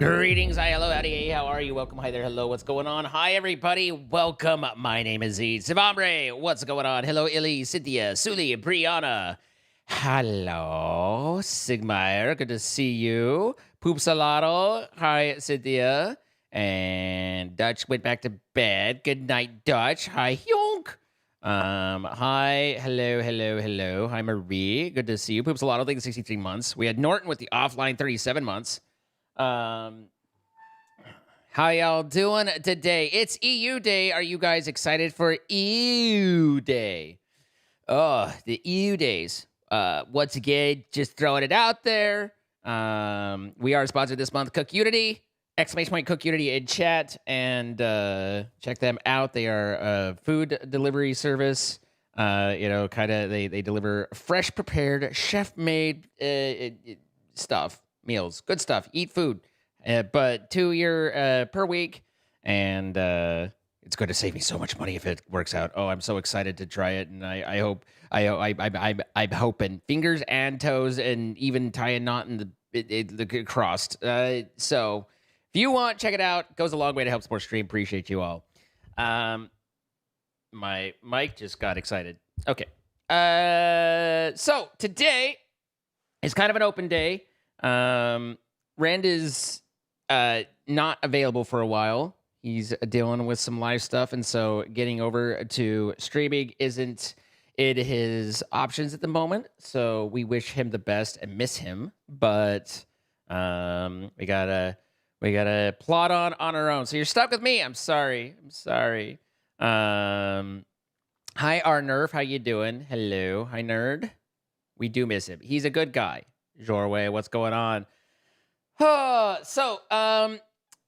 Greetings, hi, hello, howdy, hey, how are you? Welcome, hi there, hello, what's going on? Hi, everybody, welcome. My name is Zed Savambre. What's going on? Hello, Illy, Cynthia, Suli, Brianna. Hello, Sigmire, good to see you. Poopsalato, hi, Cynthia. And Dutch went back to bed. Good night, Dutch. Hi, Hyonk. Hi, hello, hello, hello. Hi, Marie. Good to see you. Poopsalato, thank you, 63 months. We had Norton with the offline 37 months. How y'all doing today? It's EU Day. Are you guys excited for EU Day? Oh, the EU days. Once again, just throwing it out there. We are sponsored this month, Cook Unity. Exclamation point Cook Unity in chat and check them out. They are a food delivery service. They deliver fresh prepared, chef made stuff, meals, good stuff. Eat food, but $2 per week, and it's going to save me so much money if it works out. Oh, I'm so excited to try it, and I hope I'm hoping fingers and toes, and even tie a knot in the crossed. So if you want, check it out. Goes a long way to help support stream. Appreciate you all. My mic just got excited. Okay. So today is kind of an open day. Rand is not available for a while. He's dealing with some live stuff, and so getting over to streaming isn't in his options at the moment. So we wish him the best and miss him, but we gotta plot on our own. So you're stuck with me. I'm sorry. Hi, R Nerf. How you doing? Hello. Hi, nerd. We do miss him. He's a good guy. Jorway, what's going on?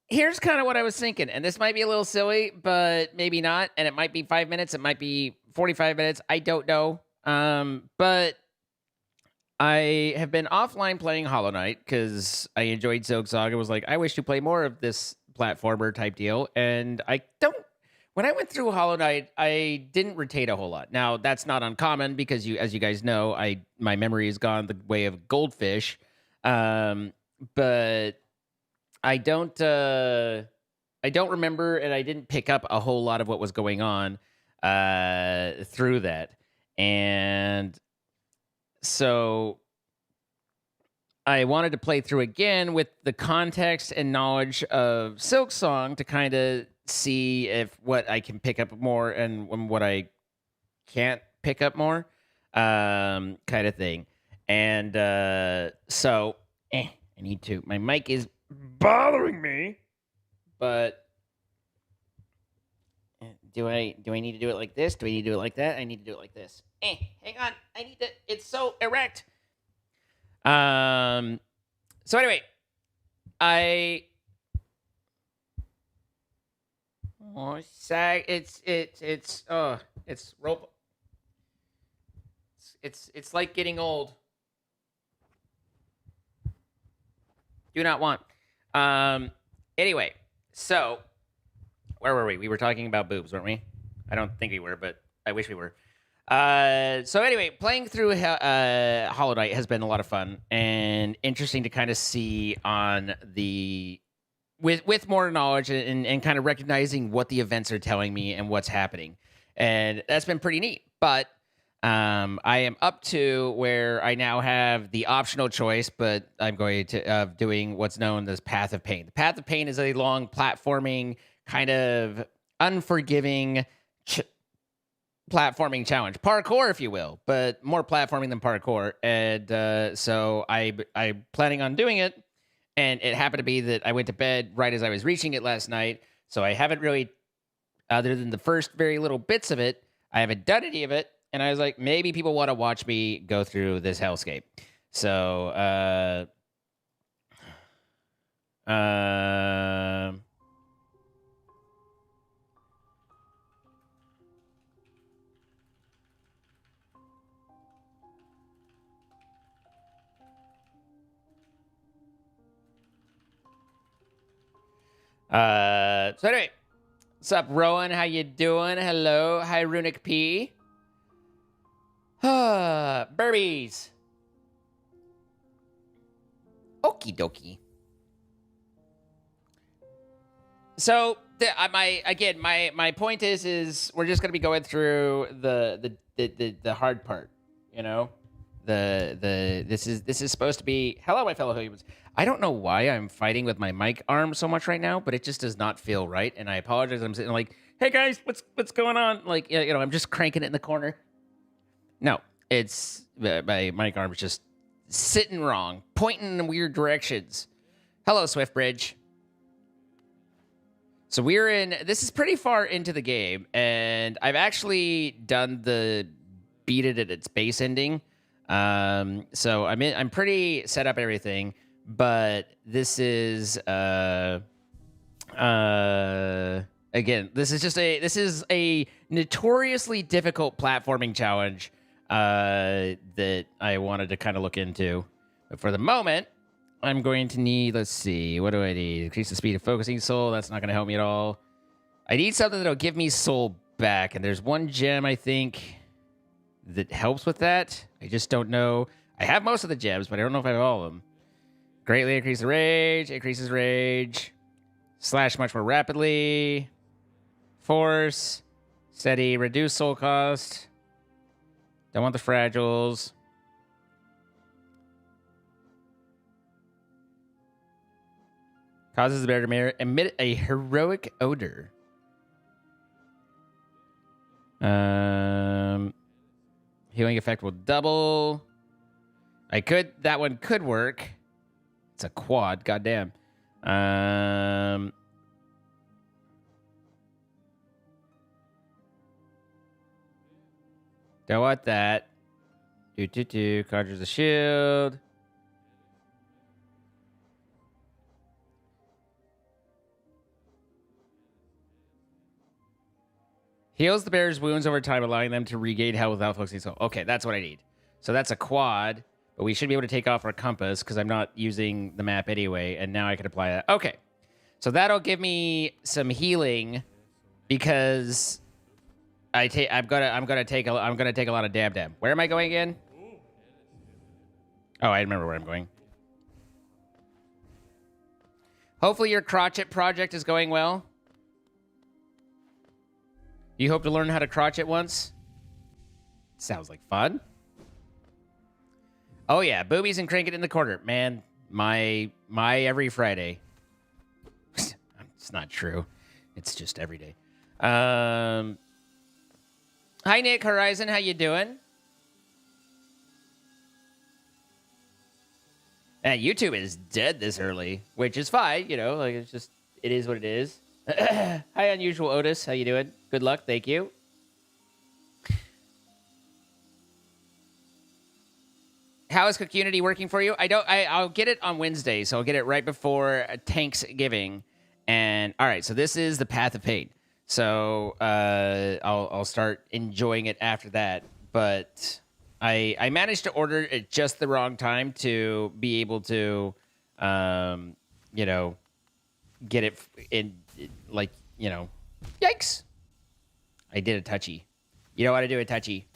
Here's kind of what I was thinking, and this might be a little silly, but maybe not. And it might be 5 minutes. It might be 45 minutes. I don't know. But I have been offline playing Hollow Knight because I enjoyed Silk Saga. Was like, I wish to play more of this platformer type deal, and I don't. When I went through Hollow Knight, I didn't retain a whole lot. Now that's not uncommon because as you guys know, my memory has gone the way of goldfish, but I don't remember, and I didn't pick up a whole lot of what was going on through that, and so I wanted to play through again with the context and knowledge of Silksong to kind of see if what I can pick up more and what I can't pick up more, kind of thing. And so I need to. My mic is bothering me, but do I need to do it like this? Do I need to do it like that? I need to do it like this. Hang on. I need to. It's so erect. So anyway, it's rope. It's like getting old. Do not want. Anyway, so where were we? We were talking about boobs, weren't we? I don't think we were, but I wish we were. So anyway, playing through Hollow Knight has been a lot of fun and interesting to kind of see on the with more knowledge and kind of recognizing what the events are telling me and what's happening, and that's been pretty neat. But I am up to where I now have the optional choice, but I'm going to doing what's known as Path of Pain. The Path of Pain is a long platforming, kind of unforgiving platforming challenge, parkour, if you will, but more platforming than parkour. And so I'm planning on doing it. And it happened to be that I went to bed right as I was reaching it last night. So I haven't really, other than the first very little bits of it, I haven't done any of it. And I was like, maybe people want to watch me go through this hellscape. So, so anyway, what's up, Rowan? How you doing? Hello. Hi, Runic P. Burbies. Okie dokie. So my point is we're just gonna be going through the hard part, you know. This is supposed to be hello, my fellow humans. I don't know why I'm fighting with my mic arm so much right now, but it just does not feel right, and I apologize. I'm sitting like, hey guys, what's going on? Like, you know, I'm just cranking it in the corner. No, it's my mic arm's just sitting wrong, pointing in weird directions. Hello, Swiftbridge. So this is pretty far into the game, and I've actually done the beat it at its base ending. So I'm pretty set up everything, but this is, again, this is a notoriously difficult platforming challenge, that I wanted to kind of look into. But for the moment, I'm going to need, let's see, what do I need? Increase the speed of focusing soul. That's not going to help me at all. I need something that'll give me soul back. And there's one gem, I think, that helps with that. I just don't know. I have most of the gems, but I don't know if I have all of them. Greatly increase the rage. Increases rage. Slash much more rapidly. Force. Steady. Reduce soul cost. Don't want the fragiles. Causes the bear to emit a heroic odor. Healing effect will double. That one could work. It's a quad, goddamn. Don't want that. Conjures a shield. Heals the bear's wounds over time, allowing them to regain health without focusing soul. Okay, that's what I need. So that's a quad, but we should be able to take off our compass because I'm not using the map anyway, and now I can apply that. Okay, so that'll give me some healing because I'm gonna take a lot of dam. Where am I going again? Oh, I remember where I'm going. Hopefully your crotchet project is going well. You hope to learn how to crotchet once? Sounds like fun. Oh yeah, boobies and crank it in the corner. Man, my every Friday. It's not true. It's just every day. Hi Nick Horizon, how you doing? YouTube is dead this early, which is fine, you know, like it is what it is. Hi Unusual Otis, how you doing? Good luck, thank you. How is Community working for you? I'll get it on Wednesday, so I'll get it right before Thanksgiving. And all right, so this is the Path of Pain. So I'll start enjoying it after that. But I managed to order it at just the wrong time to be able to, you know, get it in, like, you know, yikes. I did a touchy. You know how to do a touchy.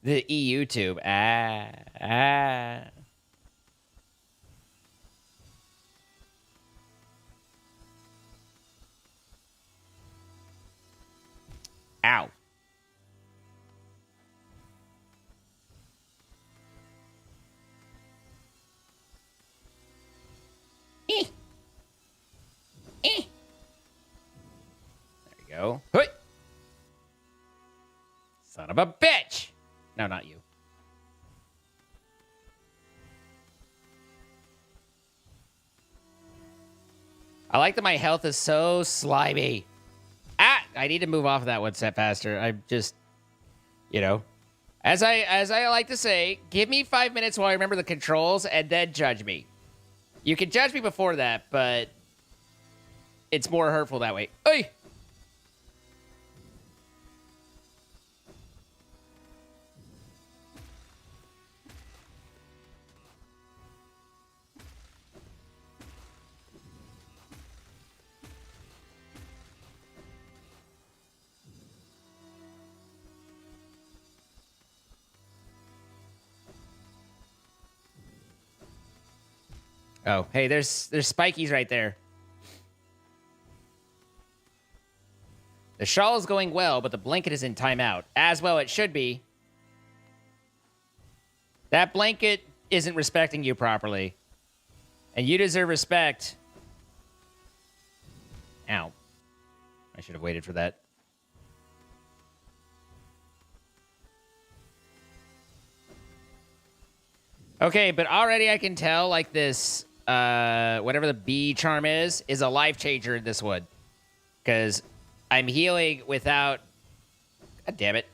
The EU tube. Ow. There you go. Hey. Son of a bitch. No, not you. I like that my health is so slimy. I need to move off of that one step faster. I'm just, you know, as I like to say, give me 5 minutes while I remember the controls and then judge me. You can judge me before that, but it's more hurtful that way. Hey! Oh, hey, there's spikies right there. The shawl is going well, but the blanket is in timeout. As well it should be. That blanket isn't respecting you properly. And you deserve respect. Ow. I should have waited for that. Okay, but already I can tell, like, this, whatever the bee charm is a life changer in this one. Because I'm healing without... God damn it.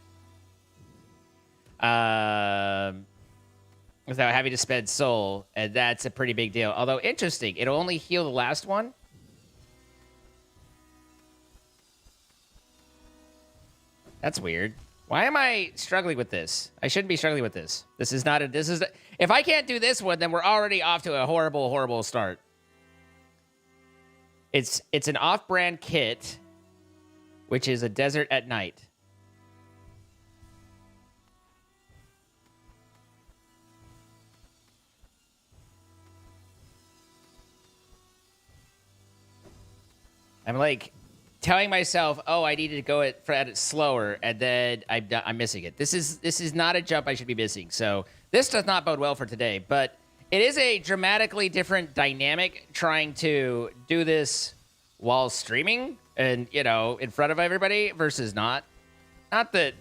Without having to spend soul, and that's a pretty big deal. Although, interesting, it'll only heal the last one. That's weird. Why am I struggling with this? I shouldn't be struggling with this. This is not a... If I can't do this one, then we're already off to a horrible, horrible start. It's an off-brand kit, which is a desert at night. I'm like telling myself, "Oh, I need to go at it slower," and then I'm missing it. This is not a jump I should be missing. So this does not bode well for today. But it is a dramatically different dynamic trying to do this while streaming and, you know, in front of everybody versus not. Not that,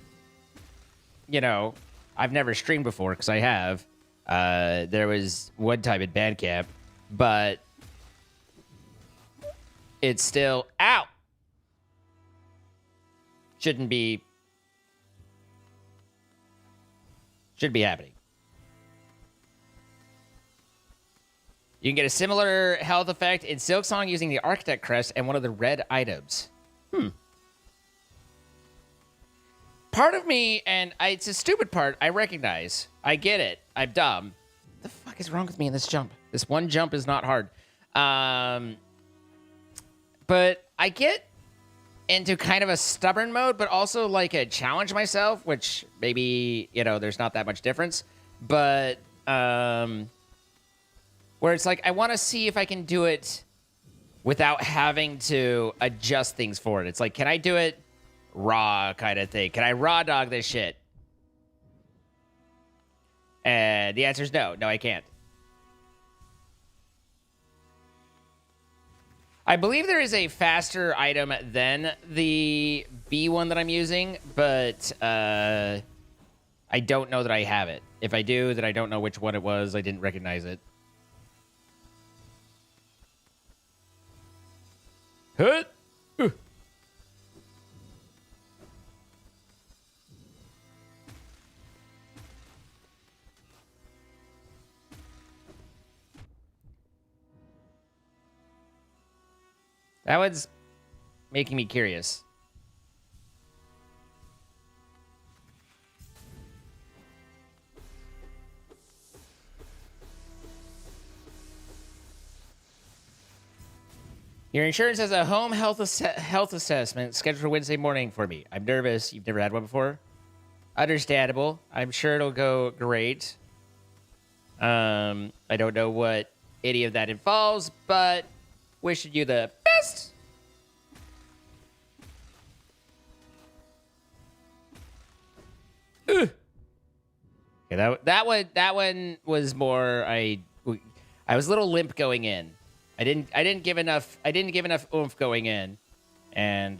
you know, I've never streamed before, because I have. There was one time at Bandcamp, but it's still... Ow! Should be happening. You can get a similar health effect in Silksong using the Architect Crest and one of the red items. Part of me, and it's a stupid part, I recognize. I get it. I'm dumb. What the fuck is wrong with me in this jump? This one jump is not hard. But I get into kind of a stubborn mode, but also like a challenge myself, which maybe, you know, there's not that much difference. But where it's like, I want to see if I can do it without having to adjust things for it. It's like, can I do it raw kind of thing? Can I raw dog this shit? And the answer is no. No, I can't. I believe there is a faster item than the B one that I'm using, but I don't know that I have it. If I do, then I don't know which one it was. I didn't recognize it. Hut! That one's making me curious. Your insurance has a home health assessment scheduled for Wednesday morning for me. I'm nervous. You've never had one before? Understandable. I'm sure it'll go great. I don't know what any of that involves, but wishing you the best. Okay, that one was more. I was a little limp going in. I didn't give enough oomph going in, and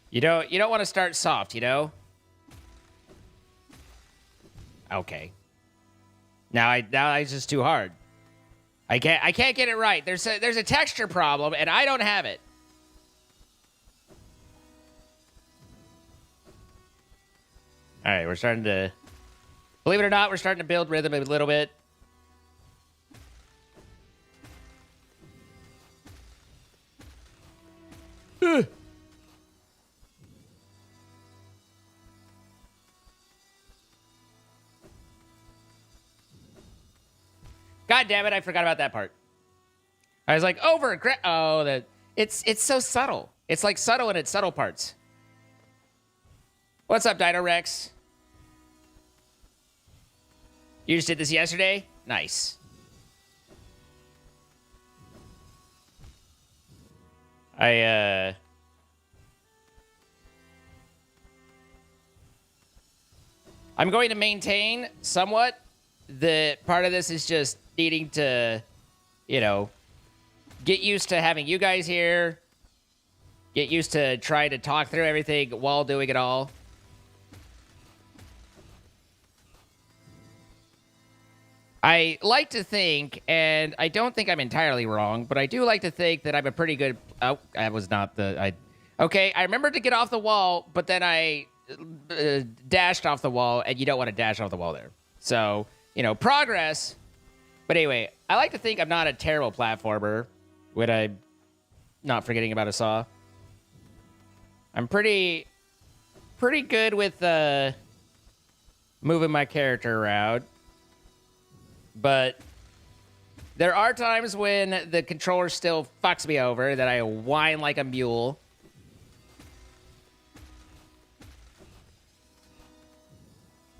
you don't want to start soft, you know. Okay. Now it's just too hard. I can't get it right. There's a texture problem, and I don't have it. All right, we're starting to... Believe it or not, we're starting to build rhythm a little bit. God damn it, I forgot about that part. I was like, it's so subtle. It's like subtle in its subtle parts. What's up, Dino Rex? You just did this yesterday? Nice. I'm going to maintain somewhat. The part of this is just needing to, you know, get used to having you guys here. Get used to trying to talk through everything while doing it all. I like to think, and I don't think I'm entirely wrong, but I do like to think that I'm a pretty good... Oh, I was not the... Okay, I remembered to get off the wall, but then I dashed off the wall, and you don't want to dash off the wall there. So, you know, progress. But anyway, I like to think I'm not a terrible platformer when I'm not forgetting about a saw. I'm pretty good with moving my character around. But there are times when the controller still fucks me over, that I whine like a mule.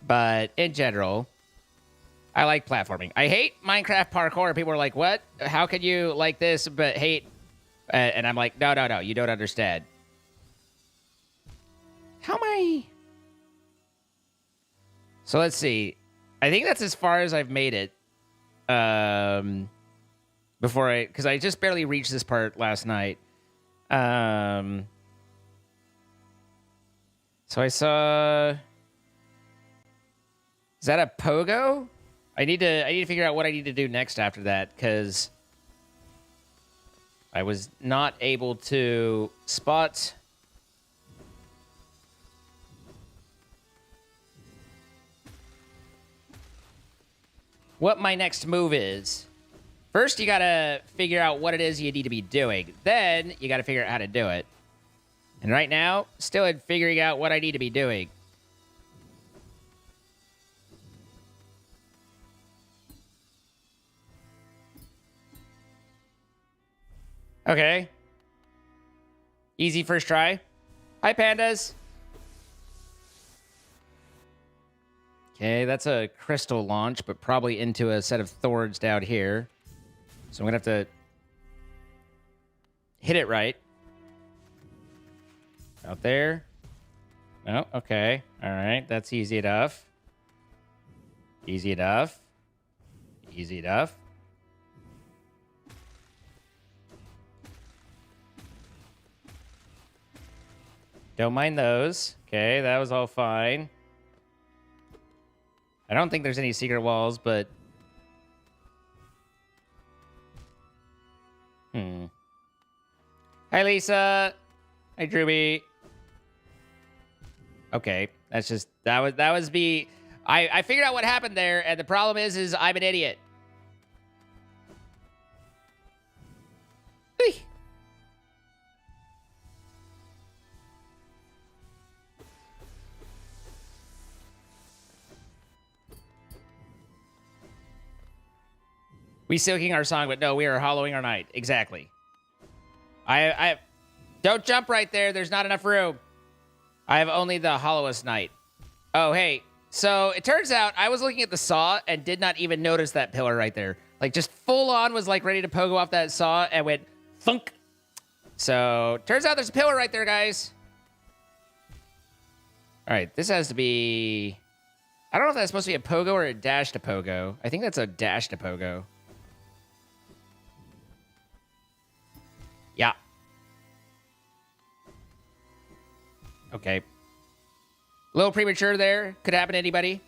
But in general, I like platforming. I hate Minecraft parkour. People are like, what? How could you like this but hate... and I'm like, no, you don't understand. How am I... So let's see. I think that's as far as I've made it. Before because I just barely reached this part last night. So I saw... Is that a pogo? I need to figure out what I need to do next after that, because I was not able to spot... what my next move is. First, you gotta figure out what it is you need to be doing. Then, you gotta figure out how to do it. And right now, still in figuring out what I need to be doing. Okay. Easy first try. Hi, pandas. Okay, that's a crystal launch, but probably into a set of thorns down here. So I'm going to have to hit it right. Out there. Oh, okay. All right, that's easy enough. Easy enough. Easy enough. Don't mind those. Okay, that was all fine. I don't think there's any secret walls, but... Hi, Lisa. Hi, Drewby. Okay, that's just... That was me... I figured out what happened there, and the problem is I'm an idiot. Whee! We silking our song, but no, we are hollowing our night. Exactly. I don't jump right there. There's not enough room. I have only the hollowest night. Oh, hey. So it turns out I was looking at the saw and did not even notice that pillar right there. Like, just full on was like ready to pogo off that saw and went thunk. So turns out there's a pillar right there, guys. All right, this has to be... I don't know if that's supposed to be a pogo or a dash to pogo. I think that's a dash to pogo. Yeah. Okay. A little premature there. Could happen to anybody.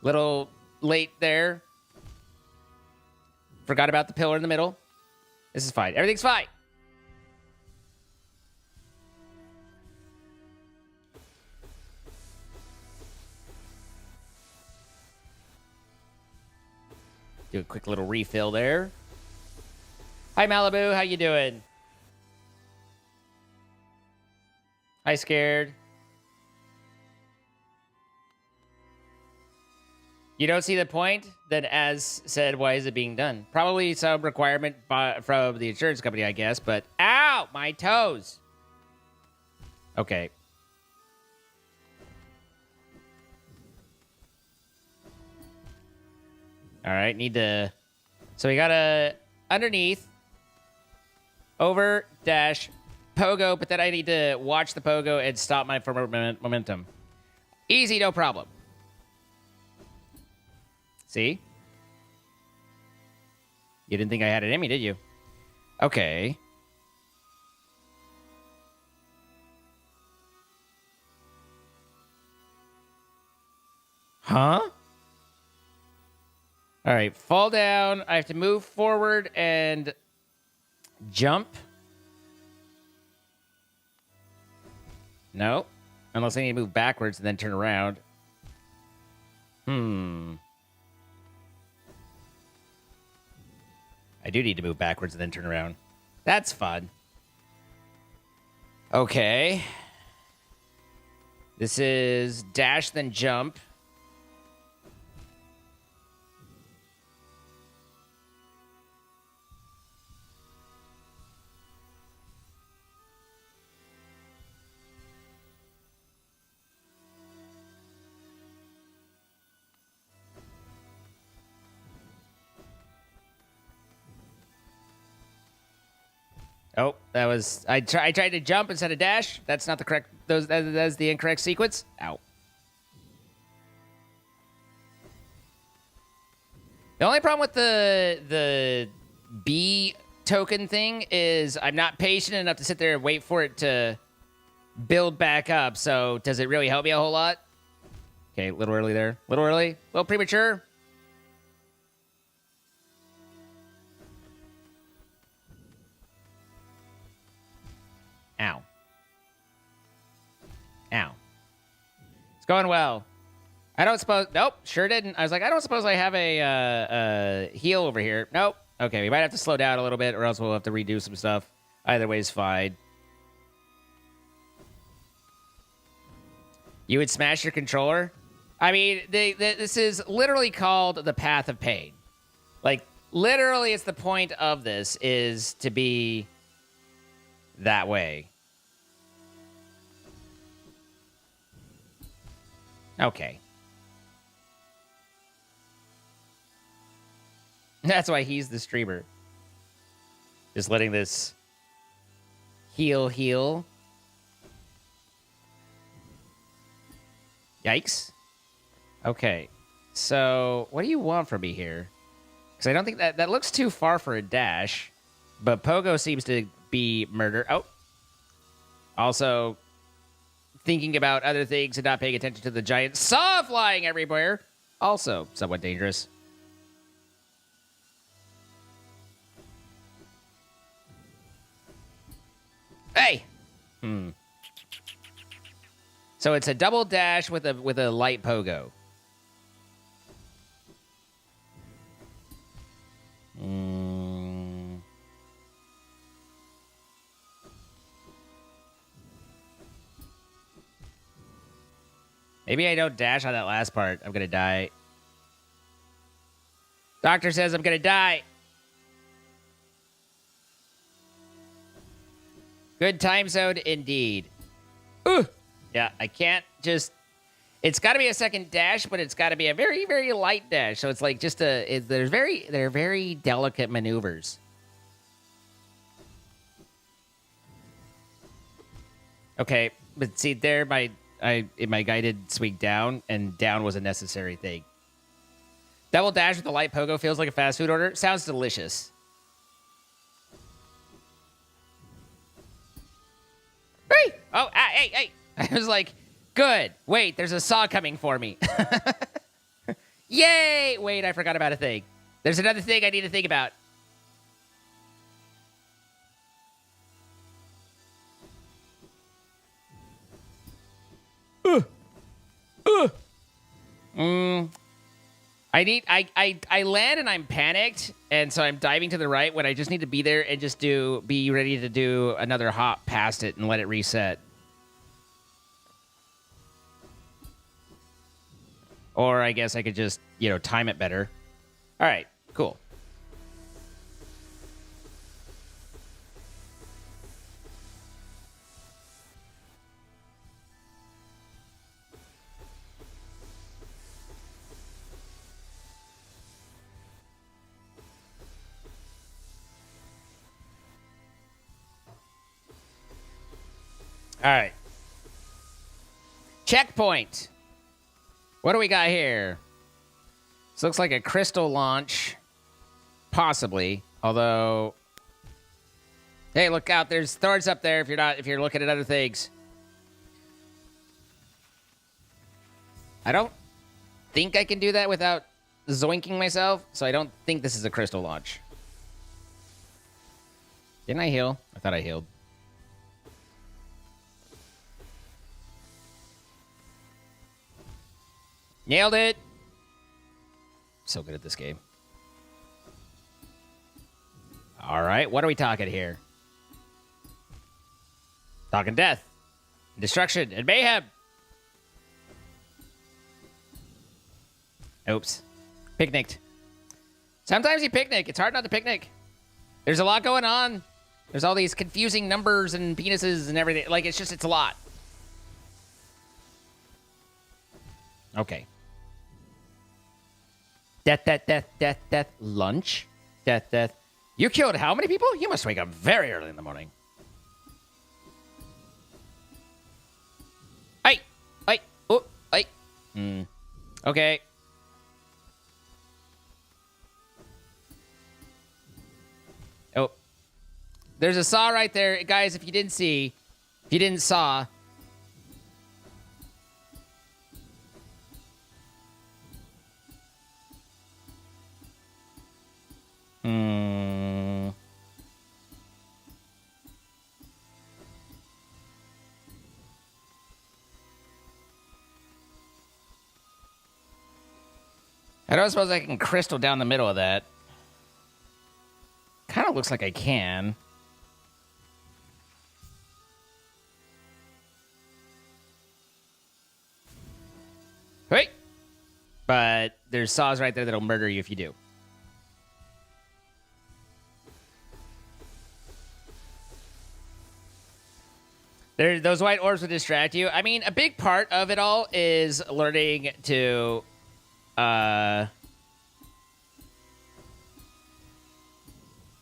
Little late there. Forgot about the pillar in the middle. This is fine. Everything's fine. Do a quick little refill there. Hi, Malibu. How you doing? Hi, Scared. You don't see the point? Then, as said, why is it being done? Probably some requirement from the insurance company, I guess, but... Ow! My toes! Okay. All right, need to... So we got a underneath, over, dash, pogo, but then I need to watch the pogo and stop my momentum. Easy, no problem. See? You didn't think I had it in me, did you? Okay. Huh? All right, fall down. I have to move forward and jump. No. Unless I need to move backwards and then turn around. I do need to move backwards and then turn around. That's fun. Okay. This is dash, then jump. Oh, that was... I tried to jump instead of dash. That's not the correct... That's the incorrect sequence. Ow. The only problem with the B token thing is I'm not patient enough to sit there and wait for it to build back up. So does it really help me a whole lot? Okay, a little early there. A little early. A little premature. Ow. Ow. It's going well. I don't suppose... Nope, sure didn't. I was like, I don't suppose I have a heal over here. Nope. Okay, we might have to slow down a little bit or else we'll have to redo some stuff. Either way is fine. You would smash your controller? I mean, this is literally called the Path of Pain. Like, literally, it's the point of this is to be that way. Okay. That's why he's the streamer. Just letting this heal. Yikes. Okay. So, what do you want from me here? Because I don't think that looks too far for a dash. But Pogo seems to be murder. Oh. Also, thinking about other things and not paying attention to the giant saw flying everywhere. Also, somewhat dangerous. Hey! So it's a double dash with a light pogo. Maybe I don't dash on that last part. I'm gonna die. Doctor says I'm gonna die. Good time zone indeed. Ooh. Yeah, I can't just... It's got to be a second dash, but it's got to be a very, very light dash. So it's like just a... They're very delicate maneuvers. Okay, but see there, my guided swing down, and down was a necessary thing. Double dash with a light pogo feels like a fast food order. Sounds delicious. Hey! Oh, hey! I was like, good. Wait, there's a saw coming for me. Yay! Wait, I forgot about a thing. There's another thing I need to think about. I land and I'm panicked, and so I'm diving to the right when I just need to be there and just be ready to do another hop past it and let it reset. Or I guess I could just, time it better. All right, cool. All right. Checkpoint. What do we got here? This looks like a crystal launch. Possibly. Although... Hey, look out. There's Thurs up there if you're looking at other things. I don't think I can do that without zoinking myself, so I don't think this is a crystal launch. Didn't I heal? I thought I healed. Nailed it! So good at this game. Alright, what are we talking here? Talking death, destruction, and mayhem! Oops. Picnicked. Sometimes you picnic. It's hard not to picnic. There's a lot going on. There's all these confusing numbers and penises and everything. Like, it's a lot. Okay. Death, death, death, death, death. Lunch. Death, death. You killed how many people? You must wake up very early in the morning. Hey! Hey! Oh! Hey! Okay. Oh. There's a saw right there. Guys, if you didn't see, if you didn't saw... I don't suppose I can crystal down the middle of that. Kind of looks like I can. Hey! But there's saws right there that'll murder you if you do. Those white orbs will distract you. I mean, a big part of it all is learning to...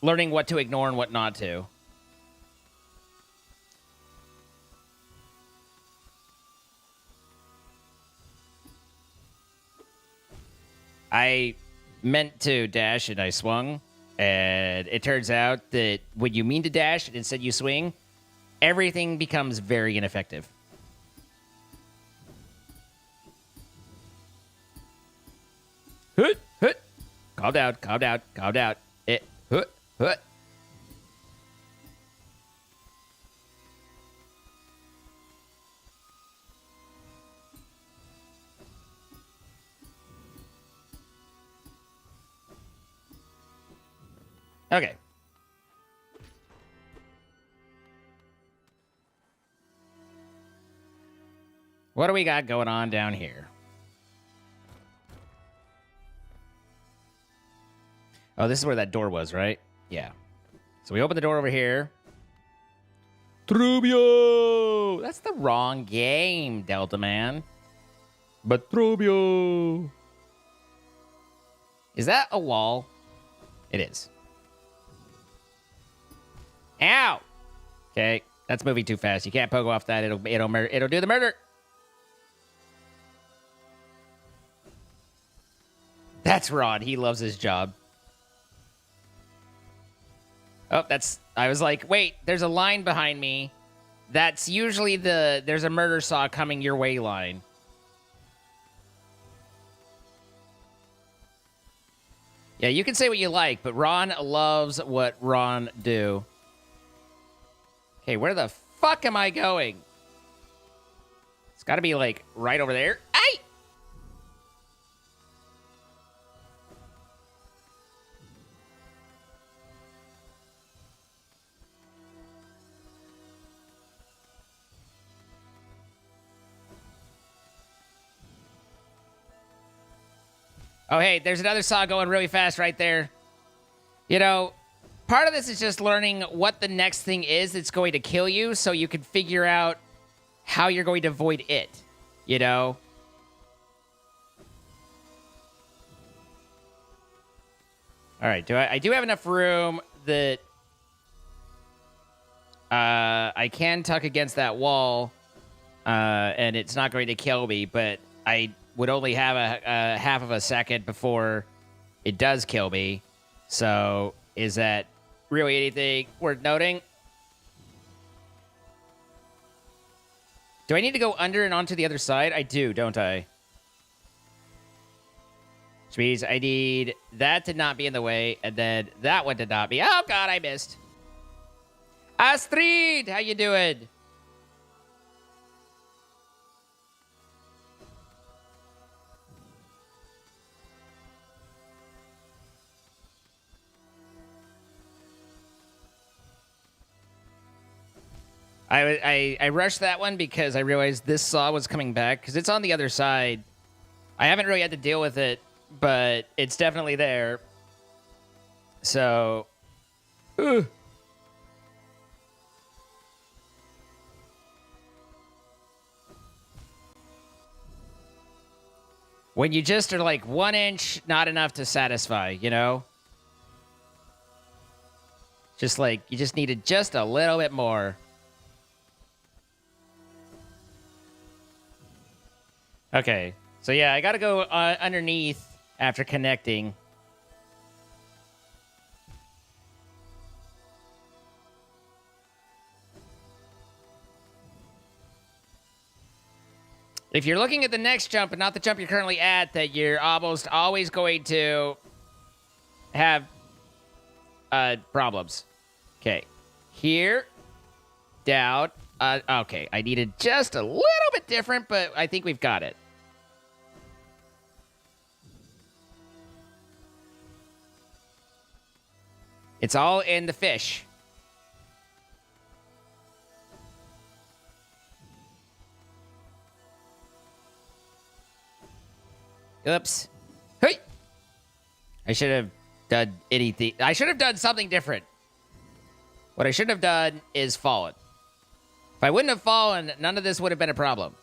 learning what to ignore and what not to. I meant to dash and I swung, and it turns out that when you mean to dash and instead you swing, everything becomes very ineffective. Hut, hut. Calm down, calm down, calm down. Hut, hut. Okay. What do we got going on down here? Oh, this is where that door was, right? Yeah. So we open the door over here. Trubio! That's the wrong game, Delta Man. But Trubio! Is that a wall? It is. Ow! Okay, that's moving too fast. You can't pogo off that. It'll do the murder. That's Ron. He loves his job. Oh, I was like, wait, there's a line behind me. That's usually there's a murder saw coming your way line. Yeah, you can say what you like, but Ron loves what Ron do. Okay, where the fuck am I going? It's got to be, like, right over there. Ay! Oh, hey, there's another saw going really fast right there. You know, part of this is just learning what the next thing is that's going to kill you so you can figure out how you're going to avoid it, you know? All right, I do have enough room that I I can tuck against that wall, and it's not going to kill me, but I would only have a half of a second before it does kill me. So is that really anything worth noting? Do I need to go under and onto the other side? I do, don't I? Which means I need that to not be in the way, and then that one to not be. Oh, God, I missed. Astrid, how you doing? I rushed that one because I realized this saw was coming back because it's on the other side. I haven't really had to deal with it, but it's definitely there. So, when you just are like 1 inch, not enough to satisfy, you know? Just like, you just needed just a little bit more. Okay, so yeah, I gotta go underneath after connecting. If you're looking at the next jump and not the jump you're currently at, that you're almost always going to have problems. Okay, here, down. Okay, I needed just a little bit different, but I think we've got it. It's all in the fish. Oops. Hey! I should have done anything. I should have done something different. What I shouldn't have done is fallen. If I wouldn't have fallen, none of this would have been a problem.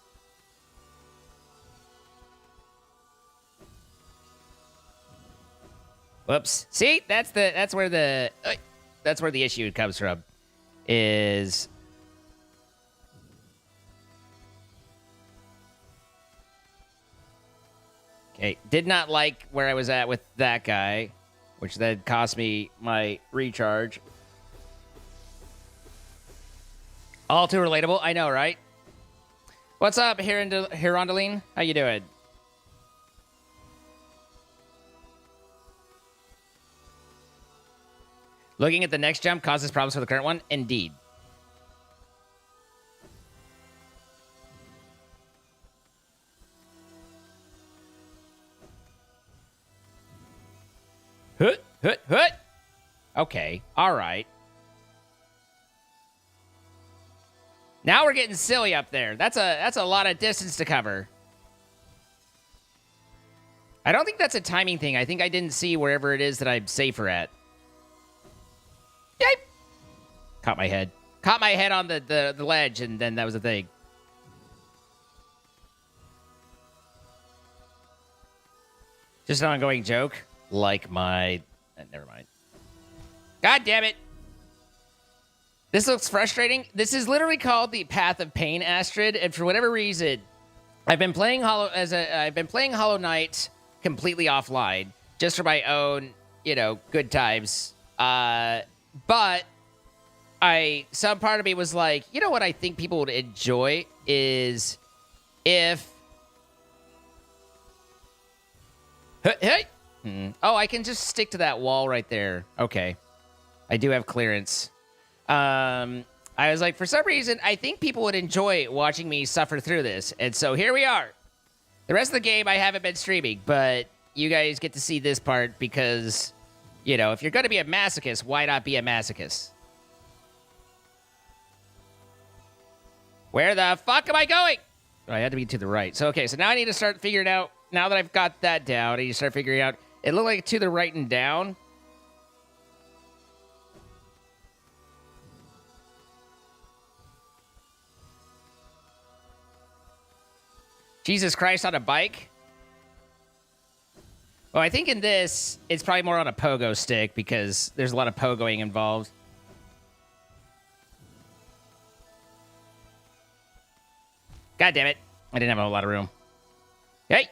Whoops. See, that's where the issue comes from. Is okay. Did not like where I was at with that guy, which then cost me my recharge. All too relatable. I know, right? What's up, Hirondaline? How you doing? Looking at the next jump causes problems for the current one? Indeed. Hut, hut, hut. Okay, all right. Now we're getting silly up there. That's a lot of distance to cover. I don't think that's a timing thing. I think I didn't see wherever it is that I'm safer at. Yep. Caught my head. Caught my head on the ledge, and then that was the thing. Just an ongoing joke. Like my... never mind. God damn it. This looks frustrating. This is literally called the Path of Pain, Astrid, and for whatever reason, I've been playing Hollow Knight completely offline, just for my own, good times. But some part of me was like, you know what I think people would enjoy is if... Hey! Oh, I can just stick to that wall right there. Okay. I do have clearance. I was like, for some reason, I think people would enjoy watching me suffer through this. And so here we are. The rest of the game, I haven't been streaming, but you guys get to see this part because, if you're going to be a masochist, why not be a masochist? Where the fuck am I going? Oh, I had to be to the right. So, okay, so now I need to start figuring out, now that I've got that down, I need to start figuring out, it looked like to the right and down. Jesus Christ on a bike? Well, I think in this, it's probably more on a pogo stick because there's a lot of pogoing involved. God damn it. I didn't have a whole lot of room. Hey.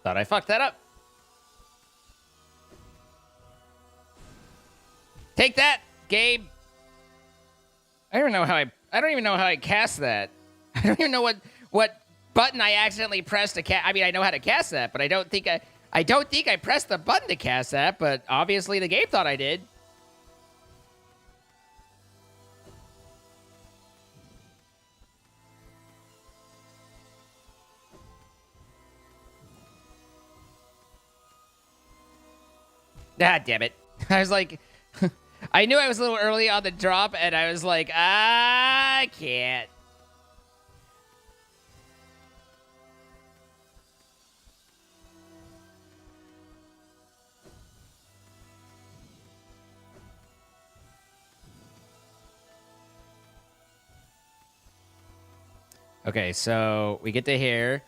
Thought I fucked that up. Take that, Gabe. I don't know how I don't even know how I cast that. I don't even know what button I accidentally pressed to cast. I mean, I know how to cast that, but I don't think I pressed the button to cast that, but obviously the game thought I did. Ah, damn it. I was like, I knew I was a little early on the drop, and I was like, I can't. Okay, so we get to here.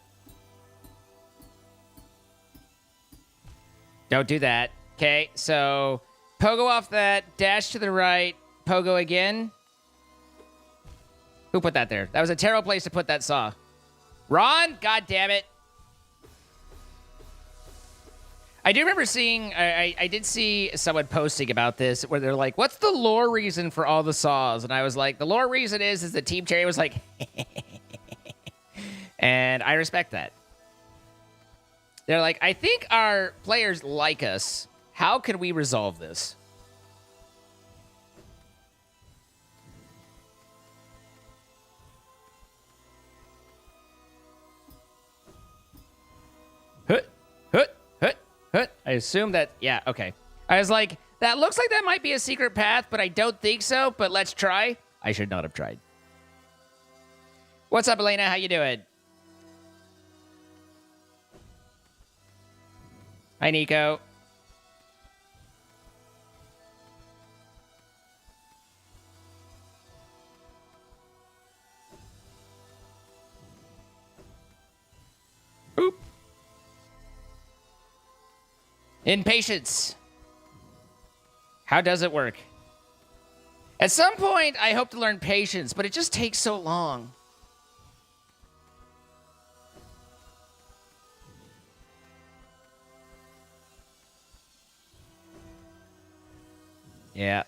Don't do that. Okay, so pogo off that, dash to the right, pogo again. Who put that there? That was a terrible place to put that saw. Ron? God damn it. I do remember seeing, I did see someone posting about this where they're like, what's the lore reason for all the saws? And I was like, the lore reason is that Team Cherry was like, and I respect that. They're like, I think our players like us. How can we resolve this? Hut, hut, hut, hut. I assume that, yeah, okay. I was like, that looks like that might be a secret path, but I don't think so, but let's try. I should not have tried. What's up, Elena? How you doing? Hi, Nico. Oop. Impatience. How does it work? At some point, I hope to learn patience, but it just takes so long. Yeah.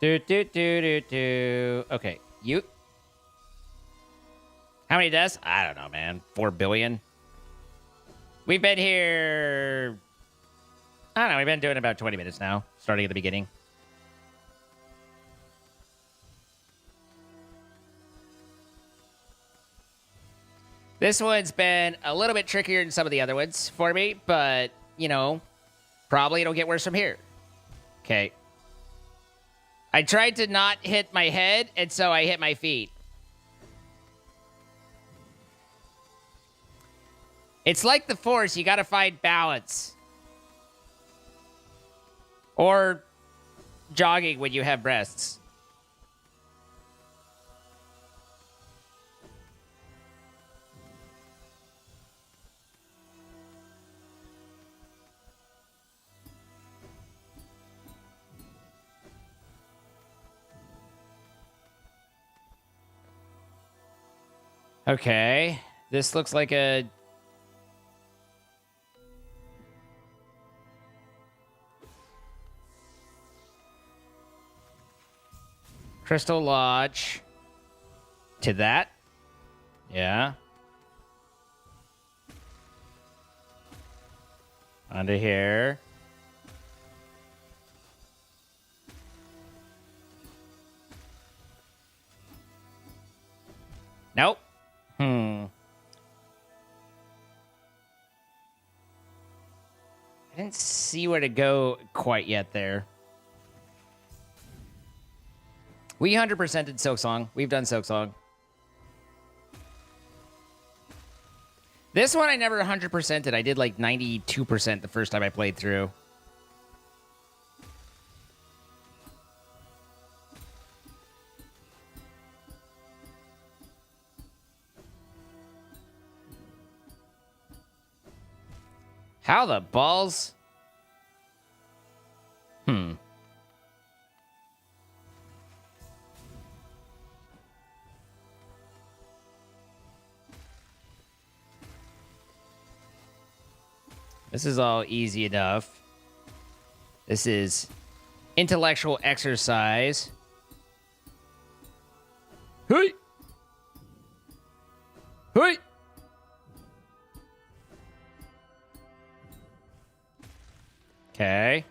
Okay, you. How many deaths? I don't know, man. 4 billion. We've been here. I don't know. We've been doing about 20 minutes now, starting at the beginning. This one's been a little bit trickier than some of the other ones for me, but, you know, probably it'll get worse from here. Okay. I tried to not hit my head, and so I hit my feet. It's like the Force. You got to find balance. Or jogging when you have breasts. Okay. This looks like a... Crystal Lodge. To that? Yeah. Onto here. Nope. I didn't see where to go quite yet there. We 100% did Silksong. We've done Silksong. This one I never 100%ed. I did like 92% the first time I played through. How the balls? This is all easy enough. This is intellectual exercise. Hey! Hey! Okay.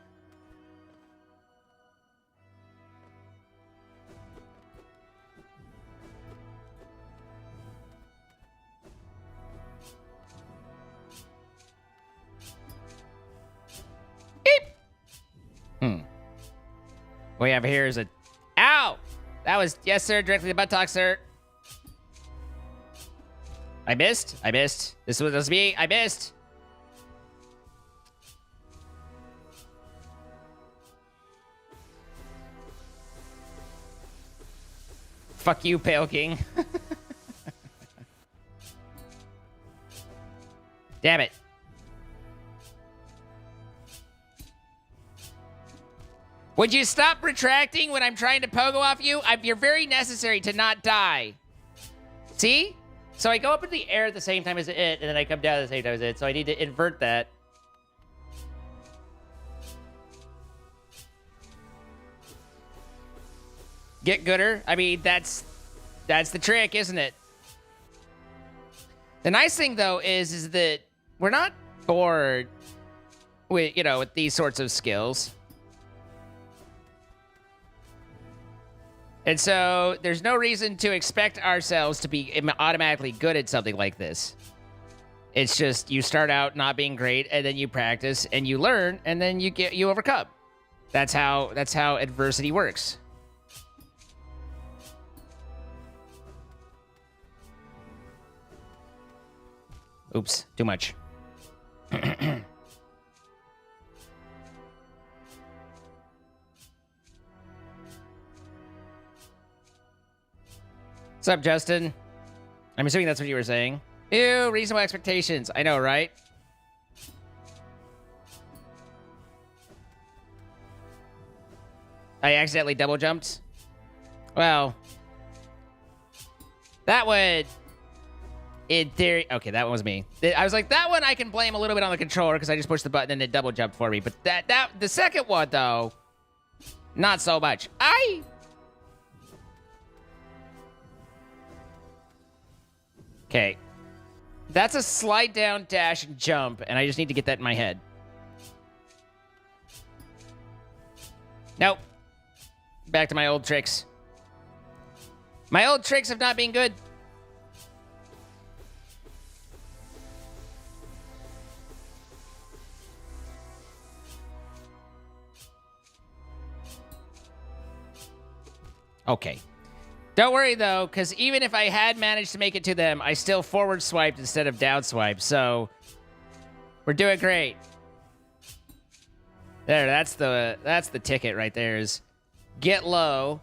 What we have here is a... Ow! That was... Yes, sir. Directly to the buttock, sir. I missed. I missed. This was me. I missed. Fuck you, Pale King. Damn it. Would you stop retracting when I'm trying to pogo off you? You're very necessary to not die. See? So I go up in the air at the same time as it, and then I come down at the same time as it. So I need to invert that. Get gooder. I mean, that's the trick, isn't it? The nice thing, though, is that we're not bored with, with these sorts of skills. And so there's no reason to expect ourselves to be automatically good at something like this. It's just you start out not being great, and then you practice and you learn, and then you overcome. That's how adversity works. Oops, too much. What's up, Justin? I'm assuming that's what you were saying. Ew, reasonable expectations. I know, right? I accidentally double jumped. Well, that would, in theory, okay, that one was me. I was like, that one I can blame a little bit on the controller because I just pushed the button and it double jumped for me. But the second one though, not so much. Okay. That's a slide down, dash, and jump, and I just need to get that in my head. Nope. Back to my old tricks. My old tricks of not being good. Okay. Don't worry, though, because even if I had managed to make it to them, I still forward swiped instead of down swiped, so we're doing great. There, that's the ticket right there is get low,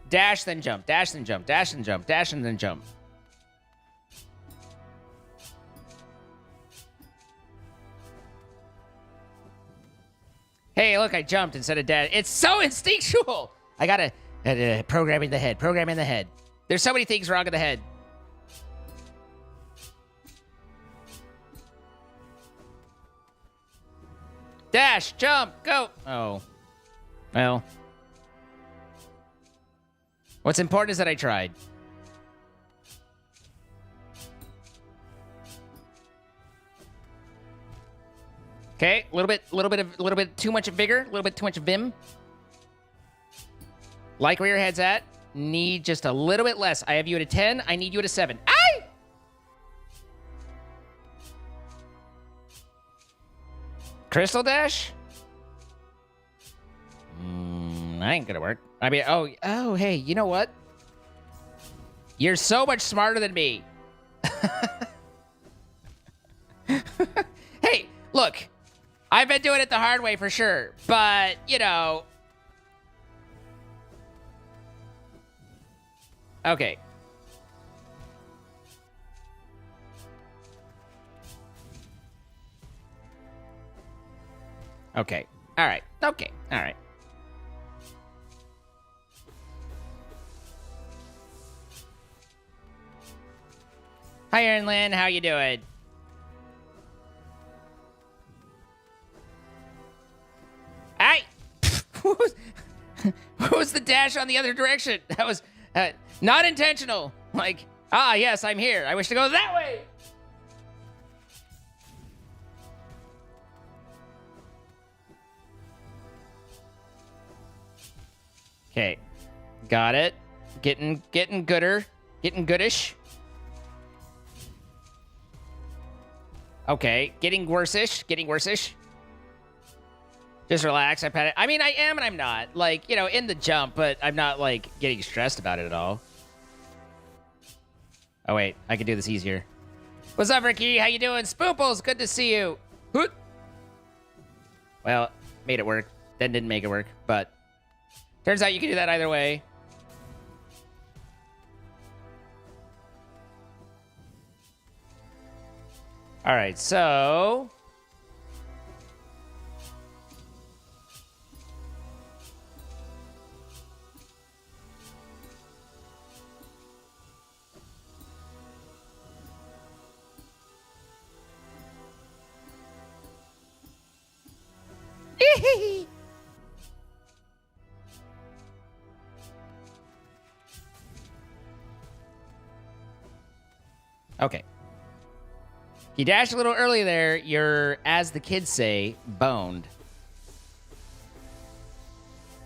dash, then jump, dash, then jump, dash, and jump, dash, and then jump. Hey, look, I jumped instead of dash. It's so instinctual! I gotta... programming the head. Programming the head. There's so many things wrong in the head. Dash, jump, go. Oh. Well. What's important is that I tried. Okay, a little bit too much vigor, a little bit too much vim. Like where your head's at. Need just a little bit less. I have you at a 10. I need you at a 7. Aye! Crystal dash? That ain't gonna work. I mean, oh, hey, you know what? You're so much smarter than me. Look, I've been doing it the hard way for sure, but, you know. Okay. Okay. All right. Okay. All right. Hi, Aaron Lynn. How you doing? Hey! What was the dash on the other direction? That was not intentional. Like, yes, I'm here. I wish to go that way. Okay. Got it. Getting gooder. Getting goodish. Okay. Getting worse-ish. Getting worse-ish. Just relax. I pat it. I mean, I am and I'm not. Like, you know, in the jump, but I'm not, like, getting stressed about it at all. Oh, wait. I can do this easier. What's up, Ricky? How you doing? Spooples, good to see you. Hoot. Well, made it work. Then didn't make it work, but turns out you can do that either way. All right, so... Okay. You dashed a little early there. You're, as the kids say, boned.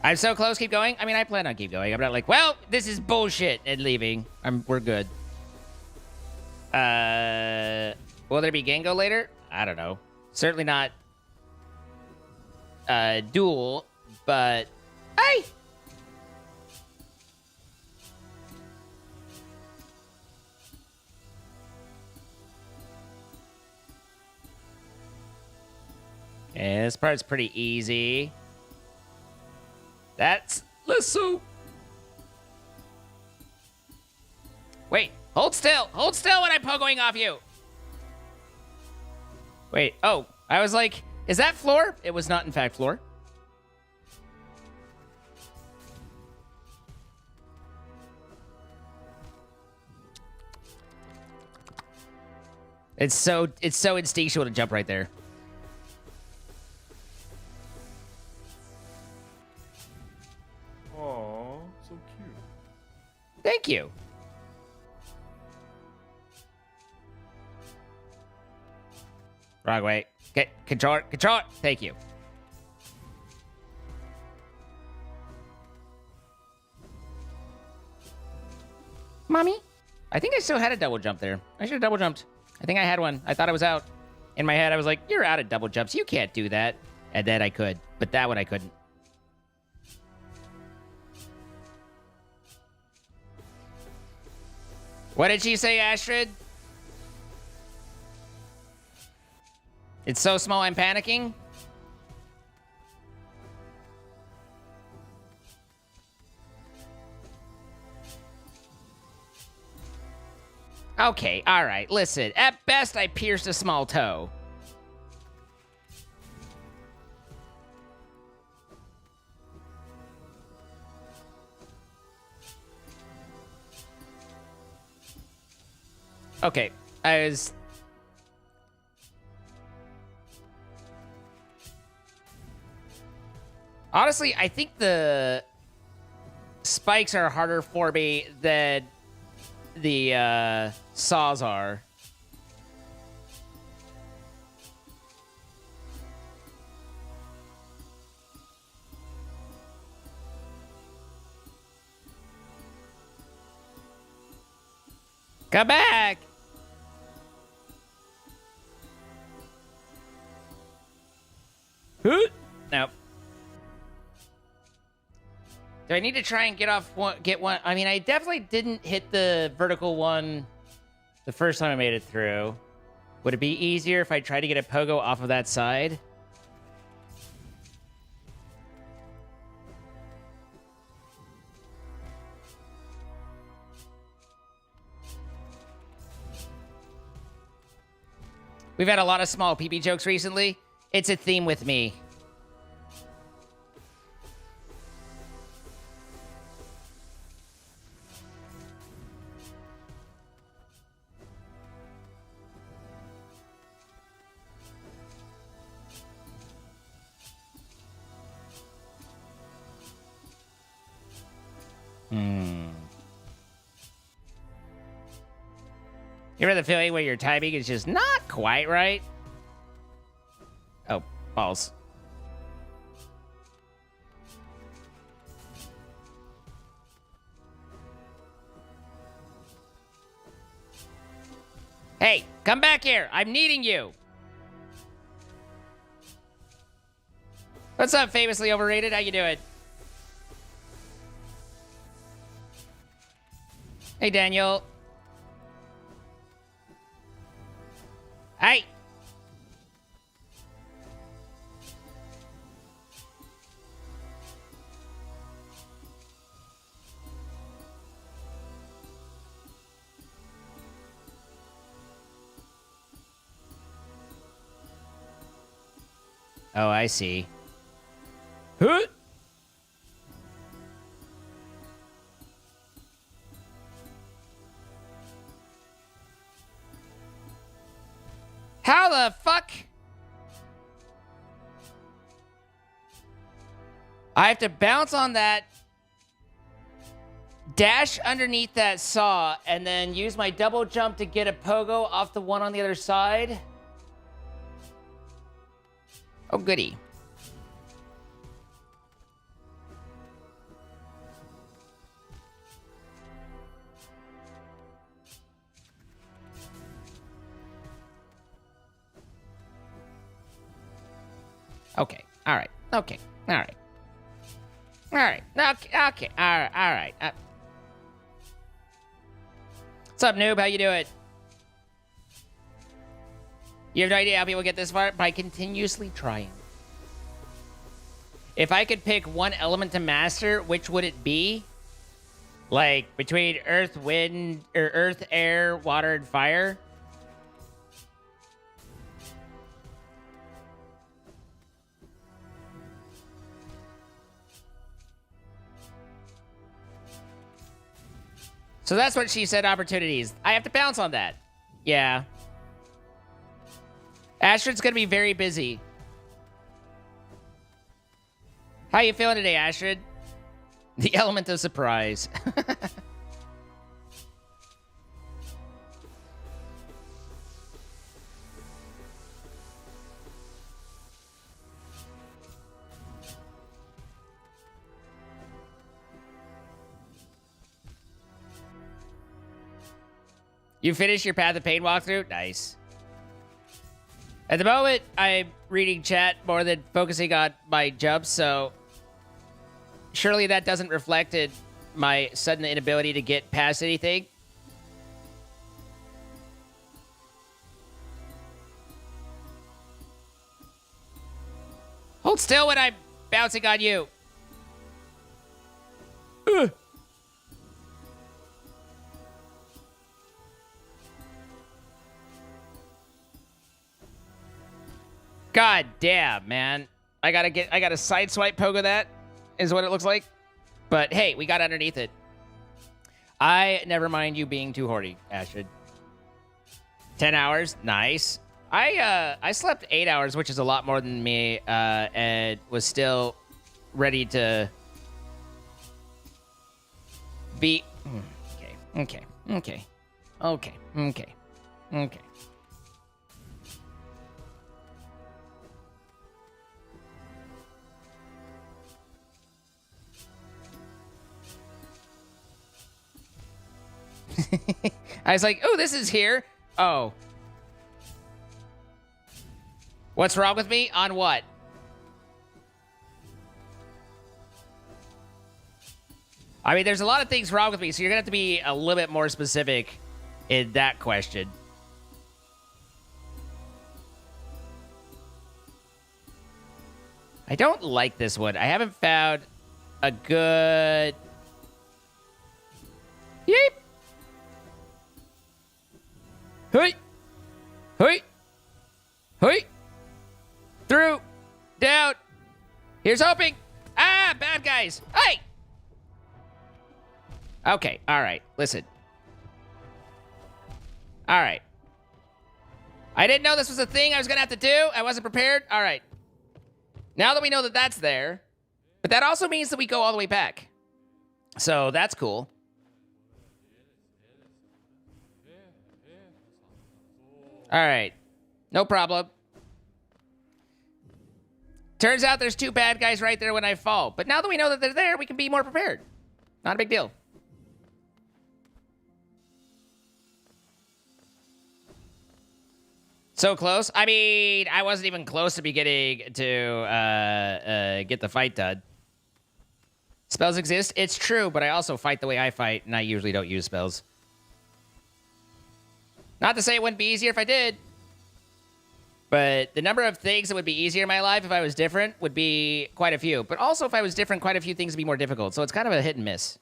I'm so close. Keep going. I mean, I plan on keep going. I'm not like, well, this is bullshit and leaving. We're good. Will there be Gango later? I don't know. Certainly not duel, but hey. Yeah, this part's pretty easy. That's Lissou. Wait, hold still. Hold still when I'm pogoing off you. Wait, oh, I was like, is that floor? It was not, in fact, floor. It's so instinctual to jump right there. Aww, so cute. Thank you. Wrong way. Okay, control it. Thank you. Mommy? I think I still had a double jump there. I should have double jumped. I think I had one. I thought I was out. In my head, I was like, you're out of double jumps. You can't do that. And then I could. But that one I couldn't. What did she say, Astrid? It's so small I'm panicking? Okay, alright, listen. At best, I pierced a small toe. Okay, I was... Honestly, I think the spikes are harder for me than the saws are. Come back! Hoot! Nope. Do I need to try and get one? I mean, I definitely didn't hit the vertical one the first time I made it through. Would it be easier if I tried to get a pogo off of that side? We've had a lot of small pee-pee jokes recently. It's a theme with me. You ever the feeling where your timing is just not quite right? Oh, balls. Hey, come back here. I'm needing you. What's up, famously overrated? How you doing? Hey, Daniel. Hey. Oh, I see. Huh? How the fuck? I have to bounce on that, dash underneath that saw, and then use my double jump to get a pogo off the one on the other side? Oh, goody. Okay. All right. Okay. All right. All right. Okay. Okay. All right. All right. What's up, noob? How you doing? You have no idea how people get this far? By continuously trying. If I could pick one element to master, which would it be? Like, between earth, wind, or earth, air, water, and fire? So that's what she said, opportunities. I have to bounce on that. Yeah. Astrid's gonna be very busy. How you feeling today, Astrid? The element of surprise. You finished your Path of Pain walkthrough? Nice. At the moment, I'm reading chat more than focusing on my jumps, so surely that doesn't reflect in my sudden inability to get past anything. Hold still when I'm bouncing on you. Ugh. God damn, man. I gotta side swipe pogo that, is what it looks like. But hey, we got underneath it. I never mind you being too horny, Astrid. 10 hours, nice. I slept 8 hours, which is a lot more than me, and was still ready to be. Okay. I was like, oh, this is here. Oh. What's wrong with me? On what? I mean, there's a lot of things wrong with me, so you're going to have to be a little bit more specific in that question. I don't like this one. I haven't found a good... Yeep! Hey! Hey! Hey! Through! Down! Here's hoping! Ah! Bad guys! Hey! Okay, alright. Listen. Alright. I didn't know this was a thing I was gonna have to do. I wasn't prepared. Alright. Now that we know that that's there, but that also means that we go all the way back. So that's cool. Alright. No problem. Turns out there's two bad guys right there when I fall. But now that we know that they're there, we can be more prepared. Not a big deal. So close. I mean, I wasn't even close to beginning to get the fight done. Spells exist. It's true, but I also fight the way I fight, and I usually don't use spells. Not to say it wouldn't be easier if I did. But the number of things that would be easier in my life if I was different would be quite a few. But also if I was different, quite a few things would be more difficult. So it's kind of a hit and miss.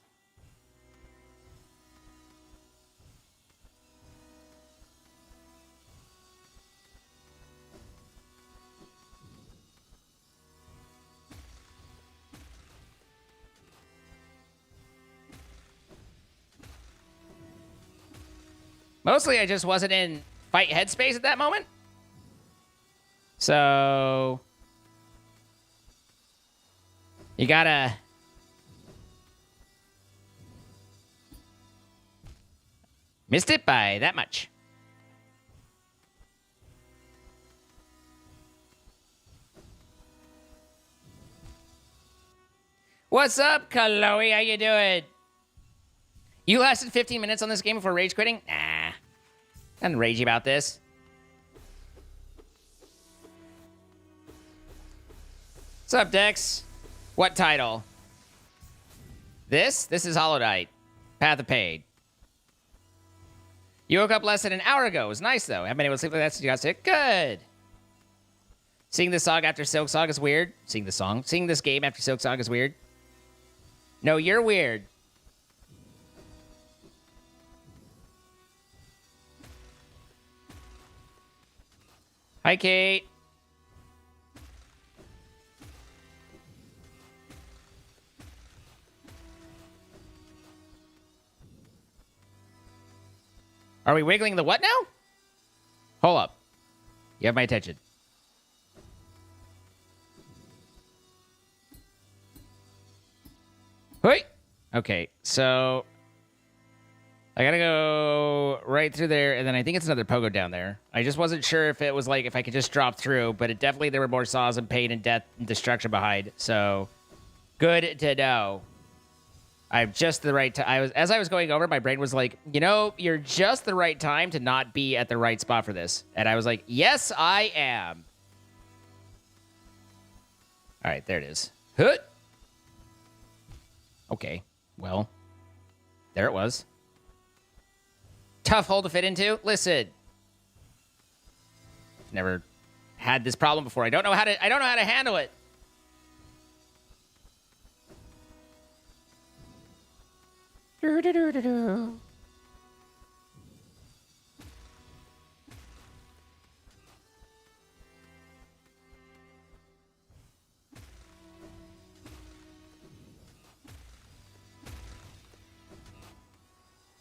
Mostly I just wasn't in fight headspace at that moment. So... you gotta... missed it by that much. What's up, Chloe? How you doing? You lasted 15 minutes on this game before rage quitting? Nah. Nothing ragey about this. What's up, Dex? What title? This? This is Hollow Knight. Path of Pain. You woke up less than an hour ago. It was nice, though. Haven't been able to sleep like that since you got sick. Good. Seeing this song after Silk Song is weird. Seeing this game after Silk Song is weird. No, you're weird. Hi, Kate. Are we wiggling the what now? Hold up. You have my attention. Wait. Okay, so... I gotta go right through there, and then I think it's another pogo down there. I just wasn't sure if it was like, if I could just drop through, but it definitely, there were more saws and pain and death and destruction behind, so... good to know. I'm just the right time. As I was going over, my brain was like, you know, you're just the right time to not be at the right spot for this. And I was like, yes, I am. All right, there it is. Huh. Okay, well, there it was. Tough hole to fit into. Listen, never had this problem before. I don't know how to handle it.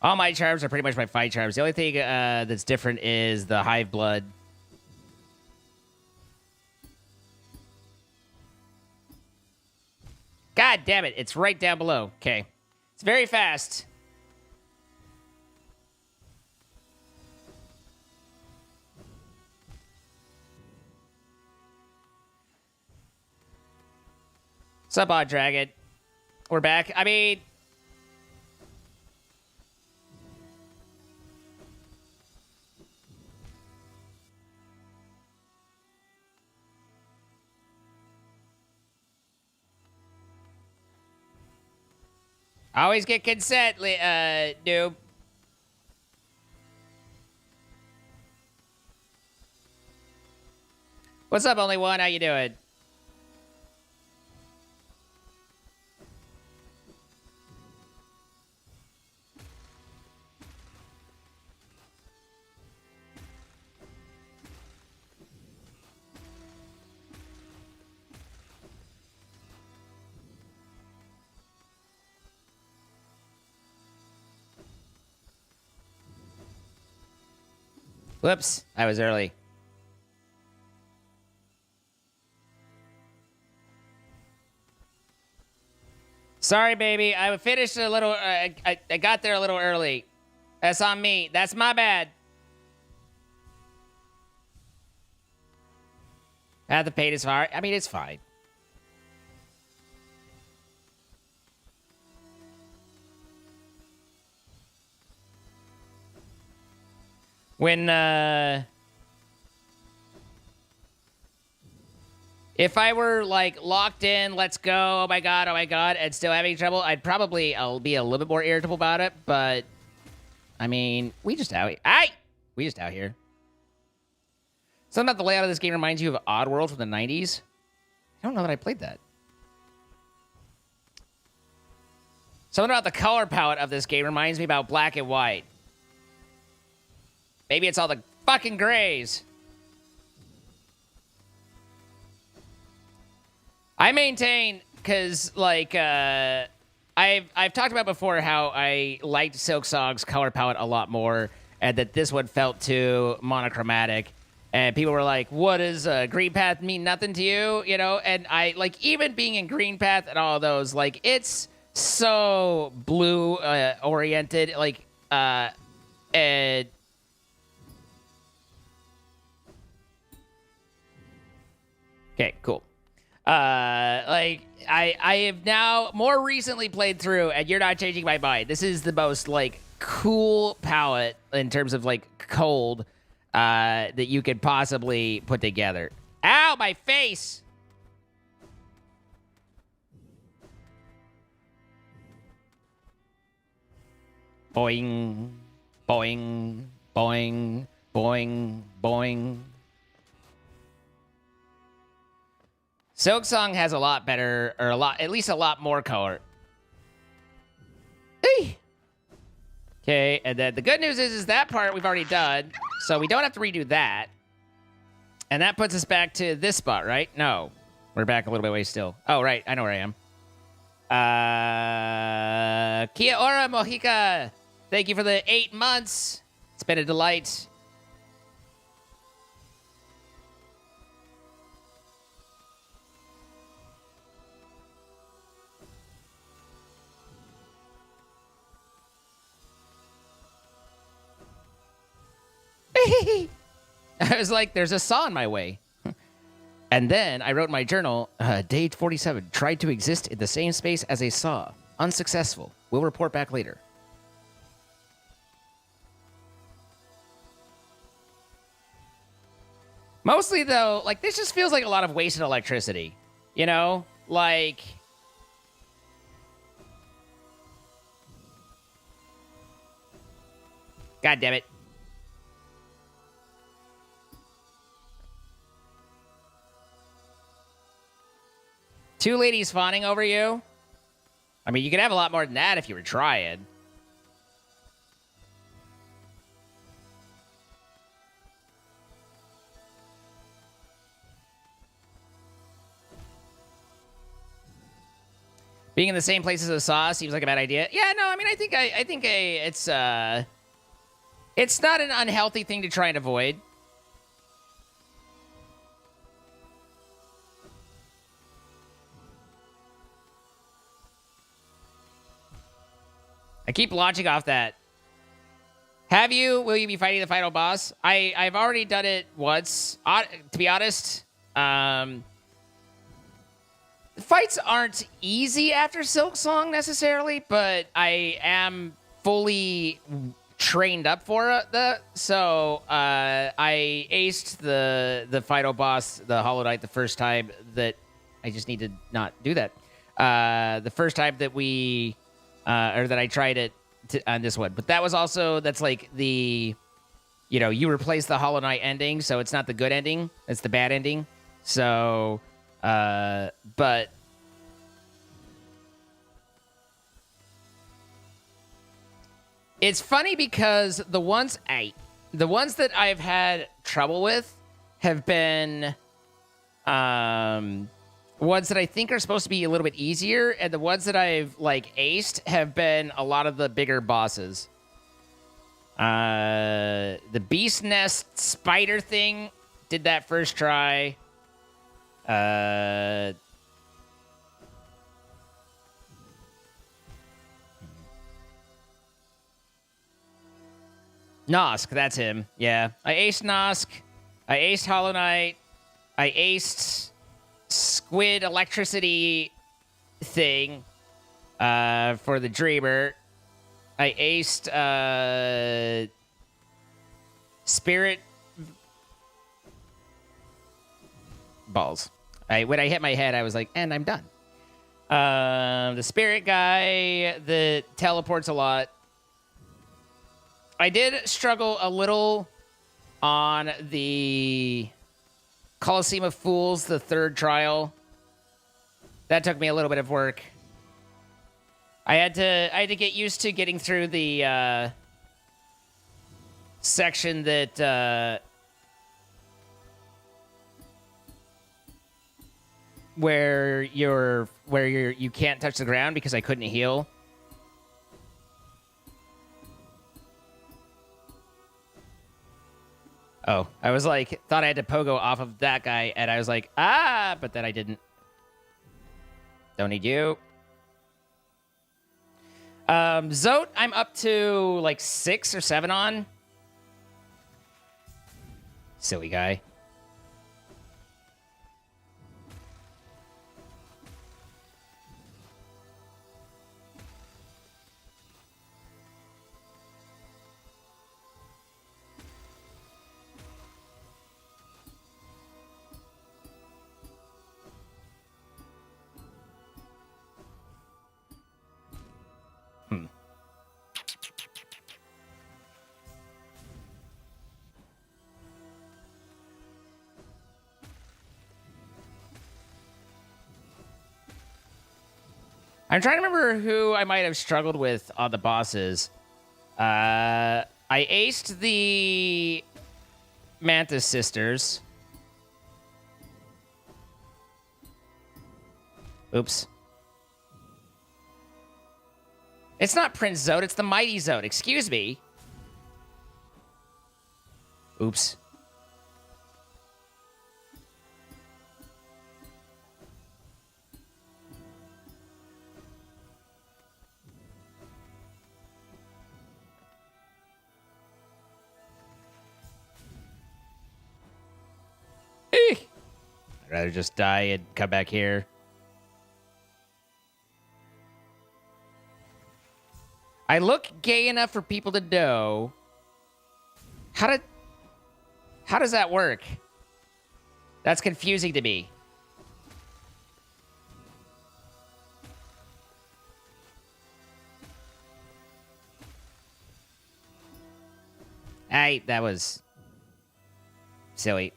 All my charms are pretty much my fight charms. The only thing that's different is the hive blood. God damn it. It's right down below. Okay. It's very fast. What's up, Odd Dragon? We're back. I mean... always get consent, noob. What's up, Only One? How you doing? Whoops, I was early. Sorry, baby. I finished a little... I got there a little early. That's on me. That's my bad. The pain is hard. I mean, it's fine. When, if I were, like, locked in, let's go, oh my god, and still having trouble, I'll be a little bit more irritable about it, but, I mean, we just out here. Something about the layout of this game reminds you of Oddworld from the 90s. I don't know that I played that. Something about the color palette of this game reminds me about Black and White. Maybe it's all the fucking grays. I maintain, because, like, I've talked about before how I liked Silksong's color palette a lot more, and that this one felt too monochromatic. And people were like, what does Green Path mean? Nothing to you? You know? And I, like, even being in Green Path and all those, like, it's so blue oriented. Like, and... Okay, cool. Like, I have now more recently played through, and you're not changing my mind. This is the most, like, cool palette in terms of, like, cold that you could possibly put together. Ow, my face! Boing, boing, boing, boing, boing. Silksong has a lot better, or at least a lot more color. Hey. Okay, and then the good news is that part we've already done, so we don't have to redo that. And that puts us back to this spot, right? No, we're back a little bit away still. Oh, right, I know where I am. Kia ora, Mojica. Thank you for the 8 months. It's been a delight. I was like, there's a saw in my way. And then I wrote in my journal, day 47, tried to exist in the same space as a saw. Unsuccessful. We'll report back later. Mostly, though, like, this just feels like a lot of wasted electricity. You know? Like... God damn it. Two ladies fawning over you? I mean, you could have a lot more than that if you were trying. Being in the same place as a saw seems like a bad idea. Yeah, no, I mean, I think it's not an unhealthy thing to try and avoid. I keep launching off that. Have you? Will you be fighting the final boss? I've already done it once. To be honest, fights aren't easy after Silksong necessarily, but I am fully trained up for that. So I aced the final boss, the Hollow Knight, the first time that I just need to not do that. The first time that we. Or that I tried it on this one. But that was also, that's like the, you know, you replace the Hollow Knight ending, so it's not the good ending. It's the bad ending. So, but... It's funny because the ones that I've had trouble with have been, ones that I think are supposed to be a little bit easier, and the ones that I've, like, aced have been a lot of the bigger bosses. The beast nest spider thing, did that first try. Nosk, that's him. Yeah. I aced Nosk. I aced Hollow Knight. I aced Squid Electricity thing for the Dreamer. I aced Spirit Balls. When I hit my head, I was like, and I'm done. The Spirit guy that teleports a lot. I did struggle a little on the Coliseum of Fools, the third trial. That took me a little bit of work. I had to get used to getting through the section that where you can't touch the ground because I couldn't heal. Oh, I was like, thought I had to pogo off of that guy, and I was like, but then I didn't. Don't need you. Zote, I'm up to like 6 or 7 on. Silly guy. I'm trying to remember who I might have struggled with on the bosses. I aced the Mantis sisters. Oops. It's not Prince Zote, it's the Mighty Zote. Excuse me. Oops. I'd rather just die and come back here. I look gay enough for people to know. How does that work? That's confusing to me. That was silly.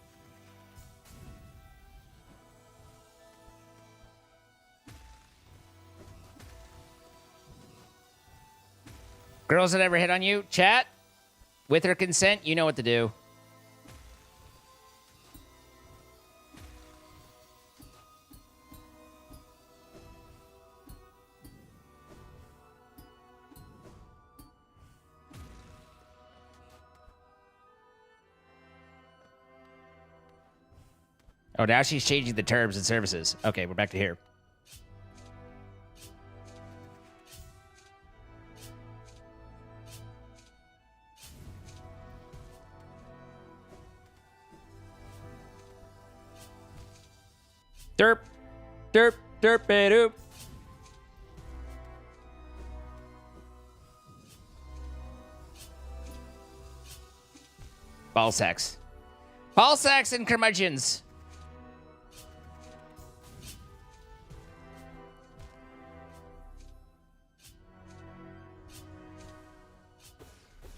Girls that ever hit on you, chat, with her consent, you know what to do. Oh, now she's changing the terms and services. Okay, we're back to here. Derp, derp, derp, doop. Ball sacks. Ball sacks and curmudgeons.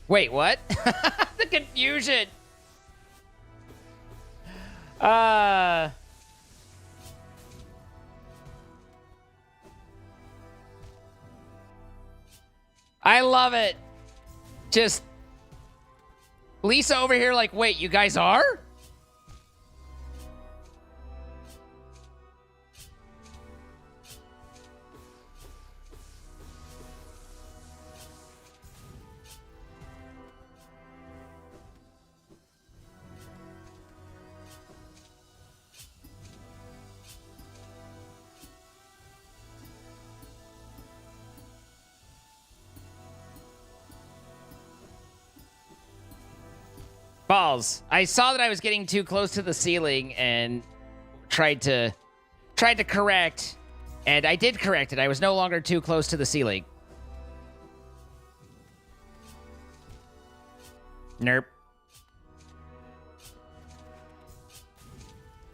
Wait, what? The confusion. I love it. Just Lisa over here like, wait, you guys are? Balls. I saw that I was getting too close to the ceiling and tried to correct, and I did correct it. I was no longer too close to the ceiling. Nerp.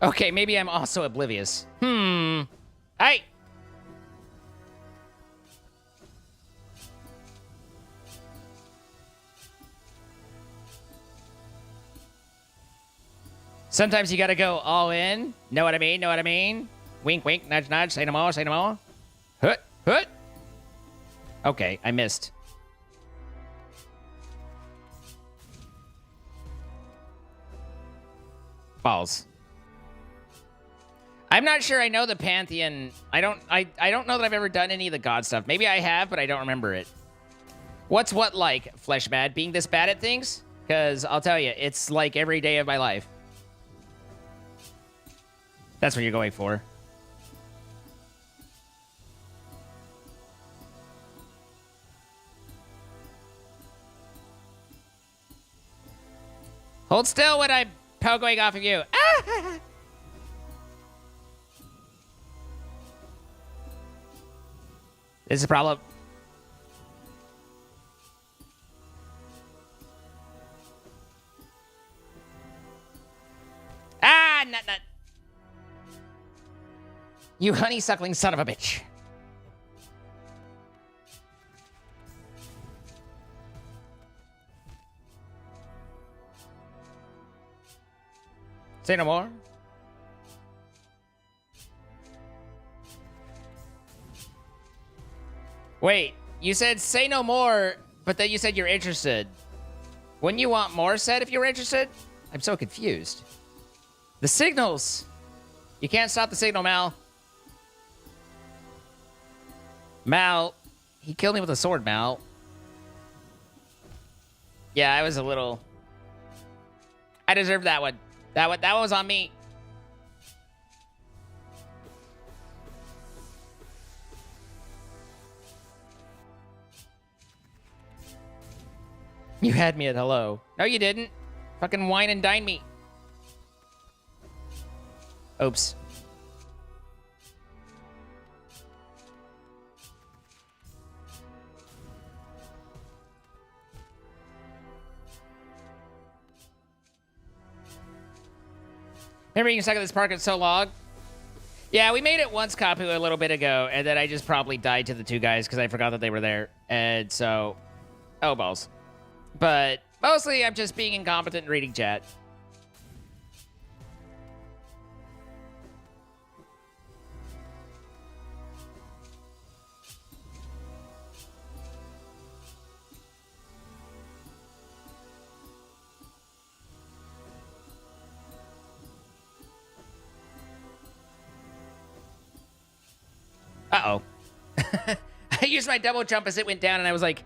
Okay, maybe I'm also oblivious. Hey! Sometimes you gotta go all in. Know what I mean? Know what I mean? Wink, wink, nudge, nudge. Say no more, say no more. Hut, hut. Okay, I missed. Balls. I'm not sure I know the Pantheon. I don't know that I've ever done any of the god stuff. Maybe I have, but I don't remember it. What's what like, Flesh Mad? Being this bad at things? Because I'll tell you, it's like every day of my life. That's what you're going for. Hold still when I'm pogoing off of you. Ah! This is a problem. Ah, nut. You honeysuckling son of a bitch. Say no more. Wait, you said say no more, but then you said you're interested. Wouldn't you want more said if you were interested? I'm so confused. The signals. You can't stop the signal, Mal. Mal, he killed me with a sword, Mal. Yeah, I was a little... I deserved that one. That one was on me. You had me at hello. No, you didn't. Fucking wine and dine me. Oops. Remember you stuck at this park at so long? Yeah, we made it once, Kapu, a little bit ago, and then I just probably died to the two guys because I forgot that they were there. And so... Oh, balls. But mostly I'm just being incompetent and reading chat. Uh-oh. I used my double jump as it went down, and I was like...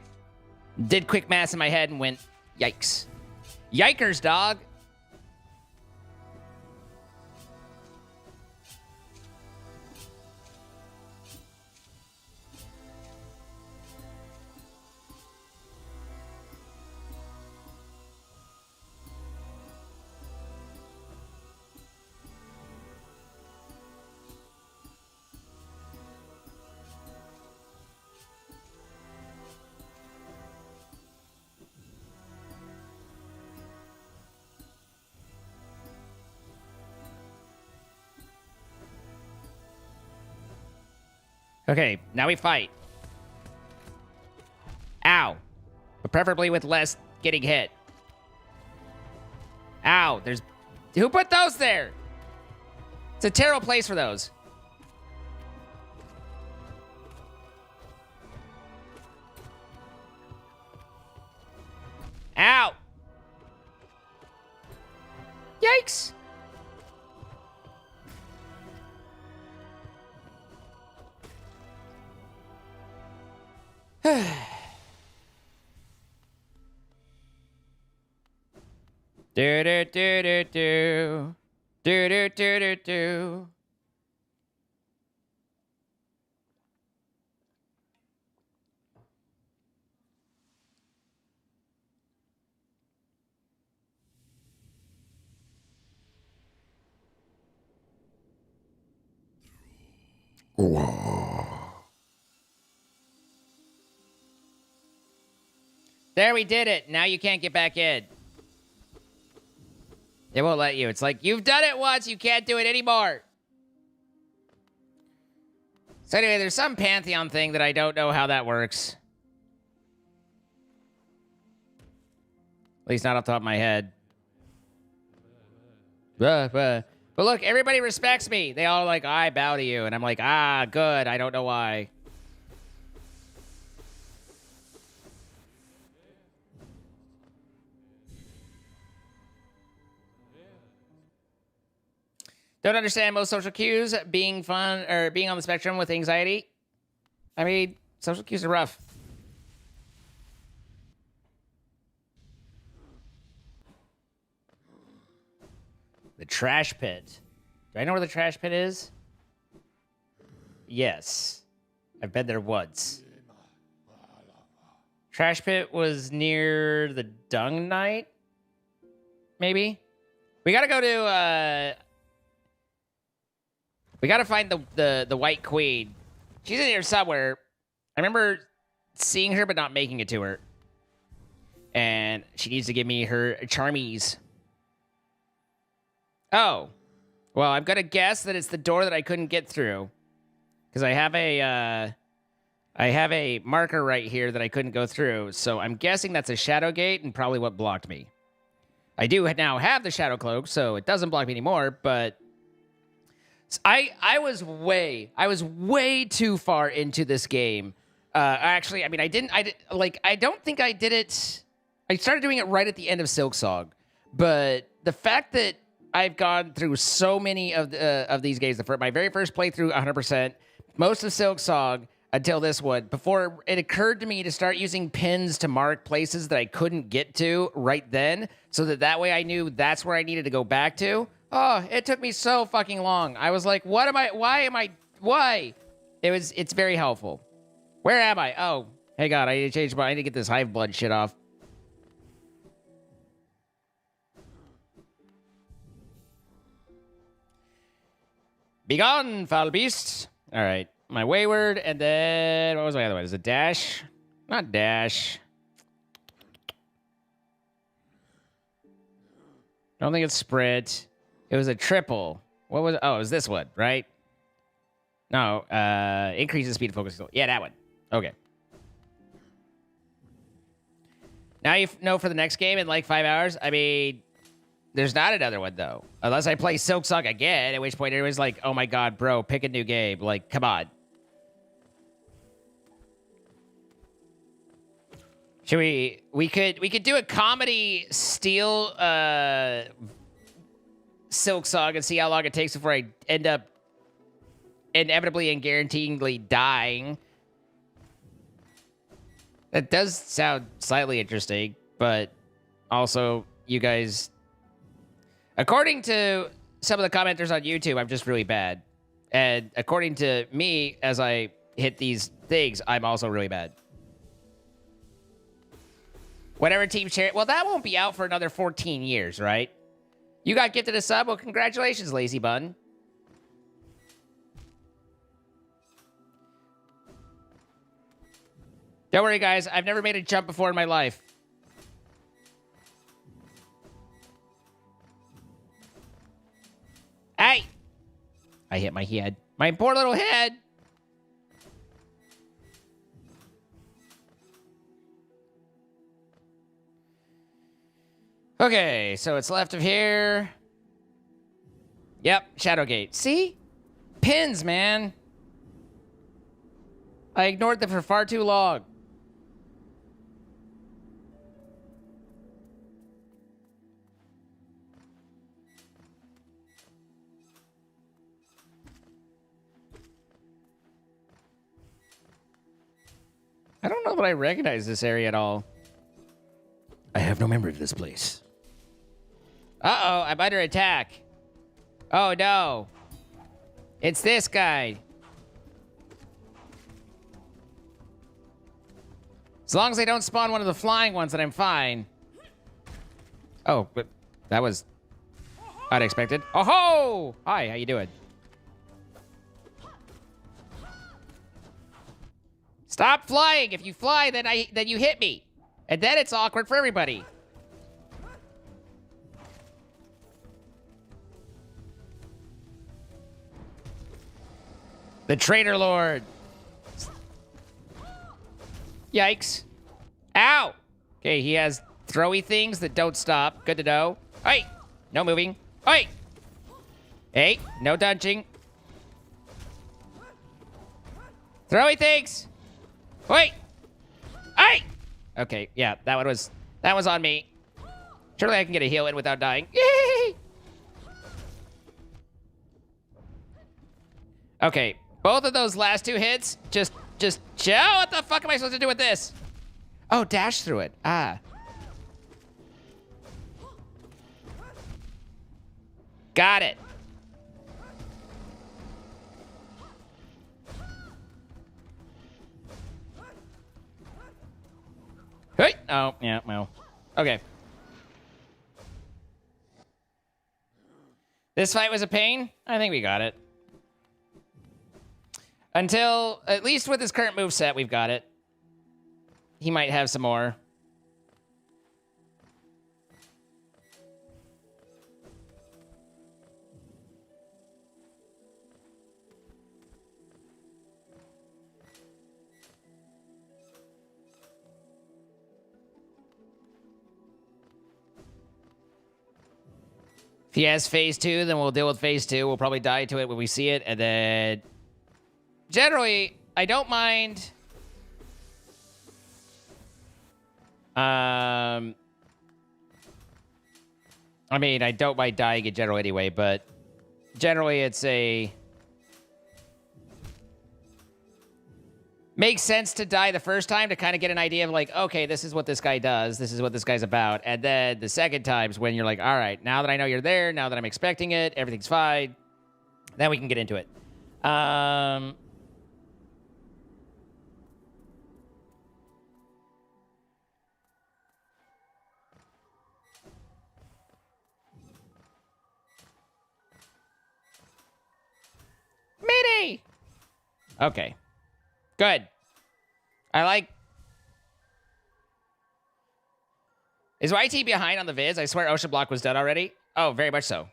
Did quick math in my head and went, yikes. Yikers, dog. Okay, now we fight. Ow. But preferably with less getting hit. Ow, there's... Who put those there? It's a terrible place for those. Ow. Yikes. Do do do do do do do do do do. There, we did it. Now you can't get back in. They won't let you. It's like, you've done it once. You can't do it anymore. So anyway, there's some Pantheon thing that I don't know how that works. At least not off the top of my head. But look, everybody respects me. They all like, I bow to you. And I'm like, ah, good. I don't know why. Don't understand most social cues being fun or being on the spectrum with anxiety. I mean, social cues are rough. The trash pit. Do I know where the trash pit is? Yes. I've been there once. Trash pit was near the Dung Knight? Maybe? We gotta go to, we gotta find the White Queen. She's in here somewhere. I remember seeing her but not making it to her. And she needs to give me her charmies. Oh. Well, I'm gonna guess that it's the door that I couldn't get through. Because I have a marker right here that I couldn't go through. So I'm guessing that's a shadow gate and probably what blocked me. I do now have the shadow cloak, so it doesn't block me anymore, but I was way too far into this game. Actually, I mean, I don't think I did it. I started doing it right at the end of Silksong, but the fact that I've gone through so many of these games, my very first playthrough, 100%, most of Silksong until this one, before it occurred to me to start using pins to mark places that I couldn't get to right then, so that way I knew that's where I needed to go back to. Oh, it took me so fucking long. I was like, why? It's very helpful. Where am I? Oh, hey God, I need to change I need to get this hive blood shit off. Begone, foul beasts. All right, my wayward, and then what was my other one? Is it dash? Not dash. I don't think it's sprint. It was a triple. What was it? Oh, it was this one, right? No, increases speed of focus. Yeah, that one. Okay. Now you know for the next game in like 5 hours. I mean, there's not another one, though. Unless I play Silksong again, at which point everyone's like, oh my God, bro, pick a new game. Like, come on. Should we could do a comedy steal Silksong and see how long it takes before I end up inevitably and guaranteeingly dying. That does sound slightly interesting, but also you guys, according to some of the commenters on YouTube, I'm just really bad. And according to me, as I hit these things, I'm also really bad. Whatever team share, well, that won't be out for another 14 years, right? You got gifted a sub? Well, congratulations, Lazy Bun. Don't worry, guys. I've never made a jump before in my life. Hey! I hit my head. My poor little head! Okay, so it's left of here. Yep, Shadowgate. See? Pins, man. I ignored them for far too long. I don't know that I recognize this area at all. I have no memory of this place. Uh-oh, I'm under attack. Oh, no. It's this guy. As long as I don't spawn one of the flying ones, then I'm fine. Oh, but that was unexpected. Oh-ho! Hi, how you doing? Stop flying. If you fly, then you hit me. And then it's awkward for everybody. The Traitor Lord. Yikes. Ow! Okay, he has throwy things that don't stop. Good to know. Hey! No moving. Hey! Hey, no dodging. Throwy things! Wait! Hey! Okay, yeah, that was on me. Surely I can get a heal in without dying. Yay! Okay, both of those last two hits, just chill. What the fuck am I supposed to do with this? Oh, dash through it. Ah. Got it. Hey. Oh, yeah, well. Okay. This fight was a pain. I think we got it. Until, at least with his current moveset, we've got it. He might have some more. If he has phase 2, then we'll deal with phase 2. We'll probably die to it when we see it, and then... Generally, I don't mind... I mean, I don't mind dying in general anyway, but... Generally, it's a... Makes sense to die the first time to kind of get an idea of like, okay, this is what this guy does. This is what this guy's about. And then the second time's when you're like, all right, now that I know you're there, now that I'm expecting it, everything's fine. Then we can get into it. Meaty! Okay. Good. I like... Is YT behind on the vids? I swear Ocean Block was done already. Oh, very much so.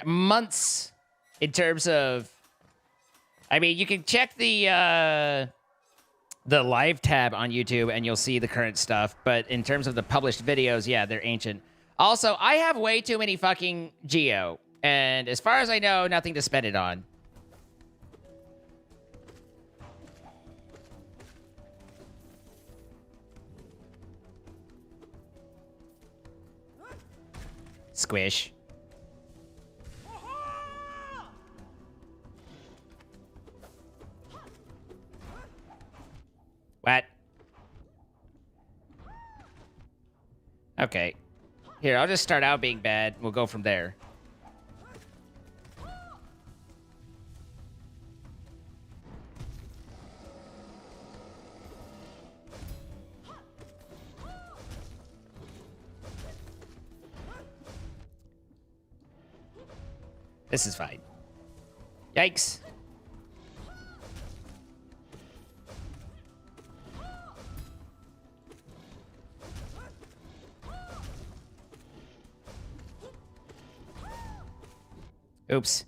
Months in terms of... I mean, you can check the live tab on YouTube and you'll see the current stuff. But in terms of the published videos, yeah, they're ancient. Also, I have way too many fucking Geo. And as far as I know, nothing to spend it on. Squish. What? Okay. Here, I'll just start out being bad. We'll go from there. This is fine. Yikes. Oops.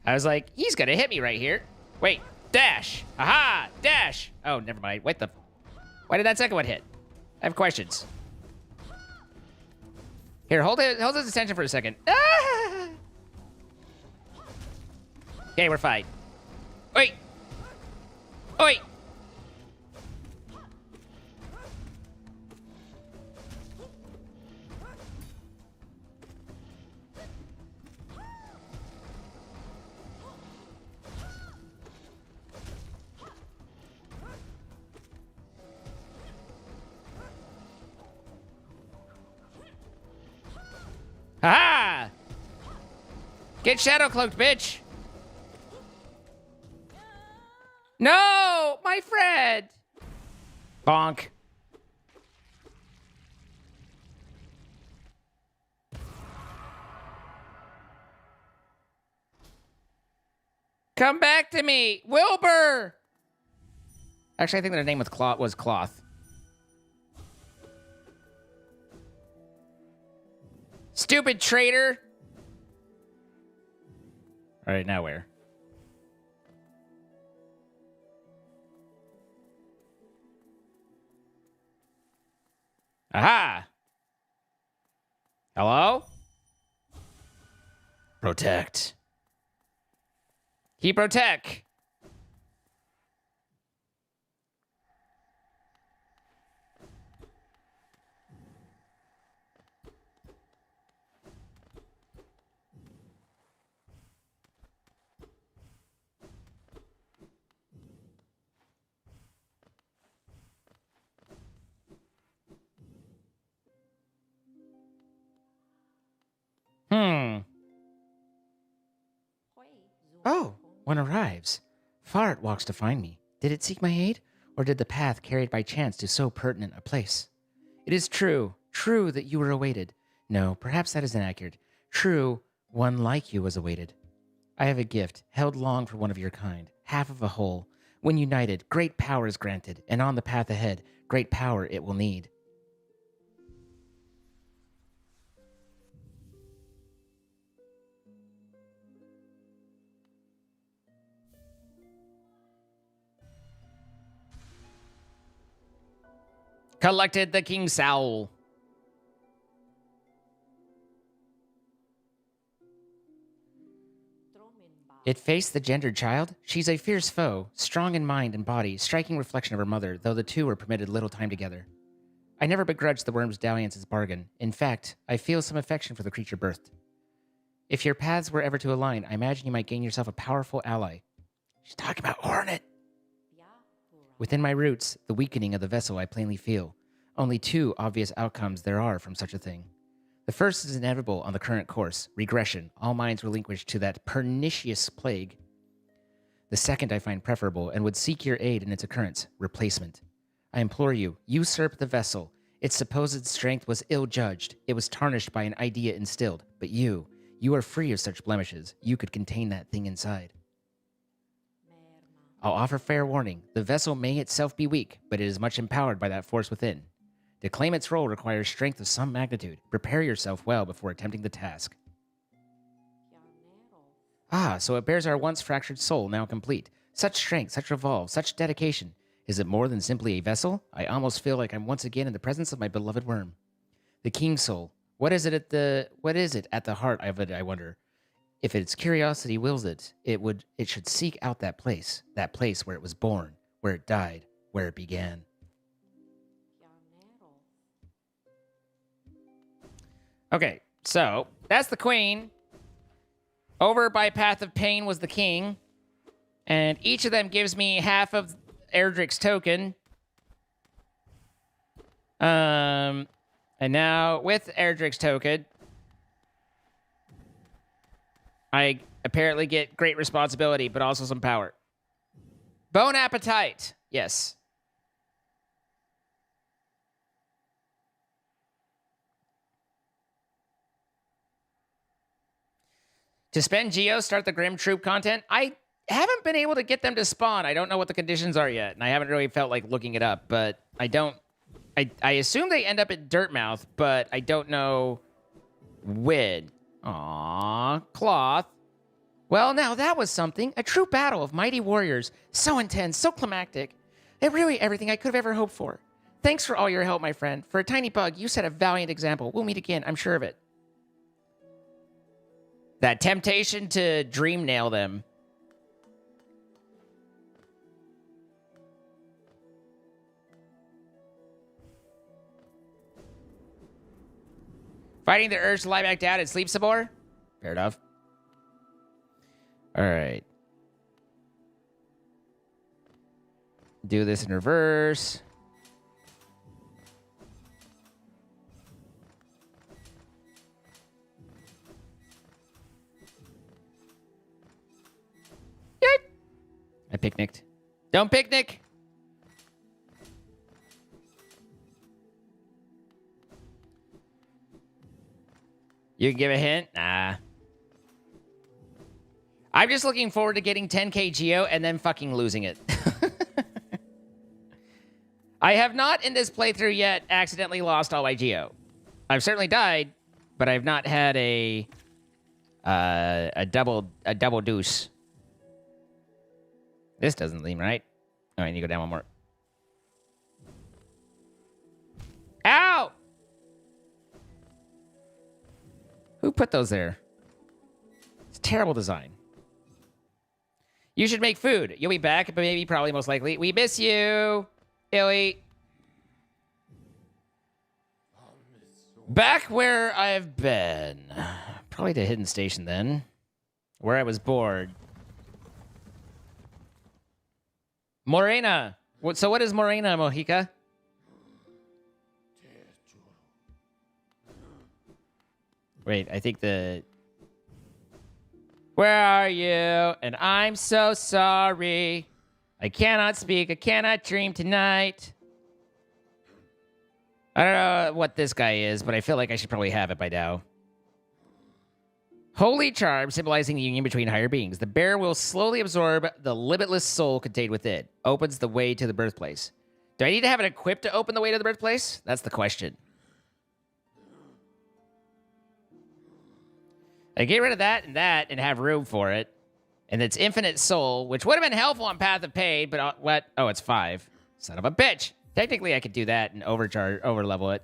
I was like, he's gonna hit me right here. Wait, dash. Aha, dash. Oh, never mind. What the? Why did that second one hit? I have questions. Here, hold his attention for a second. Ah! Okay, we're fine. Wait. Wait. Ha! Get shadow cloaked, bitch. No, my friend. Bonk. Come back to me, Wilbur. Actually, I think their name was Cloth. Stupid traitor. All right, now where? Aha! Hello? Protect. He protect. Oh, one arrives. Far it walks to find me. Did it seek my aid? Or did the path carried by chance to so pertinent a place? It is true that you were awaited. No, perhaps that is inaccurate. True, one like you was awaited. I have a gift, held long for one of your kind, half of a whole. When united, great power is granted, and on the path ahead, great power it will need. Collected the king's soul. It faced the gendered child. She's a fierce foe, strong in mind and body, striking reflection of her mother, though the two were permitted little time together. I never begrudged the worm's dalliance's bargain. In fact, I feel some affection for the creature birthed. If your paths were ever to align, I imagine you might gain yourself a powerful ally. She's talking about Hornet. Within my roots, the weakening of the vessel I plainly feel. Only two obvious outcomes there are from such a thing. The first is inevitable on the current course, regression, all minds relinquished to that pernicious plague. The second I find preferable and would seek your aid in its occurrence, replacement. I implore you, usurp the vessel. Its supposed strength was ill-judged. It was tarnished by an idea instilled. But you are free of such blemishes. You could contain that thing inside. I'll offer fair warning. The vessel may itself be weak, but it is much empowered by that force within. To claim its role requires strength of some magnitude. Prepare yourself well before attempting the task. Ah, so it bears our once fractured soul, now complete. Such strength, such resolve, such dedication. Is it more than simply a vessel? I almost feel like I'm once again in the presence of my beloved worm. The king's soul. What is it at the heart of it, I wonder? If its curiosity wills it, it should seek out that place where it was born, where it died, where it began. Okay, so that's the queen. Over by Path of Pain was the king. And each of them gives me half of Erdrick's token. And now with Erdrick's token, I apparently get great responsibility, but also some power. Bone appetite. Yes. To spend Geo, start the Grim Troop content. I haven't been able to get them to spawn. I don't know what the conditions are yet, and I haven't really felt like looking it up, but I assume they end up at Dirtmouth, but I don't know when. Aww, Cloth. Well, now that was something. A true battle of mighty warriors. So intense, so climactic. It really everything I could have ever hoped for. Thanks for all your help, my friend. For a tiny bug, you set a valiant example. We'll meet again, I'm sure of it. That temptation to dream nail them. Fighting the urge to lie back down and sleep some more? Fair enough. All right. Do this in reverse. I picnicked. Don't picnic! You can give a hint? Nah. I'm just looking forward to getting 10k Geo and then fucking losing it. I have not in this playthrough yet accidentally lost all my Geo. I've certainly died, but I've not had a double deuce. This doesn't seem right. Oh, I need to go down one more. Ow! Who put those there? It's terrible design. You should make food. You'll be back, but maybe, probably, most likely. We miss you, Illy. Back where I've been. Probably the hidden station then. Where I was bored. Morena. So what is Morena, Mojica? Wait, I think the... Where are you? And I'm so sorry. I cannot speak. I cannot dream tonight. I don't know what this guy is, but I feel like I should probably have it by now. Holy charm, symbolizing the union between higher beings. The bear will slowly absorb the limitless soul contained within. Opens the way to the birthplace. Do I need to have it equipped to open the way to the birthplace? That's the question. I get rid of that and have room for it. And it's infinite soul, which would have been helpful on Path of Pain, but what? Oh, it's 5. Son of a bitch. Technically, I could do that and overlevel it.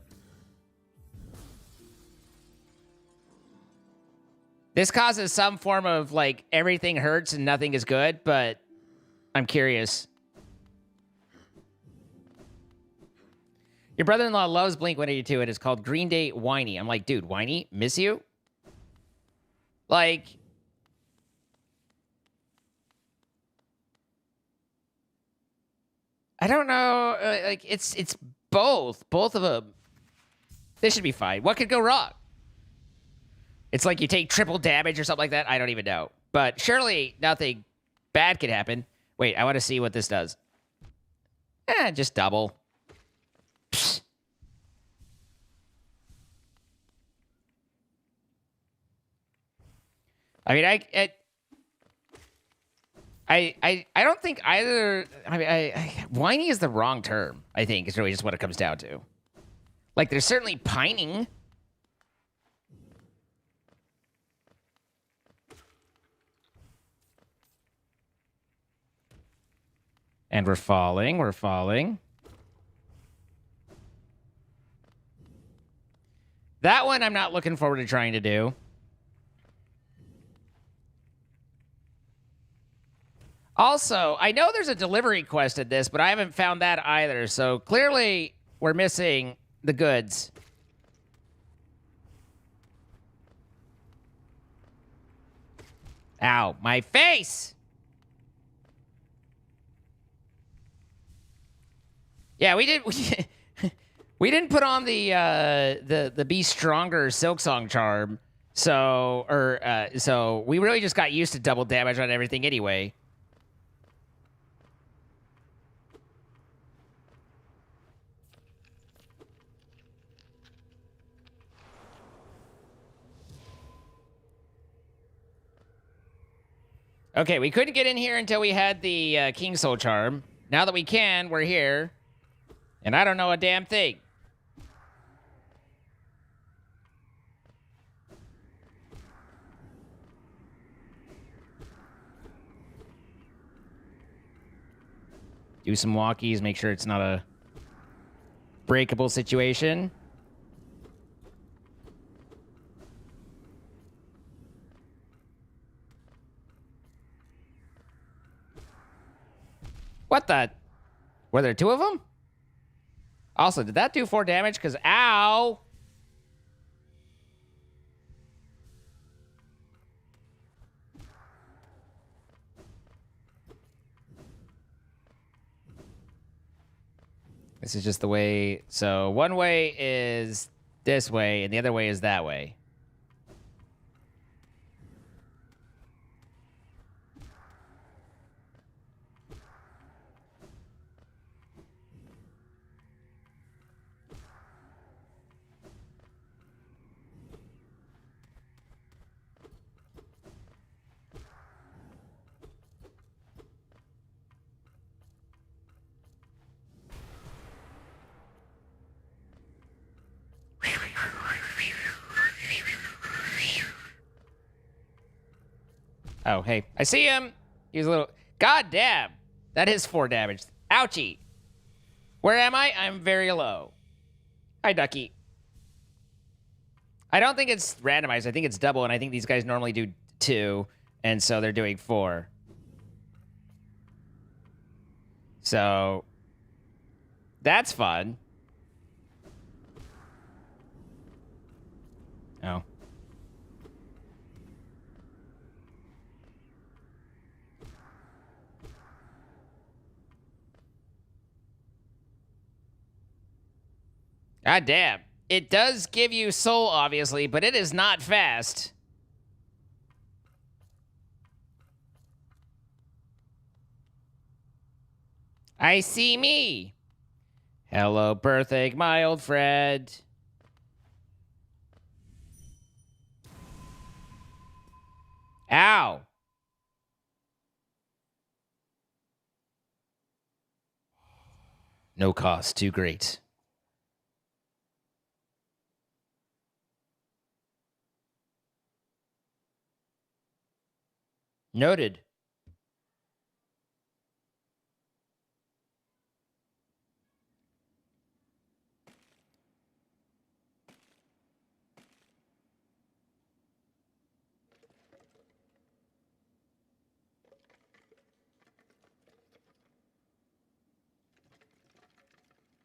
This causes some form of, like, everything hurts and nothing is good, but I'm curious. Your brother-in-law loves Blink-182. It is called Green Day Whiny. I'm like, dude, whiny? Miss you? Like... I don't know. Like, it's both. Both of them. This should be fine. What could go wrong? It's like you take triple damage or something like that. I don't even know. But surely nothing bad could happen. Wait, I want to see what this does. Just double. Psst. I mean, I don't think either. I mean, whiny is the wrong term. I think is really just what it comes down to. Like, there's certainly pining. And we're falling. We're falling. That one I'm not looking forward to trying to do. Also, I know there's a delivery quest in this, but I haven't found that either. So clearly, we're missing the goods. Ow, my face! Yeah, we we didn't put on the Be Stronger Silksong charm, so we really just got used to double damage on everything anyway. Okay, we couldn't get in here until we had the King Soul charm. Now that we can, we're here. And I don't know a damn thing. Do some walkies, make sure it's not a breakable situation. What the? Were there 2 of them? Also, did that do 4 damage? Because, ow! This is just the way... So, one way is this way, and the other way is that way. Oh, hey. I see him. He's a little... God damn. That is 4 damage. Ouchie. Where am I? I'm very low. Hi, Ducky. I don't think it's randomized. I think it's double, and I think these guys normally do 2, and so they're doing 4. So... That's fun. Oh. God damn. It does give you soul, obviously, but it is not fast. I see me. Hello, birthday, my old friend. Ow. No cost too great. Noted.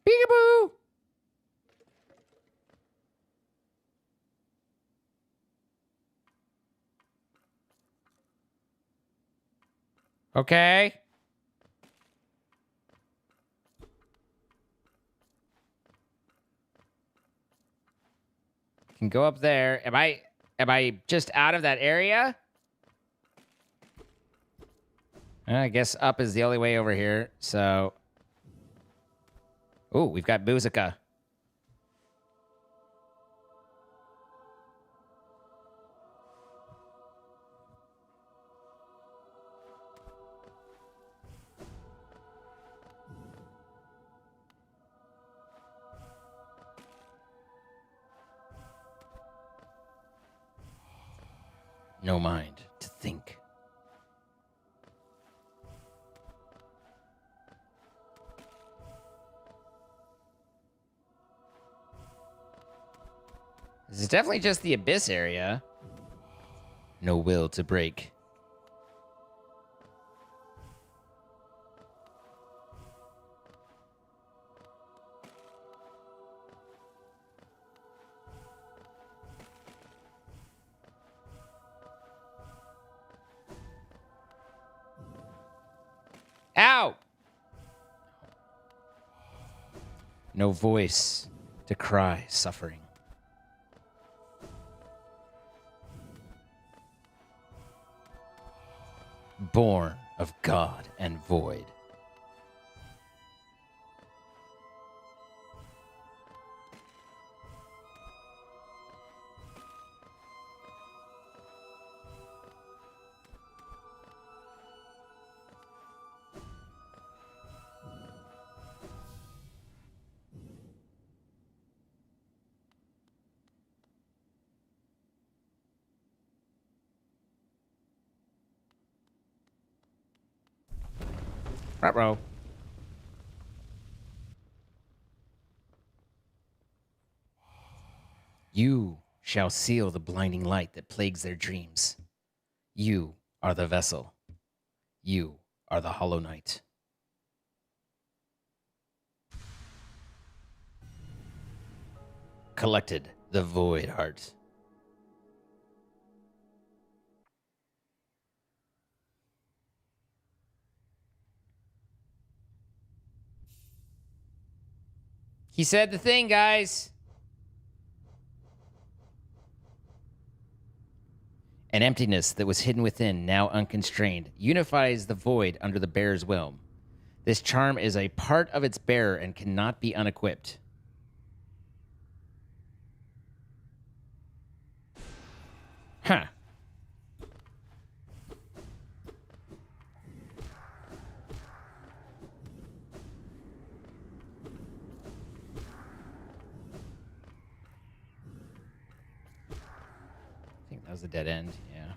Peekaboo. Okay. Can go up there. Am I just out of that area? I guess up is the only way over here. So, ooh, we've got Musica. No mind to think. This is definitely just the abyss area. No will to break. Ow! No voice to cry suffering. Born of God and void. Ruh-roh. You shall seal the blinding light that plagues their dreams. You are the vessel. You are the hollow knight. Collected the void heart. He said the thing, guys. An emptiness that was hidden within, now unconstrained, unifies the void under the bearer's realm. This charm is a part of its bearer and cannot be unequipped. Huh. I think that was a dead end, yeah.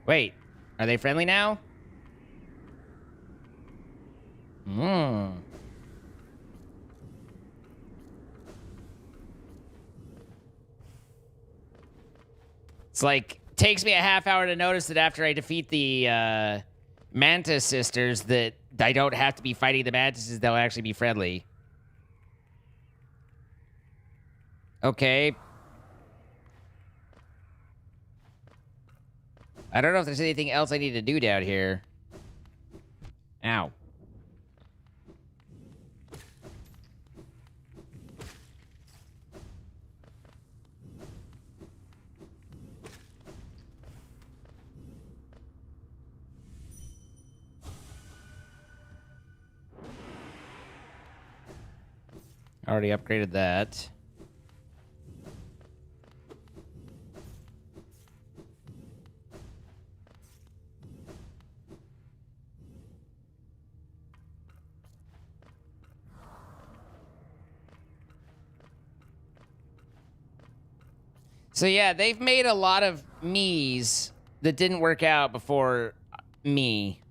Wait, are they friendly now? Hmm. It's like, takes me a half hour to notice that after I defeat the Mantis sisters that I don't have to be fighting the Mantises, they'll actually be friendly. Okay. I don't know if there's anything else I need to do down here. Ow. Already upgraded that. So yeah, they've made a lot of me's that didn't work out before me.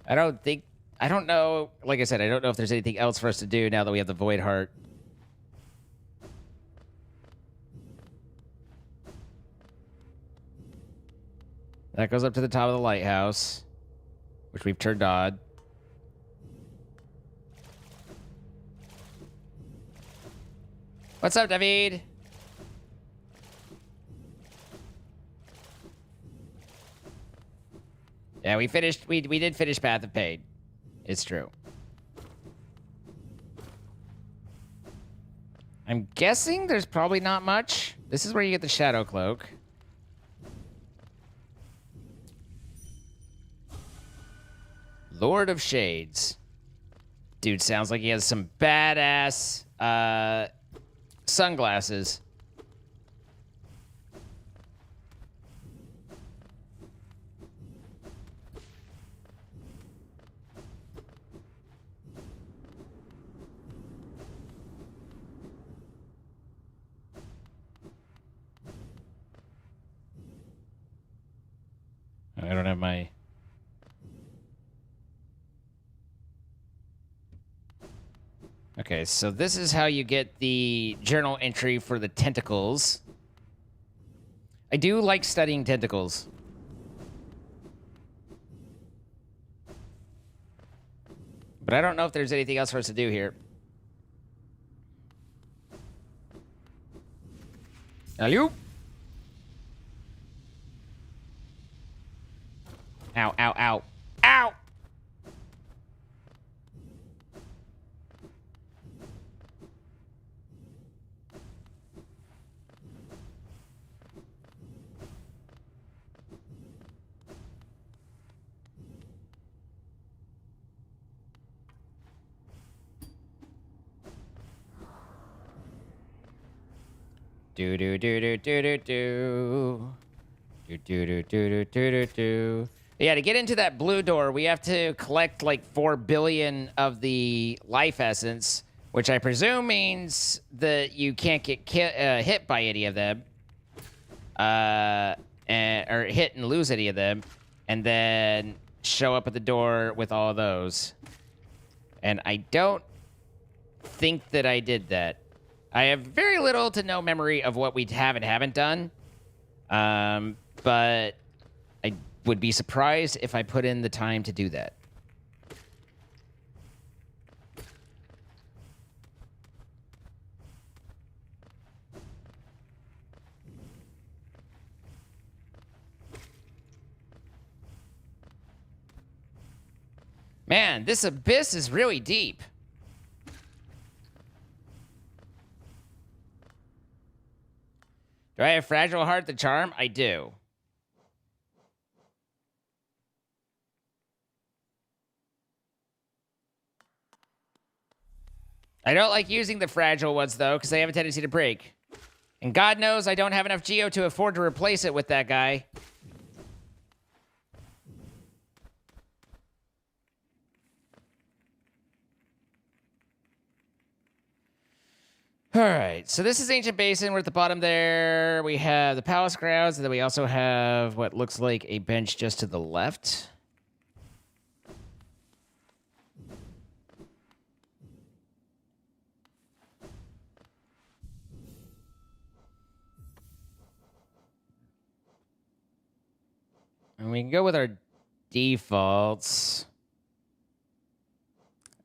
I don't know, like I said, I don't know if there's anything else for us to do now that we have the Void Heart. That goes up to the top of the lighthouse, which we've turned on. What's up, David? Yeah, we did finish Path of Pain. It's true. I'm guessing there's probably not much. This is where you get the Shadow Cloak. Lord of Shades. Dude sounds like he has some badass sunglasses. I don't have my... Okay, so this is how you get the journal entry for the tentacles. I do like studying tentacles. But I don't know if there's anything else for us to do here. Alley-oop. Ow, ow, ow. Ow! Do do do do do do do. Do do do do do do do. Yeah, to get into that blue door, we have to collect like 4 billion of the life essence, which I presume means that you can't get hit by any of them, or hit and lose any of them, and then show up at the door with all of those. And I don't think that I did that. I have very little to no memory of what we have and haven't done, but I would be surprised if I put in the time to do that. Man, this abyss is really deep. Do I have Fragile Heart the Charm? I do. I don't like using the fragile ones, though, because they have a tendency to break. And God knows I don't have enough Geo to afford to replace it with that guy. All right, so this is Ancient Basin. We're at the bottom there. We have the palace grounds, and then we also have what looks like a bench just to the left. And we can go with our defaults.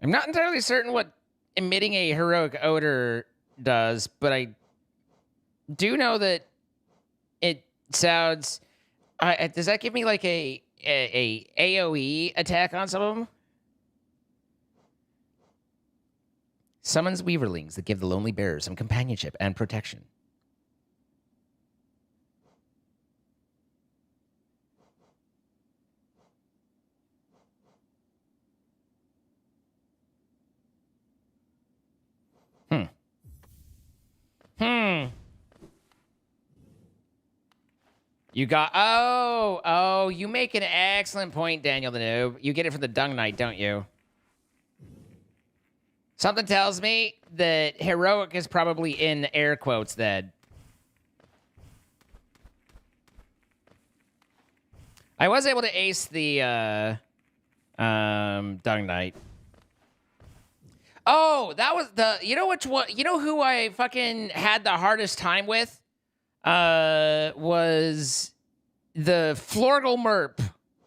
I'm not entirely certain what emitting a heroic odor does, but I do know that it sounds. Does that give me like a AOE attack on some of them? Summons weaverlings that give the lonely bearer some companionship and protection. You got... Oh, you make an excellent point, Daniel the Noob. You get it from the Dung Knight, don't you? Something tells me that heroic is probably in air quotes then. I was able to ace the Dung Knight. Oh, that was the... You know which one... You know who I fucking had the hardest time with? Was the Florgal Merp,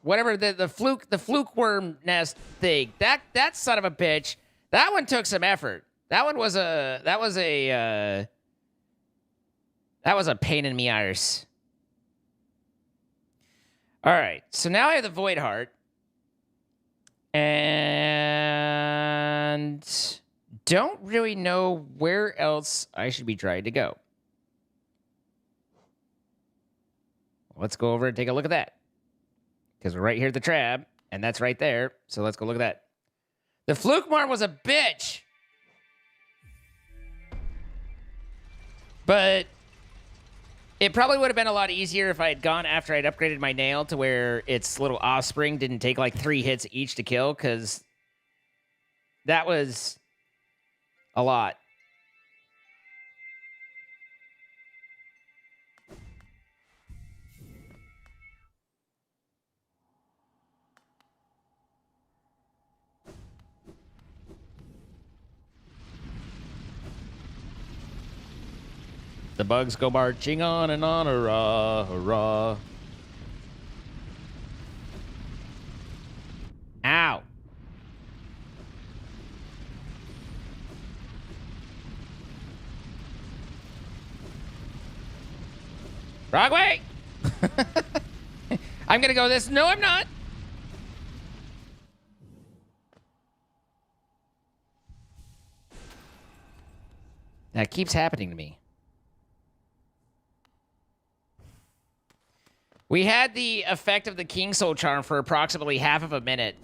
whatever the fluke worm nest thing. That son of a bitch. That one took some effort. That was a pain in me arse. All right, so now I have the Void Heart, and don't really know where else I should be trying to go. Let's go over and take a look at that. Because we're right here at the trap, and that's right there. So let's go look at that. The Flukemar was a bitch. But it probably would have been a lot easier if I had gone after I'd upgraded my nail to where its little offspring didn't take like 3 hits each to kill, because that was a lot. The bugs go marching on and on, hurrah, hurrah. Ow. Wrong way. I'm gonna go this. No, I'm not. That keeps happening to me. We had the effect of the King Soul Charm for approximately half of a minute.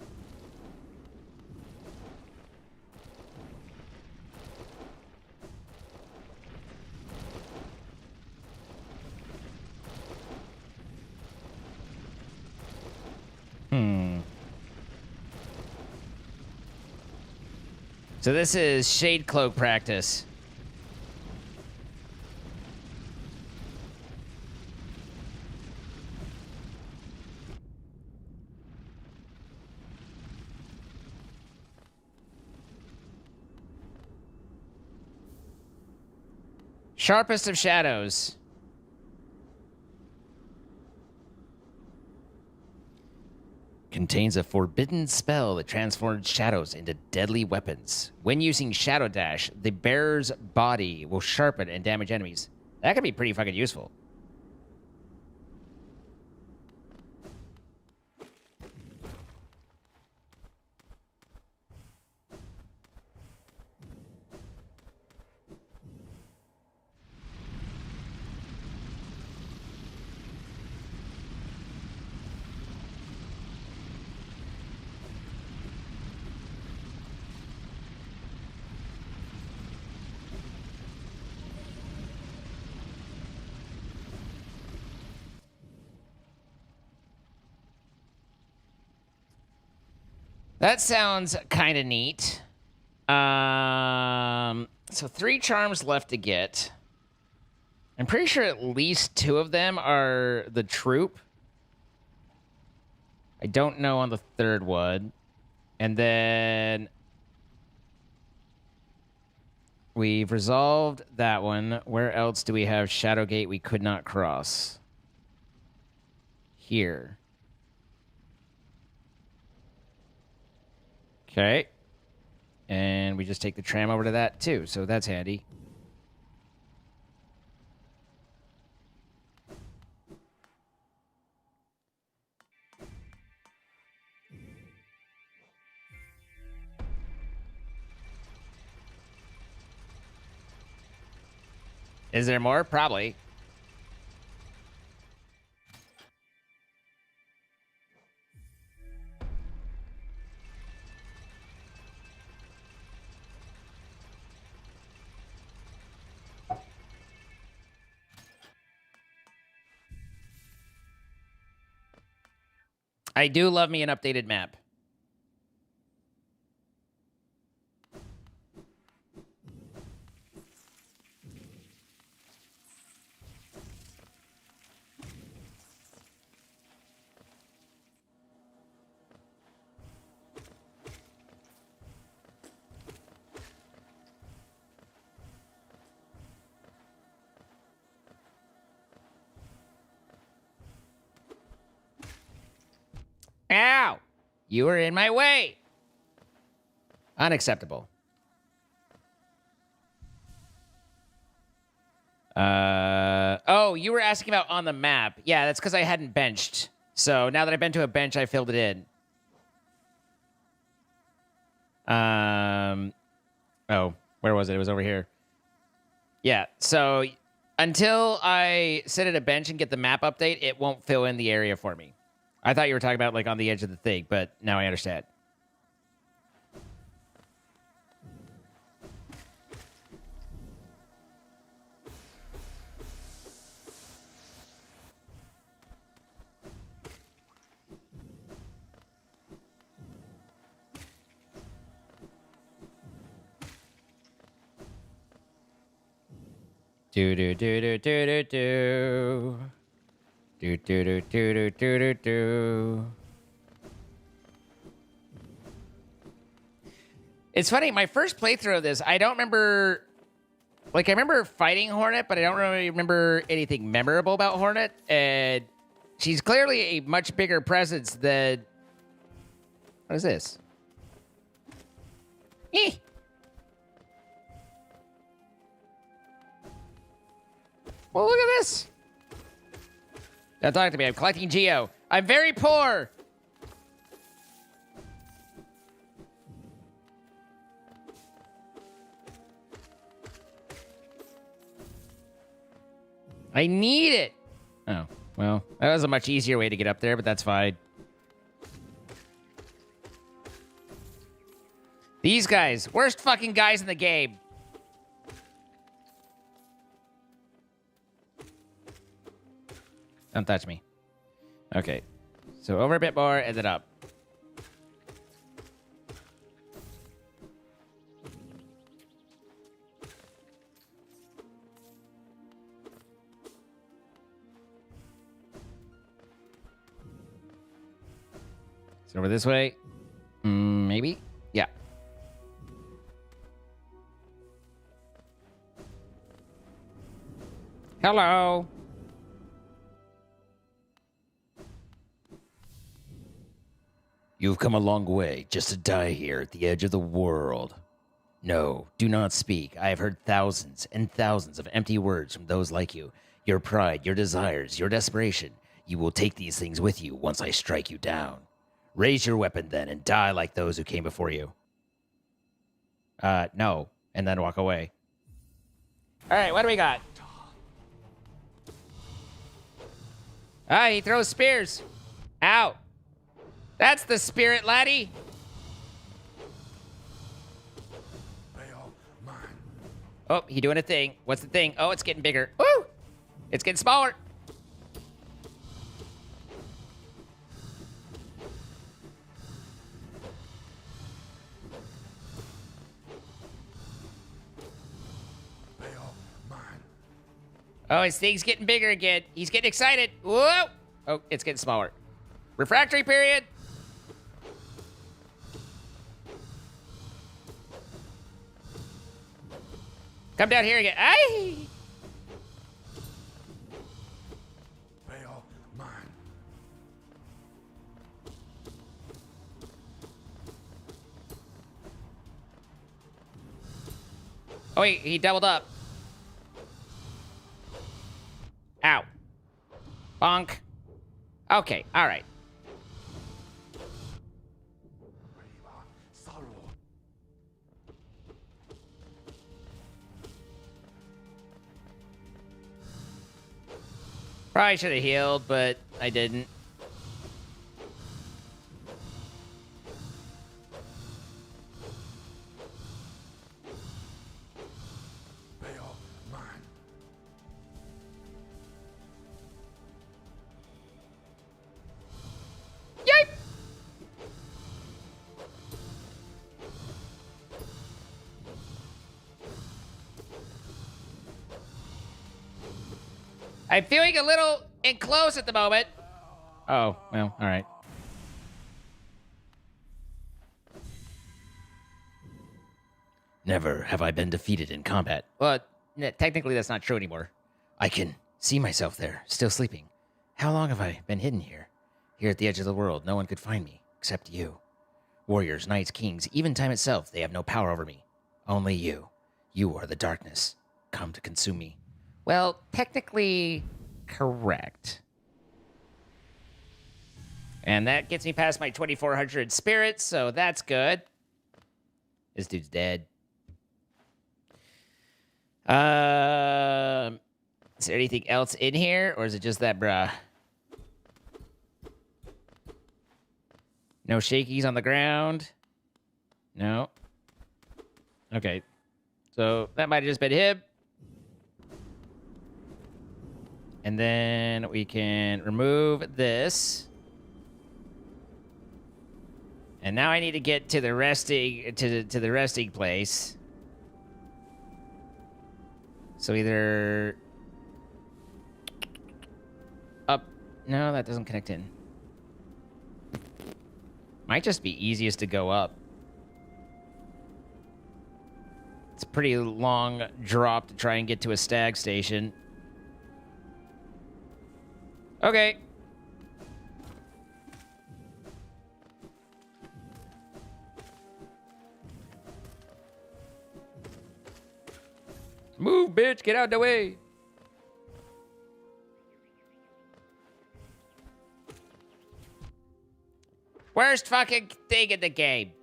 So this is Shade Cloak practice. Sharpest of Shadows. Contains a forbidden spell that transforms shadows into deadly weapons. When using Shadow Dash, the bearer's body will sharpen and damage enemies. That could be pretty fucking useful. That sounds kind of neat. So 3 charms left to get. I'm pretty sure at least 2 of them are the troop. I don't know on the 3rd one. And then we've resolved that one. Where else do we have Shadowgate we could not cross? Here. Okay. And we just take the tram over to that too, so that's handy. Is there more? Probably. I do love me an updated map. Ow! You were in my way. Unacceptable. Oh, you were asking about on the map. Yeah, that's because I hadn't benched. So now that I've been to a bench, I filled it in. Oh, where was it? It was over here. Yeah, so until I sit at a bench and get the map update, it won't fill in the area for me. I thought you were talking about like on the edge of the thing, but now I understand. Do do do do do do do. Do do do do do do do do. It's funny, my first playthrough of this, I don't remember. Like, I remember fighting Hornet, but I don't really remember anything memorable about Hornet. And she's clearly a much bigger presence than. What is this? Eh. Well, look at this. Don't talk to me. I'm collecting Geo. I'm very poor. I need it. Oh, well, that was a much easier way to get up there, but that's fine. These guys, worst fucking guys in the game. Don't touch me. Okay. So over a bit more and then up. So over this way. Maybe? Yeah. Hello. You've come a long way just to die here at the edge of the world. No, do not speak. I have heard thousands and thousands of empty words from those like you. Your pride, your desires, your desperation. You will take these things with you once I strike you down. Raise your weapon then and die like those who came before you. No. And then walk away. All right, what do we got? Ah, he throws spears. Ow. That's the spirit, laddie. Oh, he doing a thing. What's the thing? Oh, it's getting bigger. Woo! It's getting smaller. Oh, his thing's getting bigger again. He's getting excited. Whoa! Oh, it's getting smaller. Refractory period. Come down here again. Aye! Fail mine. Oh, wait, he doubled up. Ow. Bonk. Okay, all right. Sorrow. Probably should have healed, but I didn't. Fail mine. Yipe! I'm feeling a little enclosed at the moment. Oh, well, all right. Never have I been defeated in combat. Well, technically that's not true anymore. I can see myself there, still sleeping. How long have I been hidden here? Here at the edge of the world, no one could find me, except you. Warriors, knights, kings, even time itself, they have no power over me. Only you. You are the darkness, come to consume me. Well, technically correct. And that gets me past my 2,400 spirits, so that's good. This dude's dead. Is there anything else in here, or is it just that, bruh? No shakies on the ground? No. Okay. So that might have just been him. And then we can remove this. And now I need to get to the resting to the resting place. So either up. No, that doesn't connect in. Might just be easiest to go up. It's a pretty long drop to try and get to a stag station. Okay. Move, bitch. Get out of the way. Worst fucking thing in the game.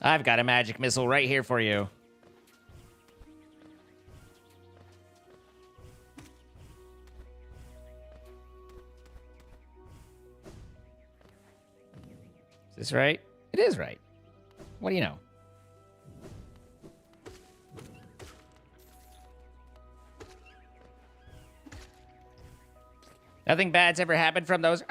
I've got a magic missile right here for you. Is this right? It is right. What do you know? Nothing bad's ever happened from those.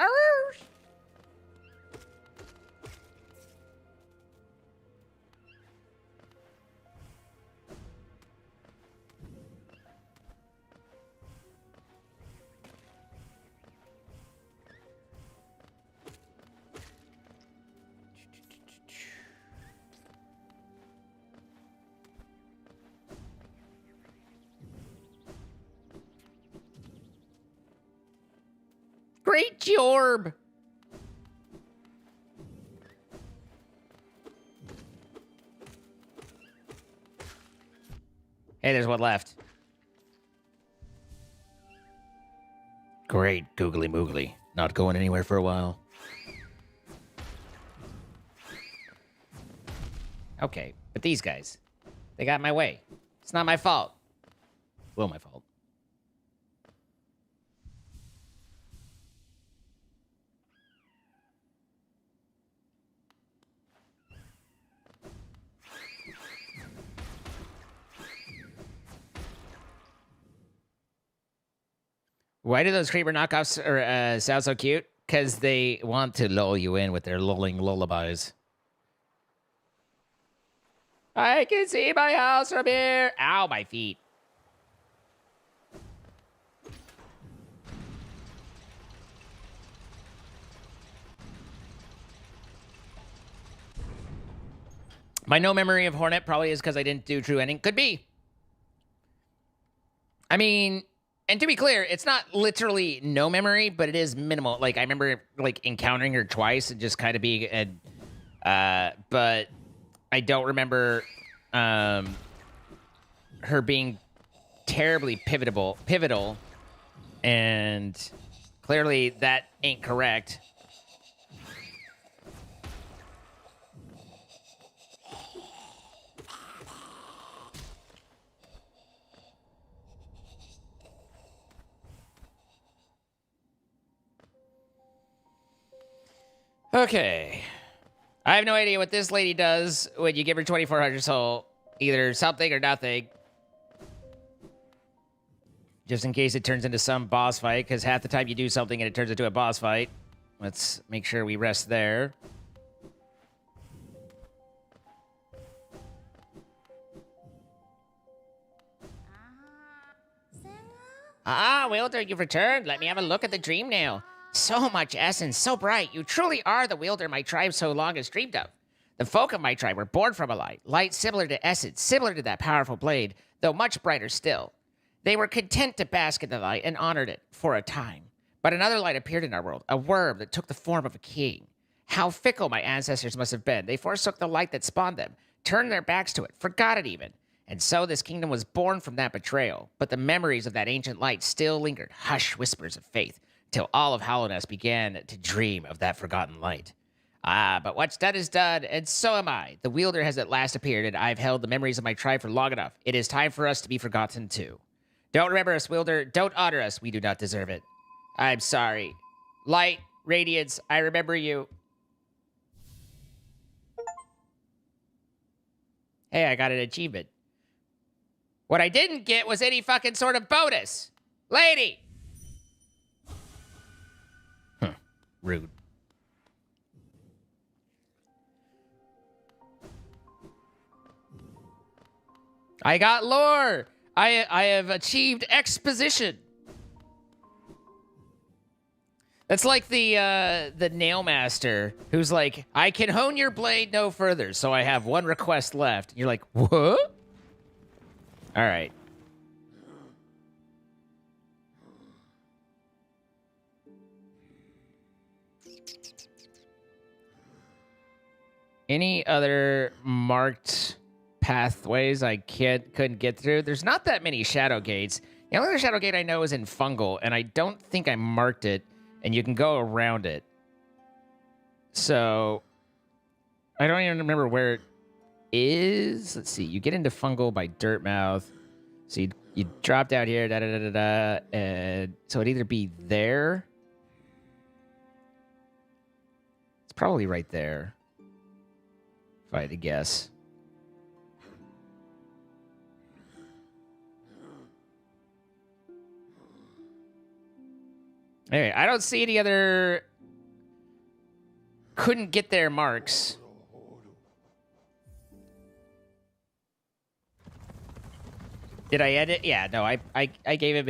Great Jorb. Hey, there's one left. Great googly moogly. Not going anywhere for a while. Okay, but these guys, they got in my way. It's not my fault. It's a little my fault. Why do those creeper knockoffs sound so cute? Because they want to lull you in with their lulling lullabies. I can see my house from here. Ow, my feet. My no memory of Hornet probably is because I didn't do true ending. Could be. I mean, and to be clear, it's not literally no memory, but it is minimal. Like, I remember, like, encountering her twice and just kind of being but I don't remember her being terribly pivotal, and clearly that ain't correct. Okay. I have no idea what this lady does when you give her 2,400 soul. Either something or nothing. Just in case it turns into some boss fight, because half the time you do something and it turns into a boss fight. Let's make sure we rest there. Ah, Wielder, you've returned. Let me have a look at the dream now. So much essence, so bright. You truly are the Wielder my tribe so long has dreamed of. The folk of my tribe were born from a light. Light similar to essence, similar to that powerful blade, though much brighter still. They were content to bask in the light and honored it for a time. But another light appeared in our world, a worm that took the form of a king. How fickle my ancestors must have been. They forsook the light that spawned them, turned their backs to it, forgot it even. And so this kingdom was born from that betrayal. But the memories of that ancient light still lingered, hush whispers of faith, till all of Hallownest began to dream of that forgotten light. Ah, but what's done is done, and so am I. The Wielder has at last appeared, and I've held the memories of my tribe for long enough. It is time for us to be forgotten too. Don't remember us, Wielder. Don't honor us. We do not deserve it. I'm sorry. Light, Radiance, I remember you. Hey, I got an achievement. What I didn't get was any fucking sort of bonus. Lady! Rude. I got lore. I have achieved exposition. That's like the nail master who's like, I can hone your blade no further, so I have one request left. You're like, what? All right. Any other marked pathways I couldn't get through? There's not that many shadow gates. The only other shadow gate I know is in Fungal, and I don't think I marked it, and you can go around it. So I don't even remember where it is. Let's see. You get into Fungal by Dirtmouth. So you drop down here, and so it'd either be there. It's probably right there, if I had to guess. Anyway, I don't see any other couldn't get there marks. Did I edit? Yeah, no, I gave him,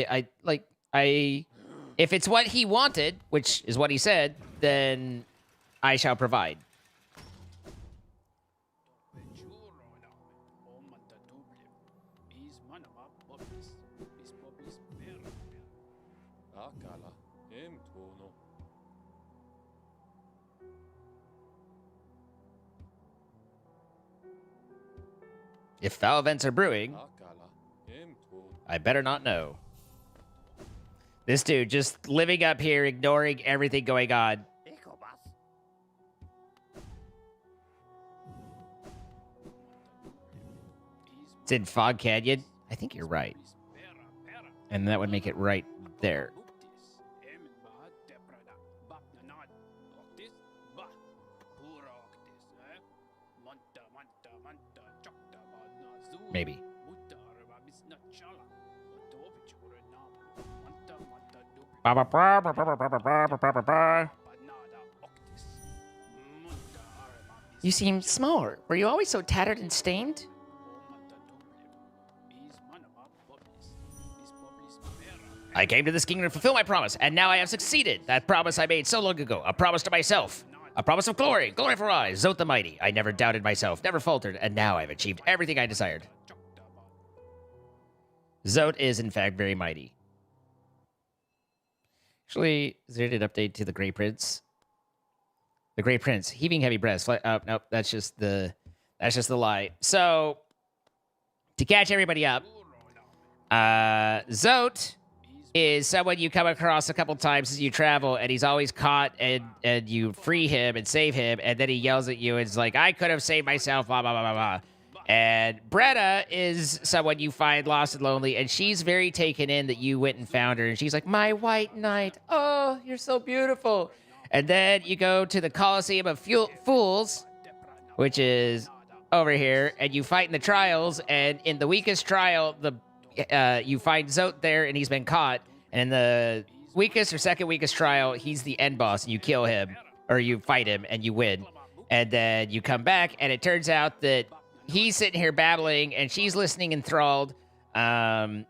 if it's what he wanted, which is what he said, then I shall provide. If foul events are brewing, I better not know. This dude just living up here, ignoring everything going on. It's in Fog Canyon. I think you're right. And that would make it right there. Maybe. You seem smaller. Were you always so tattered and stained? I came to this kingdom to fulfill my promise, and now I have succeeded. That promise I made so long ago. A promise to myself. A promise of glory. Glory for I, Zote the Mighty. I never doubted myself, never faltered, and now I've achieved everything I desired. Zote is, in fact, very mighty. Actually, is there an update to the Grey Prince? The Grey Prince, heaving heavy breaths. Oh, nope, that's just the lie. So, to catch everybody up, Zote is someone you come across a couple times as you travel, and he's always caught, and you free him and save him, and then he yells at you and is like, I could have saved myself, blah, blah, blah, blah, blah. And Bretta is someone you find lost and lonely, and she's very taken in that you went and found her, and she's like, my white knight, oh, you're so beautiful. And then you go to the Coliseum of Fools, which is over here, and you fight in the trials, and in the weakest trial, you find Zote there, and he's been caught. And in the weakest or second weakest trial, he's the end boss, and you kill him, or you fight him, and you win. And then you come back, and it turns out that he's sitting here babbling, and she's listening enthralled. And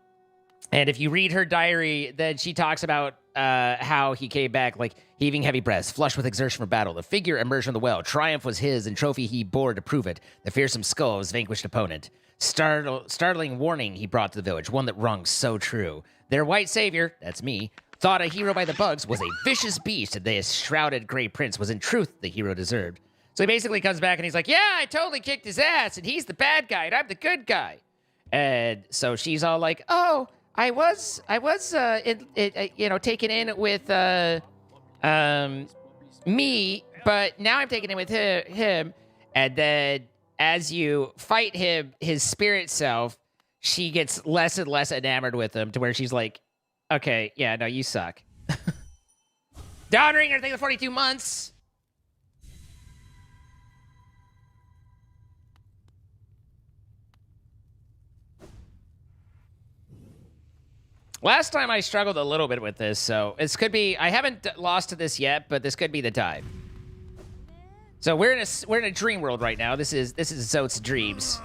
if you read her diary, then she talks about how he came back, like, heaving heavy breaths, flushed with exertion for battle. The figure emerged from the well. Triumph was his, and trophy he bore to prove it. The fearsome skull of his vanquished opponent. Startling warning he brought to the village, one that rung so true. Their white savior, that's me, thought a hero by the bugs was a vicious beast, and the shrouded Grey Prince was in truth the hero deserved. So he basically comes back and he's like, yeah, I totally kicked his ass, and he's the bad guy, and I'm the good guy. And so she's all like, oh, I was taken in with me, but now I'm taken in with him. And then as you fight him, his spirit self, she gets less and less enamored with him to where she's like, okay, yeah, no, you suck. Dawn Ringer, thank you for 42 months. Last time I struggled a little bit with this, so this could be, I haven't lost to this yet, but this could be the time. So we're in a dream world right now. This is Zote's dreams.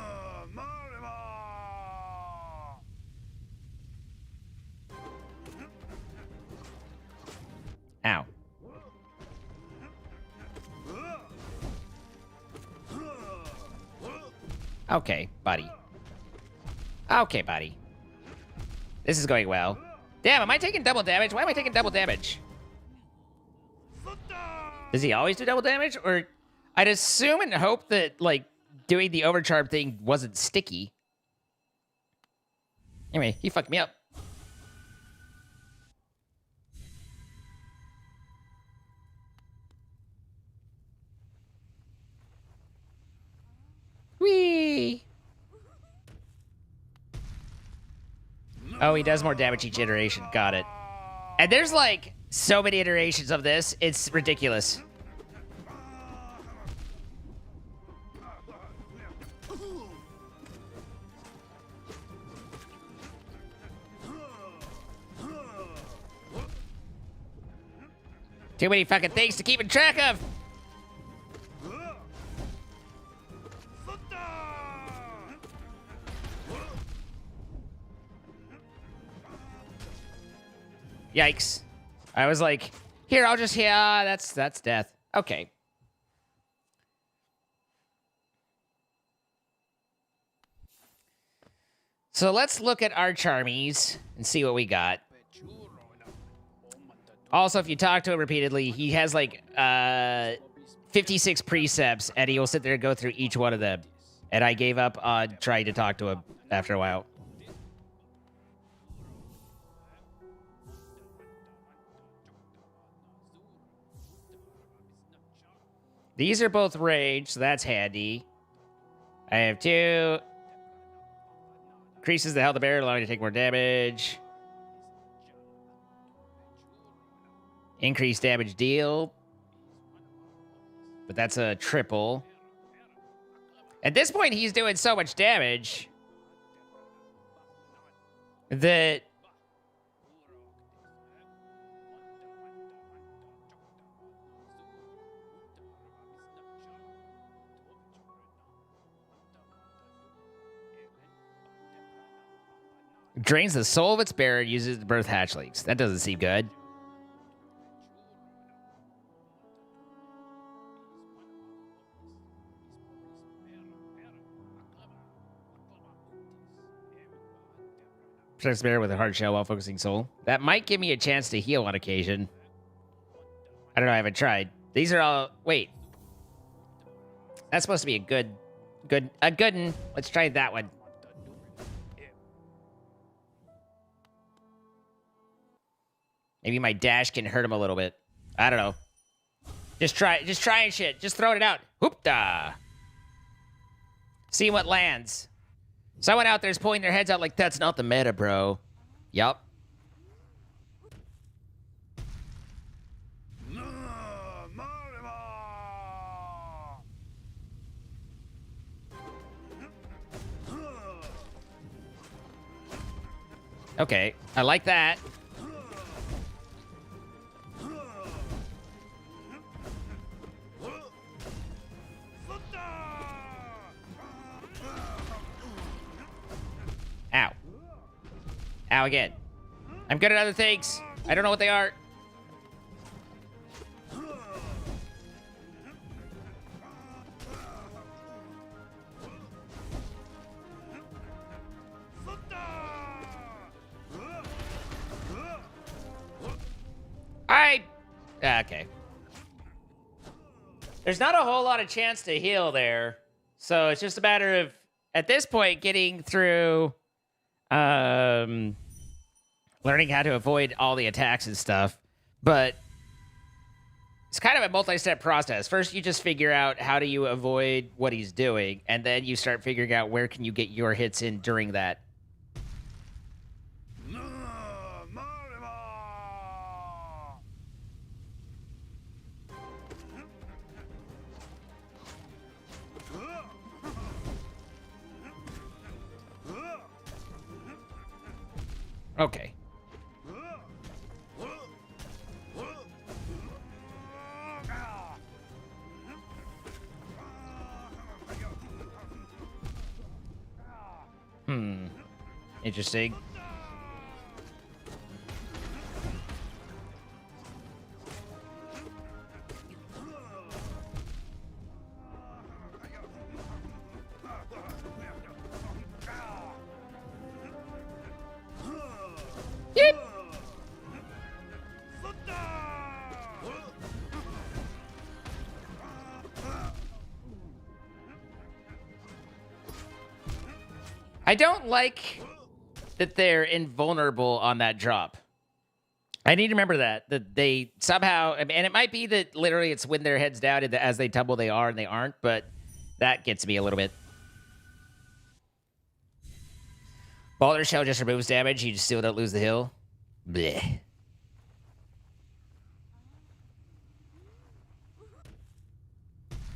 Ow. Okay, buddy. Okay, buddy. This is going well. Damn, am I taking double damage? Why am I taking double damage? Does he always do double damage? Or I'd assume and hope that, like, doing the overcharge thing wasn't sticky. Anyway, he fucked me up. Whee! Oh, he does more damage each iteration. Got it. And there's, like, so many iterations of this. It's ridiculous. Too many fucking things to keep in track of. Yikes. I was like, here, I'll just, yeah, that's death. Okay. So let's look at our charmies and see what we got. Also, if you talk to him repeatedly, he has like 56 precepts, and he'll sit there and go through each one of them. And I gave up on trying to talk to him after a while. These are both rage, so that's handy. I have 2. Increases the health of the bear, allowing you to take more damage. Increased damage deal. But that's a triple. At this point, he's doing so much damage that Drains the soul of its bearer and uses it to birth hatchlings. That doesn't seem good. Protects the bearer with a hard shell while focusing soul. That might give me a chance to heal on occasion. I don't know. I haven't tried. These are all... Wait. That's supposed to be a good one. Let's try that one. Maybe my dash can hurt him a little bit. I don't know. Just trying shit. Just throwing it out. Hoop-da. See what lands. Someone out there's pointing their heads out like, that's not the meta, bro. Yup. Okay, I like that. Ow. Ow again. I'm good at other things. I don't know what they are. Okay. There's not a whole lot of chance to heal there. So it's just a matter of, at this point, getting through... learning how to avoid all the attacks and stuff. But it's kind of a multi-step process. First, you just figure out how do you avoid what he's doing, and then you start figuring out where can you get your hits in during that. Okay. Interesting. Yep. I don't like that they're invulnerable on that drop. I need to remember that they somehow, and it might be that literally it's when their heads down and as they tumble they are and they aren't, but that gets me a little bit. Balder Shell just removes damage, you just still don't lose the hill. Blech.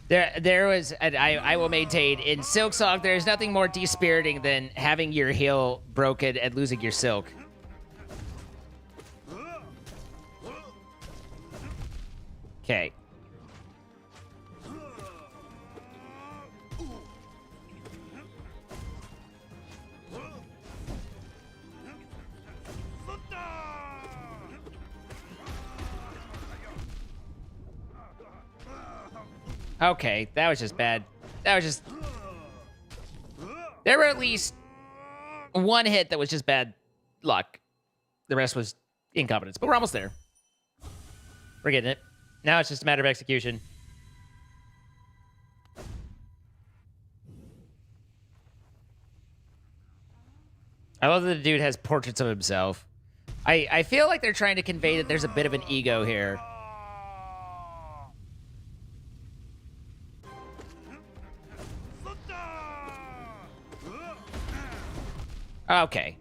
There was, and I will maintain, in Silksong, there's nothing more dispiriting than having your heal broken and losing your silk. Okay. Okay, that was just bad. That was just... There were at least one hit that was just bad luck. The rest was incompetence, but we're almost there. We're getting it. Now it's just a matter of execution. I love that the dude has portraits of himself. I feel like they're trying to convey that there's a bit of an ego here. Okay.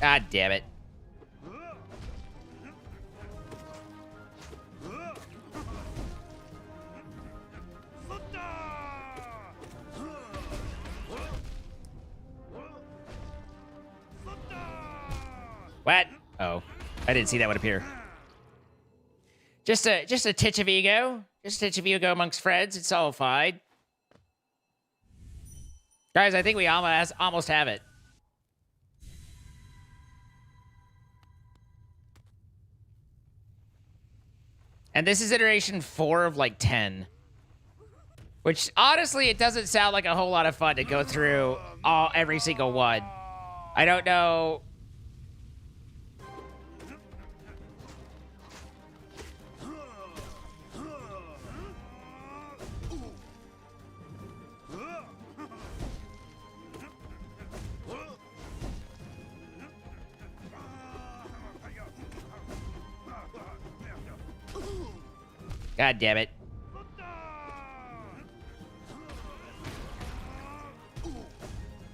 God damn it. What? Oh, I didn't see that one appear. Just a titch of ego. Just a titch of ego amongst friends. It's all fine. Guys, I think we almost have it. And this is iteration 4 of like 10. Which, honestly, it doesn't sound like a whole lot of fun to go through every single one. I don't know. God damn it.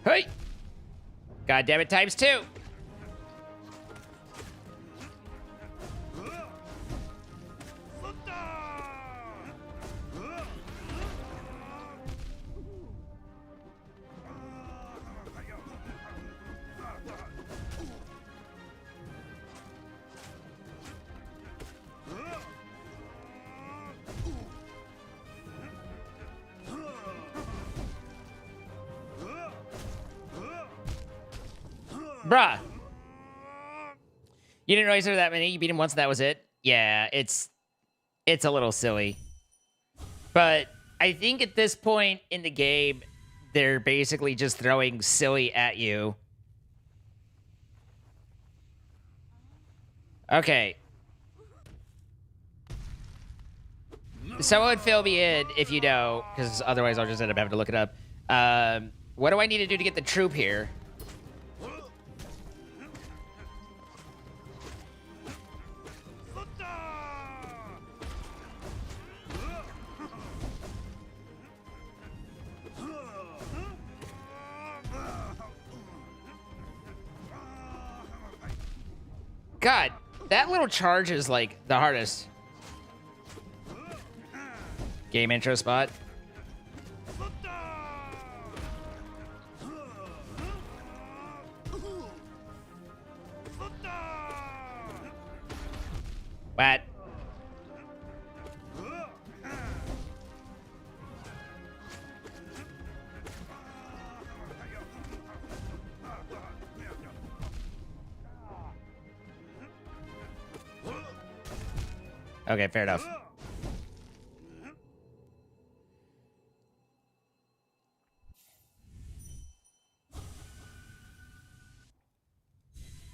Hey! God damn it, times 2. Bruh. You didn't realize there were that many? You beat him once and that was it? Yeah, it's a little silly. But I think at this point in the game, they're basically just throwing silly at you. Okay. Someone fill me in if you know, because otherwise I'll just end up having to look it up. What do I need to do to get the troop here? God, that little charge is like the hardest. Game intro spot. What? Okay, fair enough.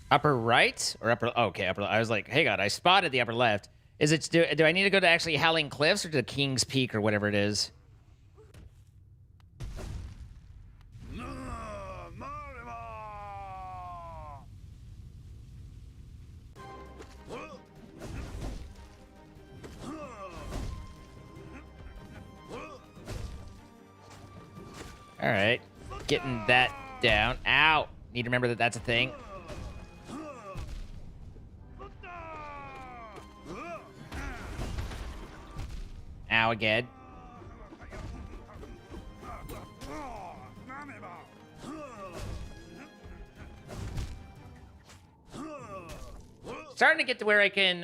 Upper right or upper? Okay, upper. I was like, hey, God, I spotted the upper left. Is it? Do I need to go to actually Howling Cliffs or to King's Peak or whatever it is? All right, getting that down. Ow! Need to remember that that's a thing. Ow again. Starting to get to where I can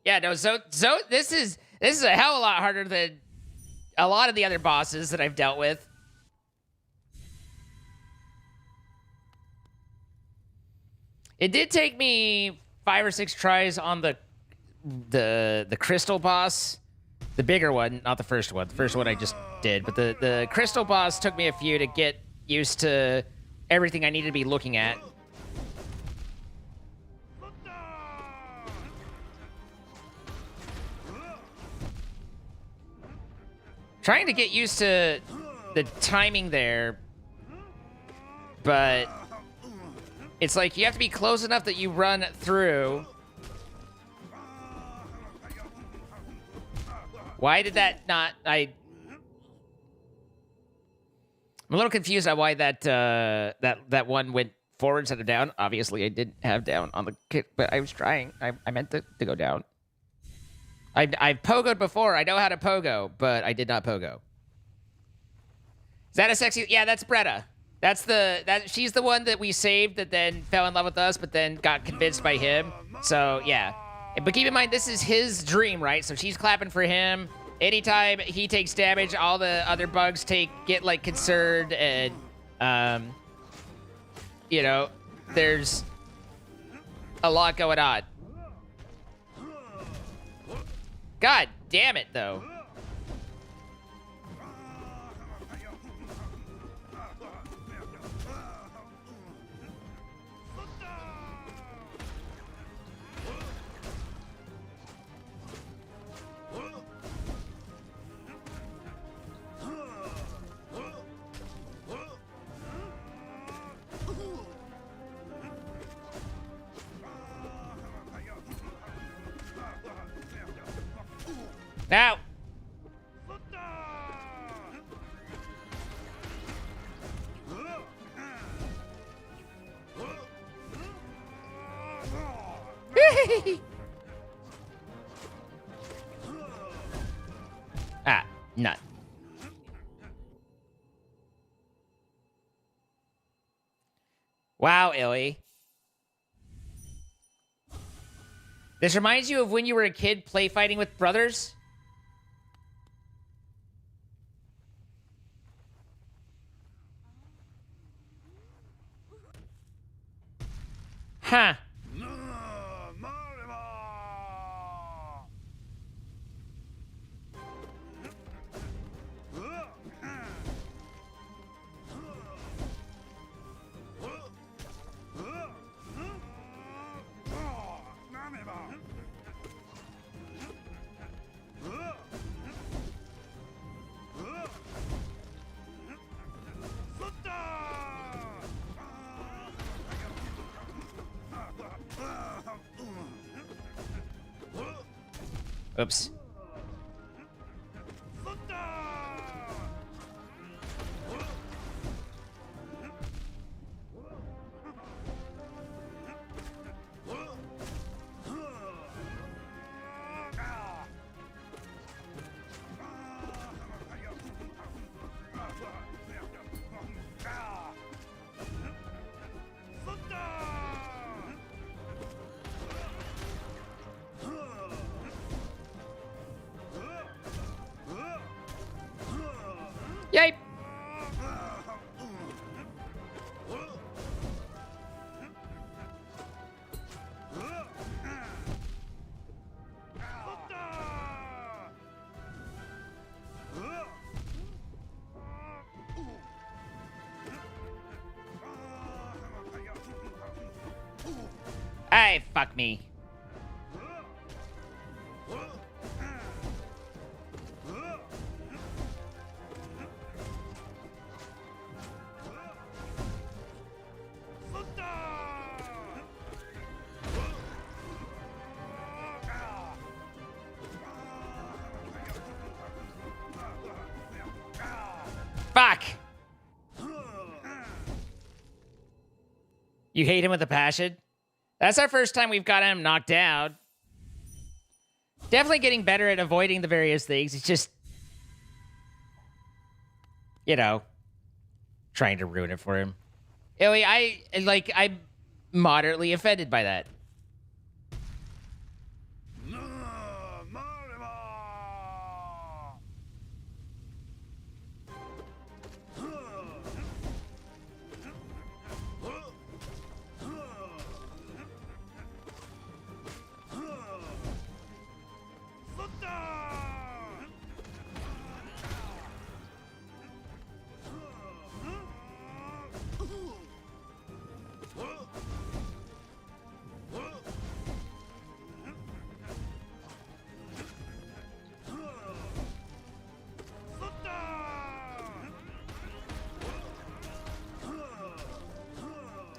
yeah, no, so this is a hell of a lot harder than a lot of the other bosses that I've dealt with. It did take me 5 or 6 tries on the crystal boss. The bigger one, not the first one. The first one I just did. But the crystal boss took me a few to get used to everything I needed to be looking at. Trying to get used to the timing there. But it's like you have to be close enough that you run through. Why did that not... I'm a little confused on why that one went forward instead of down. Obviously, I didn't have down on the kick, but I was trying. I meant to go down. I've pogoed before. I know how to pogo, but I did not pogo. Is that a sexy... Yeah, that's Bretta. She's the one that we saved that then fell in love with us, but then got convinced by him. So yeah. But keep in mind, this is his dream, right? So she's clapping for him. Anytime he takes damage, all the other bugs get like concerned, and you know, there's a lot going on. God damn it, though. Now. Ah, nut. Wow, Illy. This reminds you of when you were a kid play fighting with brothers? Huh. Oops. Yipe. Hey, fuck me. Fuck! You hate him with a passion? That's our first time we've got him knocked down. Definitely getting better at avoiding the various things. It's just, you know, trying to ruin it for him. Anyway, I'm moderately offended by that.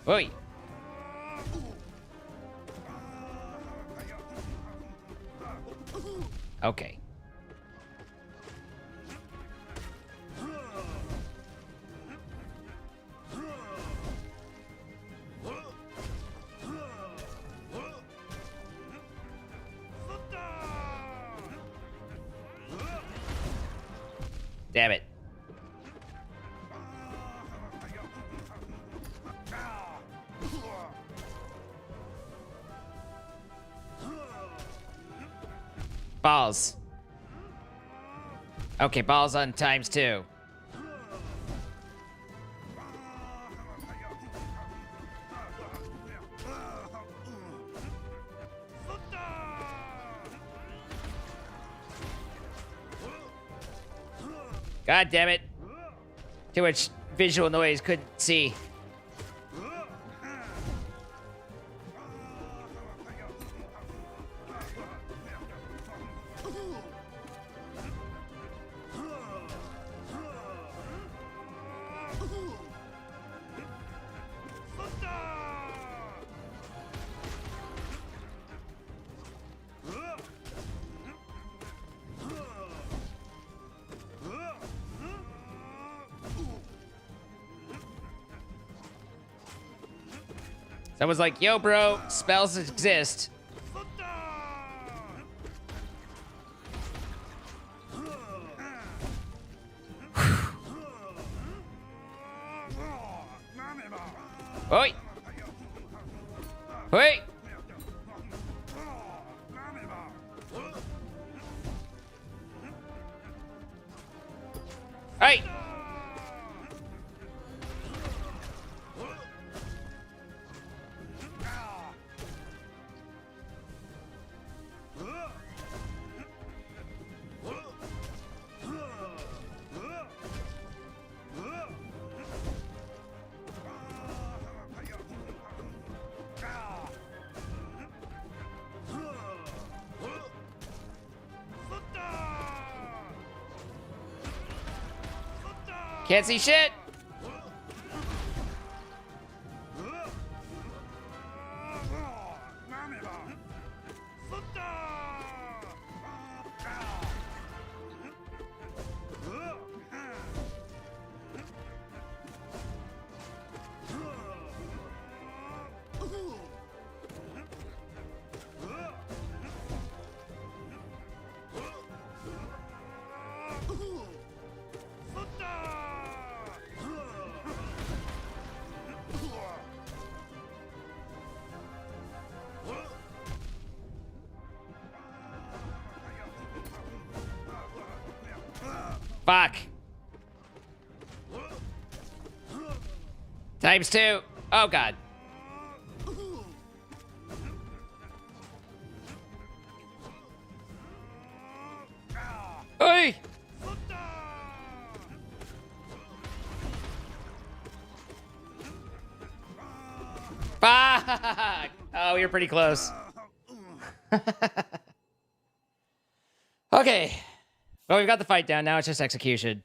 Oi. Okay. Damn it. balls. Okay, balls on ×2. God damn it. Too much visual noise, couldn't see. Someone's like, yo, bro, spells exist. Oi! Oi! Hey! Can't see shit. Fuck. ×2. Oh, God. Oi! Fuck! Oh, you're pretty close. Okay. Well, we've got the fight down. Now it's just execution.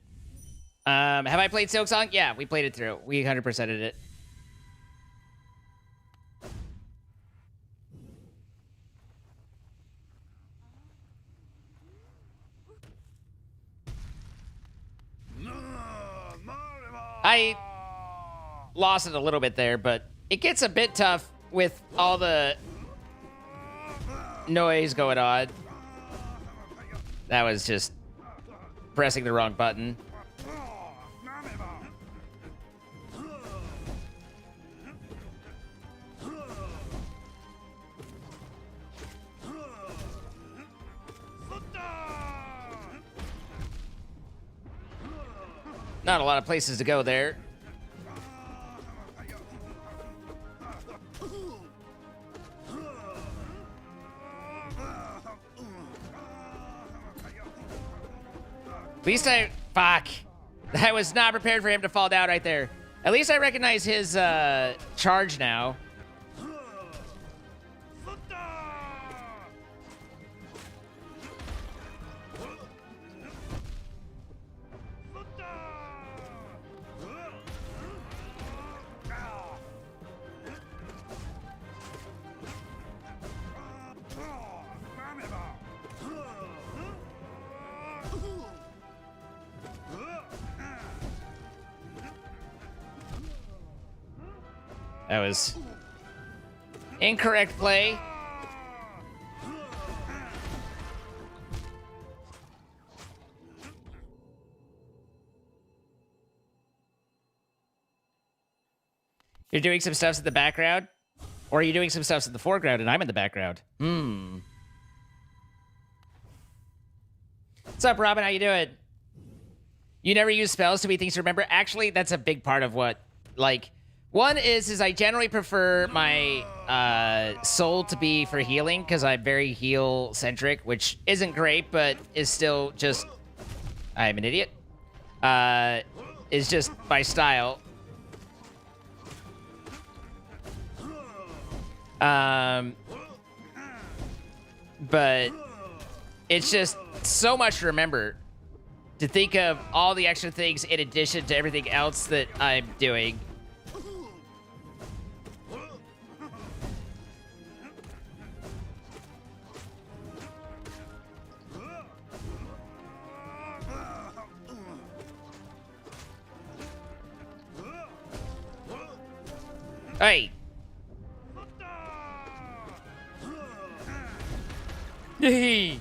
Have I played Silksong? Yeah, we played it through. We 100%ed it. I lost it a little bit there, but it gets a bit tough with all the noise going on. That was just pressing the wrong button. Not a lot of places to go there. At least fuck. I was not prepared for him to fall down right there. At least I recognize his charge now. That was incorrect play. You're doing some stuffs in the background? Or are you doing some stuffs in the foreground and I'm in the background? What's up, Robin? How you doing? You never use spells to be things to remember? Actually, that's a big part of what, like, one is I generally prefer my soul to be for healing because I'm very heal-centric, which isn't great, but is still just, I'm an idiot, is just my style. But it's just so much to remember. To think of all the extra things in addition to everything else that I'm doing. Hey. Yee.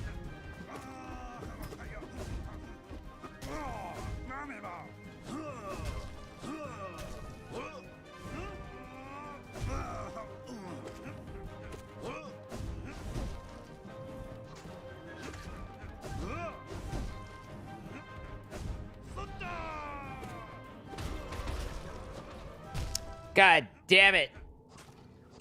God damn it.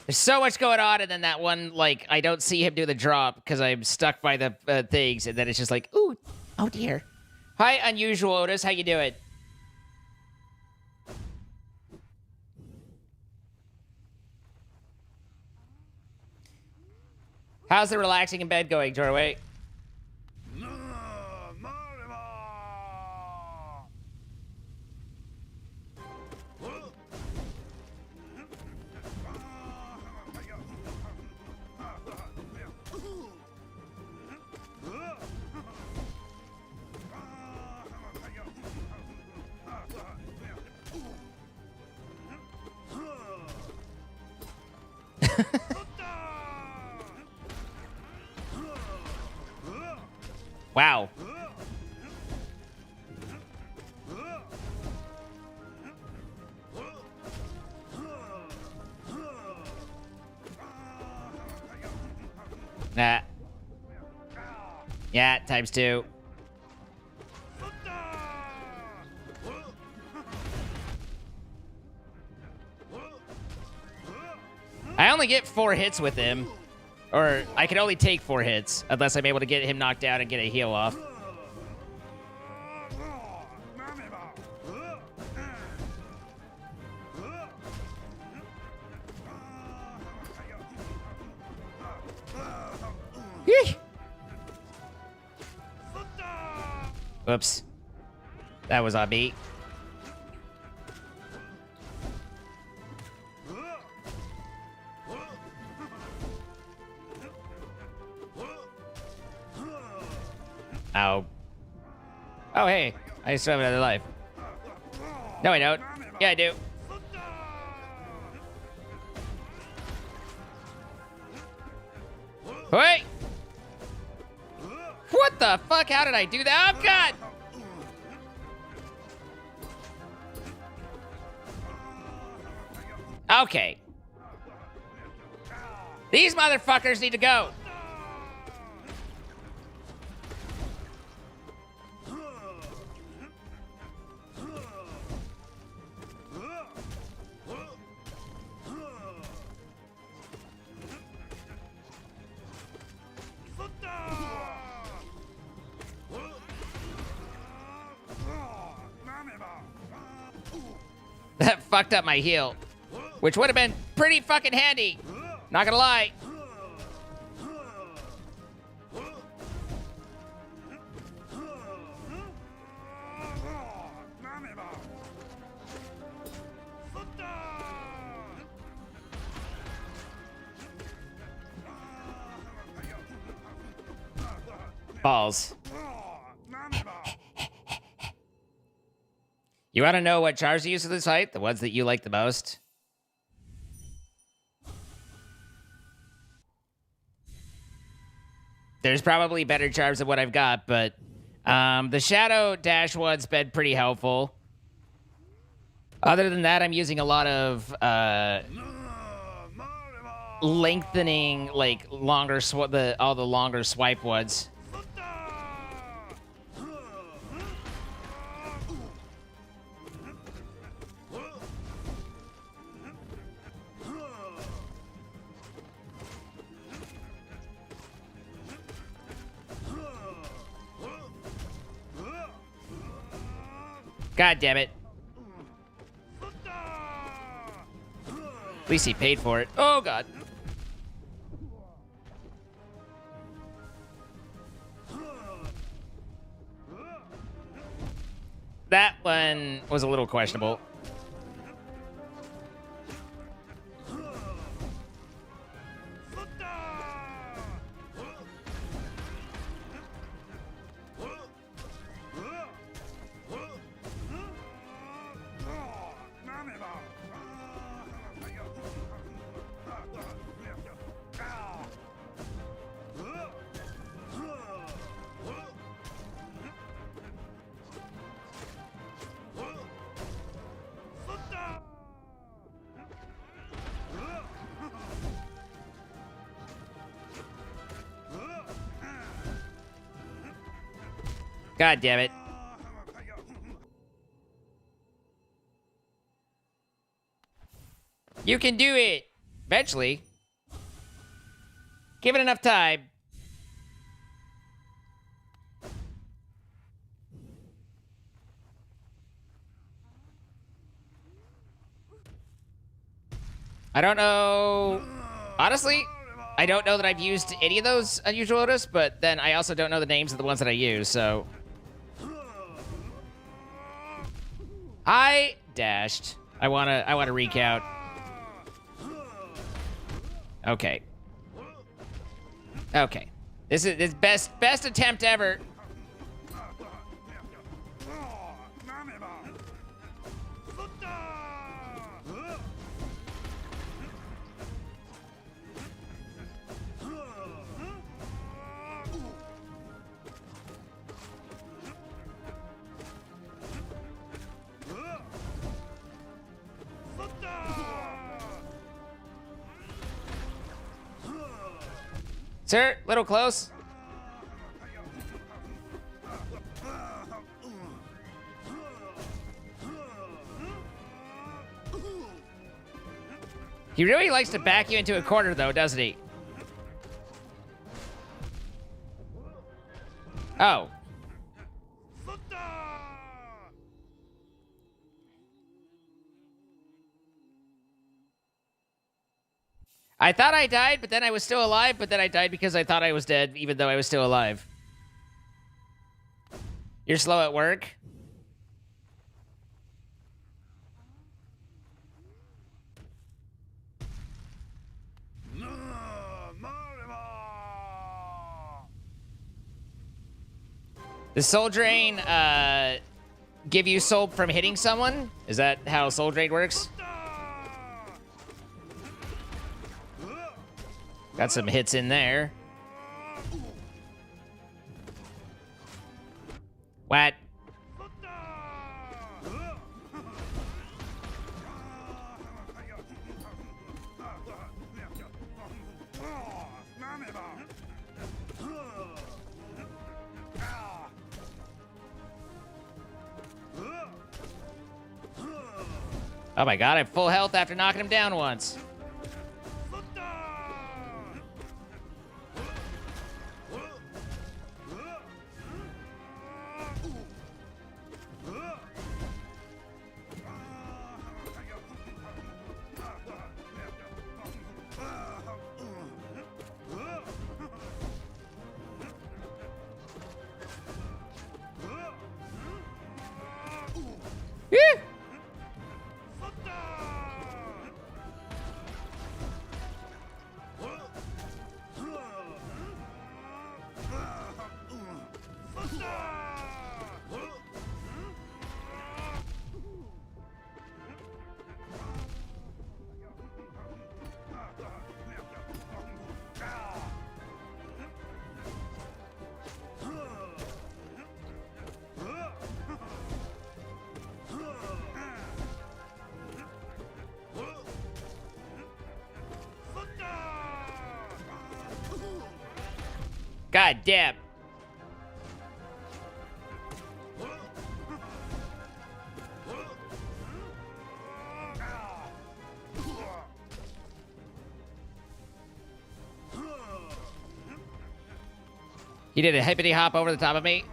There's so much going on, and then that one, like, I don't see him do the drop because I'm stuck by the things, and then it's just like, ooh, oh dear. Hi, Unusual Otis. How you doing? How's the relaxing in bed going, Jorway? Wow. Nah. Yeah, ×2. I only get 4 hits with him. Or I can only take 4 hits unless I'm able to get him knocked down and get a heal off. Yeesh. Whoops. That was on me. Ow. Oh, hey. I still have another life. No, I don't. Yeah, I do. Wait! What the fuck? How did I do that? Oh, God! Okay. These motherfuckers need to go. That fucked up my heal, which would have been pretty fucking handy. Not gonna lie. Balls. You want to know what charms you use to this fight? The ones that you like the most? There's probably better charms than what I've got, but the Shadow Dash one's been pretty helpful. Other than that, I'm using a lot of lengthening, like longer all the longer swipe ones. God damn it. At least he paid for it. Oh, God. That one was a little questionable. God damn it. You can do it. Eventually. Give it enough time. I don't know. Honestly, I don't know that I've used any of those unusual odors, but then I also don't know the names of the ones that I use, so. I dashed. I wanna recount. Okay. Okay. This is best attempt ever. Sir, little close. He really likes to back you into a corner, though, doesn't he? Oh. I thought I died, but then I was still alive, but then I died because I thought I was dead, even though I was still alive. You're slow at work? Does soul drain give you soul from hitting someone? Is that how soul drain works? Got some hits in there. What? Oh my god, I have full health after knocking him down once. God damn. He did a hippity hop over the top of me.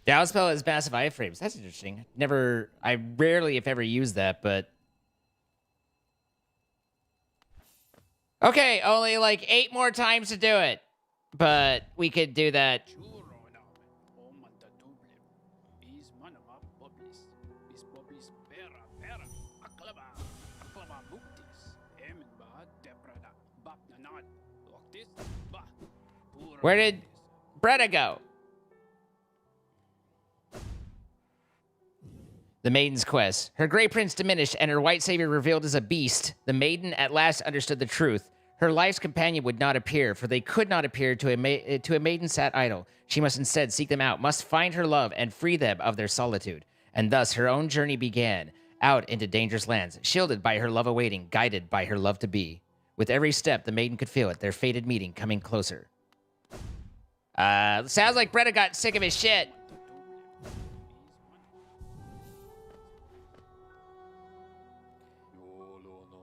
Down spell is massive iframes. That's interesting. I rarely, if ever, use that, but. Okay, only like 8 more times to do it. But we could do that. Where did Bretta go? The maiden's quest. Her gray prince diminished and her white savior revealed as a beast. The maiden at last understood the truth. Her life's companion would not appear, for they could not appear to a maiden sat idle. She must instead seek them out, must find her love and free them of their solitude. And thus her own journey began, out into dangerous lands, shielded by her love awaiting, guided by her love to be. With every step, the maiden could feel it, their fated meeting coming closer. Sounds like Bretta got sick of his shit.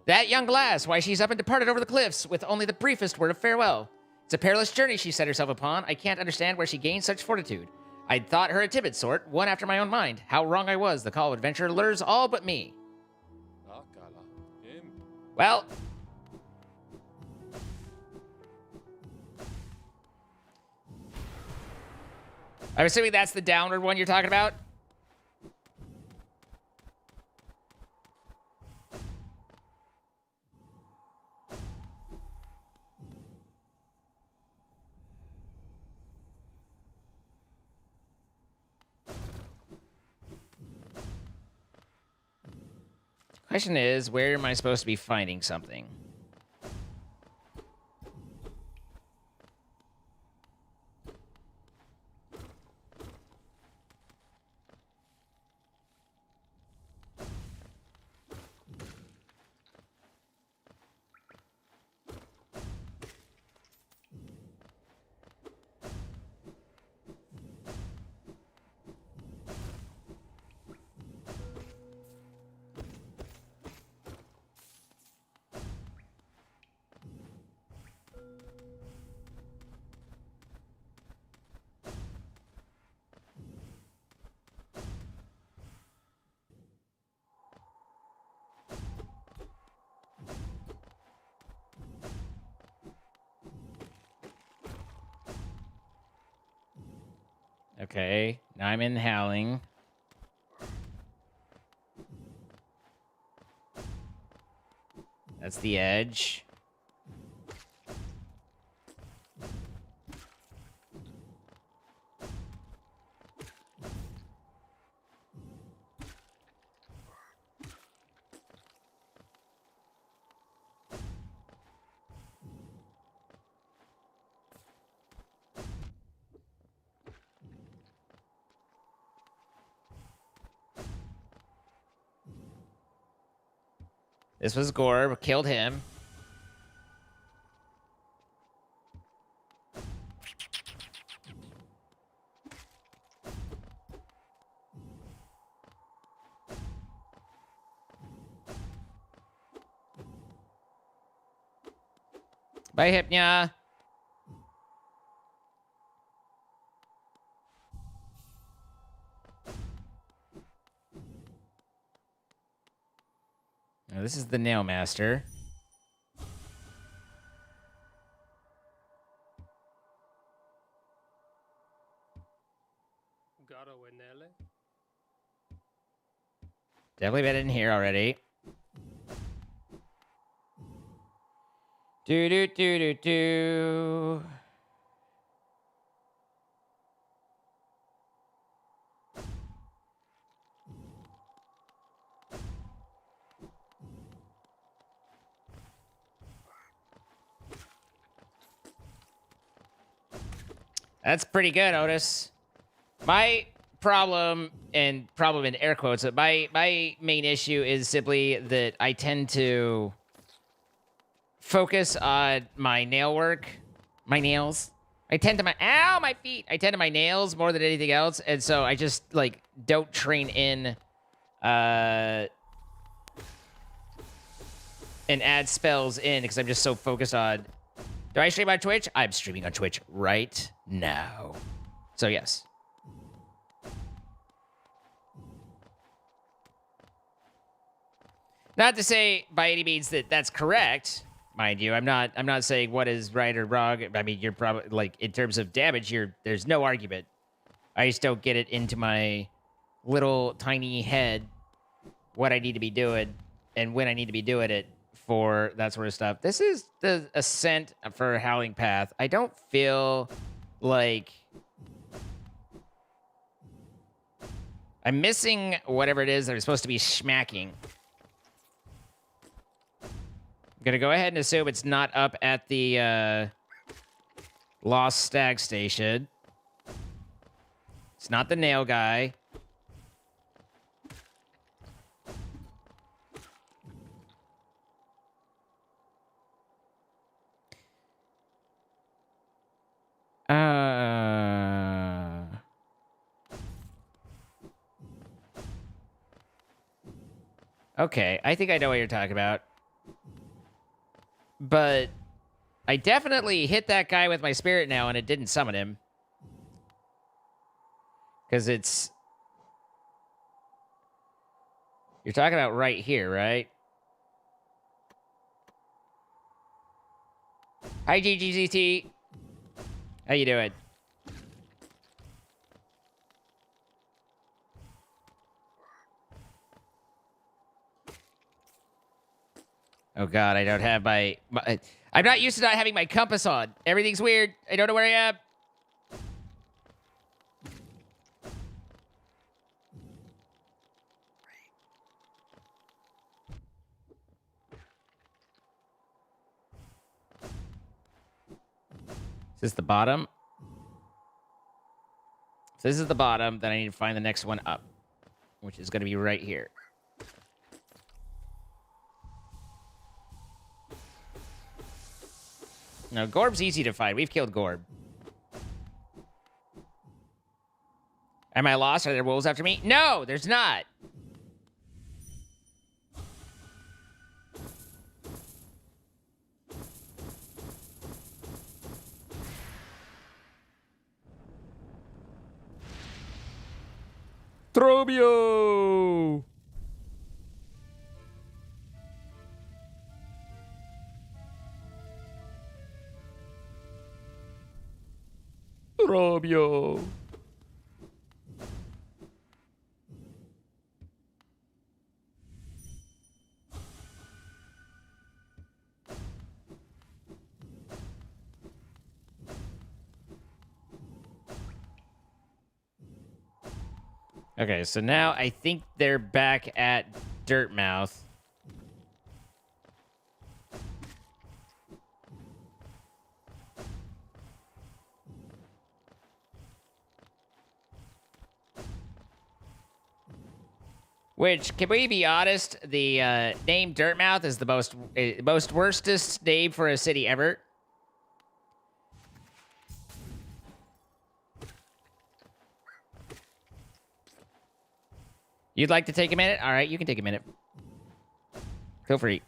That young lass, why she's up and departed over the cliffs with only the briefest word of farewell. It's a perilous journey she set herself upon. I can't understand where she gained such fortitude. I'd thought her a timid sort, one after my own mind. How wrong I was. The call of adventure lures all but me. Well, I'm assuming that's the downward one you're talking about? Question is, where am I supposed to be finding something? Okay, now I'm in Howling. That's the edge. This was Gore, killed him. Bye, Hypnia. Now, this is the Nail Master. Definitely been in here already. Do do do do do. That's pretty good, Otis. My problem, and problem in air quotes, my main issue is simply that I tend to focus on my nail work, my nails. I tend to my feet. I tend to my nails more than anything else, and so I just like don't train in and add spells in because I'm just so focused on. Do I stream on Twitch? I'm streaming on Twitch right now. So yes. Not to say by any means that that's correct, mind you. I'm not saying what is right or wrong. I mean, you're probably like in terms of damage, there's no argument. I just don't get it into my little tiny head what I need to be doing and when I need to be doing it for that sort of stuff. This is the ascent for Howling Path. I don't feel like I'm missing whatever it is that I'm supposed to be smacking. I'm gonna go ahead and assume it's not up at the Lost Stag Station. It's not the nail guy. Okay, I think I know what you're talking about. But I definitely hit that guy with my spirit now and it didn't summon him. Because it's... You're talking about right here, right? Hi, GGZT. How you doing? Oh god, I don't have my... I'm not used to not having my compass on. Everything's weird. I don't know where I am. Is this the bottom? So this is the bottom. Then I need to find the next one up, which is going to be right here. No, Gorb's easy to find. We've killed Gorb. Am I lost? Are there wolves after me? No, there's not. Throbio! Throbio! Okay, so now I think they're back at Dirtmouth. Which, can we be honest, the name Dirtmouth is the most worstest name for a city ever. You'd like to take a minute? All right, you can take a minute. Feel free.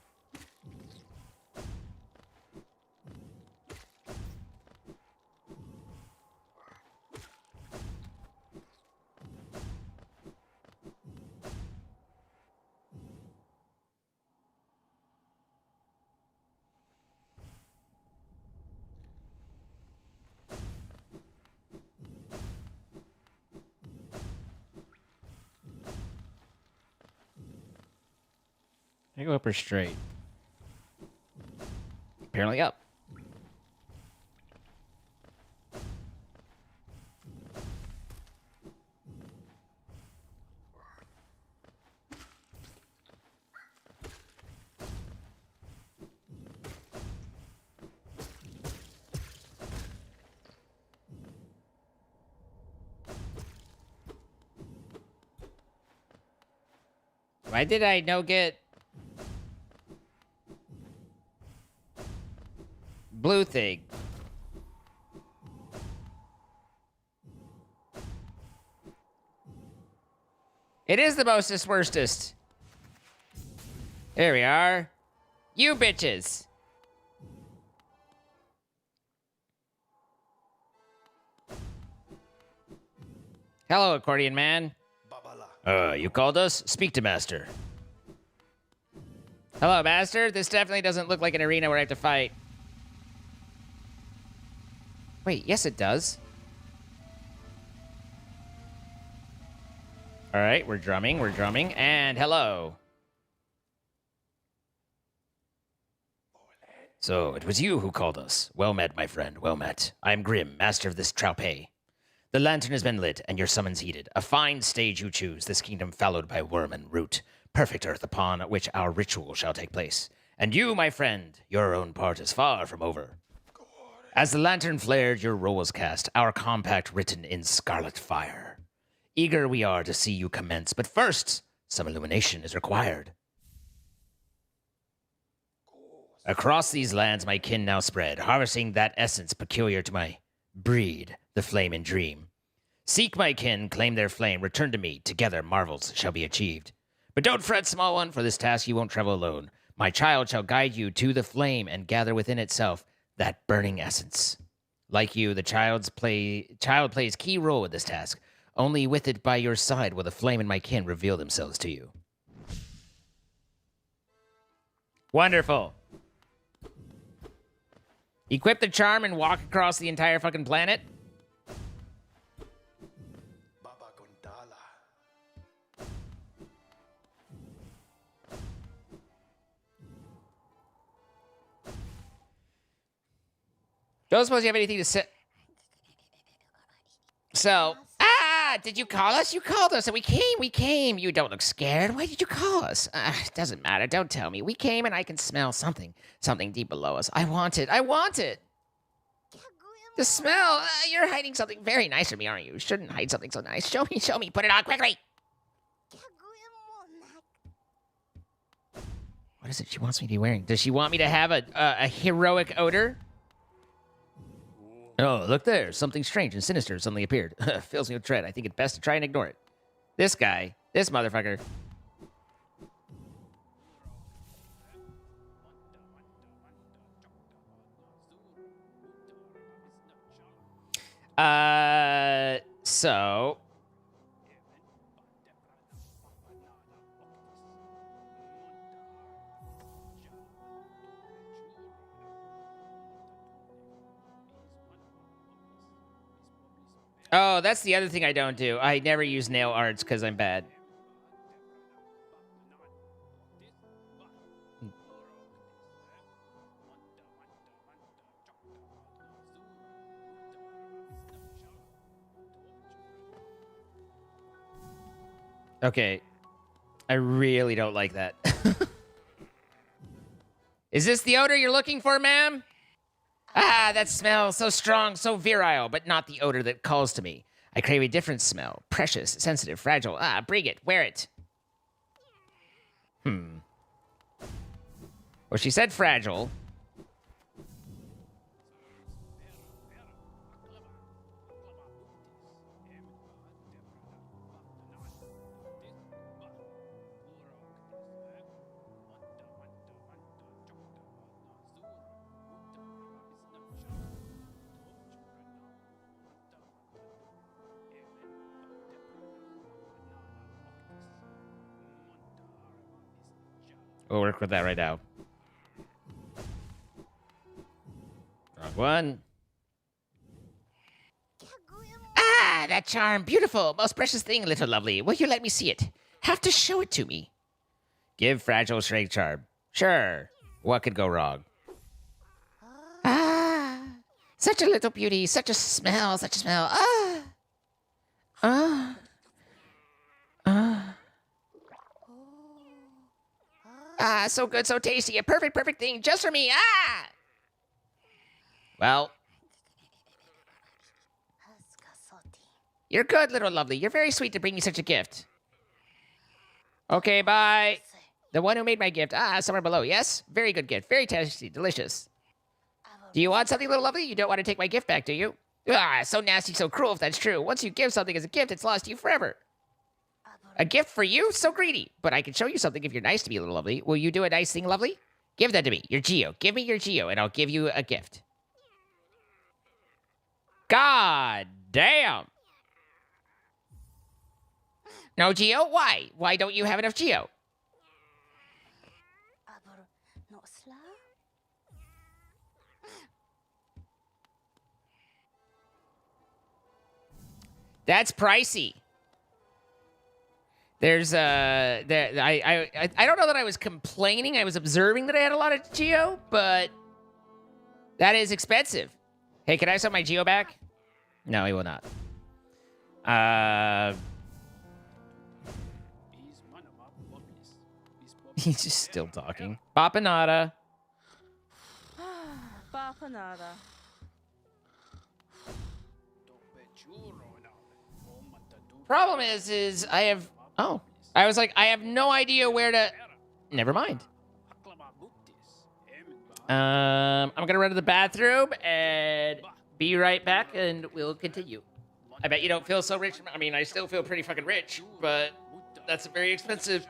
I go up or straight? Apparently up. Why did I no get blue thing? It is the mostest worstest. There we are. You bitches. Hello, accordion man. You called us? Speak to master. Hello, master. This definitely doesn't look like an arena where I have to fight. Wait, yes it does. All right, we're drumming, and hello. So, it was you who called us. Well met, my friend, well met. I am Grim, master of this Traupé. The lantern has been lit, and your summons heeded. A fine stage you choose, this kingdom fallowed by worm and root. Perfect earth upon which our ritual shall take place. And you, my friend, your own part is far from over. As the lantern flared, your role was cast, our compact written in scarlet fire. Eager we are to see you commence, but first, some illumination is required. Across these lands my kin now spread, harvesting that essence peculiar to my breed, the flame and dream. Seek my kin, claim their flame, return to me, together marvels shall be achieved. But don't fret, small one, for this task you won't travel alone. My child shall guide you to the flame and gather within itself that burning essence. Like you, the child plays key role in this task. Only with it by your side will the flame and my kin reveal themselves to you. Wonderful. Equip the charm and walk across the entire fucking planet? Baba Gondala. Don't suppose you have anything to say. So, did you call us? You called us and we came. You don't look scared. Why did you call us? Doesn't matter. Don't tell me. We came and I can smell something deep below us. I want it. The smell. You're hiding something very nice from me, aren't you? Shouldn't hide something so nice. Show me. Put it on quickly. What is it she wants me to be wearing? Does she want me to have a heroic odor? Oh, look there. Something strange and sinister suddenly appeared. Fills me with dread. I think it best to try and ignore it. This guy. This motherfucker. So... Oh, that's the other thing I don't do. I never use nail arts because I'm bad. Okay. I really don't like that. Is this the odor you're looking for, ma'am? That smell, so strong, so virile, but not the odor that calls to me. I crave a different smell. Precious, sensitive, fragile. Bring it, wear it. Well, she said fragile. We'll work with that right now. Wrong one. That charm. Beautiful. Most precious thing, little lovely. Will you let me see it? Have to show it to me. Give fragile strength charm. Sure. What could go wrong? Such a little beauty. Such a smell. So good, so tasty. A perfect thing just for me. Well. You're good, little lovely. You're very sweet to bring me such a gift. Okay, bye. The one who made my gift. Somewhere below. Yes? Very good gift. Very tasty. Delicious. Do you want something, little lovely? You don't want to take my gift back, do you? So nasty, so cruel if that's true. Once you give something as a gift, it's lost to you forever. A gift for you? So greedy. But I can show you something if you're nice to me, little lovely. Will you do a nice thing, lovely? Give that to me. Your Geo. Give me your Geo, and I'll give you a gift. God damn. No Geo? Why? Why don't you have enough Geo? That's pricey. There's I don't know that I was complaining. I was observing that I had a lot of geo, but that is expensive. Hey, can I sell my geo back? No, he will not. He's just still talking. Bapanada. Bapanada. Problem is I have. Oh, I was like, I have no idea where to. Never mind. I'm gonna run to the bathroom and be right back, and we'll continue. I bet you don't feel so rich. I mean, I still feel pretty fucking rich, but that's very expensive.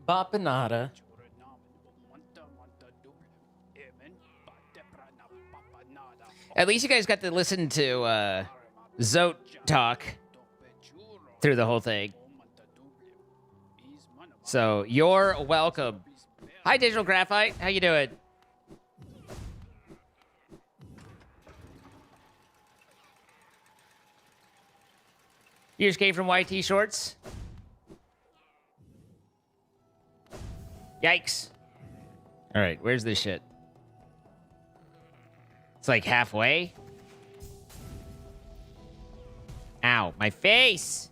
Bapanada. At least you guys got to listen to Zote talk through the whole thing. So you're welcome. Hi, Digital Graphite. How you doing? You just came from YT Shorts? Yikes. All right, where's this shit? It's like halfway. Ow, my face!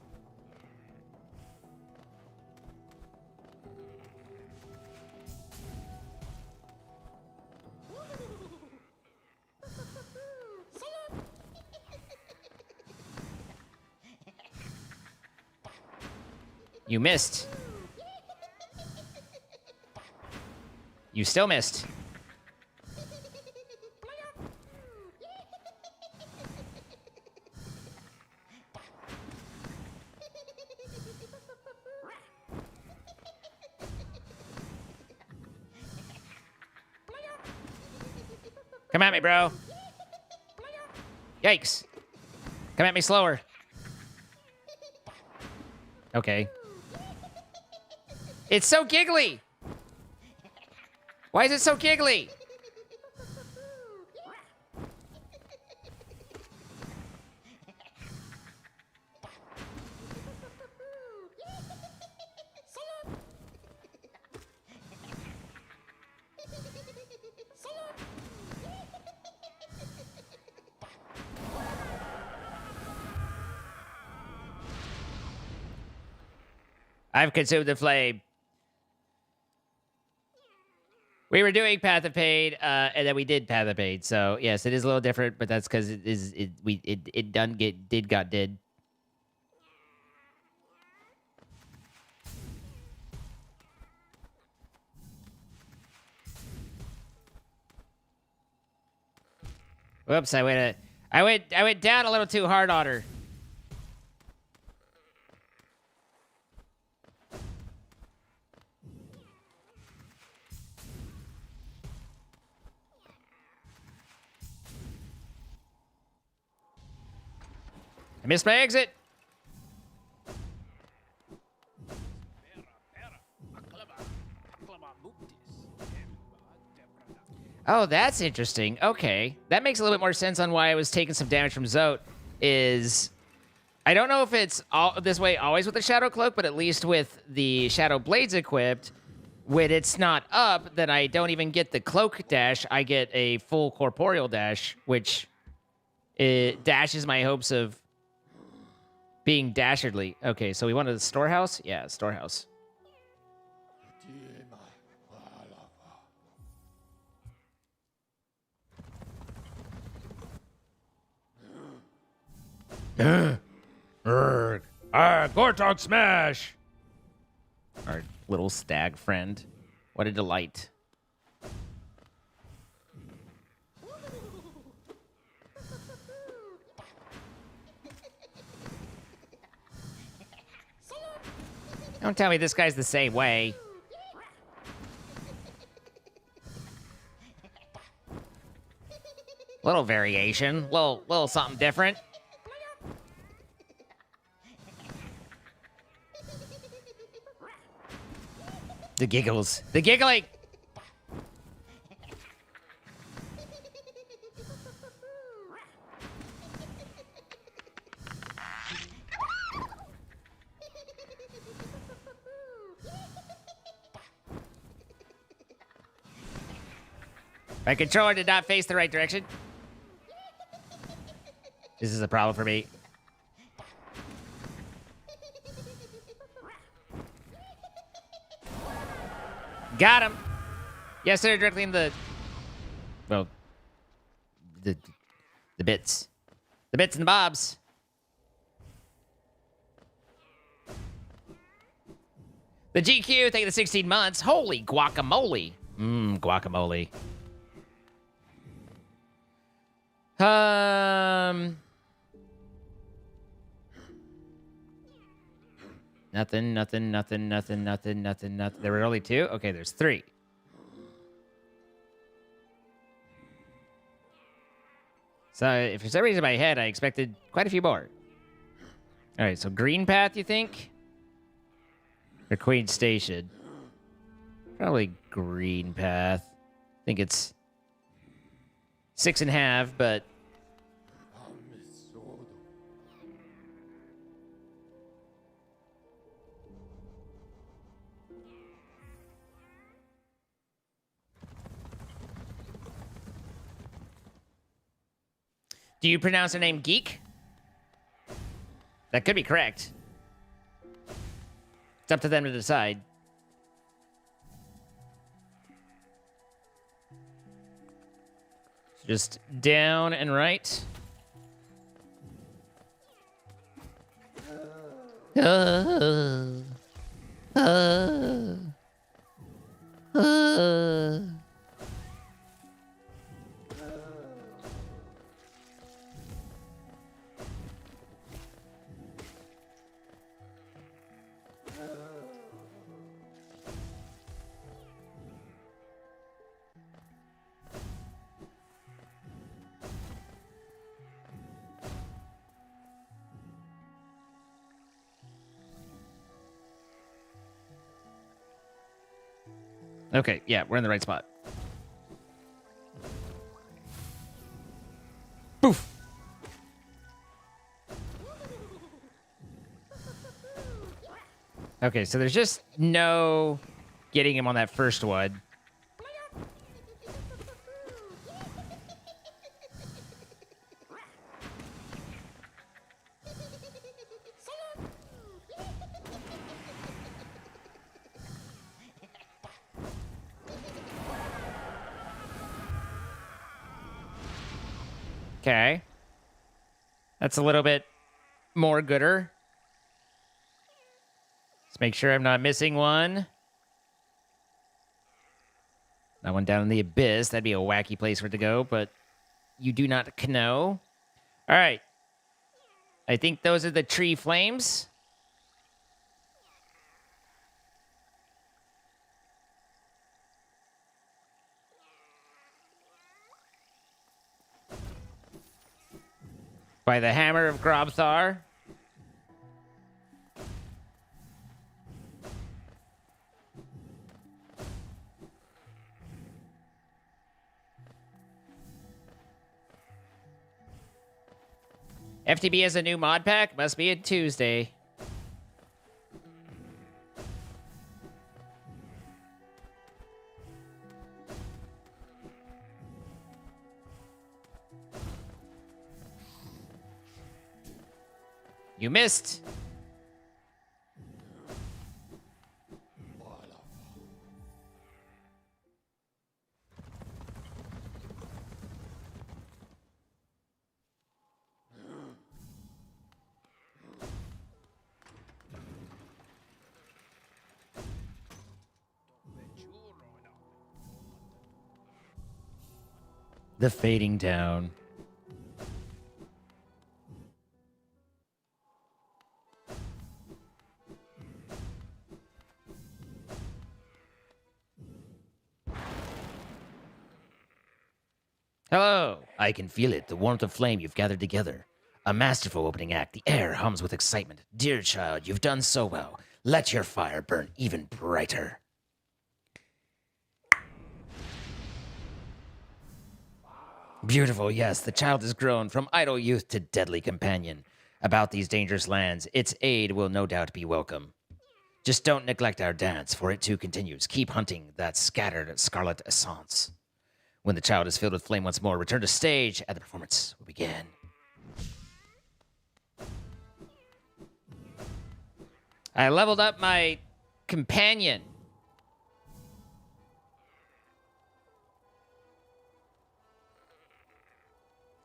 You missed. You still missed. Come at me, bro. Yikes. Come at me slower. Okay. It's so giggly. Why is it so giggly? I've consumed the flame. We were doing Path of Pain, and then we did Path of Pain. So yes, it is a little different, but that's because it did. Whoops, I went down a little too hard on her. I missed my exit. Oh, that's interesting. Okay. That makes a little bit more sense on why I was taking some damage from Zote. I don't know if it's all this way always with the Shadow Cloak, but at least with the Shadow Blades equipped, when it's not up, then I don't even get the Cloak dash. I get a full Corporeal dash, which it dashes my hopes of being dastardly. Okay, so we wanted the storehouse? Yeah, storehouse. Gortok smash! Our little stag friend. What a delight. Don't tell me this guy's the same way. Little variation, little something different. The giggles, the giggling. My controller did not face the right direction. This is a problem for me. Got him. Yes, sir. Directly in the... Well, the bits. The bits and the bobs. The GQ, thank you the 16 months. Holy guacamole. Guacamole. Nothing. There were only two? Okay, there's three. So, if for some reason in my head, I expected quite a few more. All right, so green path, you think? Or Queen Station? Probably green path. I think it's 6.5, but... Do you pronounce her name Geek? That could be correct. It's up to them to decide. Just down and right. Okay, yeah, we're in the right spot. Poof. Okay, so there's just no getting him on that first one. Okay. That's a little bit more gooder. Let's make sure I'm not missing one. That one down in the abyss. That'd be a wacky place for it to go, but you do not know. All right. I think those are the tree flames. By the hammer of Grobthar. FTB has a new mod pack. Must be a Tuesday. You missed. The fading down. Hello. I can feel it, the warmth of flame you've gathered together. A masterful opening act. The air hums with excitement. Dear child, you've done so well. Let your fire burn even brighter. Beautiful, yes. The child has grown from idle youth to deadly companion. About these dangerous lands, its aid will no doubt be welcome. Just don't neglect our dance, for it too continues. Keep hunting that scattered scarlet essence. When the child is filled with flame once more, return to stage, and the performance will begin. I leveled up my companion.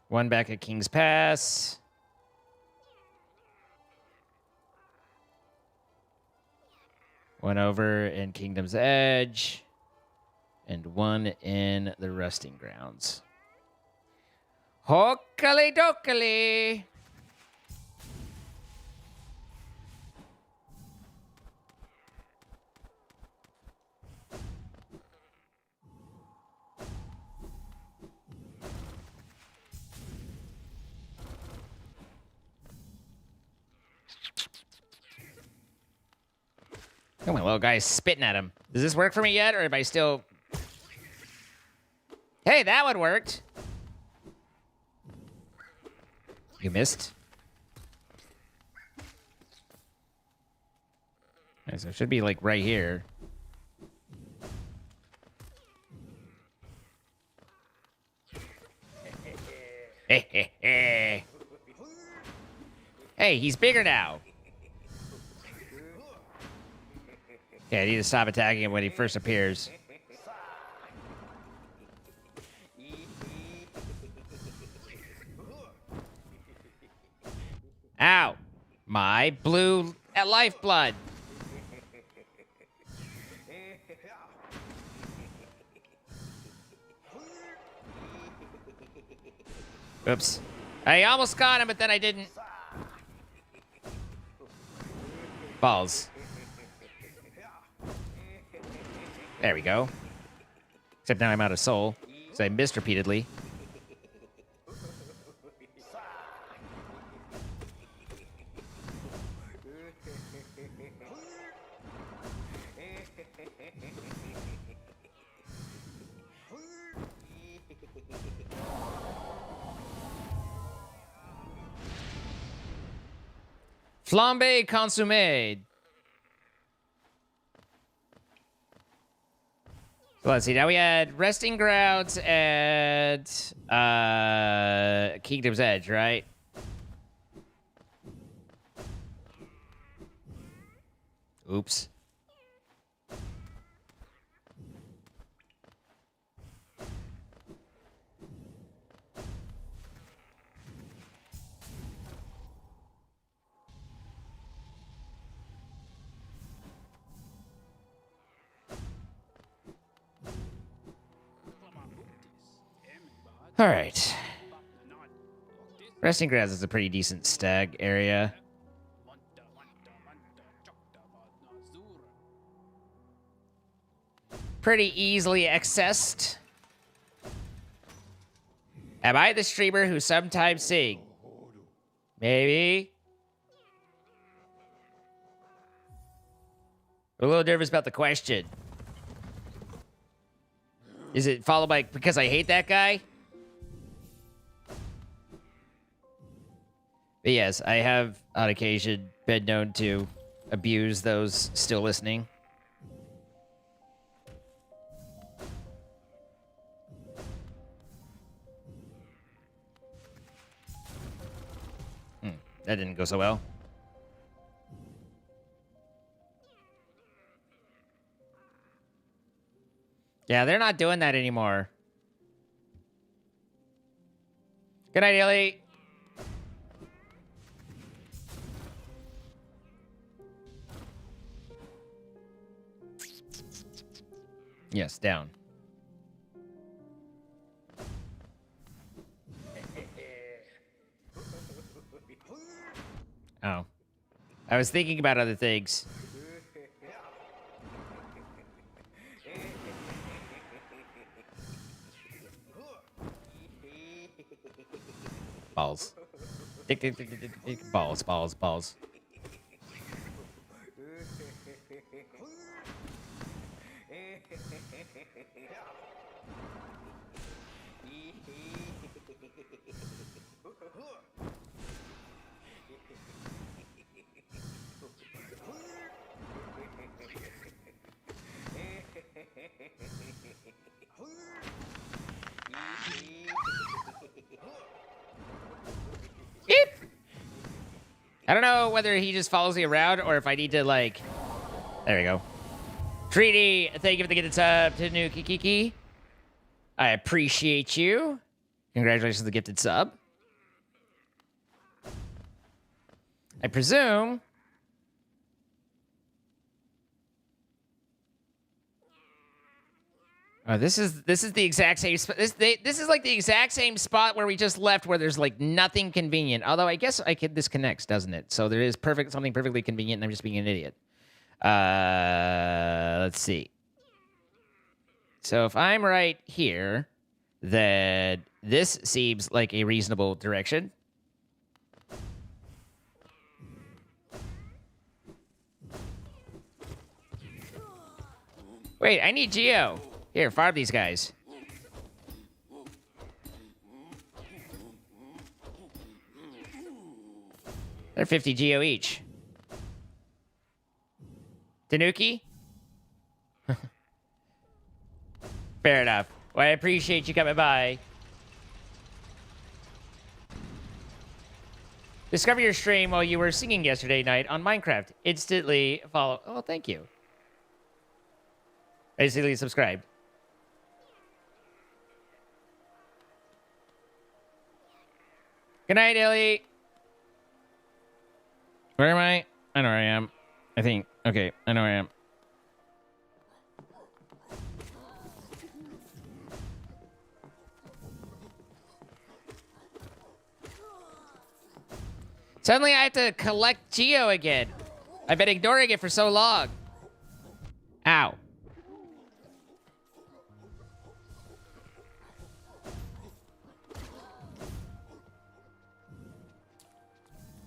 One back at King's Pass. One over in Kingdom's Edge. And one in the Resting Grounds. Hookily dokily. Oh, my little guy's spitting at him. Does this work for me yet, or am I still... Hey, that one worked. You missed. Okay, so it should be, like, right here. Hey, he's bigger now. Okay, I need to stop attacking him when he first appears. Ow! My blue lifeblood. Oops. I almost got him, but then I didn't. Balls. There we go. Except now I'm out of soul, because I missed repeatedly. Flambe consommé. So let's see. Now we had Resting Grounds at Kingdom's Edge, right? Oops. All right. Resting Grounds is a pretty decent stag area. Pretty easily accessed. Am I the streamer who sometimes sing? Maybe. I'm a little nervous about the question. Is it followed by because I hate that guy? But yes, I have on occasion been known to abuse those still listening. That didn't go so well. Yeah, they're not doing that anymore. Good night, Illy. Yes, down. Oh. I was thinking about other things. Balls. Tick, tick, tick, tick, tick, tick. Balls, balls, balls. Beep. I don't know whether he just follows me around or if I need to, like... There we go. Treaty, thank you for the gifted sub to new Kiki. I appreciate you. Congratulations on the gifted sub. I presume... Oh, this is the exact same spot. This is like the exact same spot where we just left, where there's like nothing convenient. Although I guess this connects, doesn't it? So there is something perfectly convenient, and I'm just being an idiot. Let's see. So if I'm right here, then this seems like a reasonable direction. Wait, I need Geo. Here, farm these guys. They're 50 Geo each. Tanuki? Fair enough. Well, I appreciate you coming by. Discover your stream while you were singing yesterday night on Minecraft. Instantly follow. Oh, thank you. Basically subscribed. Good night, Illy. Where am I? I know where I am. I think. Okay, I know where I am. Suddenly I have to collect Geo again. I've been ignoring it for so long. Ow.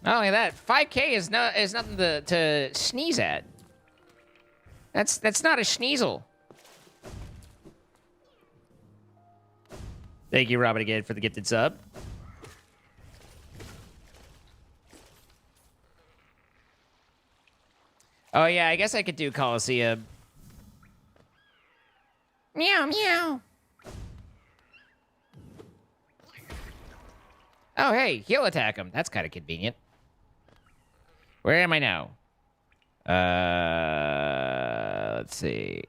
Not only that, 5K is nothing to sneeze at. That's not a sneasel. Thank you, Robin, again for the gifted sub. Oh, yeah, I guess I could do Coliseum. Meow, meow. Oh, hey, he'll attack him. That's kind of convenient. Where am I now? Let's see.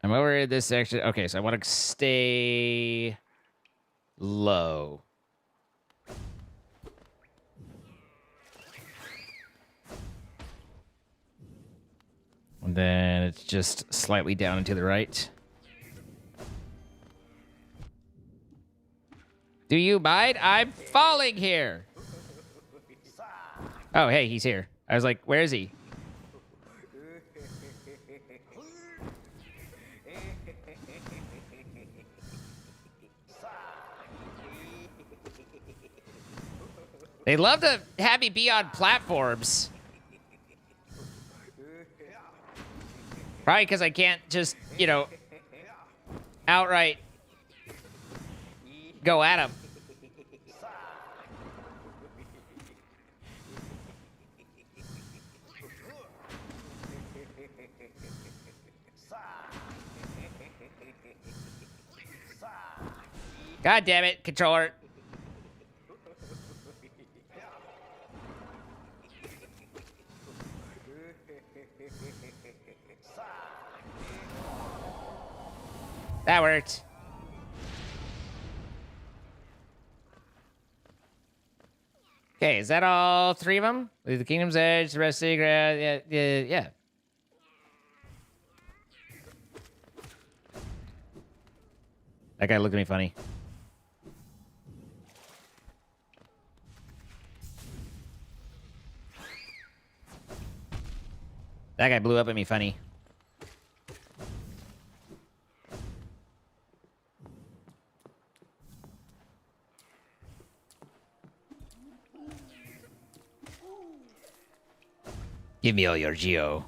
I'm over in this section. Okay, so I want to stay low. And then it's just slightly down and to the right. Do you mind? I'm falling here. Oh, hey, he's here. I was like, where is he? They love to have me be on platforms. Probably because I can't just, you know, outright go at him. God damn it, controller. That worked. Okay, is that all three of them? The Kingdom's Edge, the rest of the yeah. That guy looked at me funny. That guy blew up at me funny. Give me all your Geo.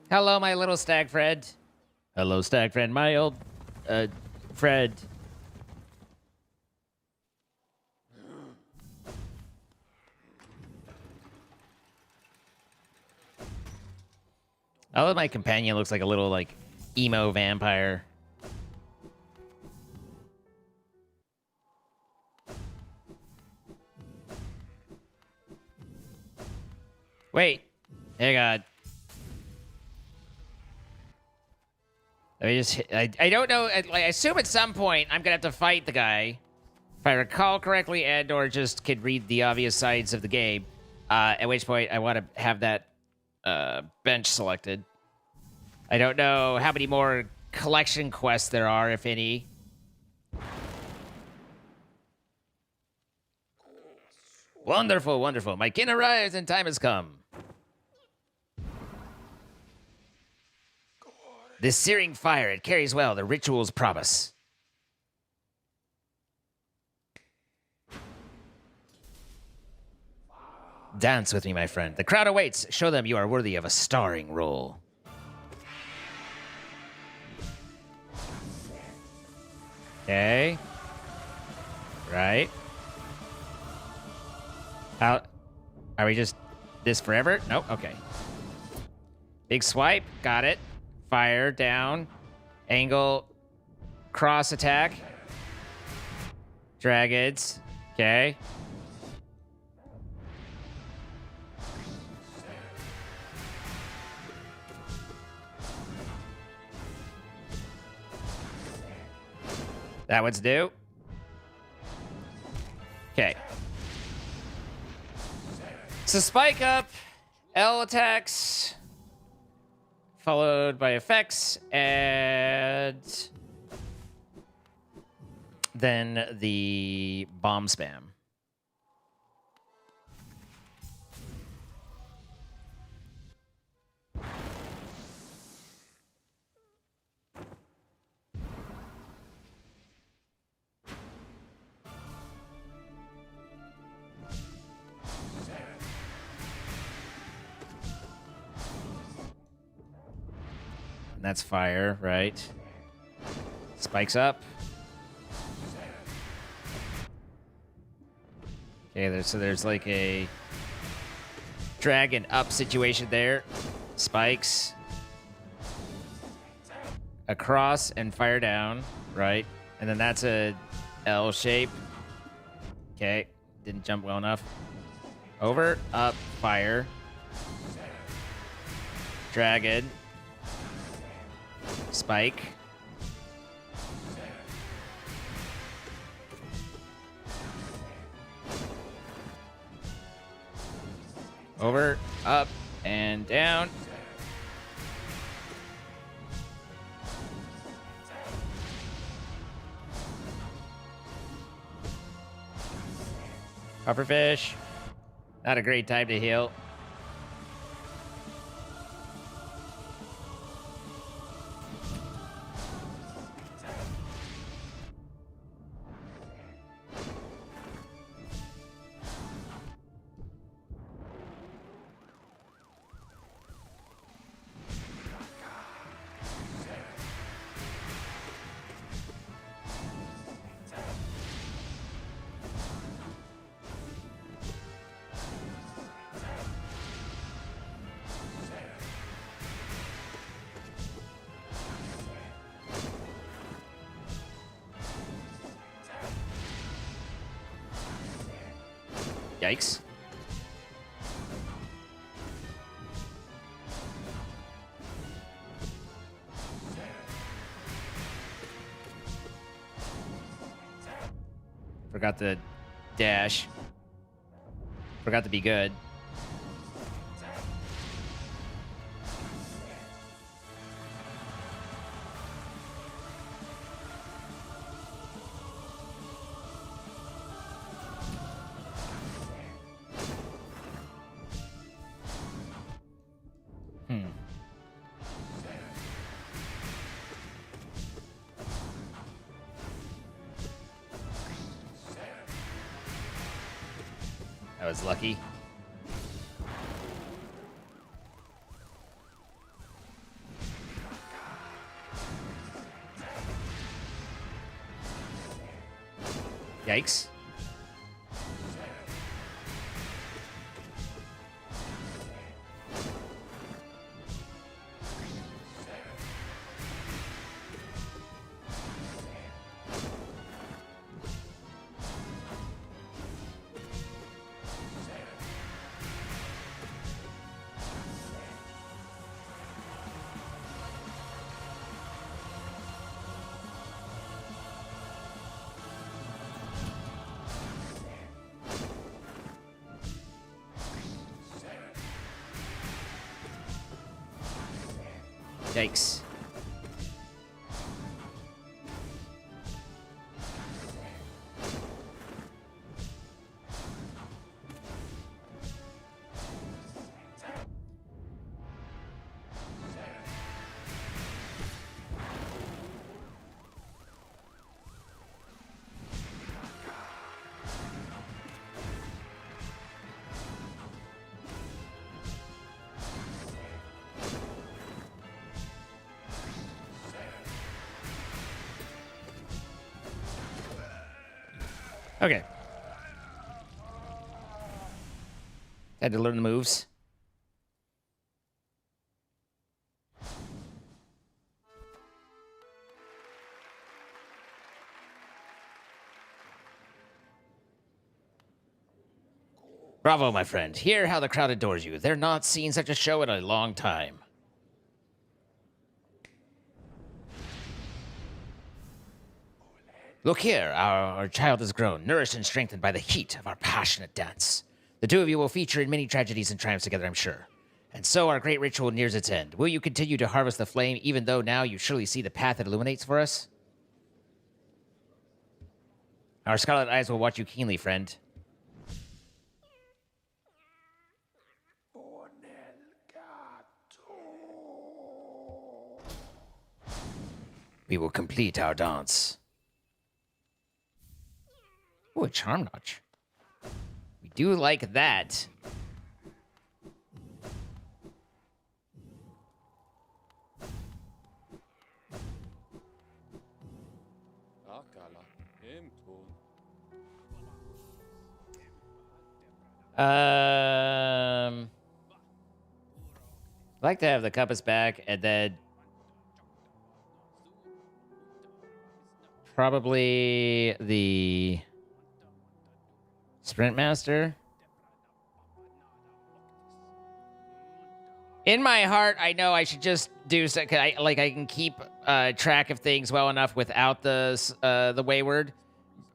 Hello, my little stag friend. Hello, stag friend. My old, Fred. I love my companion looks like a little, like, emo vampire. Wait. Hey, God. Let me just... I don't know. I assume at some point I'm going to have to fight the guy. If I recall correctly, and or just could read the obvious sides of the game. At which point I want to have that bench selected. I don't know how many more collection quests there are, if any. Wonderful, wonderful. My kin arrives and time has come. This searing fire, it carries well the ritual's promise. Dance with me, my friend. The crowd awaits. Show them you are worthy of a starring role. Okay. Right. How... Are we just... this forever? Nope. Okay. Big swipe. Got it. Fire. Down. Angle. Cross attack. Dragons. Okay. That one's due. Okay. So spike up, L attacks, followed by effects, and then the bomb spam. And that's fire, right? Spikes up. Okay, so there's like a dragon up situation there. Spikes. Across and fire down, right? And then that's a L shape. Okay, didn't jump well enough. Over, up, fire. Dragon. Spike. Over, up, and down. Pufferfish. Not a great time to heal. Yikes. Forgot the dash. Forgot to be good. That was lucky. Yikes. Yikes. Okay. Had to learn the moves. Bravo, my friend. Hear how the crowd adores you. They're not seeing such a show in a long time. Look here, our child has grown, nourished and strengthened by the heat of our passionate dance. The two of you will feature in many tragedies and triumphs together, I'm sure. And so our great ritual nears its end. Will you continue to harvest the flame, even though now you surely see the path it illuminates for us? Our scarlet eyes will watch you keenly, friend. We will complete our dance. Ooh, a charm notch. We do like that. I'd like to have the compass back, and then probably the Sprint Master. In my heart, I know I should just do so. I can keep track of things well enough without the Wayward,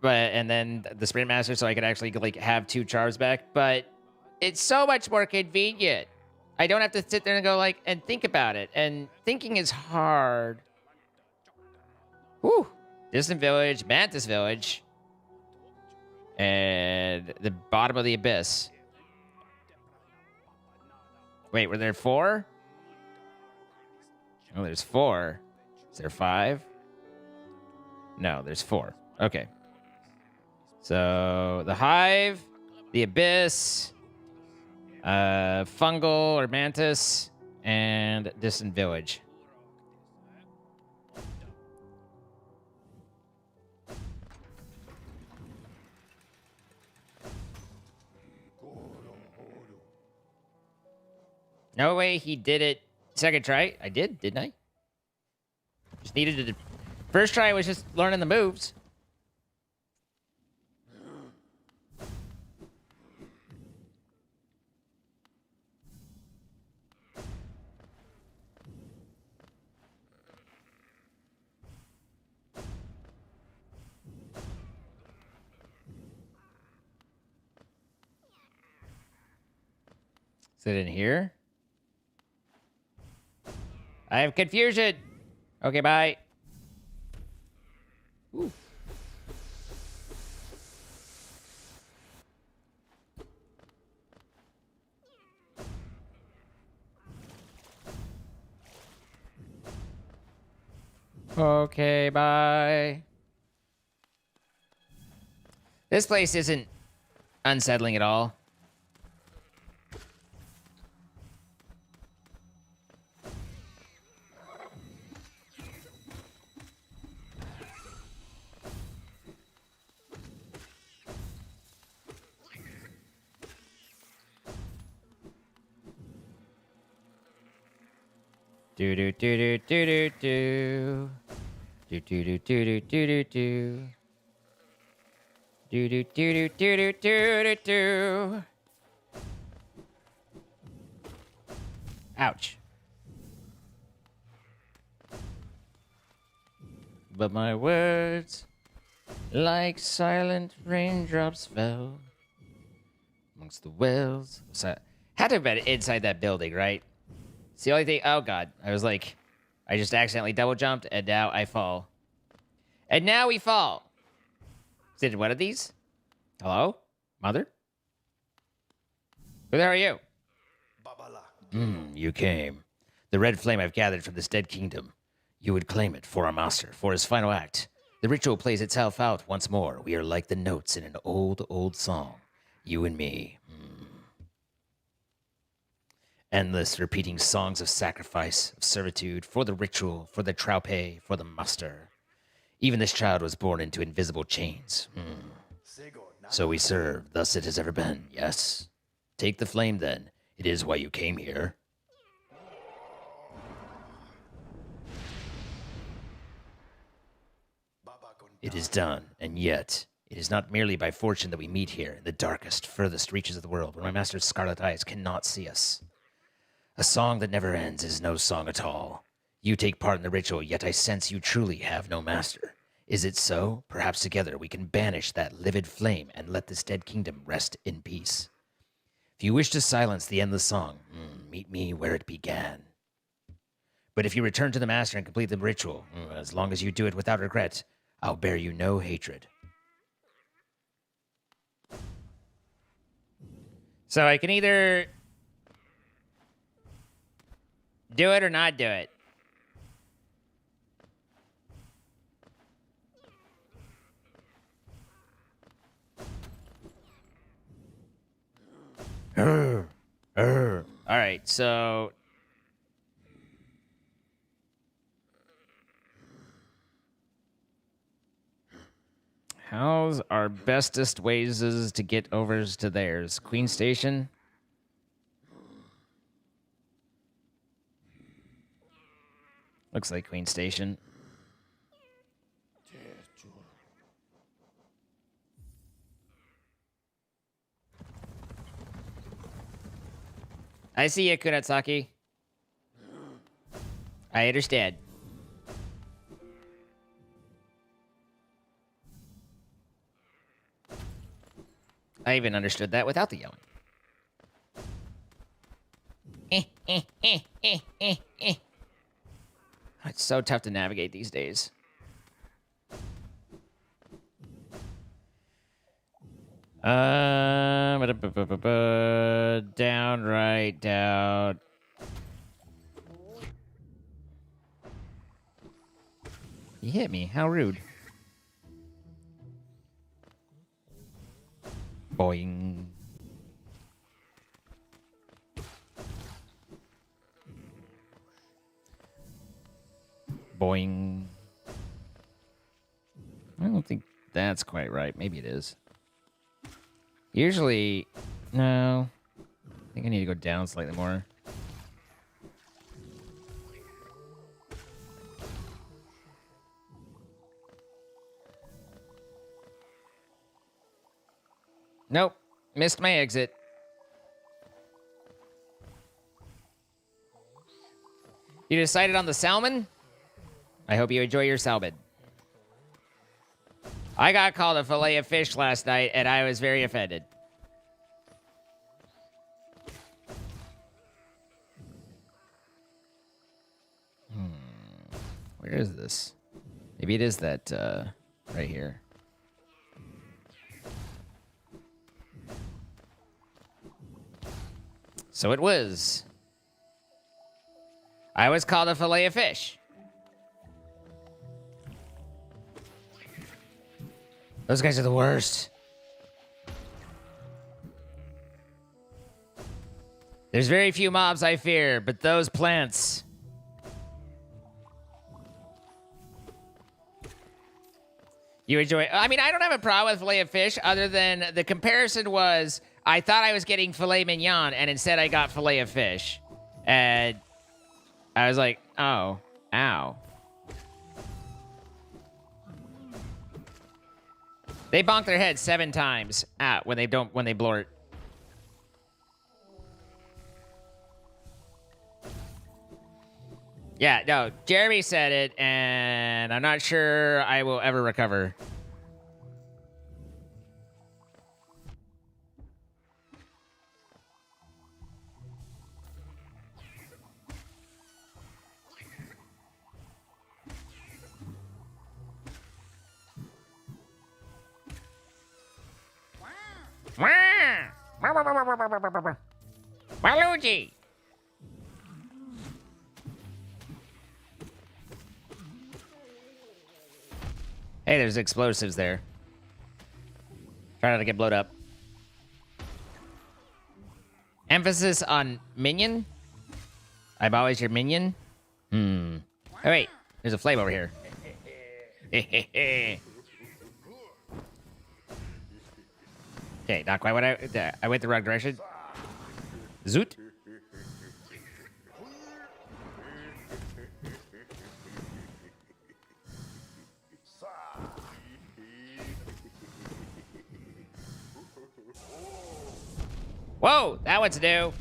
and then the Sprint Master, so I could actually like have 2 charms back. But it's so much more convenient. I don't have to sit there and go like and think about it. And thinking is hard. Whew. Distant Village, Mantis Village, and the bottom of the abyss. Wait, were there 4? Oh, there's 4. Is there 5? No, there's 4. Okay. So the Hive, the Abyss, Fungal or Mantis, and Distant Village. No way he did it second try. I did, didn't I? Just needed to... First try was just learning the moves. Is it in here? I have confusion. Okay, bye. Ooh. Okay, bye. This place isn't unsettling at all. Do do do do do do do. Do do do do do do do do. Do do do do do do do do do. Ouch. But my words, like silent raindrops, fell amongst the wells. So, had to have been inside that building, right? It's the only thing. Oh god, I was like, I just accidentally double jumped, and now I fall. And now we fall. Is it one of these? Hello, mother? Who the hell are you? Babala. You came. The red flame I've gathered from this dead kingdom. You would claim it for our master, for his final act. The ritual plays itself out once more. We are like the notes in an old, old song. You and me. Endless repeating songs of sacrifice, of servitude, for the ritual, for the traupe, for the muster. Even this child was born into invisible chains. So we serve, thus it has ever been, yes? Take the flame then. It is why you came here. It is done, and yet, it is not merely by fortune that we meet here in the darkest, furthest reaches of the world, where my master's scarlet eyes cannot see us. A song that never ends is no song at all. You take part in the ritual, yet I sense you truly have no master. Is it so? Perhaps together we can banish that livid flame and let this dead kingdom rest in peace. If you wish to silence the endless song, meet me where it began. But if you return to the master and complete the ritual, as long as you do it without regret, I'll bear you no hatred. So I can either do it or not do it. All right, so How's our bestest ways is to get overs to theirs? Queen Station? Looks like Queen Station. I see you, Kunatsaki. I understand. I even understood that without the yelling. It's so tough to navigate these days. Down, right, down. You hit me. How rude. Boing. Boing. I don't think that's quite right. Maybe it is. Usually, no. I think I need to go down slightly more. Nope. Missed my exit. You decided on the salmon? I hope you enjoy your salmon. I got called a fillet of fish last night, and I was very offended. Where is this? Maybe it is that, right here. So it was. I was called a fillet of fish. Those guys are the worst. There's very few mobs I fear, but those plants. You enjoy. I mean, I don't have a problem with filet of fish, other than the comparison was I thought I was getting filet mignon, and instead I got filet of fish, and I was like, oh, ow. They bonk their head 7 times when they blort. Yeah, no, Jeremy said it, and I'm not sure I will ever recover. Waluigi! Hey, there's explosives there. Try not to get blown up. Emphasis on minion? I'm always your minion? Oh, wait. There's a flame over here. Okay, not quite what I went the wrong direction. Zoot. Whoa, that one's new.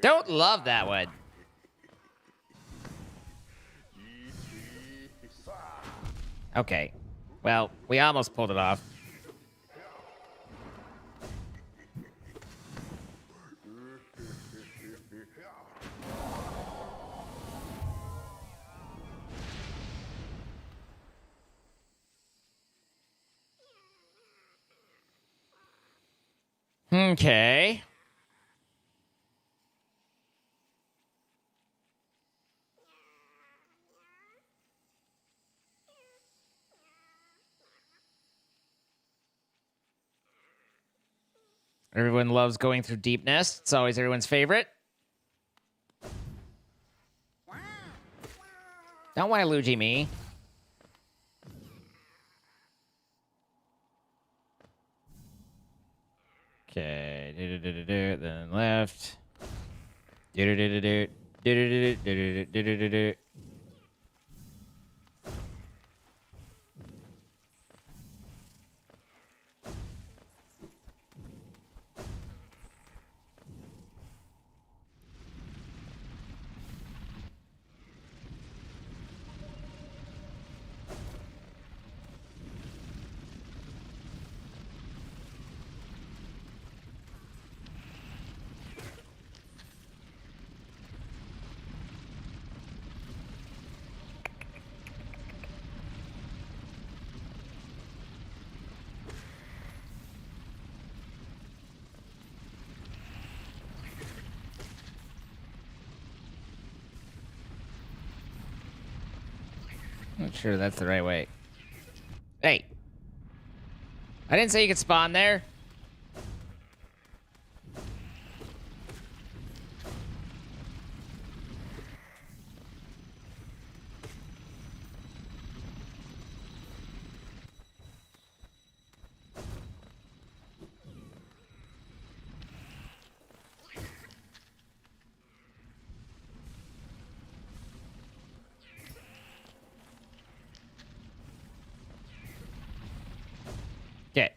Don't love that one. Okay. Well, we almost pulled it off. Okay. Everyone loves going through deep nests. It's always everyone's favorite. Don't Waluigi me. Okay. Then left. Not sure that's the right way. Hey. I didn't say you could spawn there. Okay.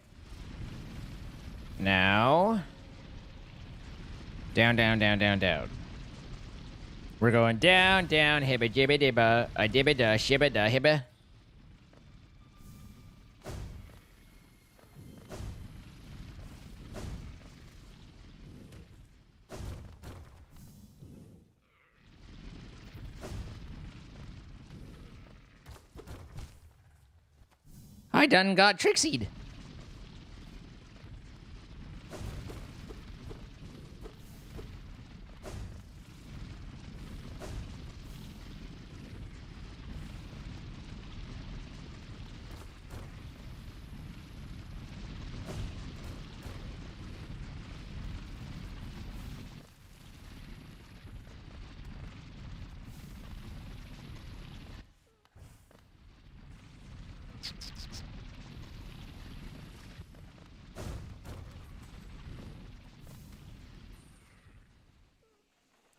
Now. Down, down, down, down, down. We're going down, down, hibba jibba dibba, a dibba da shibba da hibba. I done got trixied.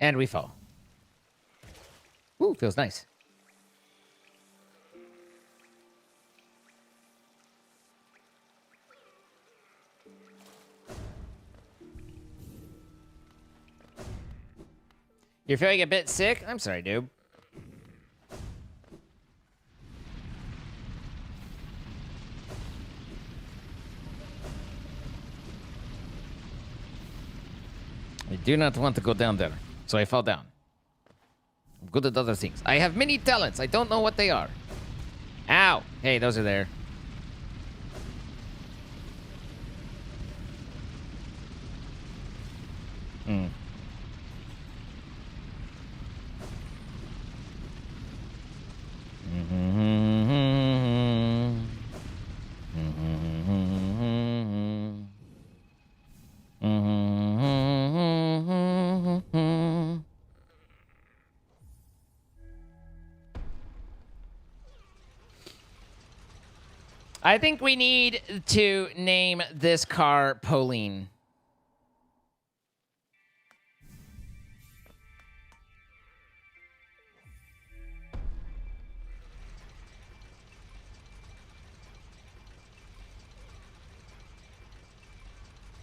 And we fall. Ooh, feels nice. You're feeling a bit sick? I'm sorry, dude. I do not want to go down there, so I fall down. I'm good at other things. I have many talents. I don't know what they are. Ow! Hey, those are there. Hmm. I think we need to name this car Pauline.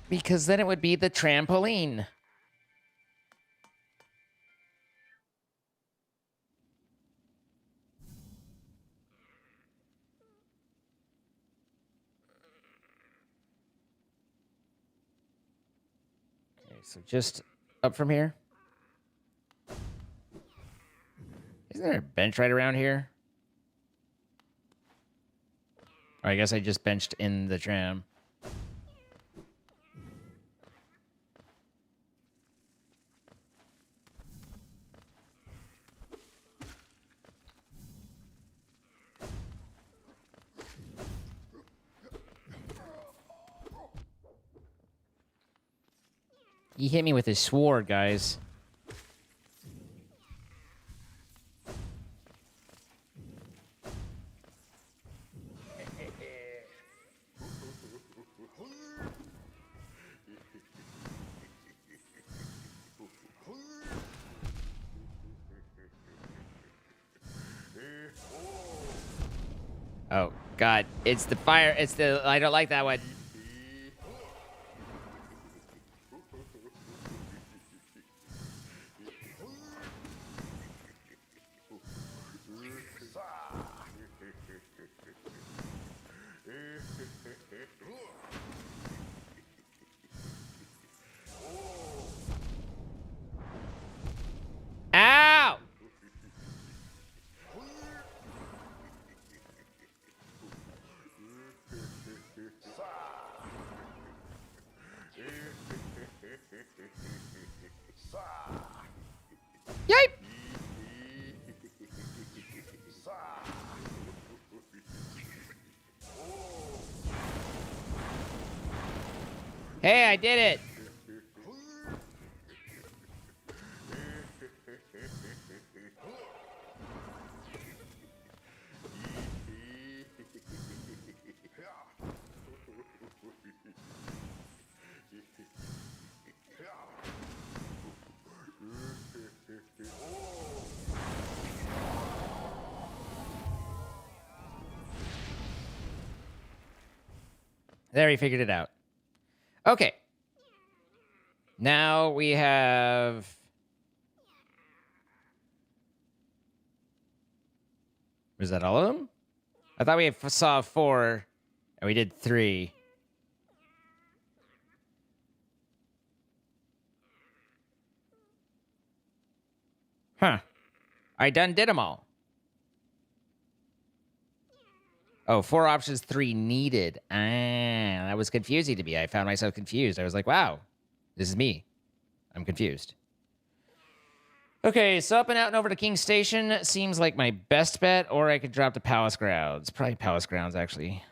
Because then it would be the trampoline. Okay, so just up from here. Isn't there a bench right around here? Or I guess I just benched in the tram. He hit me with his sword, guys. Oh, God. It's the fire. It's the... I don't like that one. Ow! Yipe! Hey, I did it! There, he figured it out. Okay. Now we have... Was that all of them? I thought we saw 4, and we did 3. Huh. I done did them all. Oh, 4 options, 3 needed. Ah, that was confusing to me. I found myself confused. I was like, wow, this is me. I'm confused. Okay, so up and out and over to King's Station seems like my best bet, or I could drop to Palace Grounds. Probably Palace Grounds, actually.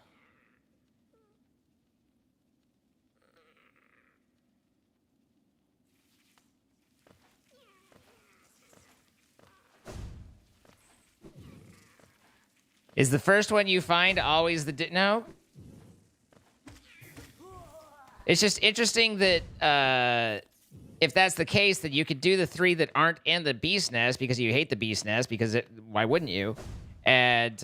Is the first one you find always the... No? It's just interesting that if that's the case, then you could do the 3 that aren't in the Beast Nest because you hate the Beast Nest, because why wouldn't you? And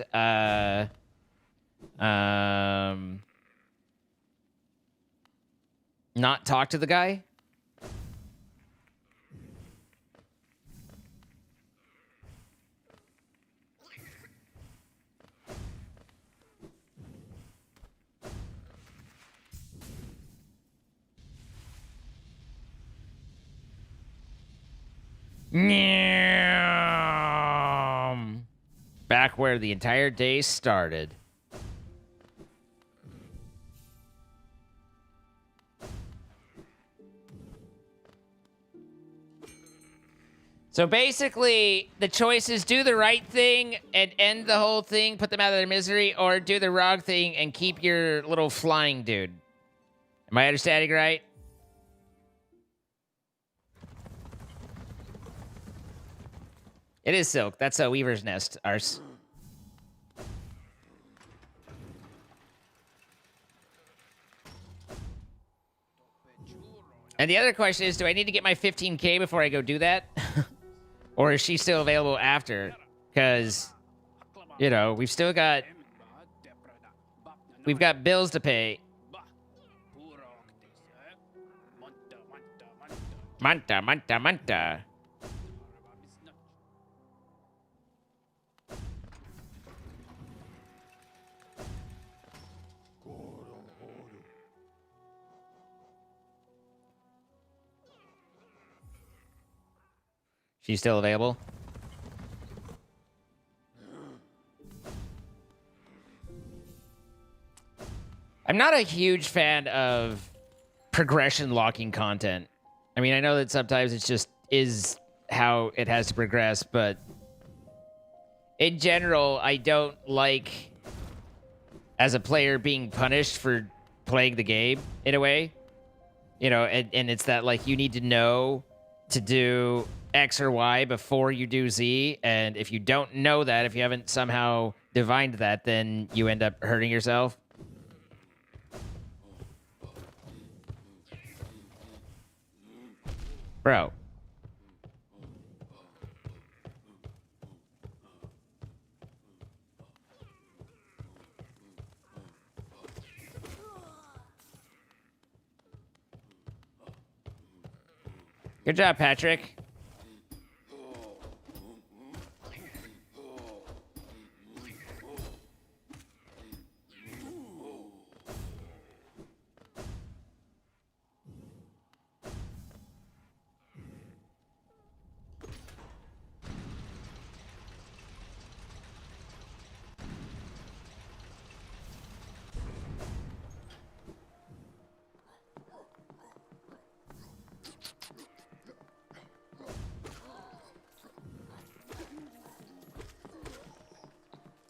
not talk to the guy? Back where the entire day started. So basically, the choice is do the right thing and end the whole thing, put them out of their misery, or do the wrong thing and keep your little flying dude. Am I understanding right? It is silk. That's a weaver's nest, Ars. And the other question is, do I need to get my 15K before I go do that? Or is she still available after? Because, you know, we've got bills to pay. Manta, manta, manta. She's still available? I'm not a huge fan of progression locking content. I mean, I know that sometimes it just is how it has to progress, but in general, I don't like, as a player, being punished for playing the game, in a way. You know, and it's that like you need to know to do X or Y before you do Z, and if you don't know that, if you haven't somehow divined that, then you end up hurting yourself. Bro. Good job, Patrick.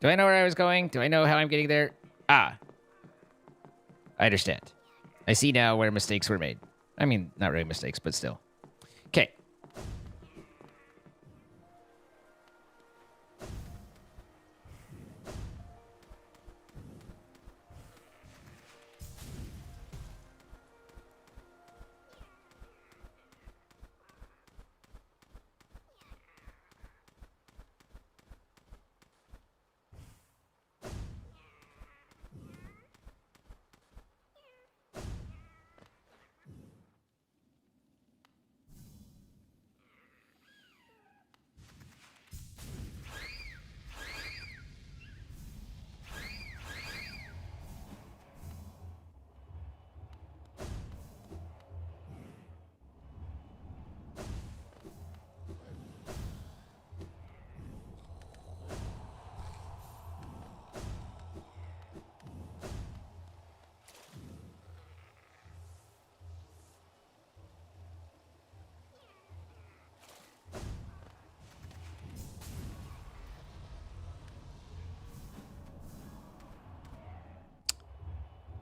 Do I know where I was going? Do I know how I'm getting there? Ah. I understand. I see now where mistakes were made. I mean, not really mistakes, but still. Okay.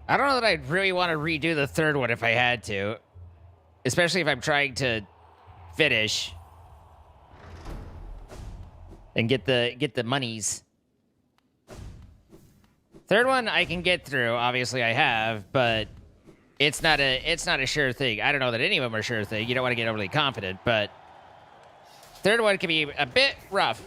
I don't know that I'd really want to redo the third one if I had to. Especially if I'm trying to finish. And get the monies. Third one I can get through, obviously I have, but it's not a sure thing. I don't know that any of them are sure thing. You don't want to get overly confident, but third one can be a bit rough.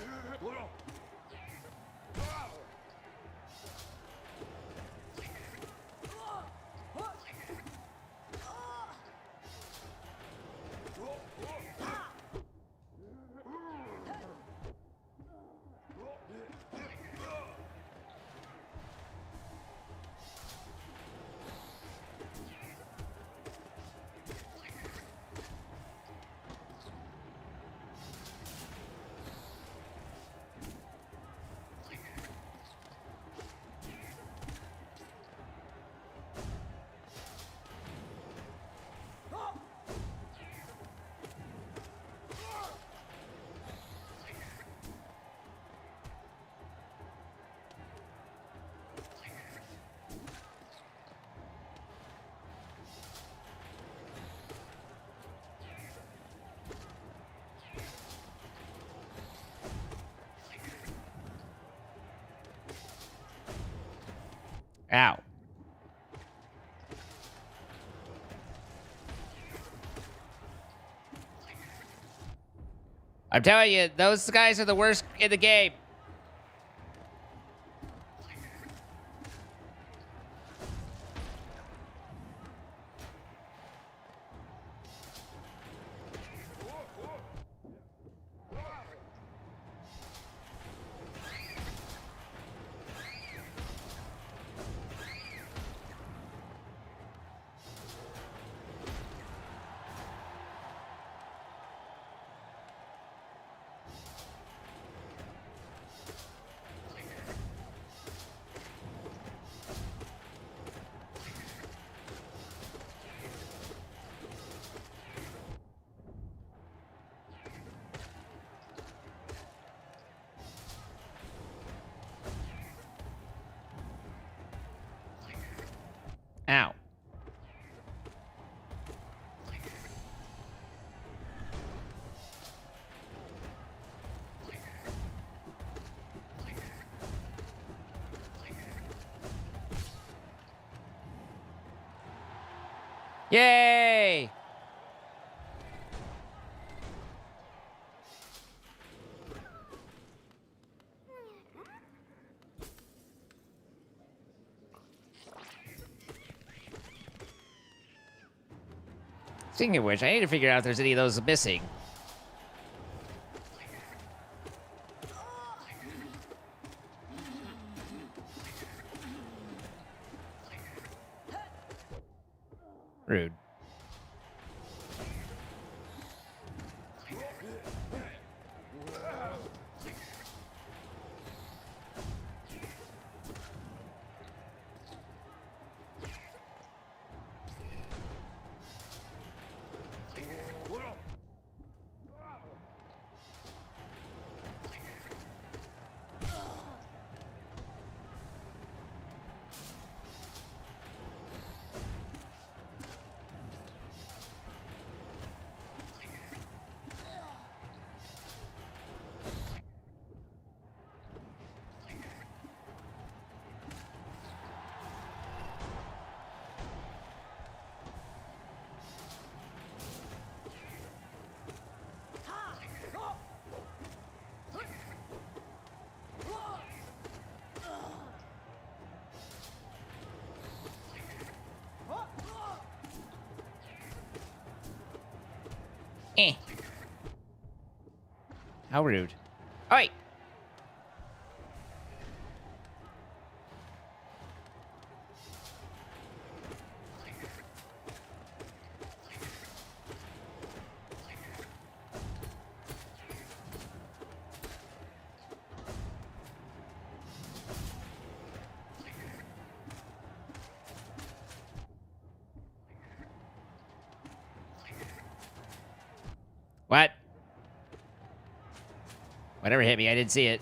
Ow. I'm telling you, those guys are the worst in the game. Yay! Speaking of which, I need to figure out if there's any of those missing. Rude. Eh. How rude. All right. What? Whatever hit me, I didn't see it.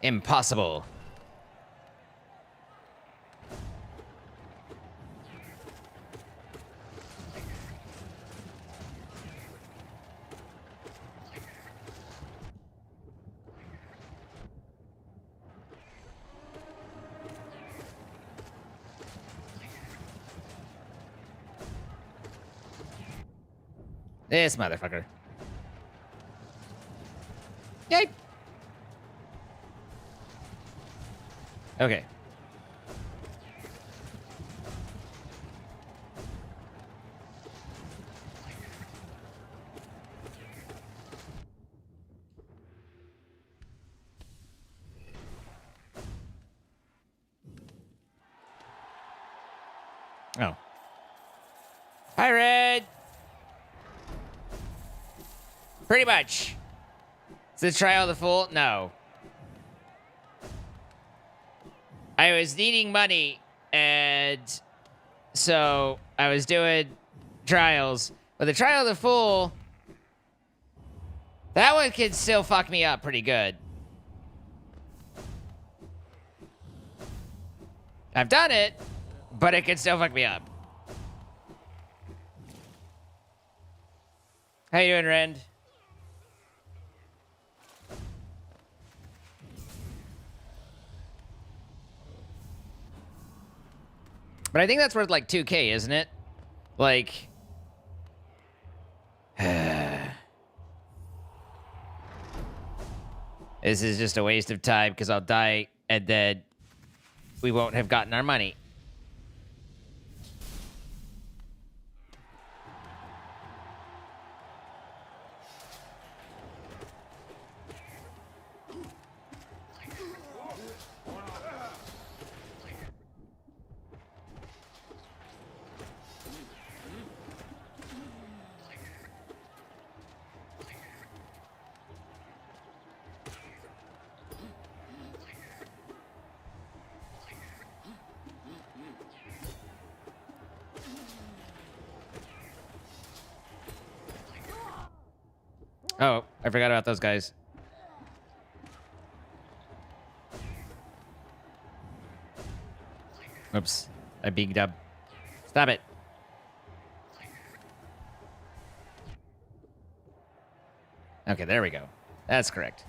Impossible. This motherfucker. Yay. Okay. Oh. Hi, Red. Pretty much. Is this trial the fool? No. I was needing money, and so I was doing trials. But the trial of the fool, that one can still fuck me up pretty good. I've done it, but it can still fuck me up. How you doing, Rend? But I think that's worth like 2K, isn't it? Like... This is just a waste of time because I'll die and then we won't have gotten our money. Oh, I forgot about those guys. Oops. I beaked up. Stop it. Okay, there we go. That's correct.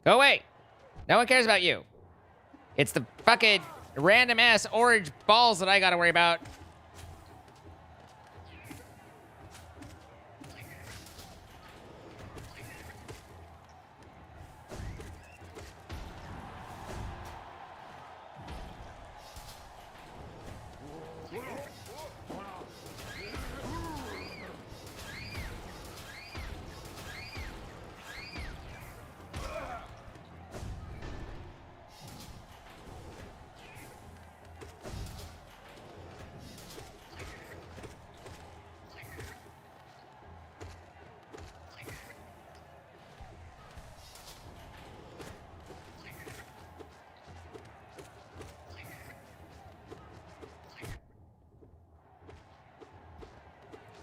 Go away. No one cares about you. It's the fucking random ass orange balls that I gotta worry about.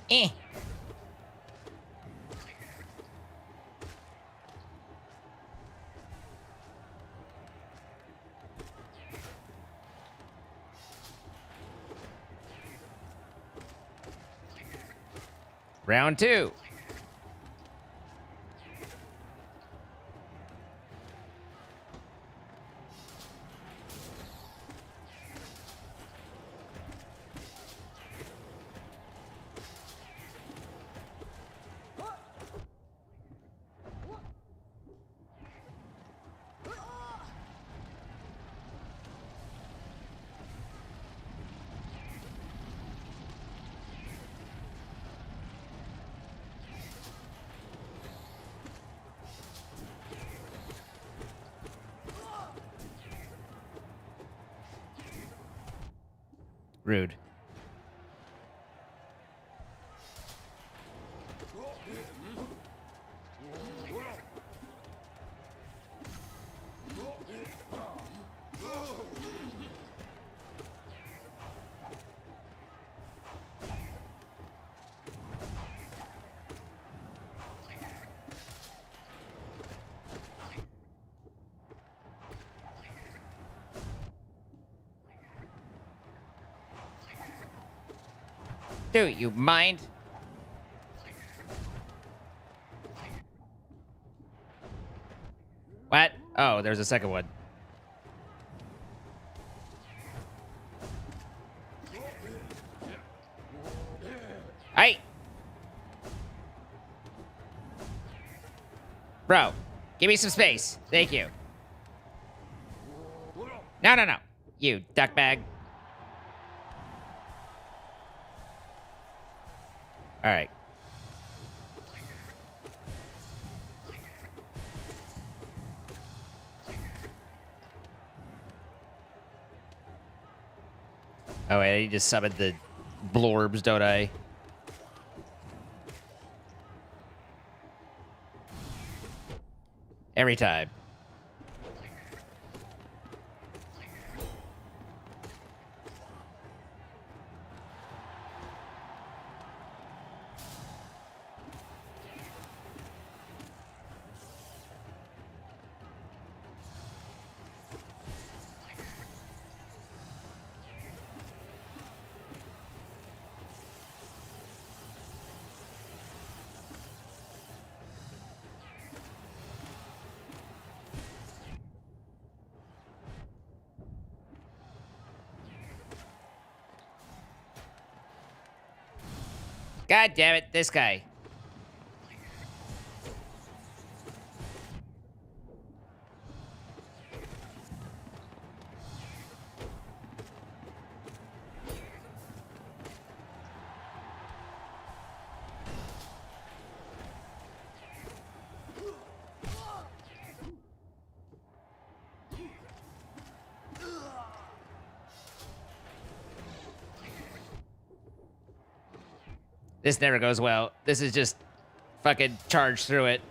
Eh. Round 2. Rude. Do you mind? What? Oh, there's a second one. Hey! Bro, give me some space. Thank you. No, no, no. You duck bag. All right. Oh, wait, I just summoned the blorbs, don't I? Every time. God damn it, this guy. This never goes well. This is just fucking charge through it.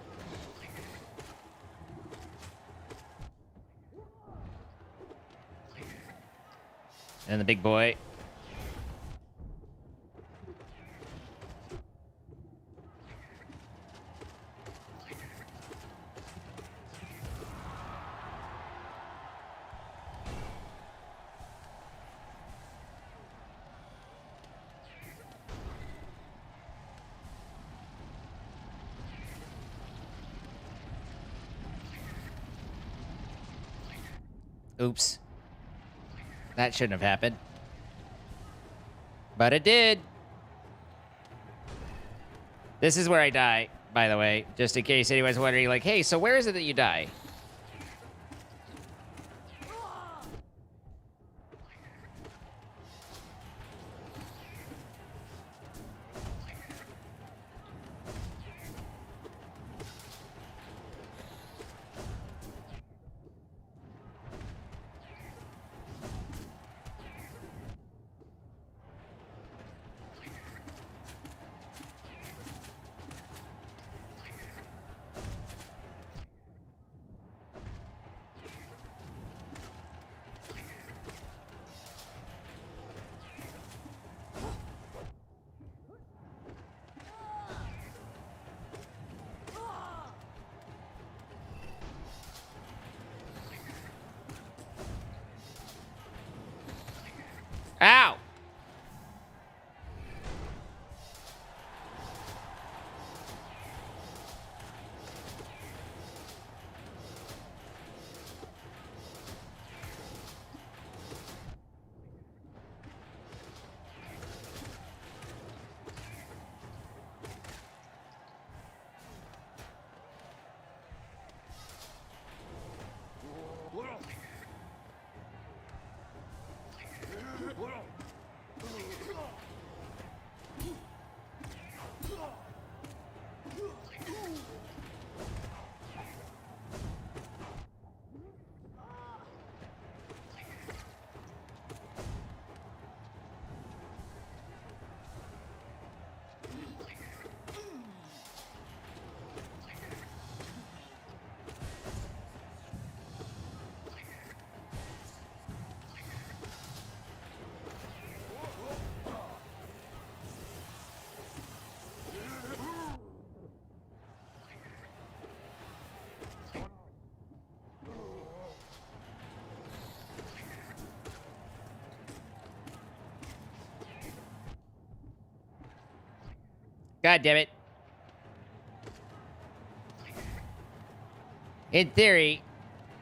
And the big boy. Oops. That shouldn't have happened. But it did. This is where I die, by the way. Just in case anyone's wondering, like, hey, so where is it that you die? Ow! God damn it. In theory,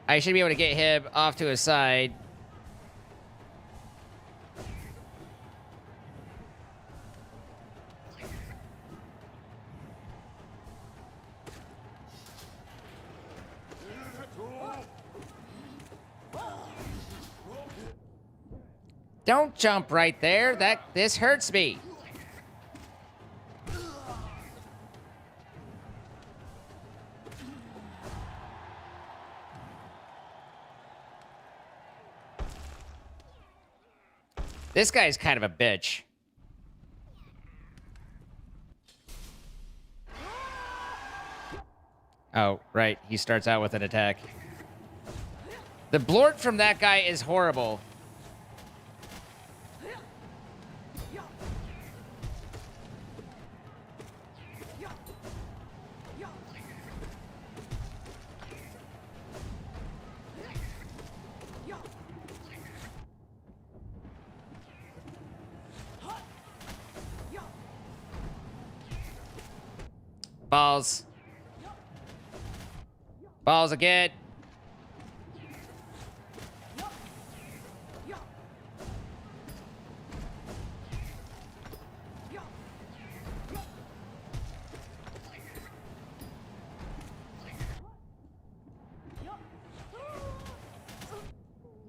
I should be able to get him off to his side. Don't jump right there. This hurts me. This guy's kind of a bitch. Oh, right. He starts out with an attack. The blort from that guy is horrible. Balls. Balls again.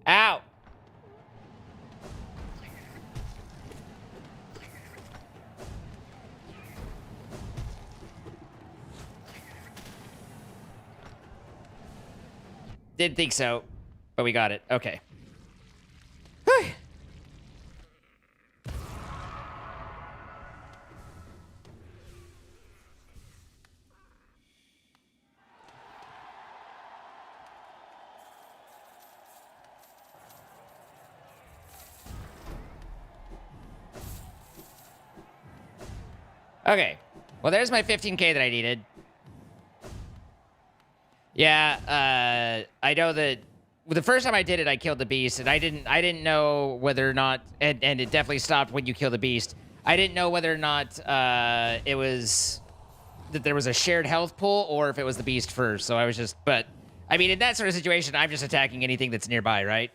Ow. Didn't think so, but we got it. Okay. Okay. Well, there's my 15K that I needed. Yeah, I know that the first time I did it, I killed the beast, and I didn't know whether or not, and it definitely stopped when you kill the beast. I didn't know whether or not it was that there was a shared health pool or if it was the beast first. So I was just, but I mean, in that sort of situation, I'm just attacking anything that's nearby, right?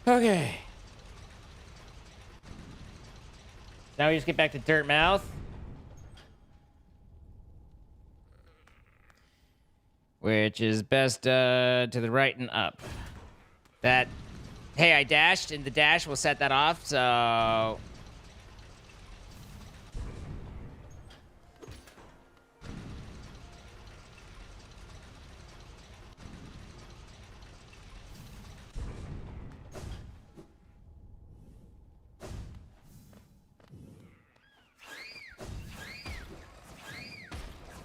Okay. Now we just get back to Dirt Mouth. Which is best to the right and up. That, hey, I dashed, and the dash will set that off, so...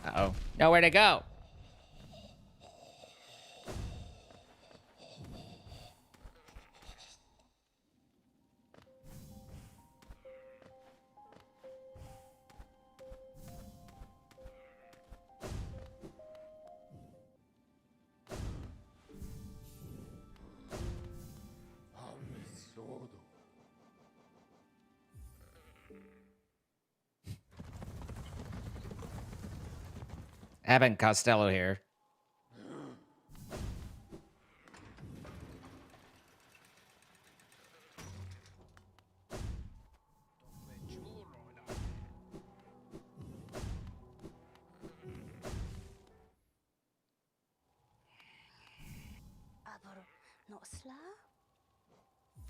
Uh-oh. Nowhere to go. Abbott Costello here.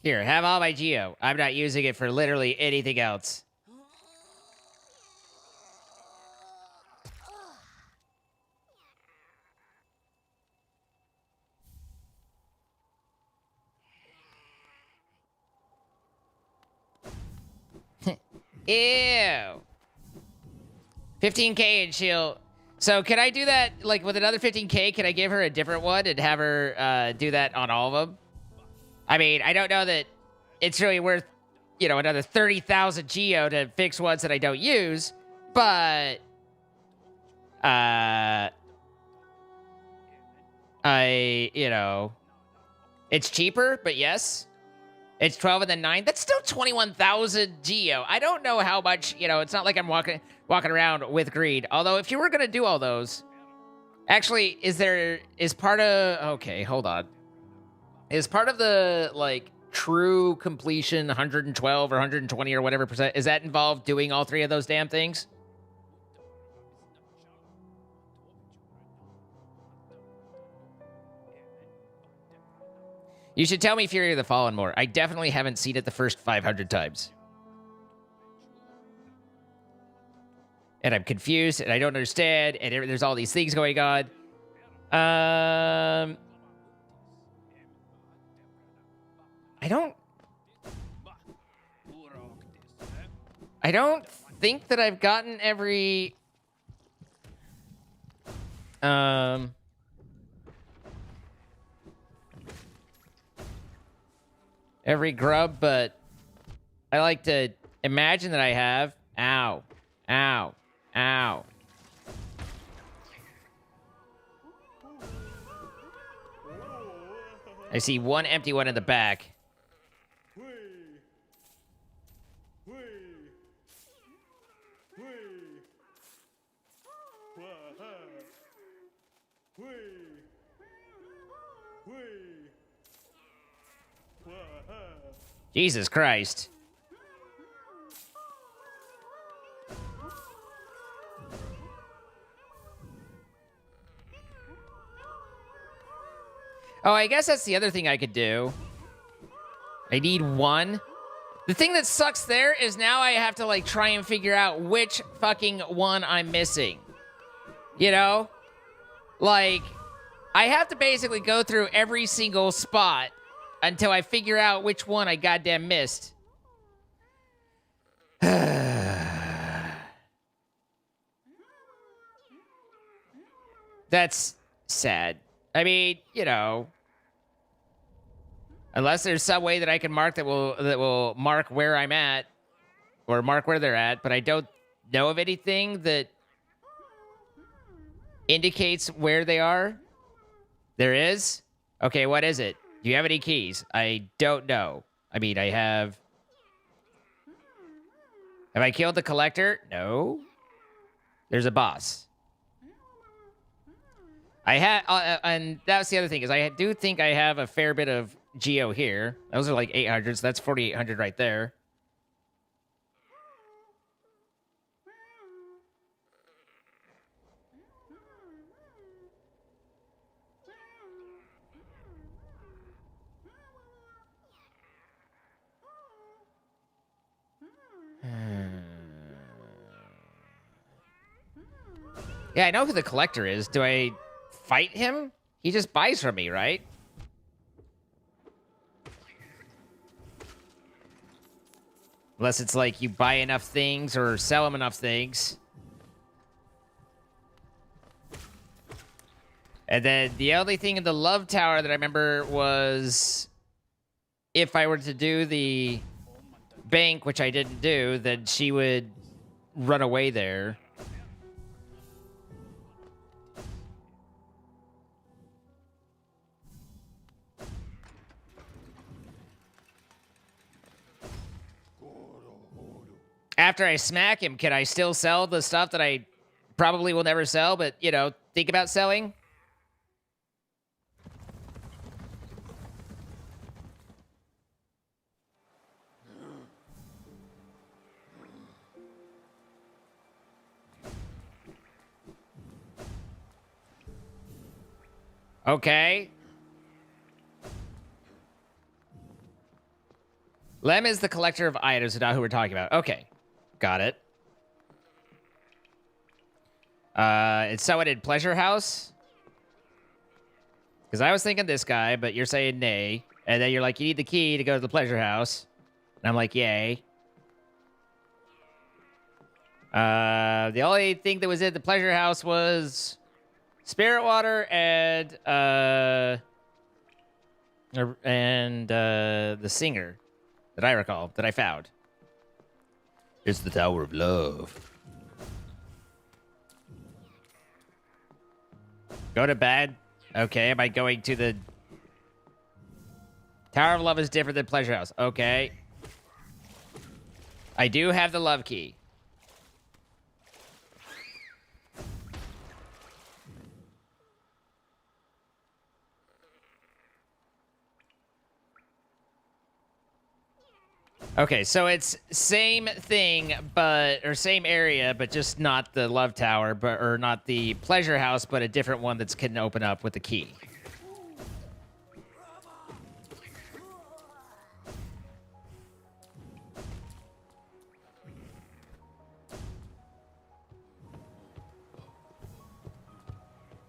Here, have all my Geo. I'm not using it for literally anything else. Ew. 15K and she'll... So can I do that, like, with another 15K? Can I give her a different one and have her do that on all of them? I mean, I don't know that it's really worth, you know, another 30,000 Geo to fix ones that I don't use, but... you know... It's cheaper, but yes. It's 12 and then 9. That's still 21,000 Geo. I don't know how much, you know, it's not like I'm walking around with greed. Although, if you were going to do all those... Actually, is part of... Okay, hold on. Is part of the, like, true completion 112 or 120 or whatever percent, is that involved doing all three of those damn things? You should tell me Fury of the Fallen more. I definitely haven't seen it the first 500 times. And I'm confused, and I don't understand, and there's all these things going on. I don't think that I've gotten every... every grub, but I like to imagine that I have. Ow. Ow. Ow. I see one empty one in the back. Jesus Christ. Oh, I guess that's the other thing I could do. I need one. The thing that sucks there is now I have to, like, try and figure out which fucking one I'm missing. You know? Like, I have to basically go through every single spot until I figure out which one I goddamn missed. That's sad. I mean, you know, unless there's some way that I can mark that will mark where I'm at or mark where they're at, but I don't know of anything that indicates where they are. There is? Okay, what is it? Do you have any keys? I don't know. I mean, I have... Have I killed the collector? No. There's a boss. I had... and that's the other thing, is I do think I have a fair bit of geo here. Those are like 800, so that's 4,800 right there. Yeah, I know who the collector is. Do I fight him? He just buys from me, right? Unless it's like you buy enough things or sell him enough things. And then the only thing in the love tower that I remember was if I were to do the bank, which I didn't do, then she would run away there. After I smack him, can I still sell the stuff that I probably will never sell, but, you know, think about selling? Okay. Lem is the collector of items, not who we're talking about. Okay. Got it. It's someone in Pleasure House? Because I was thinking this guy, but you're saying nay. And then you're like, you need the key to go to the Pleasure House. And I'm like, yay. The only thing that was in the Pleasure House was Spirit Water and the singer that I recall, that I found. It's the Tower of Love. Go to bed. Okay, am I going to the... Tower of Love is different than Pleasure House. Okay. I do have the love key. Okay, so it's same thing, or same area, but just not the love tower, or not the pleasure house, but a different one that's can open up with the key.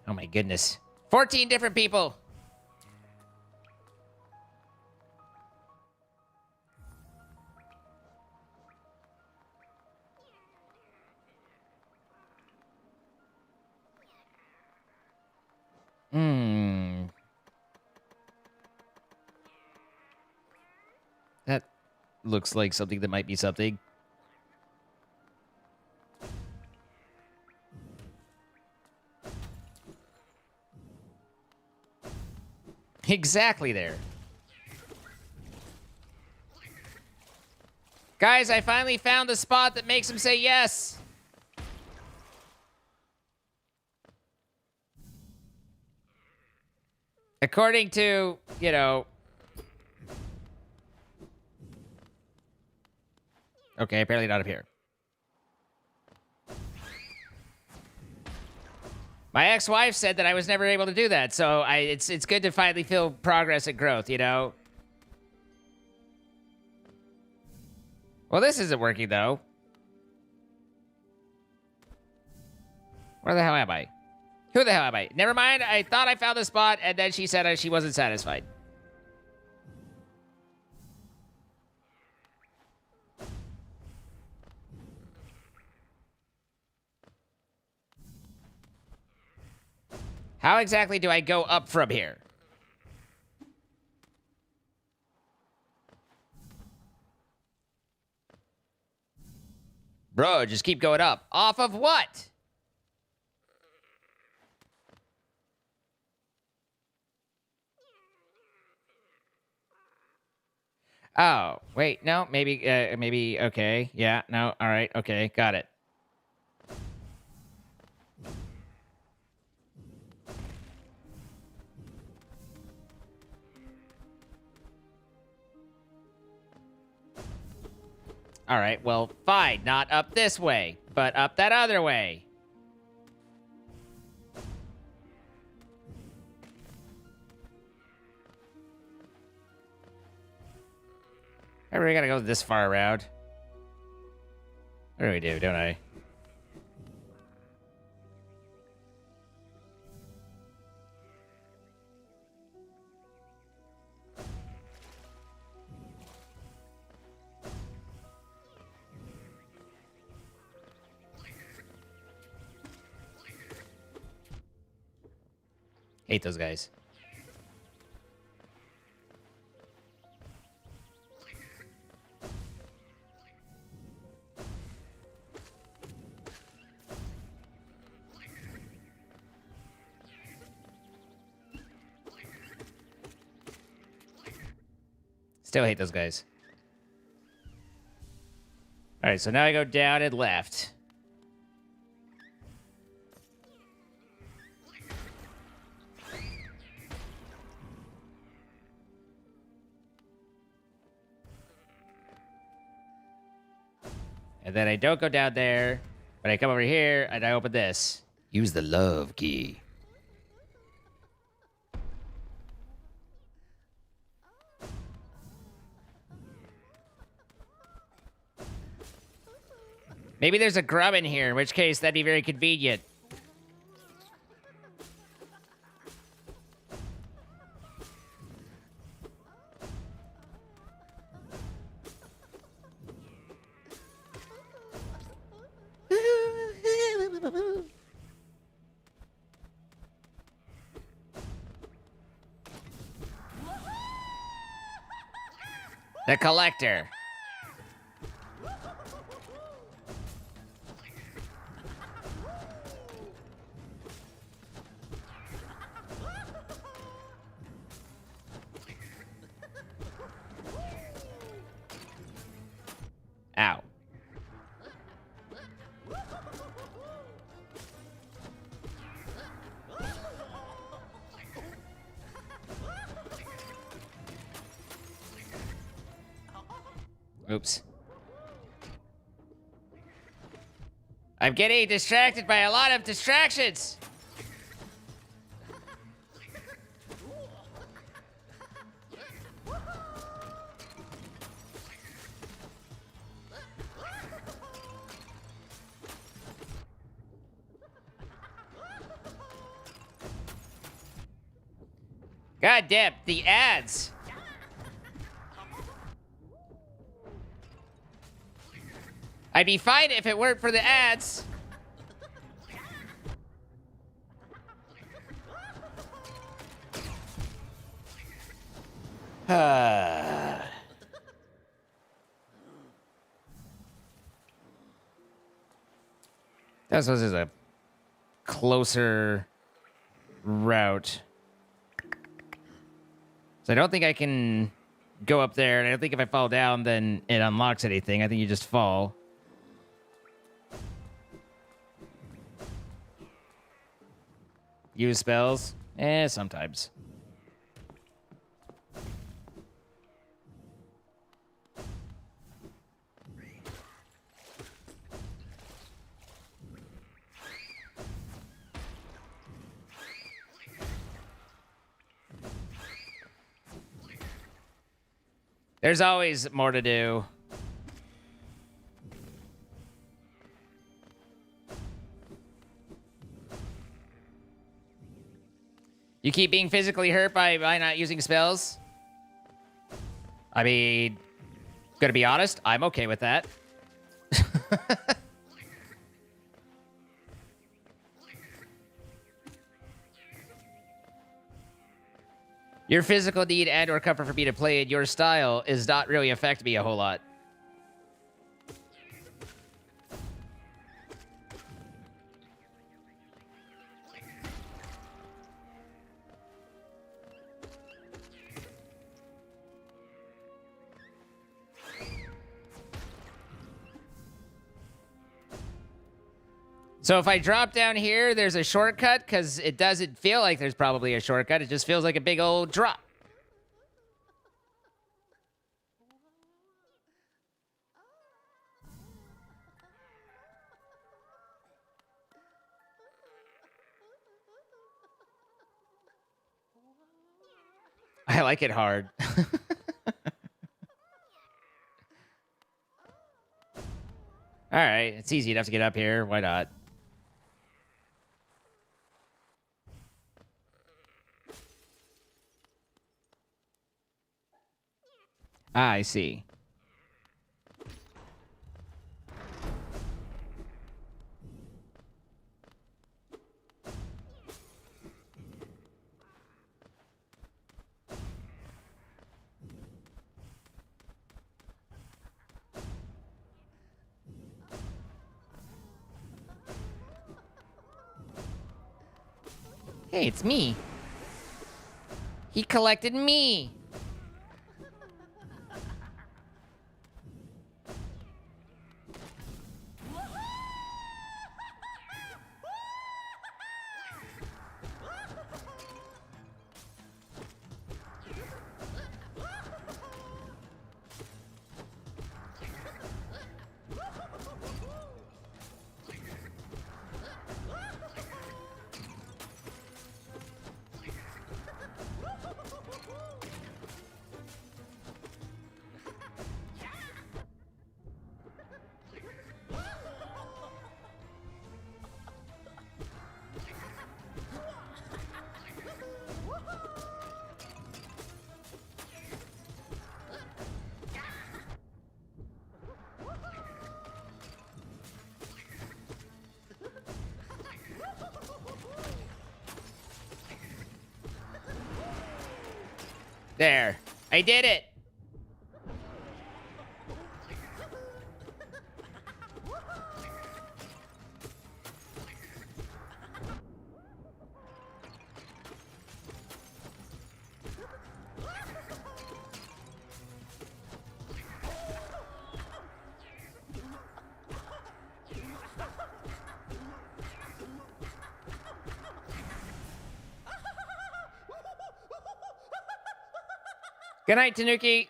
Oh my goodness. 14 different people. That looks like something that might be something. Exactly there. Guys, I finally found the spot that makes him say yes. According to, you know... Okay, apparently not up here. My ex-wife said that I was never able to do that, so it's good to finally feel progress and growth, you know? Well, this isn't working, though. Where the hell am I? Who the hell am I? Never mind, I thought I found the spot, and then she said she wasn't satisfied. How exactly do I go up from here? Bro, just keep going up. Off of what? Oh, wait, no, maybe, okay. Yeah, no, all right, okay, got it. All right, well, fine, not up this way, but up that other way. I really gotta go this far around. I really do, don't I? Hate those guys. Still hate those guys. All right, so now I go down and left. And then I don't go down there, but I come over here and I open this. Use the love key. Maybe there's a grub in here, in which case that'd be very convenient. The collector. Ow. Oops. I'm getting distracted by a lot of distractions. God damn, the ads. I'd be fine if it weren't for the ads. This was a closer route. So I don't think I can go up there, and I don't think if I fall down, then it unlocks anything. I think you just fall. Use spells? Sometimes. There's always more to do. You keep being physically hurt by not using spells? I mean, gonna be honest, I'm okay with that. Your physical need and or comfort for me to play in your style is not really affect me a whole lot. So if I drop down here, there's a shortcut, because it doesn't feel like there's probably a shortcut. It just feels like a big old drop. I like it hard. All right, it's easy enough to get up here. Why not? Ah, I see. Hey, it's me. He collected me. There. I did it. Good night, Tanuki.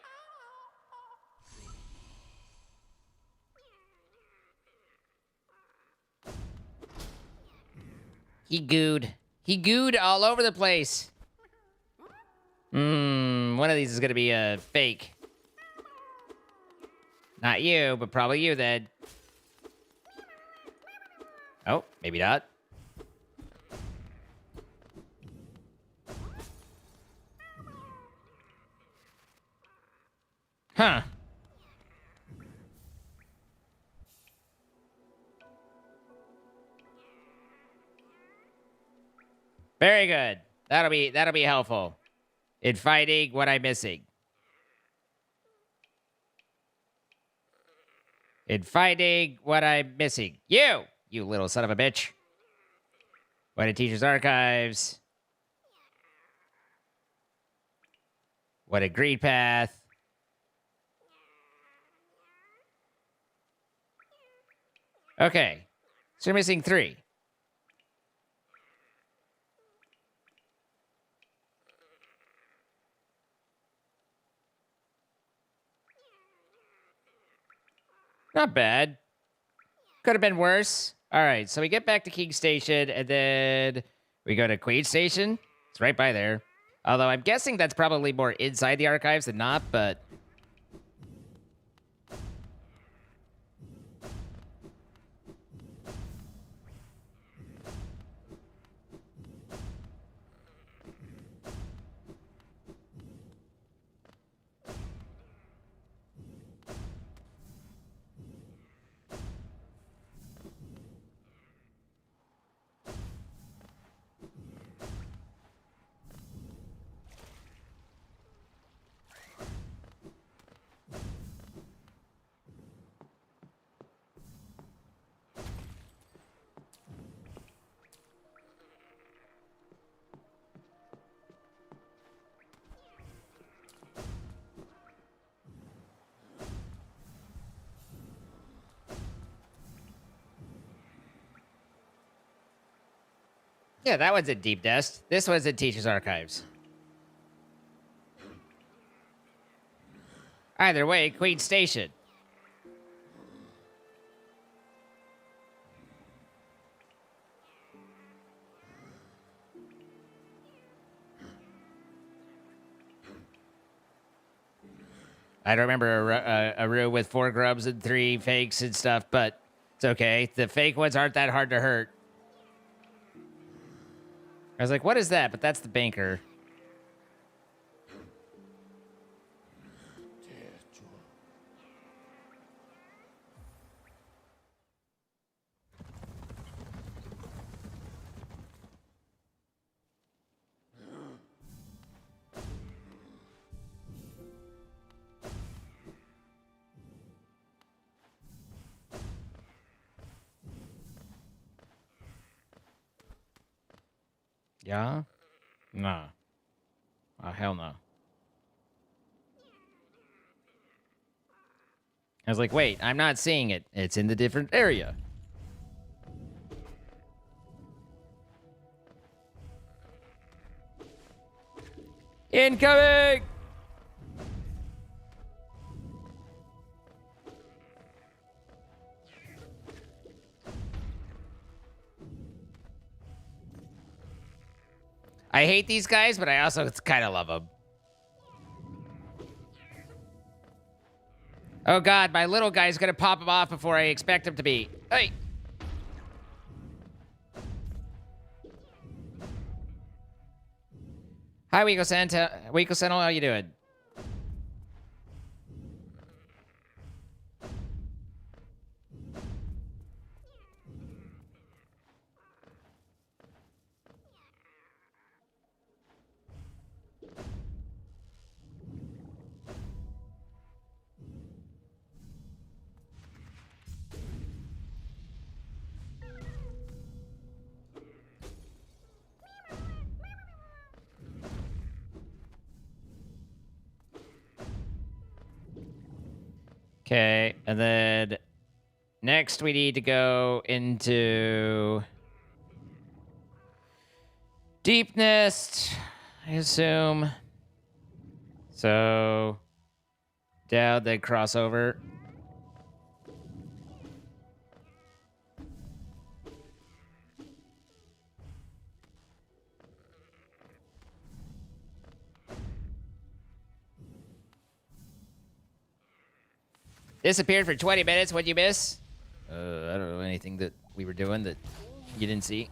He gooed. He gooed all over the place. One of these is gonna be a fake. Not you, but probably you then. Oh, maybe not. Huh. Very good. That'll be helpful in finding what I'm missing. In finding what I'm missing. You little son of a bitch. What in Teacher's Archives. What a green path. Okay. So you're missing 3. Not bad. Could have been worse. All right, so we get back to King Station, and then we go to Queen Station. It's right by there. Although I'm guessing that's probably more inside the archives than not, but Yeah, that one's in Deep Dust. This one's in Teacher's Archives. Either way, Queen Station. I don't remember a room with 4 grubs and 3 fakes and stuff, but it's okay. The fake ones aren't that hard to hurt. I was like, what is that? But that's the banker. Yeah? No. Oh, hell no. I was like, wait, I'm not seeing it. It's in the different area. Incoming! I hate these guys, but I also kind of love them. Oh god, my little guy's gonna pop him off before I expect him to be. Hey! Hi, Wiko Santa. Wiko Sentinel, how you doing? Okay, and then next we need to go into Deep Nest, I assume. So down, then cross over. Disappeared for 20 minutes. What'd you miss? I don't know anything that we were doing that you didn't see.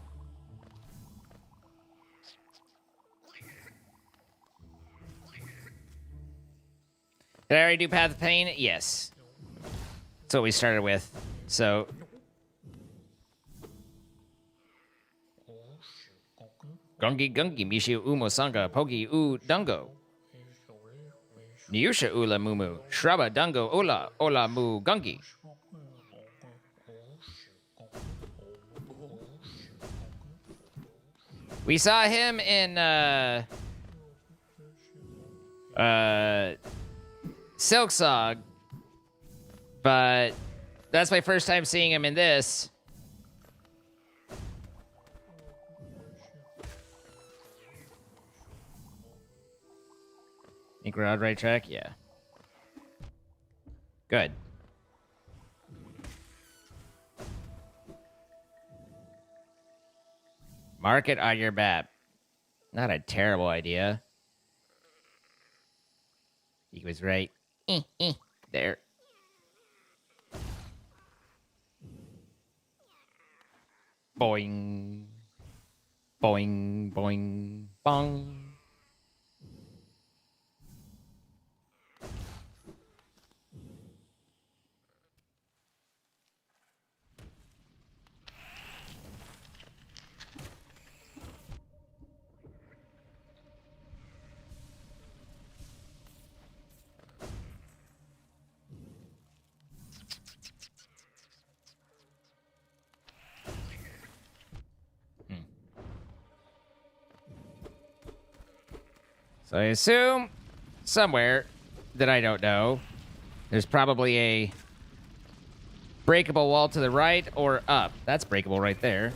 Did I already do Path of Pain? Yes. That's what we started with. So. Gungi Gungi Mishi Umo Sanga Pogi U Dungo. Nyusha Ula Mumu. Shraba Dungo Ola Ola Mu Gungi. We saw him in Silk Song, but that's my first time seeing him in this. Think we're on the right track? Yeah. Good. Mark it on your map. Not a terrible idea. He was right. There. Boing. Boing, boing, bong. So I assume somewhere that I don't know, there's probably a breakable wall to the right or up. That's breakable right there.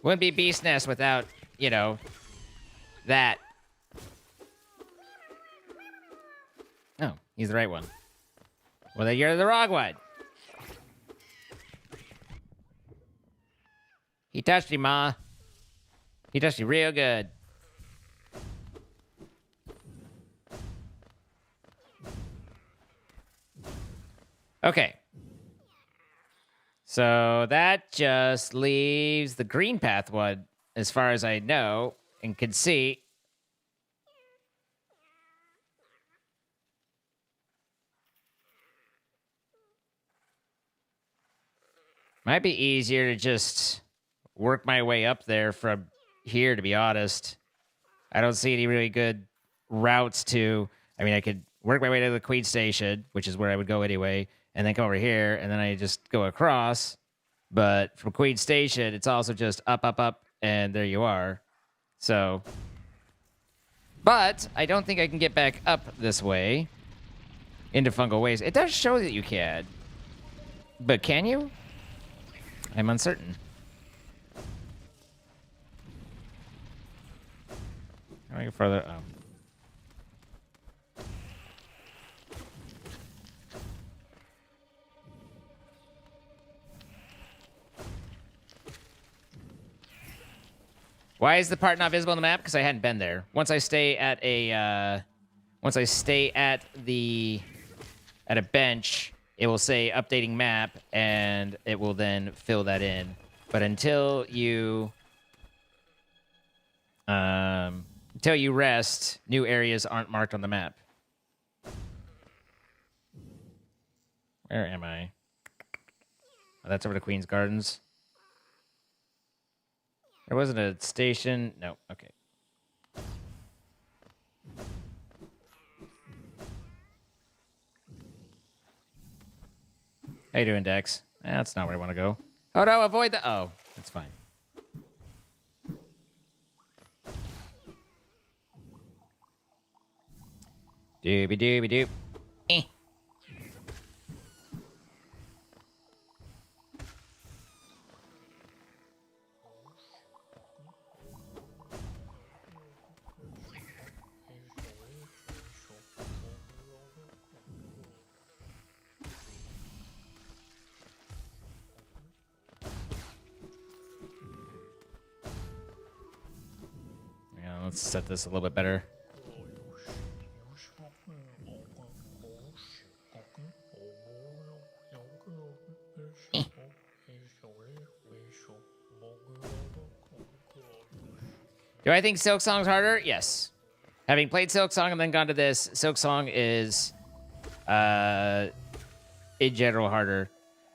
Wouldn't be Beast Nest without, you know, that. Oh, he's the right one. Well, then you're the wrong one. He touched you, Ma. He touched you real good. Okay. So that just leaves the green path one, as far as I know and can see. Might be easier to just work my way up there from here, to be honest. I don't see any really good routes to... I mean, I could work my way to the Queen Station, which is where I would go anyway, and then come over here, and then I just go across. But from Queen Station, it's also just up, up, up, and there you are. So... But I don't think I can get back up this way into Fungal Ways. It does show that you can. But can you? I'm uncertain. How do I go further? Oh. Why is the part not visible on the map? Because I hadn't been there. Once I stay at a, at a bench, it will say updating map, and it will then fill that in. But until you rest, new areas aren't marked on the map. Where am I? Oh, that's over to Queen's Gardens. There wasn't a station. No, okay. How you doing, Dex? That's not where I want to go. Oh, no, avoid the... Oh, that's fine. Doobie-doobie-doop. Eh. Yeah, let's set this a little bit better. Do I think Silk Song's harder? Yes. Having played Silk Song and then gone to this, Silk Song is, in general, harder.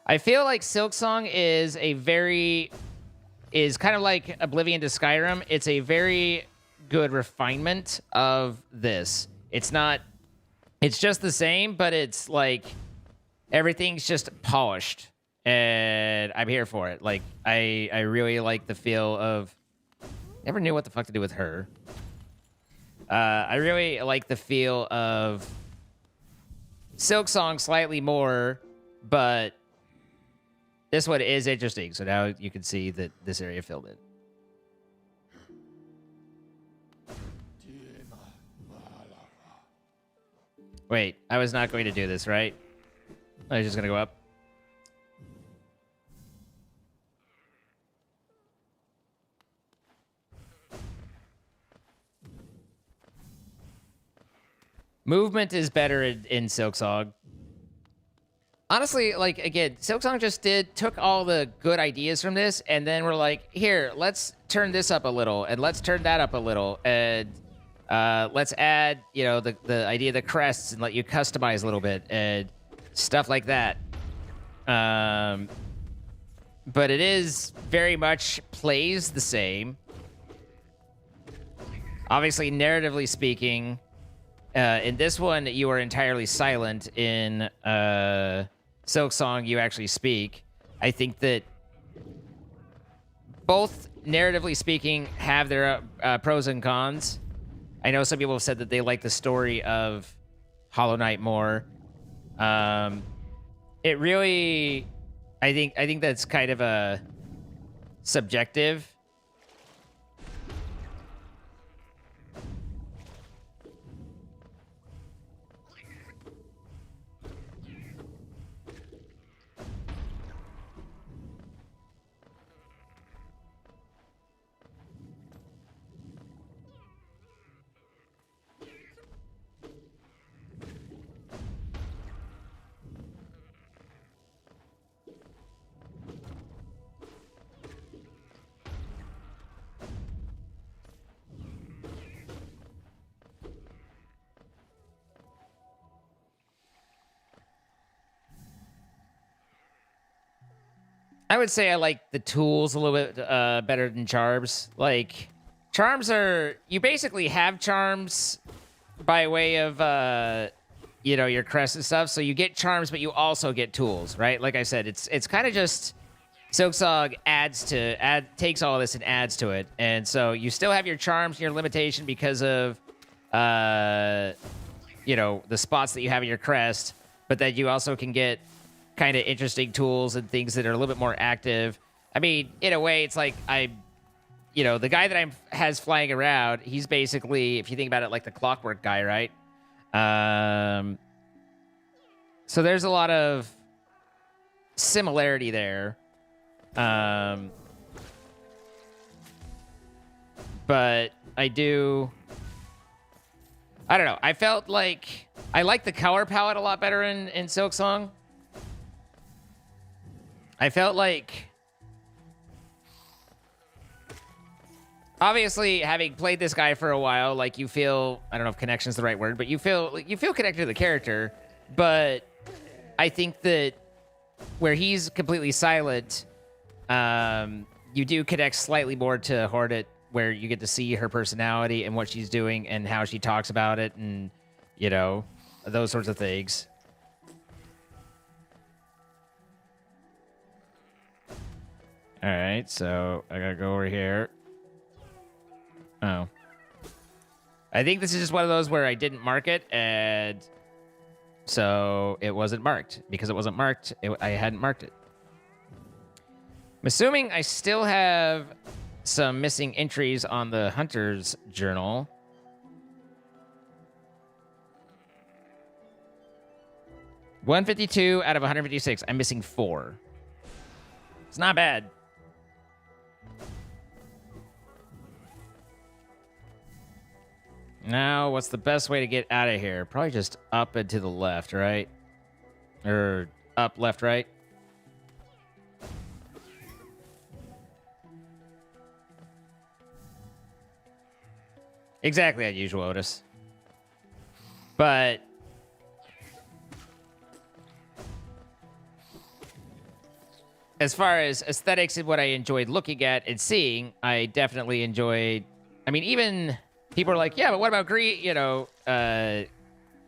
I feel like Silk Song is kind of like Oblivion to Skyrim. It's a very good refinement of this. It's just the same, but it's like everything's just polished, and I'm here for it. Like, I really like the feel of... Never knew what the fuck to do with her. I really like the feel of Silk Song slightly more, but this one is interesting. So now you can see that this area filled in. Wait, I was not going to do this, right? I was just going to go up. Movement is better in Silk Song. Honestly, like, again, Silk Song just took all the good ideas from this, and then we're like, here, let's turn this up a little, and let's turn that up a little, and let's add, you know, the idea of the crests and let you customize a little bit, and stuff like that. But it is very much plays the same. Obviously, narratively speaking... in this one, you are entirely silent. In Silk Song, you actually speak. I think that both, narratively speaking, have their pros and cons. I know some people have said that they like the story of Hollow Knight more. It really... I think that's kind of a subjective. I would say I like the tools a little bit better than charms. Like, charms are... You basically have charms by way of, you know, your crest and stuff. So you get charms, but you also get tools, right? Like I said, it's kind of just... Silksong takes all this and adds to it. And so you still have your charms and your limitation because of, you know, the spots that you have in your crest. But then you also can get kind of interesting tools and things that are a little bit more active. I mean, in a way, it's like you know, the guy that has flying around, he's basically, if you think about it, like the clockwork guy, right? So there's a lot of similarity there. But I don't know. I felt like I like the color palette a lot better in Silksong. I felt like, obviously, having played this guy for a while, like you feel, I don't know if connection's the right word, but you feel connected to the character. But I think that where he's completely silent, you do connect slightly more to Hornet, where you get to see her personality and what she's doing and how she talks about it, and you know, those sorts of things. All right, so I gotta go over here. Oh. I think this is just one of those where I didn't mark it, and so it wasn't marked. Because it wasn't marked, I hadn't marked it. I'm assuming I still have some missing entries on the Hunter's Journal. $152 out of 156. I'm missing 4. It's not bad. Now, what's the best way to get out of here? Probably just up and to the left, right? Or up, left, right? Exactly unusual, Otis. But as far as aesthetics and what I enjoyed looking at and seeing, I definitely enjoyed... I mean, even people are like, yeah, but what about green, you know,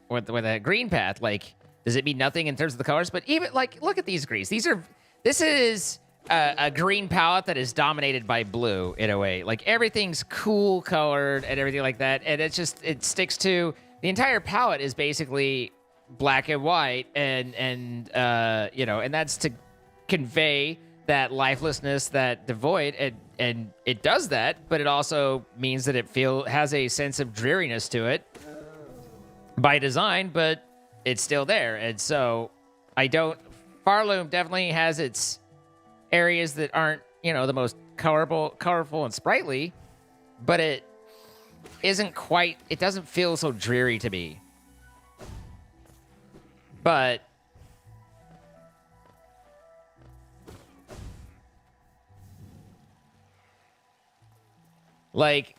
with the green path? Like, does it mean nothing in terms of the colors? But even, like, look at these greens. This is a green palette that is dominated by blue in a way. Like, everything's cool colored and everything like that. And it's just, it sticks to, the entire palette is basically black and white. And you know, and that's to convey that lifelessness, that devoid, and it does that, but it also means that it has a sense of dreariness to it by design, but it's still there. And so Farloom definitely has its areas that aren't, you know, the most colorful and sprightly, but it doesn't feel so dreary to me. But like,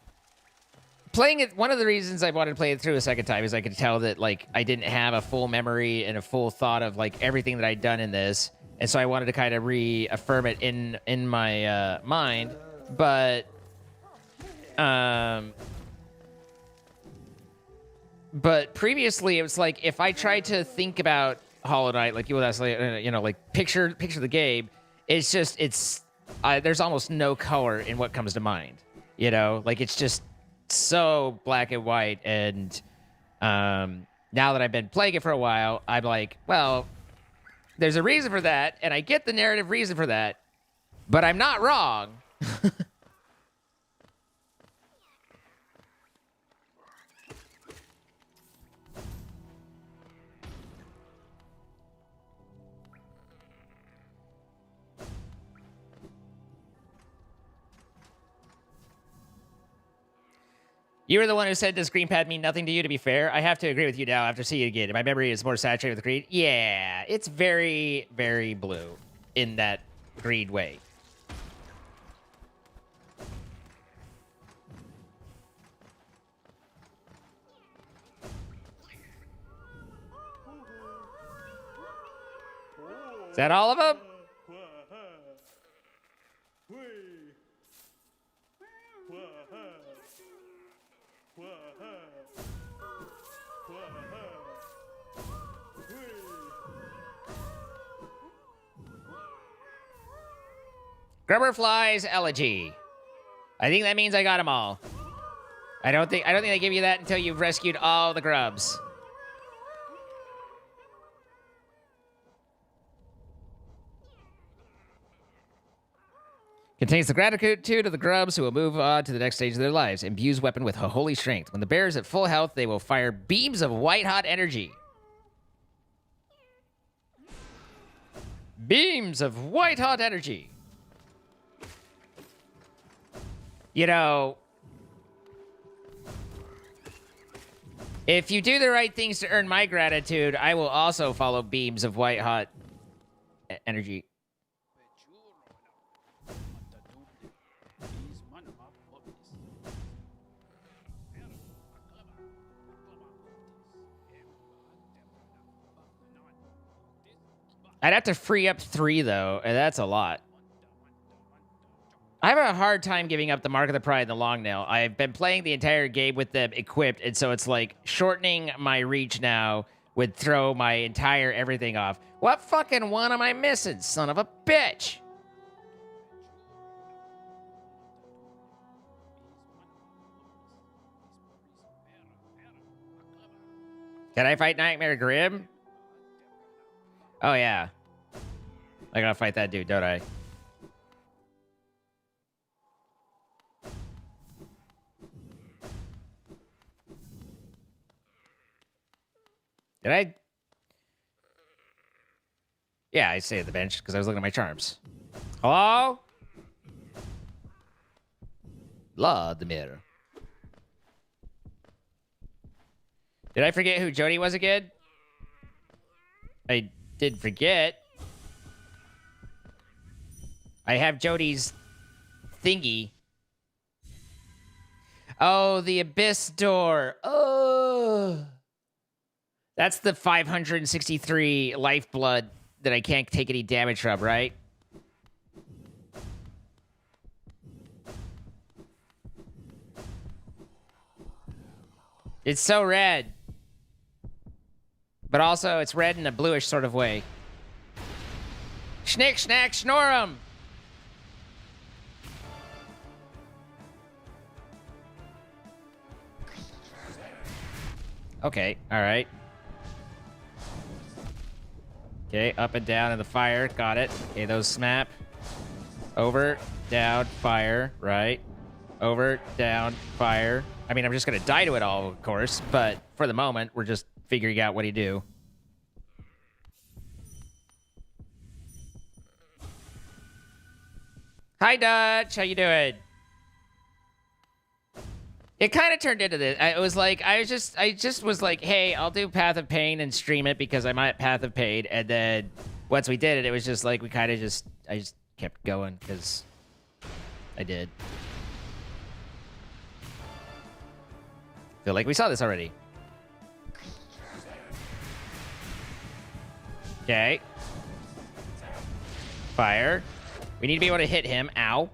playing it, one of the reasons I wanted to play it through a second time is I could tell that, like, I didn't have a full memory and a full thought of, like, everything that I'd done in this. And so I wanted to kind of reaffirm it in my mind. But previously, it was like, if I tried to think about Hollow Knight, like you would actually, you know, like, picture the game, it's just, there's almost no color in what comes to mind. You know, like, it's just so black and white. And now that I've been playing it for a while, I'm like, well, there's a reason for that, and I get the narrative reason for that, but I'm not wrong. You were the one who said, does green pad mean nothing to you, to be fair? I have to agree with you now after seeing it again. My memory is more saturated with green. Yeah, it's very, very blue in that green way. Is that all of them? Grubberfly's elegy. I think that means I got them all. I don't think they give you that until you've rescued all the grubs. Contains the gratitude of the grubs who will move on to the next stage of their lives. Imbues weapon with a holy strength. When the bear is at full health, they will fire beams of white-hot energy. Beams of white-hot energy. You know, if you do the right things to earn my gratitude, I will also follow beams of white-hot energy. I'd have to free up 3, though, and that's a lot. I have a hard time giving up the Mark of the Pride and the Long Nail. I've been playing the entire game with them equipped, and so it's like shortening my reach now would throw my entire everything off. What fucking one am I missing, son of a bitch? Can I fight Nightmare Grim? Oh, yeah. I gotta fight that dude, don't I? Did I? Yeah, I stayed at the bench because I was looking at my charms. Hello? Vladimir. Did I forget who Jody was again? I did forget. I have Jody's thingy. Oh, the Abyss Door. Oh. That's the 563 lifeblood that I can't take any damage from, right? It's so red. But also, it's red in a bluish sort of way. Schnick, snack, snore 'em! Okay, alright. Okay, up and down in the fire. Got it. Okay, those snap. Over, down, fire. Right. Over, down, fire. I mean, I'm just going to die to it all, of course. But for the moment, we're just figuring out what to do. Hi, Dutch. How you doing? It kind of turned into this. I just was like, hey, I'll do Path of Pain and stream it because I'm at Path of Pain. And then once we did it, it was just like I just kept going because I did. Feel like we saw this already. Okay. Fire. We need to be able to hit him. Ow.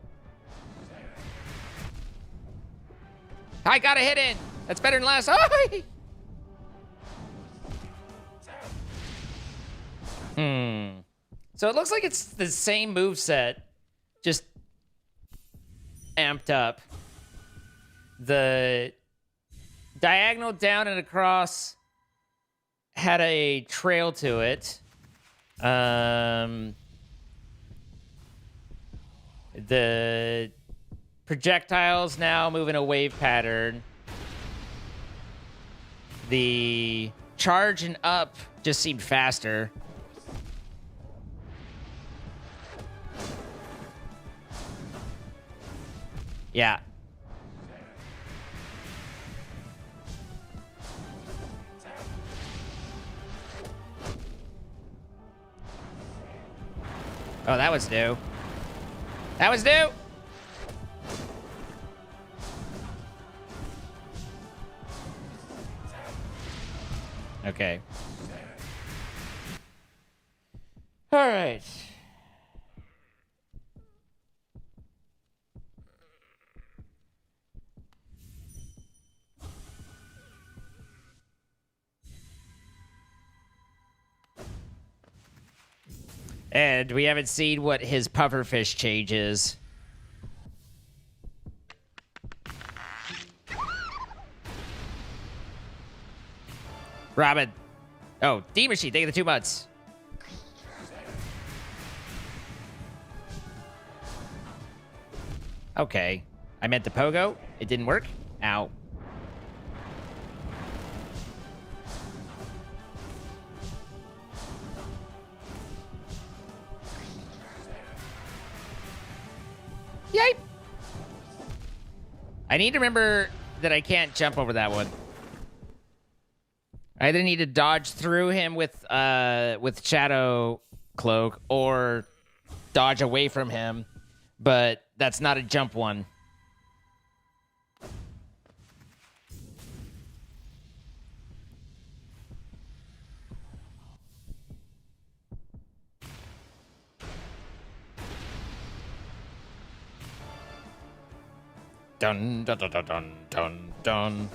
I got a hit in. That's better than last. Oh! So it looks like it's the same moveset, just amped up. The diagonal down and across had a trail to it. The projectiles now move in a wave pattern. The charge and up just seemed faster. Yeah. Oh, that was new. That was new! Okay. All right. And we haven't seen what his pufferfish change is. Robin. Oh, D-Machine, thank you the 2 months. Okay. I meant the pogo. It didn't work. Ow. Yipe. I need to remember that I can't jump over that one. I either need to dodge through him with Shadow Cloak or dodge away from him, but that's not a jump one. Dun dun dun dun dun dun dun.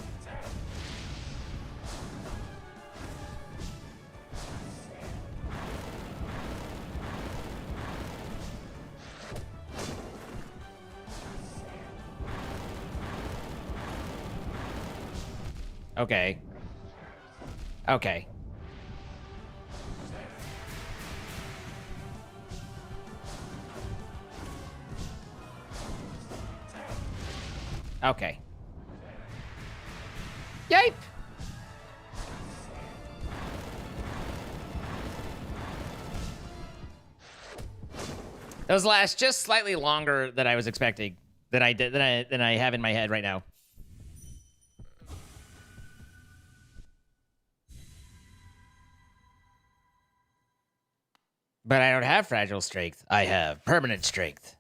Okay. Okay. Okay. Yipe! Those last just slightly longer than I was expecting. Than I have in my head right now. But I don't have fragile strength. I have permanent strength.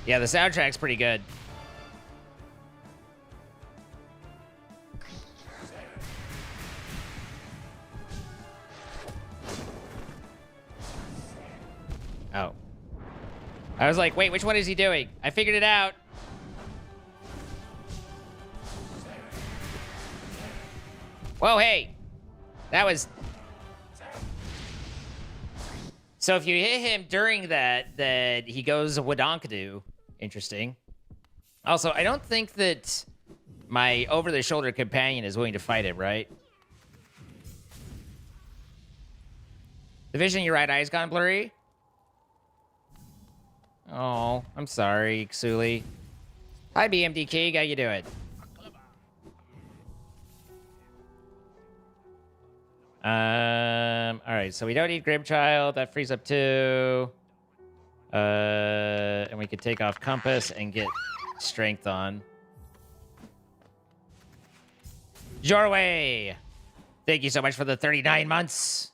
Yeah, the soundtrack's pretty good. Oh. I was like, wait, which one is he doing? I figured it out. Whoa, hey. That was... So if you hit him during that, then he goes Wadonkadoo. Interesting. Also, I don't think that my over-the-shoulder companion is willing to fight him, right? The vision in your right eye's gone blurry? Oh, I'm sorry, Xuli. Hi, BMD King. How you doing? All right, so we don't need Grimchild. That frees up 2. And we could take off Compass and get Strength on. Jorway! Thank you so much for the 39 months.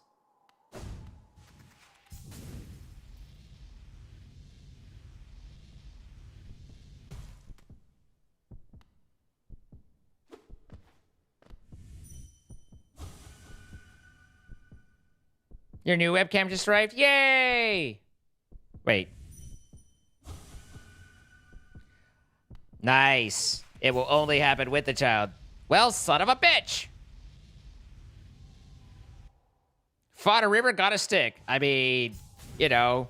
Your new webcam just arrived? Yay! Wait. Nice. It will only happen with the child. Well, son of a bitch! Fought a river, got a stick. I mean, you know,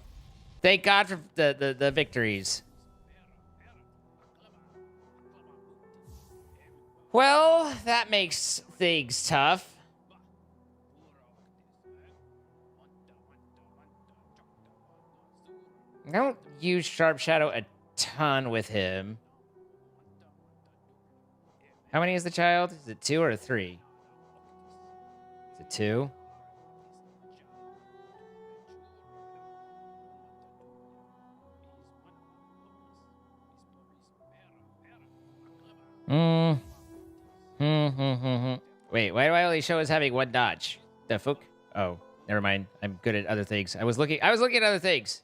thank God for the victories. Well, that makes things tough. I don't use Sharp Shadow a ton with him. How many is the child? Is it 2 or 3? Is it 2? Wait, why do I only show us having 1 dodge? The fuck? Oh, never mind. I'm good at other things. I was looking at other things.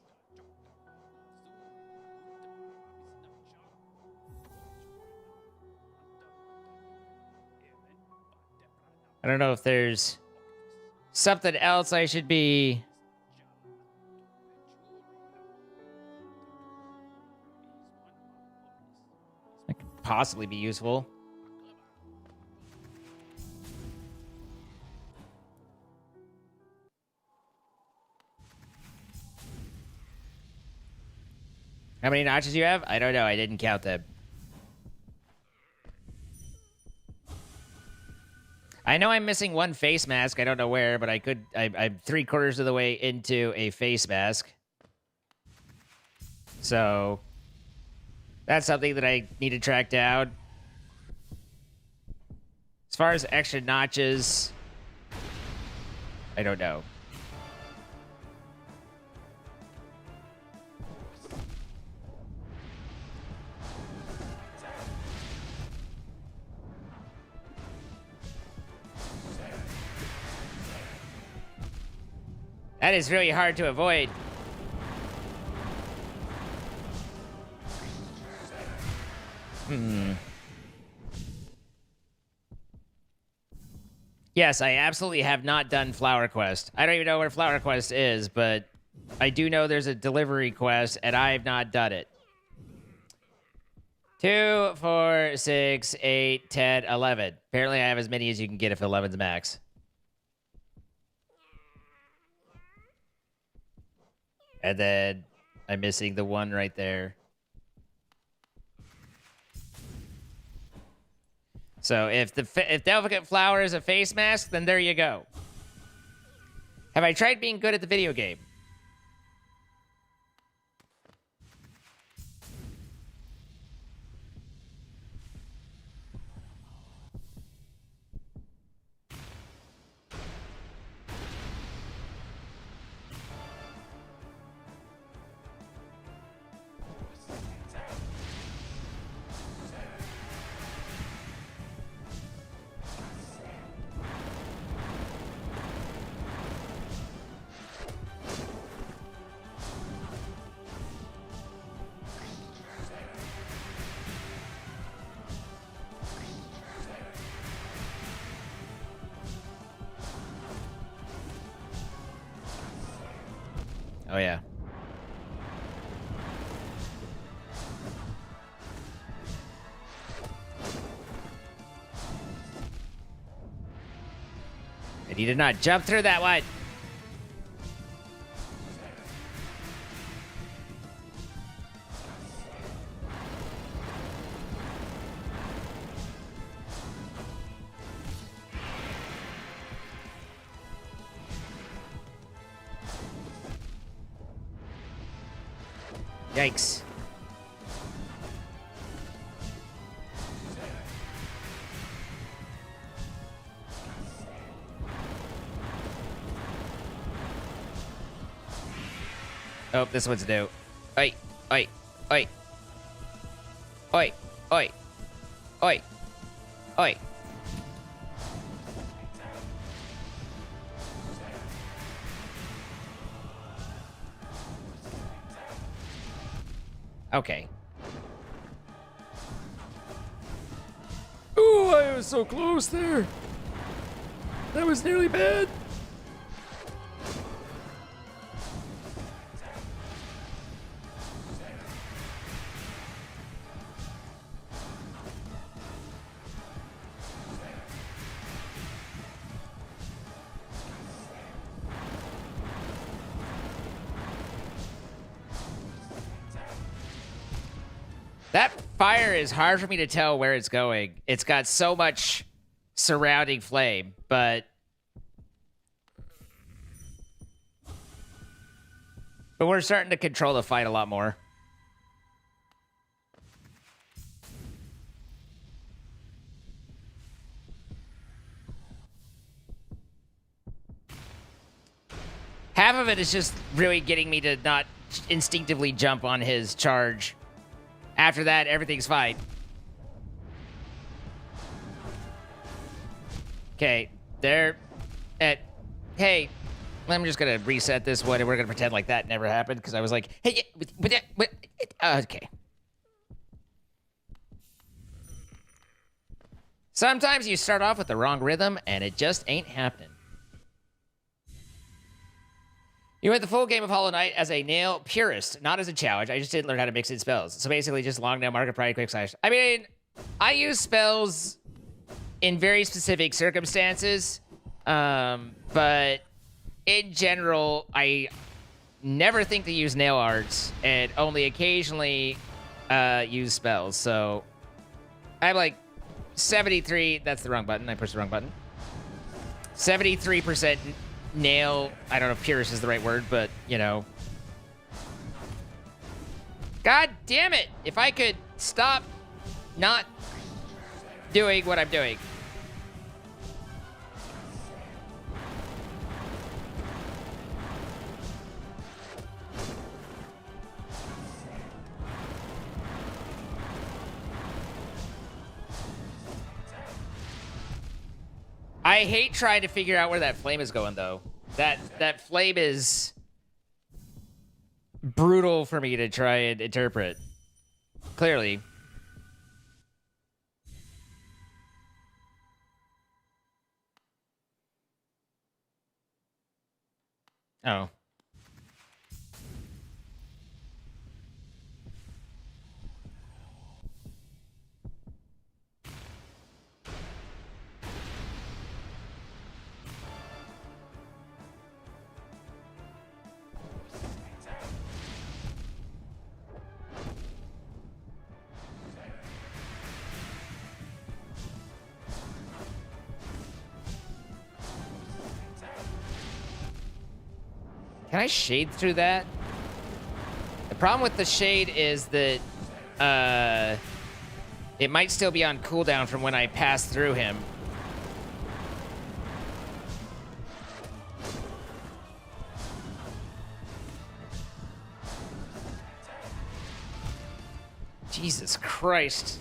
I don't know if there's something else I should be... I could possibly be useful. How many notches do you have? I don't know. I didn't count them. I know I'm missing one face mask. I don't know where, but I'm 3/4 of the way into a face mask. So that's something that I need to track down. As far as extra notches, I don't know. That is really hard to avoid. Yes, I absolutely have not done Flower Quest. I don't even know where Flower Quest is, but I do know there's a delivery quest, and I have not done it. 2, 4, 6, 8, 10, 11. Apparently, I have as many as you can get if 11's max. And then I'm missing the one right there. So if Delicate Flower is a face mask, then there you go. Have I tried being good at the video game? Oh, yeah. And you did not jump through that one. Yikes. Oh, this one's new. Oi, oi, oi. Oi, oi, oi, oi. Okay. Ooh, I was so close there. That was nearly bad. That fire is hard for me to tell where it's going. It's got so much surrounding flame, but we're starting to control the fight a lot more. Half of it is just really getting me to not instinctively jump on his charge. After that, everything's fine. Okay, there. Hey, I'm just gonna reset this one, and we're gonna pretend like that never happened, because I was like, hey, okay. Sometimes you start off with the wrong rhythm, and it just ain't happening. You went the full game of Hollow Knight as a nail purist, not as a challenge. I just didn't learn how to mix in spells. So basically just long nail, market pride, quick slash. I mean, I use spells in very specific circumstances, but in general, I never think to use nail arts and only occasionally use spells. So I'm like 73. That's the wrong button. I pushed the wrong button. 73% nail. I don't know if pierce is the right word, but you know. God damn it! If I could stop not doing what I'm doing. I hate trying to figure out where that flame is going, though. That flame is brutal for me to try and interpret. Clearly. Oh. Can I shade through that? The problem with the shade is that it might still be on cooldown from when I pass through him. Jesus Christ.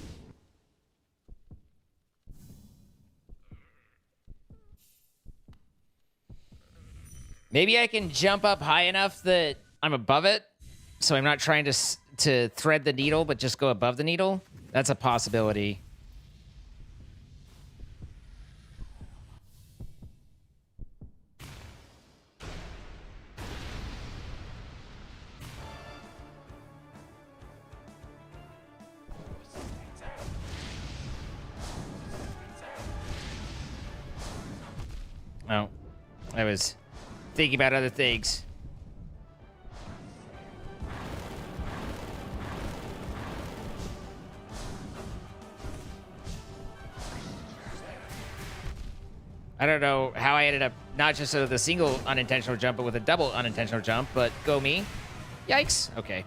Maybe I can jump up high enough that I'm above it, so I'm not trying to thread the needle, but just go above the needle. That's a possibility. Oh, I was thinking about other things. I don't know how I ended up not just with a single unintentional jump, but with a double unintentional jump, but go me. Yikes. Okay.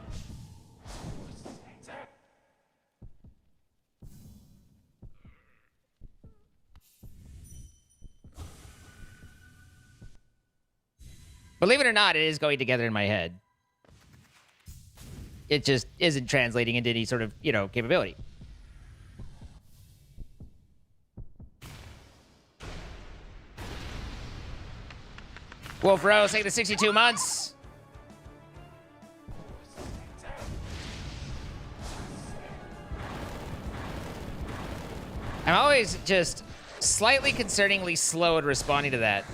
Believe it or not, it is going together in my head. It just isn't translating into any sort of, you know, capability. Wolf Rose, take the 62 months. I'm always just slightly concerningly slow at responding to that.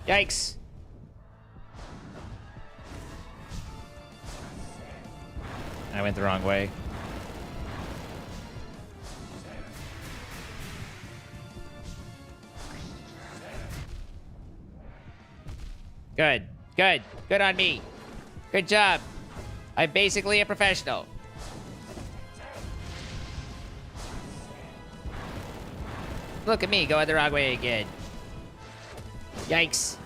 Yikes. I went the wrong way. Good. Good. Good on me. Good job. I'm basically a professional. Look at me going the wrong way again. Yikes.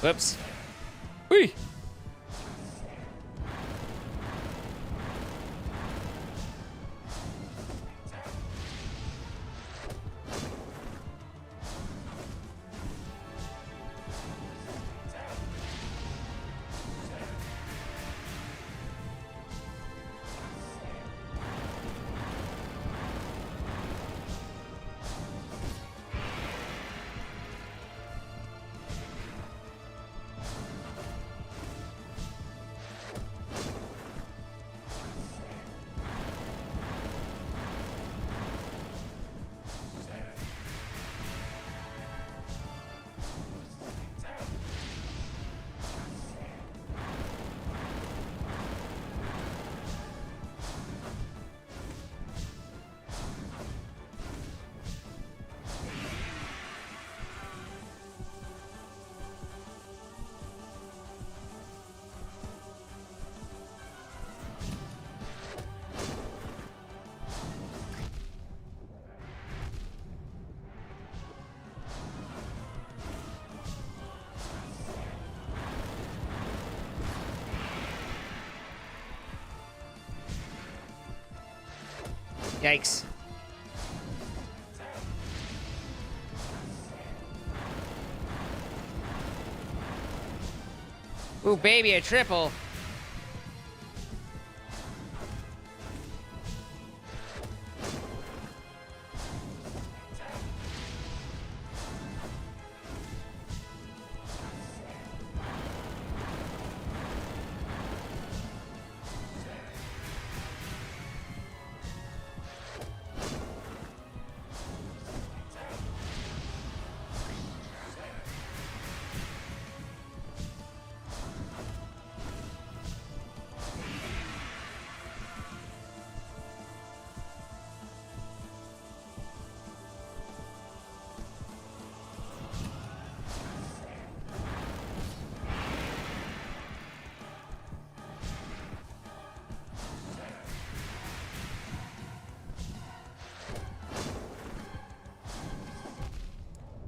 Whoops. Whee! Yikes. Ooh, baby, a triple.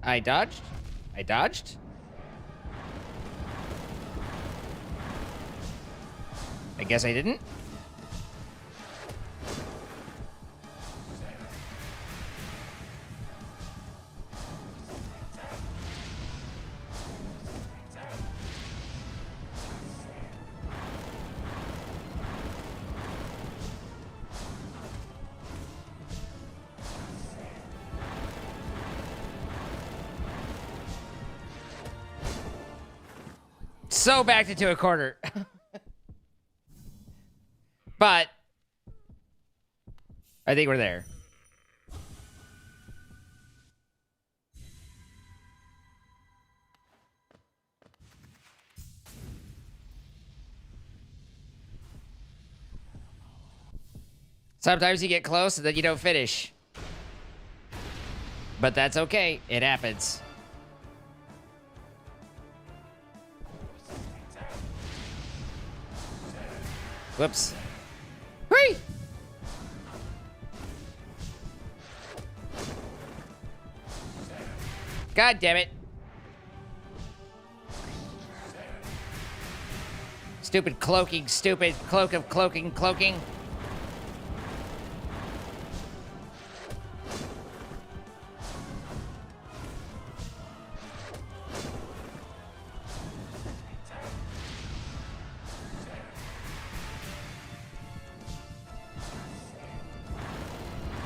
I dodged? I dodged? I guess I didn't? So backed into a corner. But I think we're there. Sometimes you get close and then you don't finish. But that's okay. It happens. Whoops. Whee! God damn it. Stupid cloaking, stupid cloak of cloaking, cloaking.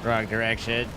Wrong direction.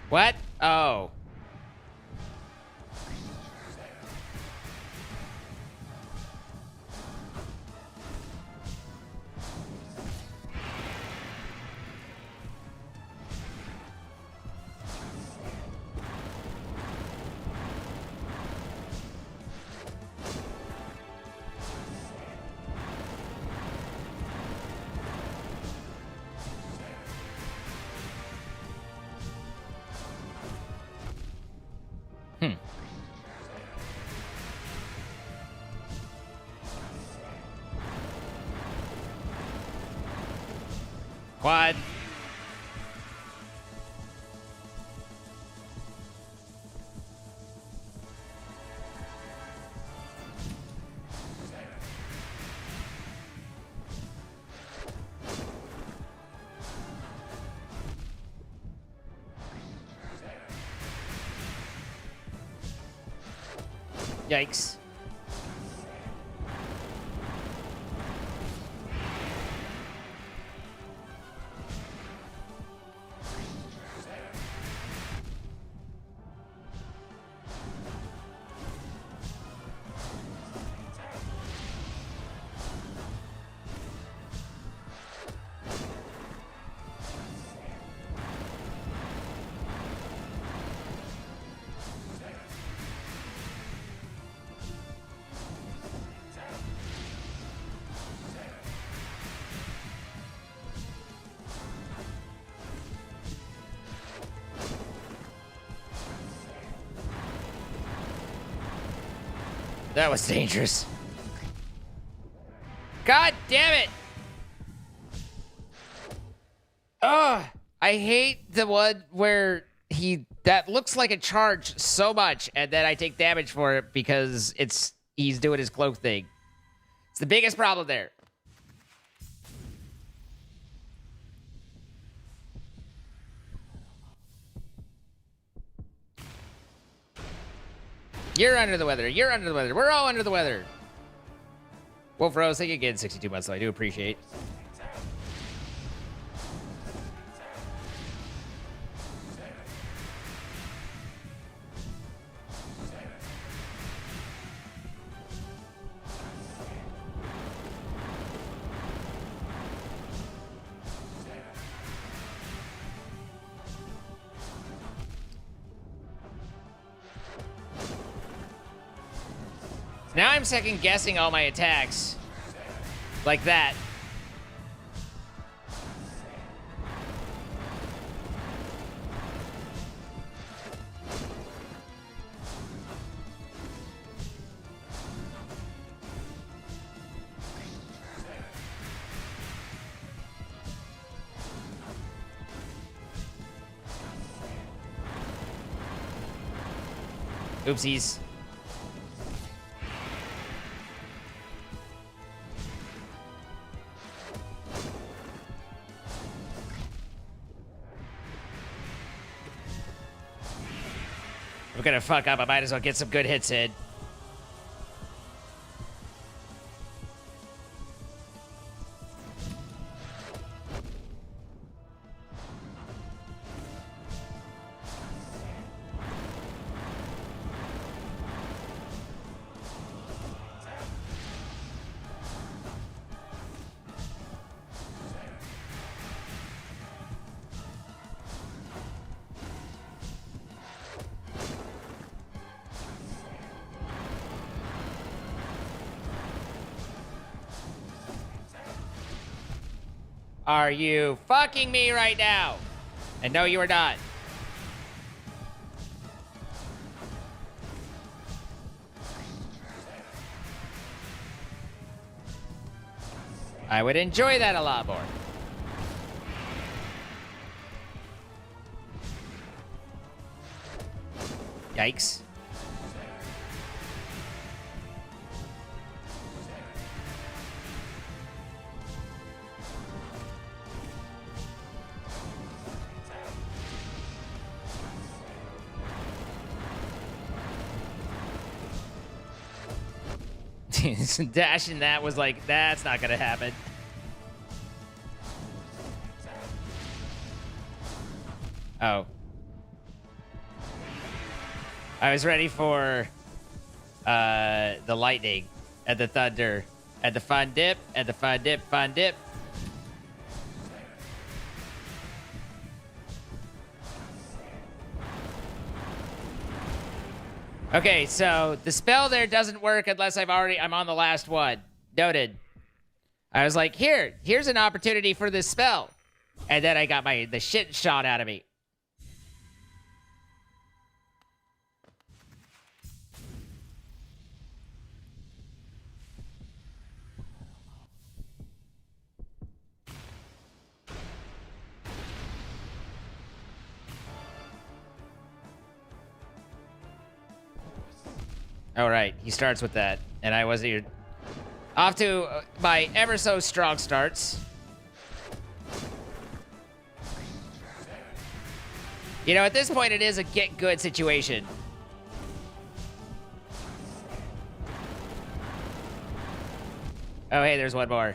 What? Oh. Hmm. Quad. Yikes. That was dangerous. God damn it! Ugh! I hate the one where that looks like a charge so much, and then I take damage for it because he's doing his cloak thing. It's the biggest problem there. You're under the weather. You're under the weather. We're all under the weather. Wolf Rose, thank you again, 62 months, so I do appreciate. Now I'm second guessing all my attacks. Like that. Oopsies. I'm gonna fuck up. I might as well get some good hits in. Are you fucking me right now? And no, you are not. I would enjoy that a lot more. Yikes. Dashing that was like, that's not gonna happen. Oh. I was ready for the lightning and the thunder and the fun dip and the fun dip, fun dip. Okay, so the spell there doesn't work unless I'm on the last one. Noted. I was like, here's an opportunity for this spell. And then I got the shit shot out of me. All right, he starts with that, and I wasn't even off to my ever so strong starts. You know, at this point, it is a get good situation. Oh, hey, there's one more.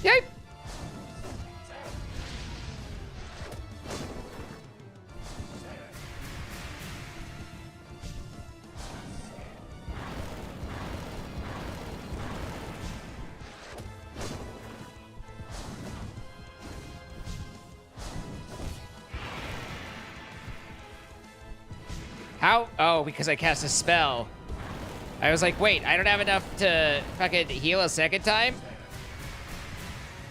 Yay! How? Oh, because I cast a spell. I was like, wait, I don't have enough to fucking heal a second time?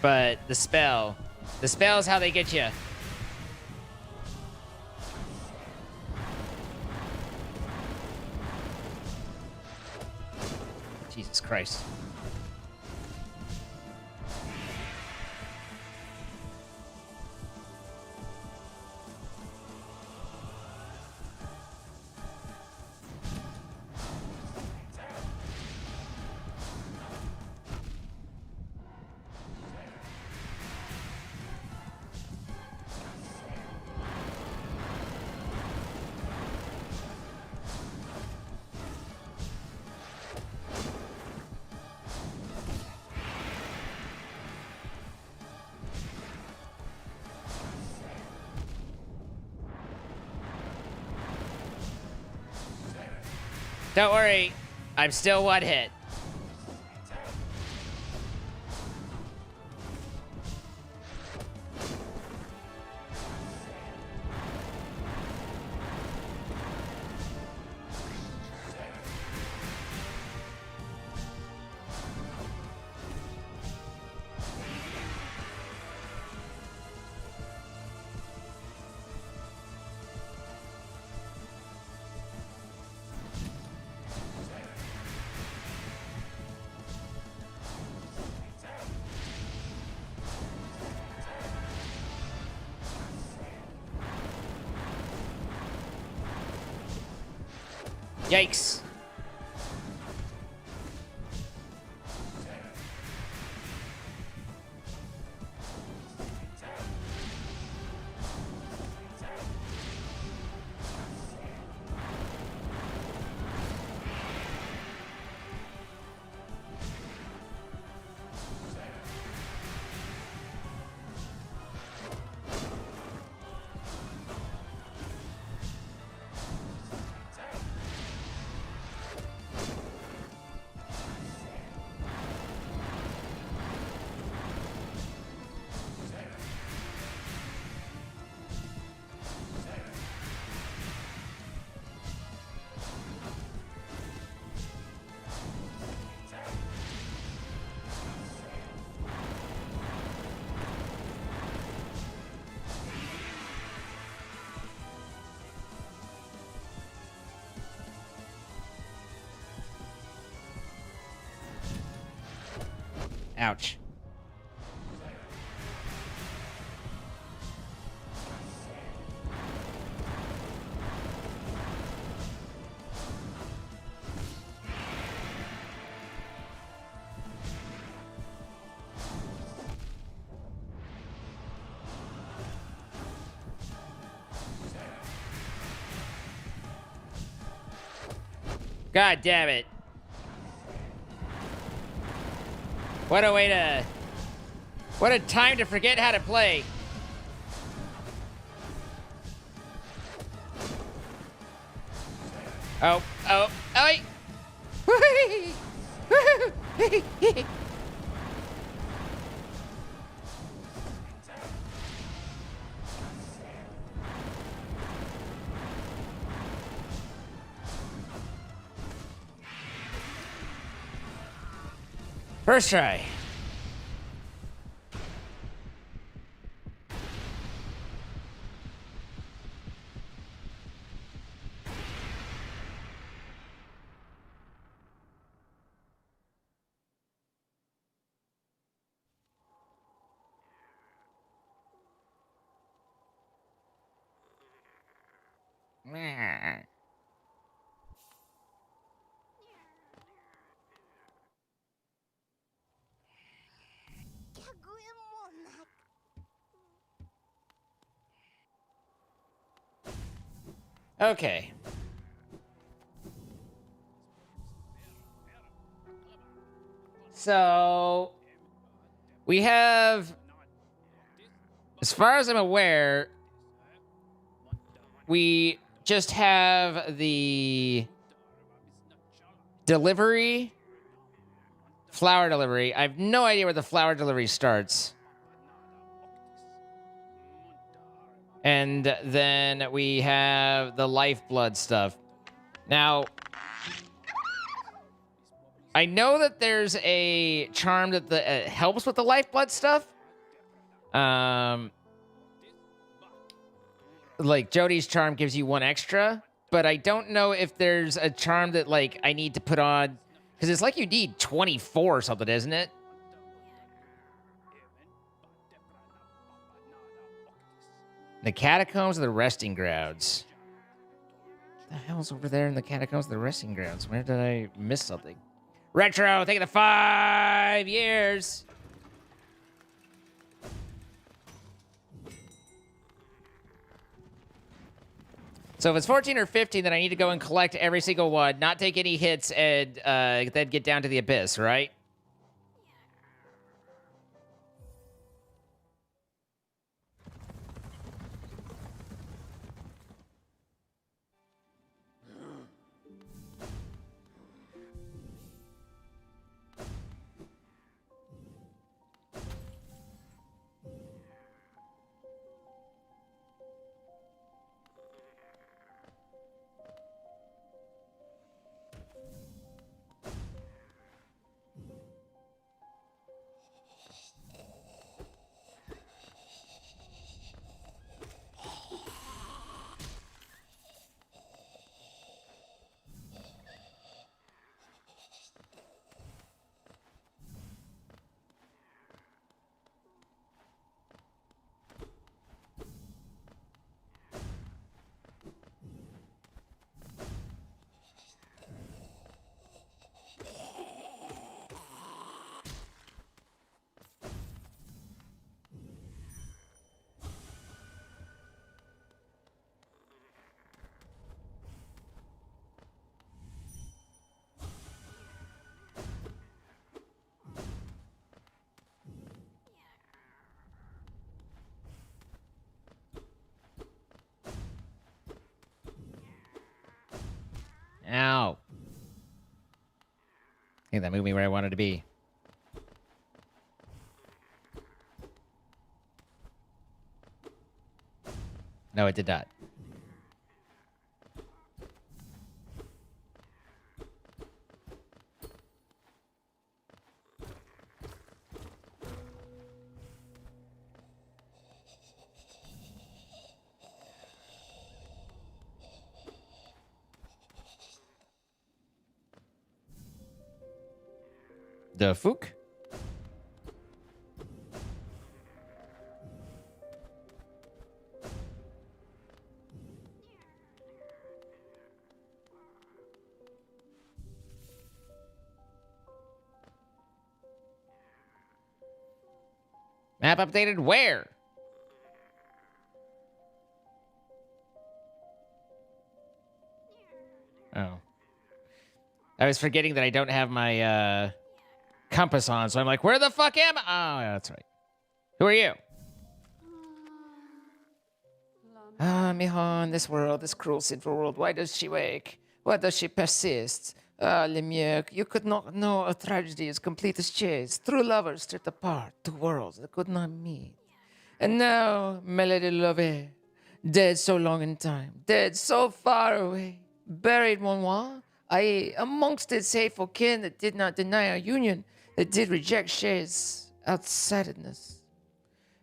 But the spell is how they get you. Jesus Christ. Don't worry, I'm still one hit. Yikes. Ouch. God damn it. What a way to... What a time to forget how to play. Oh, oh, oh, wait. First try. Okay. So we have, as far as I'm aware, we just have the delivery, flower delivery. I have no idea where the flower delivery starts. And then we have the lifeblood stuff. Now, I know that there's a charm that helps with the lifeblood stuff. Like Jody's charm gives you 1 extra, but I don't know if there's a charm that like I need to put on, because it's like you need 24 or something, isn't it? The catacombs or the resting grounds? What the hell's over there in the catacombs of the resting grounds? Where did I miss something? Retro, taking the 5 years. So if it's 14 or 15, then I need to go and collect every single one, not take any hits, and then get down to the abyss, right? Ow. I think that moved me where I wanted to be. No, it did not. The Fook? Map updated where? Oh. I was forgetting that I don't have my compass on, so I'm like, where the fuck am I? Oh, yeah, that's right. Who are you? Ah, Mihan, this world, this cruel, sinful world, why does she wake? Why does she persist? Ah, Lemieux, you could not know a tragedy as complete as chase. True lovers stripped apart, two worlds that could not meet. And now, Melody Love, dead so long in time, dead so far away, buried mon moi, i.e., amongst its hateful kin that did not deny our union, that did reject Shay's outsidedness.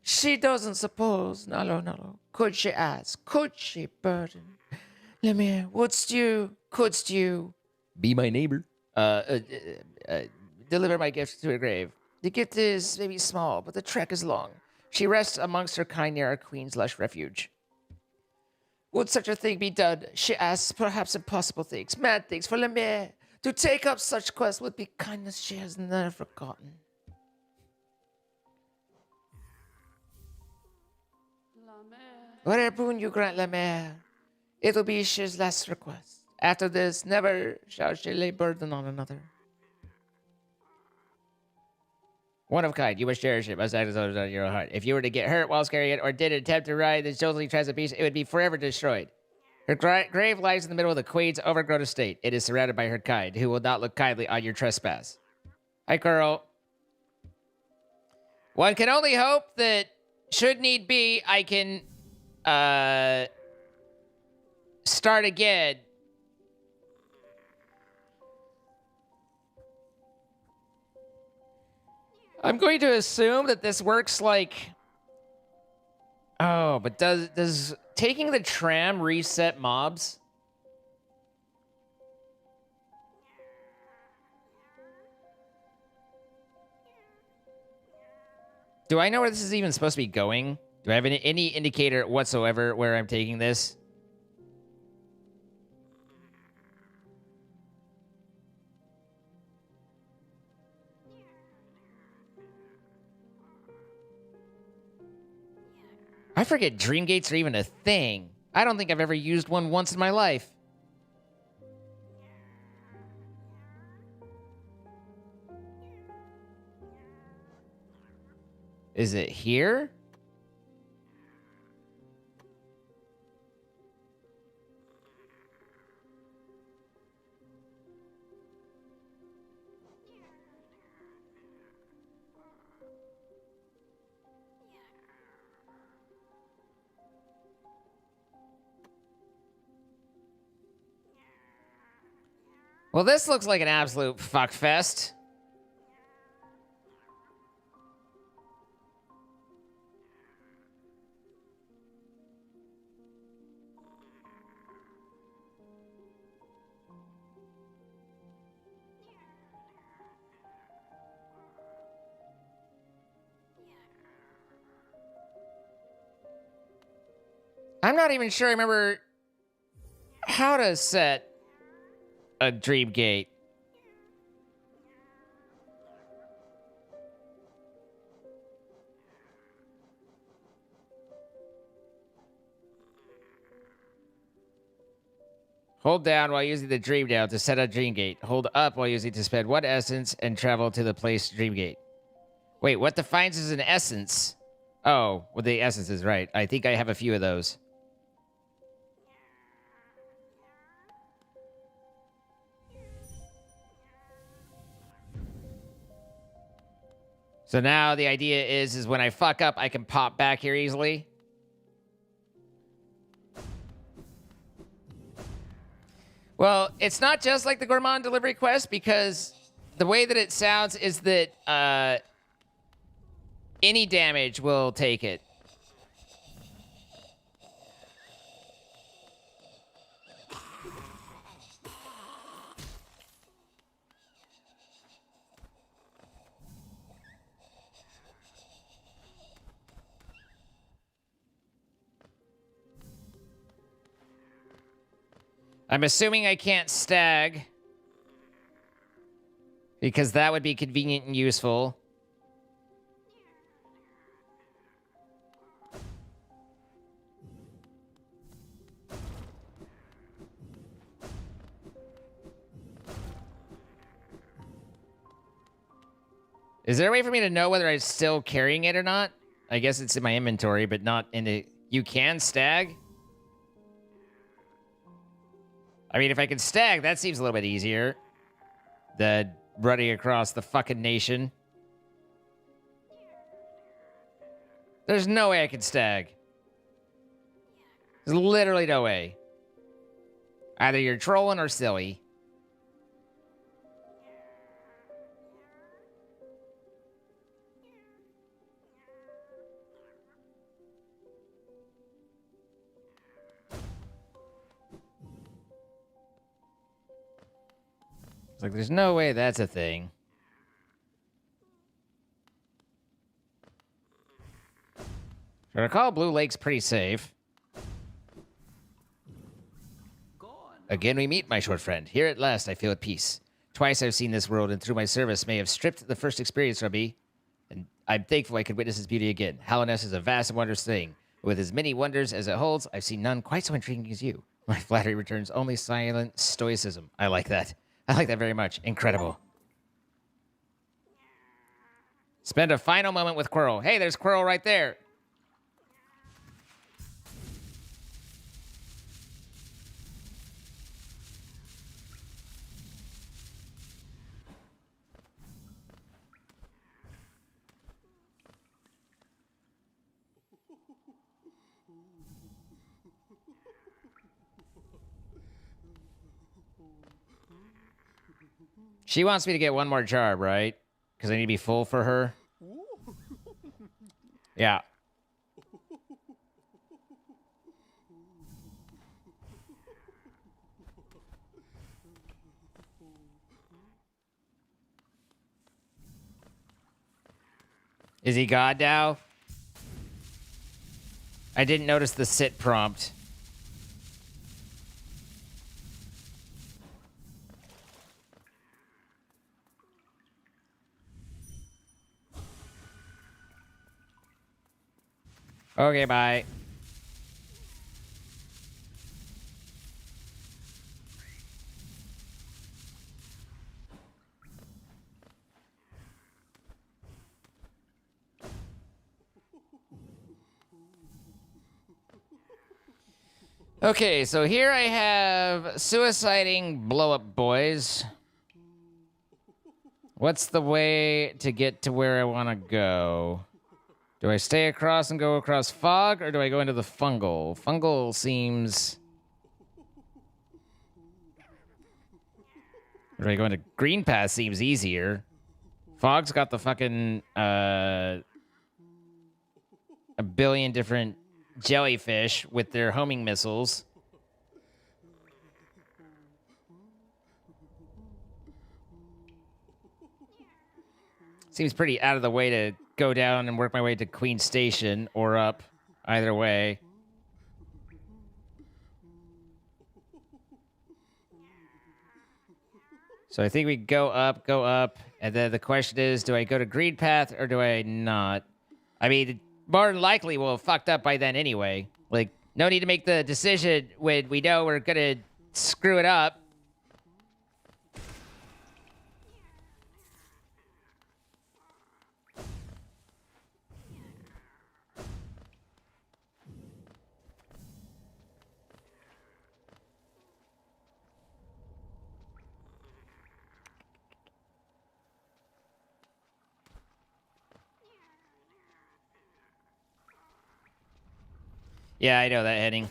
She doesn't suppose, no, could she ask, could she burden? Lemire, couldst you be my neighbor? Deliver my gift to her grave. The gift is maybe small, but the trek is long. She rests amongst her kind near our queen's lush refuge. Would such a thing be done? She asks, perhaps impossible things, mad things for Lemire. To take up such quest would be kindness she has never forgotten. Whatever boon you grant Lemire, it'll be she's last request. After this, never shall she lay burden on another. One of kind, you must cherish it, must act as though it was on your own heart. If you were to get hurt while carrying it, or did attempt to ride the chosen treasure piece, it would be forever destroyed. Her grave lies in the middle of the queen's overgrown estate. It is surrounded by her kind, who will not look kindly on your trespass. Hi, Curl. One can only hope that, should need be, I can start again. I'm going to assume that this works like... Oh, but does taking the tram reset mobs? Do I know where this is even supposed to be going? Do I have any indicator whatsoever where I'm taking this? I forget dream gates are even a thing. I don't think I've ever used one once in my life. Is it here? Well, this looks like an absolute fuckfest. I'm not even sure I remember how to set a dream gate. Hold down while using the dream down to set a dream gate. Hold up while using to spend one essence and travel to the place dream gate. Wait, what defines as an essence? Oh, well, the essence is right. I think I have a few of those. So now the idea is when I fuck up, I can pop back here easily. Well, it's not just like the Gourmand Delivery Quest, because the way that it sounds is that any damage will take it. I'm assuming I can't stag, because that would be convenient and useful. Is there a way for me to know whether I'm still carrying it or not? I guess it's in my inventory, but not in it. You can stag? I mean, if I can stag, that seems a little bit easier than running across the fucking nation. There's no way I can stag. There's literally no way. Either you're trolling or silly. It's like, there's no way that's a thing. I recall Blue Lake's pretty safe. Again we meet, my short friend. Here at last I feel at peace. Twice I've seen this world, and through my service may have stripped the first experience from me, and I'm thankful I could witness its beauty again. Hallownest is a vast and wondrous thing. With as many wonders as it holds, I've seen none quite so intriguing as you. My flattery returns only silent stoicism. I like that. I like that very much. Incredible. Spend a final moment with Quirrell. Hey, there's Quirrell right there. She wants me to get one more jar, right? Because I need to be full for her. Yeah. Is he God now? I didn't notice the sit prompt. Okay, bye. Okay, so here I have suiciding blow-up boys. What's the way to get to where I want to go? Do I stay across and go across fog, or do I go into the fungal? Fungal seems... Or do I go into green path? Seems easier. Fog's got the fucking, a billion different jellyfish with their homing missiles. Seems pretty out of the way to go down and work my way to Queen Station or up. Either way. So I think we go up, and then the question is, do I go to green path or do I not? I mean, more than likely we'll have fucked up by then anyway. Like, no need to make the decision when we know we're gonna screw it up. Yeah, I know that heading.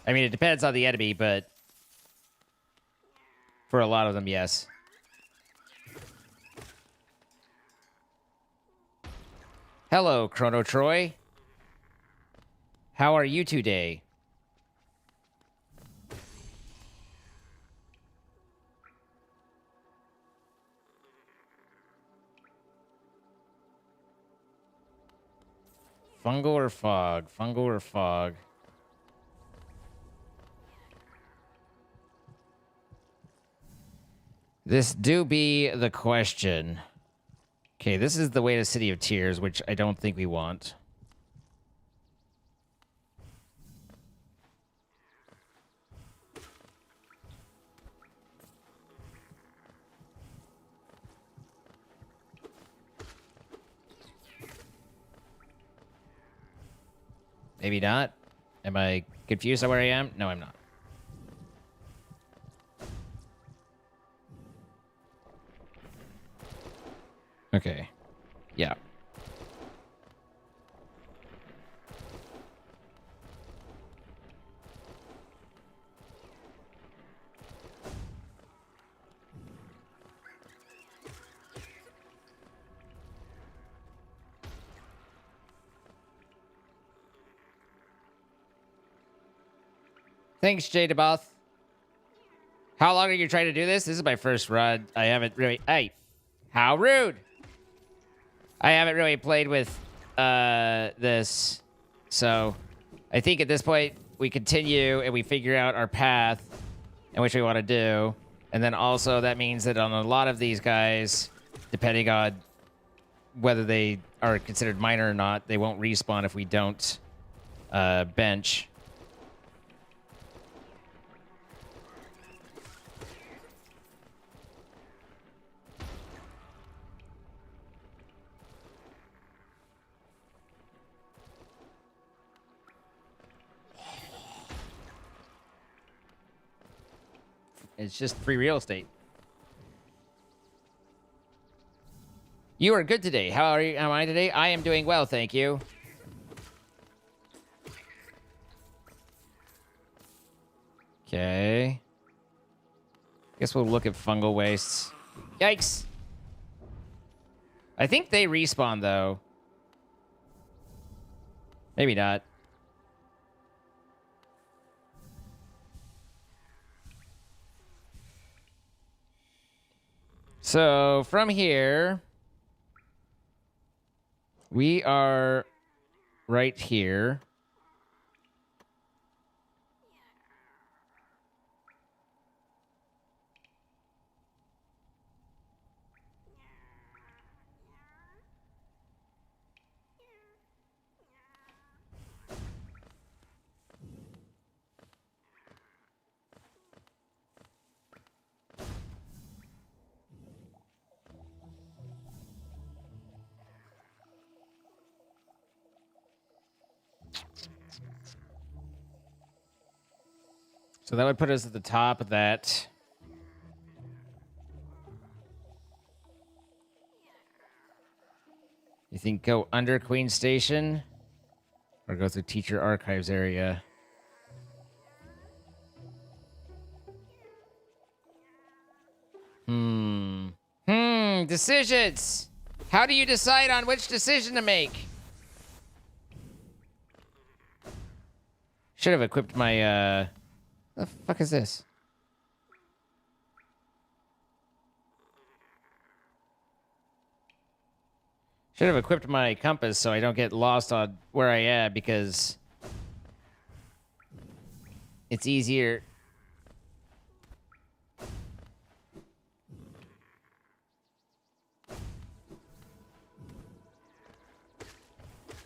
I mean, it depends on the enemy, but for a lot of them, yes. Hello, Chrono Troy. How are you today? Fungal or fog? Fungal or fog? This do be the question. Okay, this is the way to City of Tears, which I don't think we want. Maybe not. Am I confused on where I am? No, I'm not. Okay. Yeah. Thanks, Jadaboth. How long are you trying to do this? This is my first run. I haven't really... Hey, how rude. I haven't really played with this. So I think at this point we continue and we figure out our path and which we want to do. And then also that means that on a lot of these guys, depending on whether they are considered minor or not, they won't respawn if we don't bench. It's just free real estate. You are good today. How are you? Am I today? I am doing well, thank you. Okay. Guess we'll look at fungal wastes. Yikes. I think they respawn, though. Maybe not. So, from here, we are right here. So that would put us at the top of that. You think go under Queen Station? Or go through Teacher Archives area? Decisions! How do you decide on which decision to make? Should have equipped my, The fuck is this? Should have equipped my compass so I don't get lost on where I am because it's easier.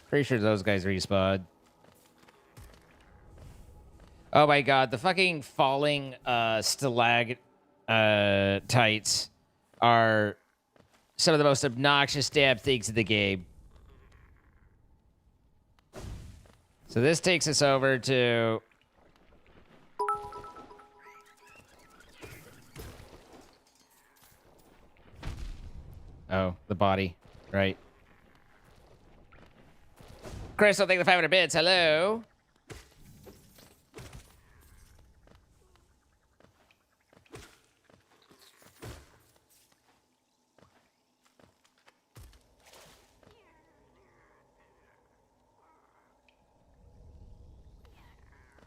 Pretty sure those guys respawn. Oh my god, the fucking falling stalagmites are some of the most obnoxious damn things in the game. So this takes us over to... Oh, the body. Right. Crystal, thank you for 500 bits. Hello.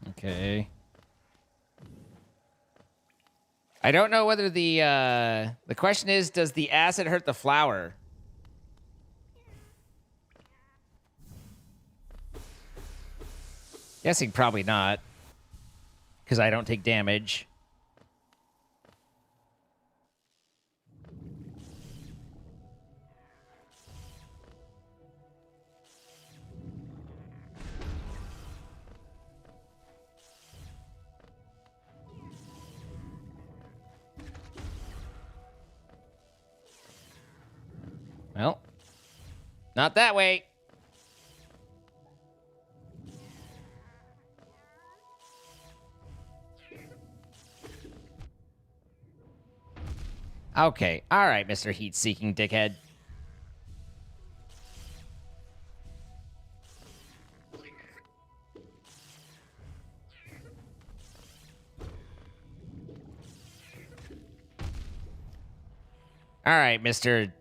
Okay. I don't know whether the question is, does the acid hurt the flower? Guessing probably not. Because I don't take damage. Well, not that way. Okay. All right, Mr. Heat-seeking dickhead. All right, Mr.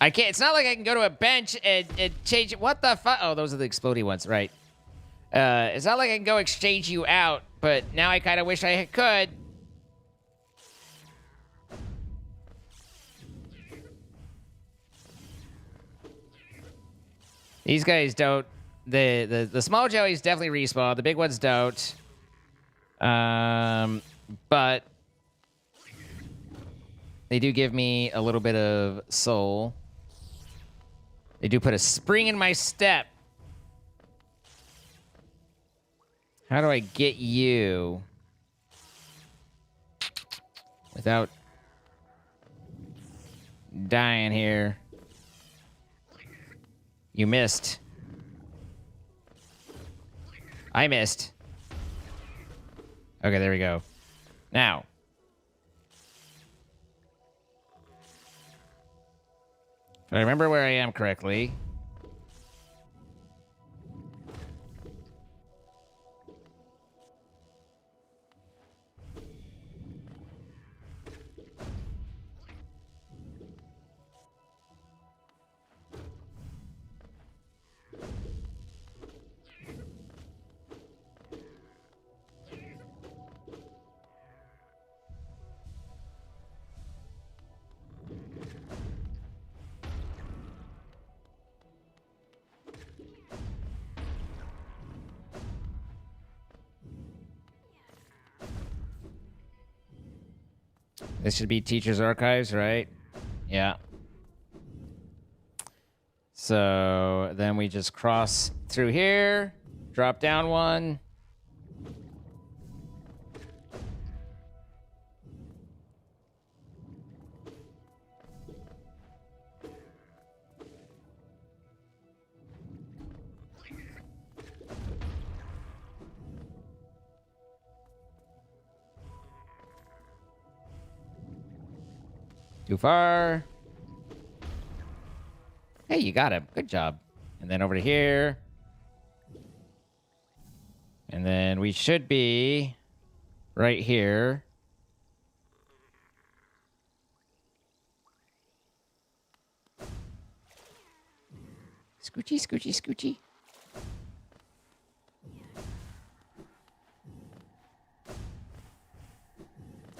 I can't. It's not like I can go to a bench and change it. What the fuck? Oh, those are the explodey ones, right? It's not like I can go exchange you out, but now I kind of wish I could. These guys don't. The small jellies definitely respawn. The big ones don't. But they do give me a little bit of soul. They do put a spring in my step. How do I get you without dying here? You missed. I missed. Okay, there we go. Now. If I remember where I am correctly. This should be Teacher's Archives, right? Yeah. So then we just cross through here, drop down one. Too far. Hey, you got him. Good job. And then over to here. And then we should be right here. Scoochy, scoochy, scoochy.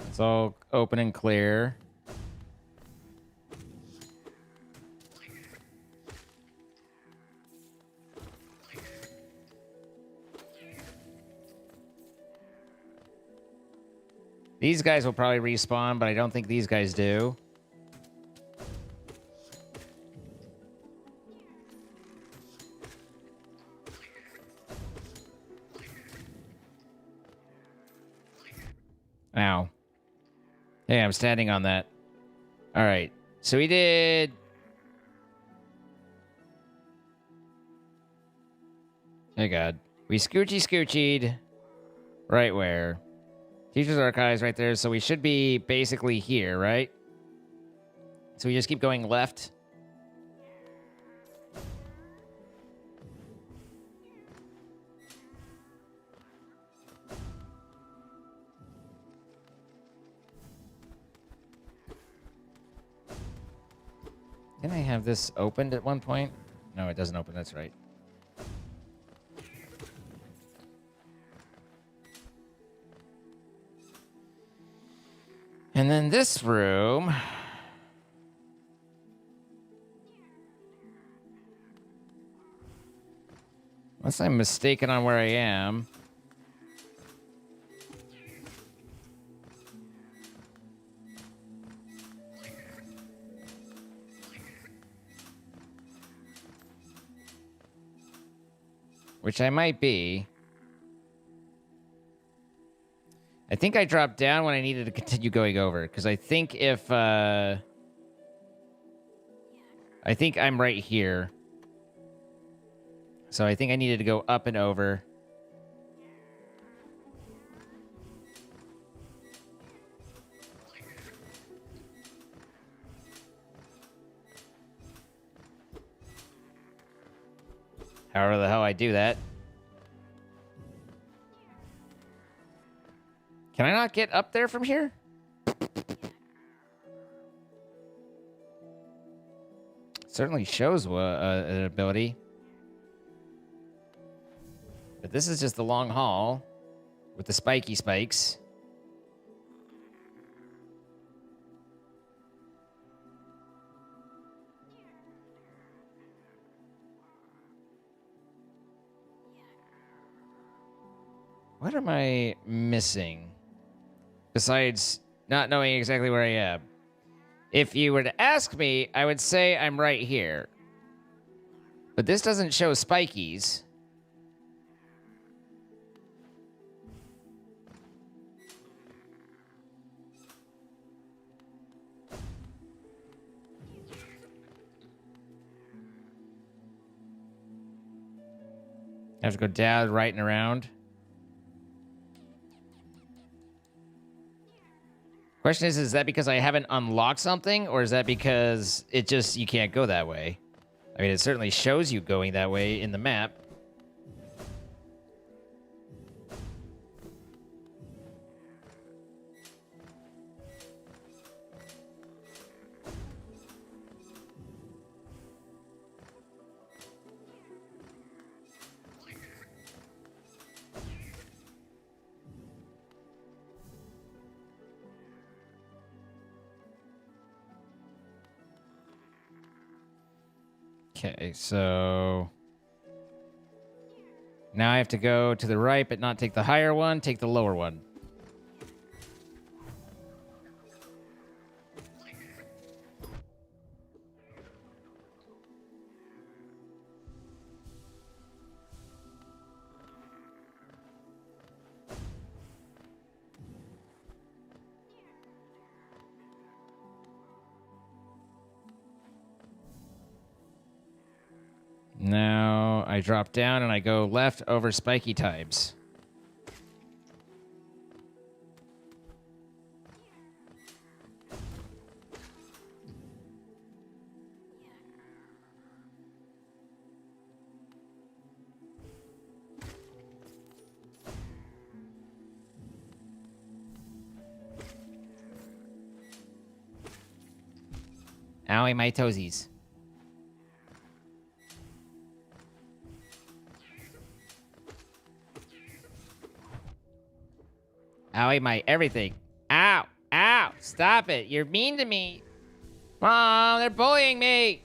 It's all open and clear. These guys will probably respawn, but I don't think these guys do. Ow. Hey, I'm standing on that. All right. So we did... Oh, God. We scoochied. Right where? Teacher's Archives right there. So we should be basically here, right? So we just keep going left. Can I have this opened at one point? No, it doesn't open. That's right. And then this room... Unless I'm mistaken on where I am... Which I might be. I think I dropped down when I needed to continue going over. Because I think if... I think I'm right here. So I think I needed to go up and over. However the hell I do that. Can I not get up there from here? Certainly shows an ability. But this is just the long haul with the spiky spikes. What am I missing? Besides not knowing exactly where I am. If you were to ask me, I would say I'm right here. But this doesn't show spikies. I have to go down, right, and around. Question is that because I haven't unlocked something, or is that because it just, you can't go that way? I mean, it certainly shows you going that way in the map. Okay, so now I have to go to the right, but not take the higher one, take the lower one. Now I drop down and I go left over spiky times. Owie, my toesies. Owie, my everything. Ow! Ow! Stop it! You're mean to me! Mom, they're bullying me!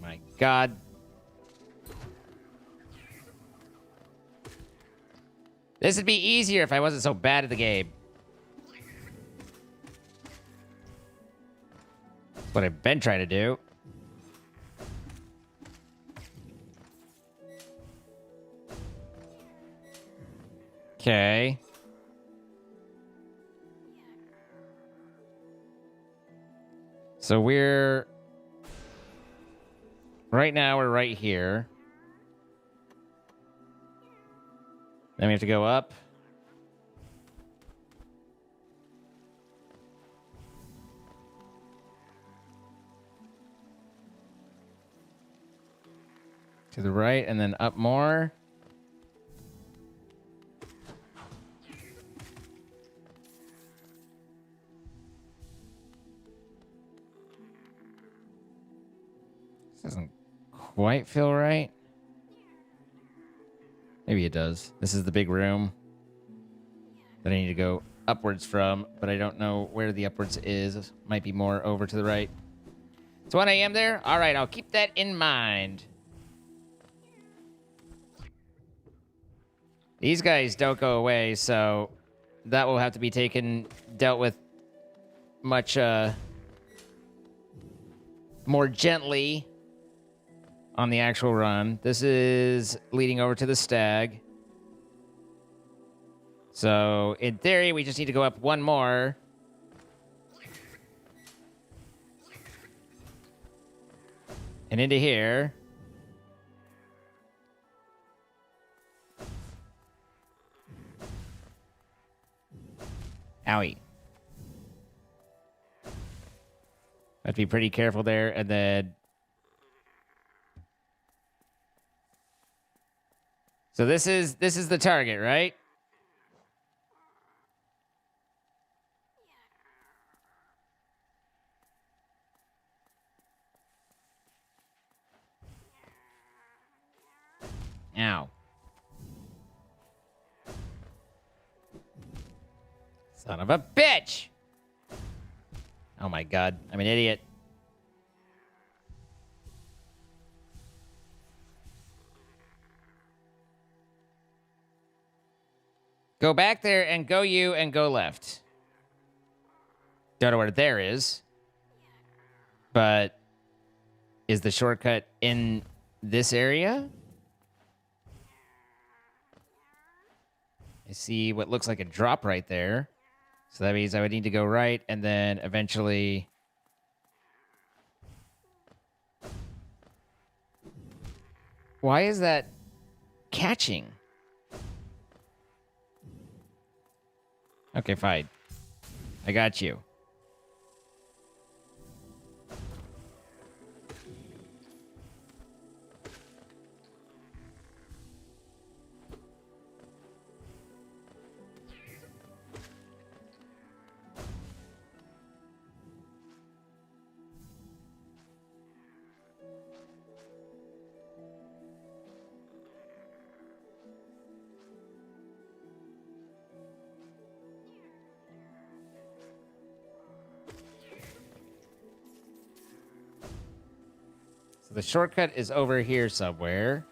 My God. This would be easier if I wasn't so bad at the game. That's what I've been trying to do. Okay. So we're... Right now, we're right here. Then we have to go up. To the right, and then up more. This doesn't quite feel right. Maybe it does. This is the big room that I need to go upwards from, but I don't know where the upwards is. Might be more over to the right. It's 1 a.m. there? All right, I'll keep that in mind. These guys don't go away, so that will have to be dealt with much more gently on the actual run. This is leading over to the stag. So, in theory, we just need to go up one more. And into here. Owie. Have to be pretty careful there. And then... So this is the target, right? Ow. Son of a bitch! Oh my god, I'm an idiot. Go back there and go you and go left. Don't know where there is. But is the shortcut in this area? I see what looks like a drop right there. So that means I would need to go right and then eventually... Why is that catching? Okay, fine. I got you. So the shortcut is over here somewhere.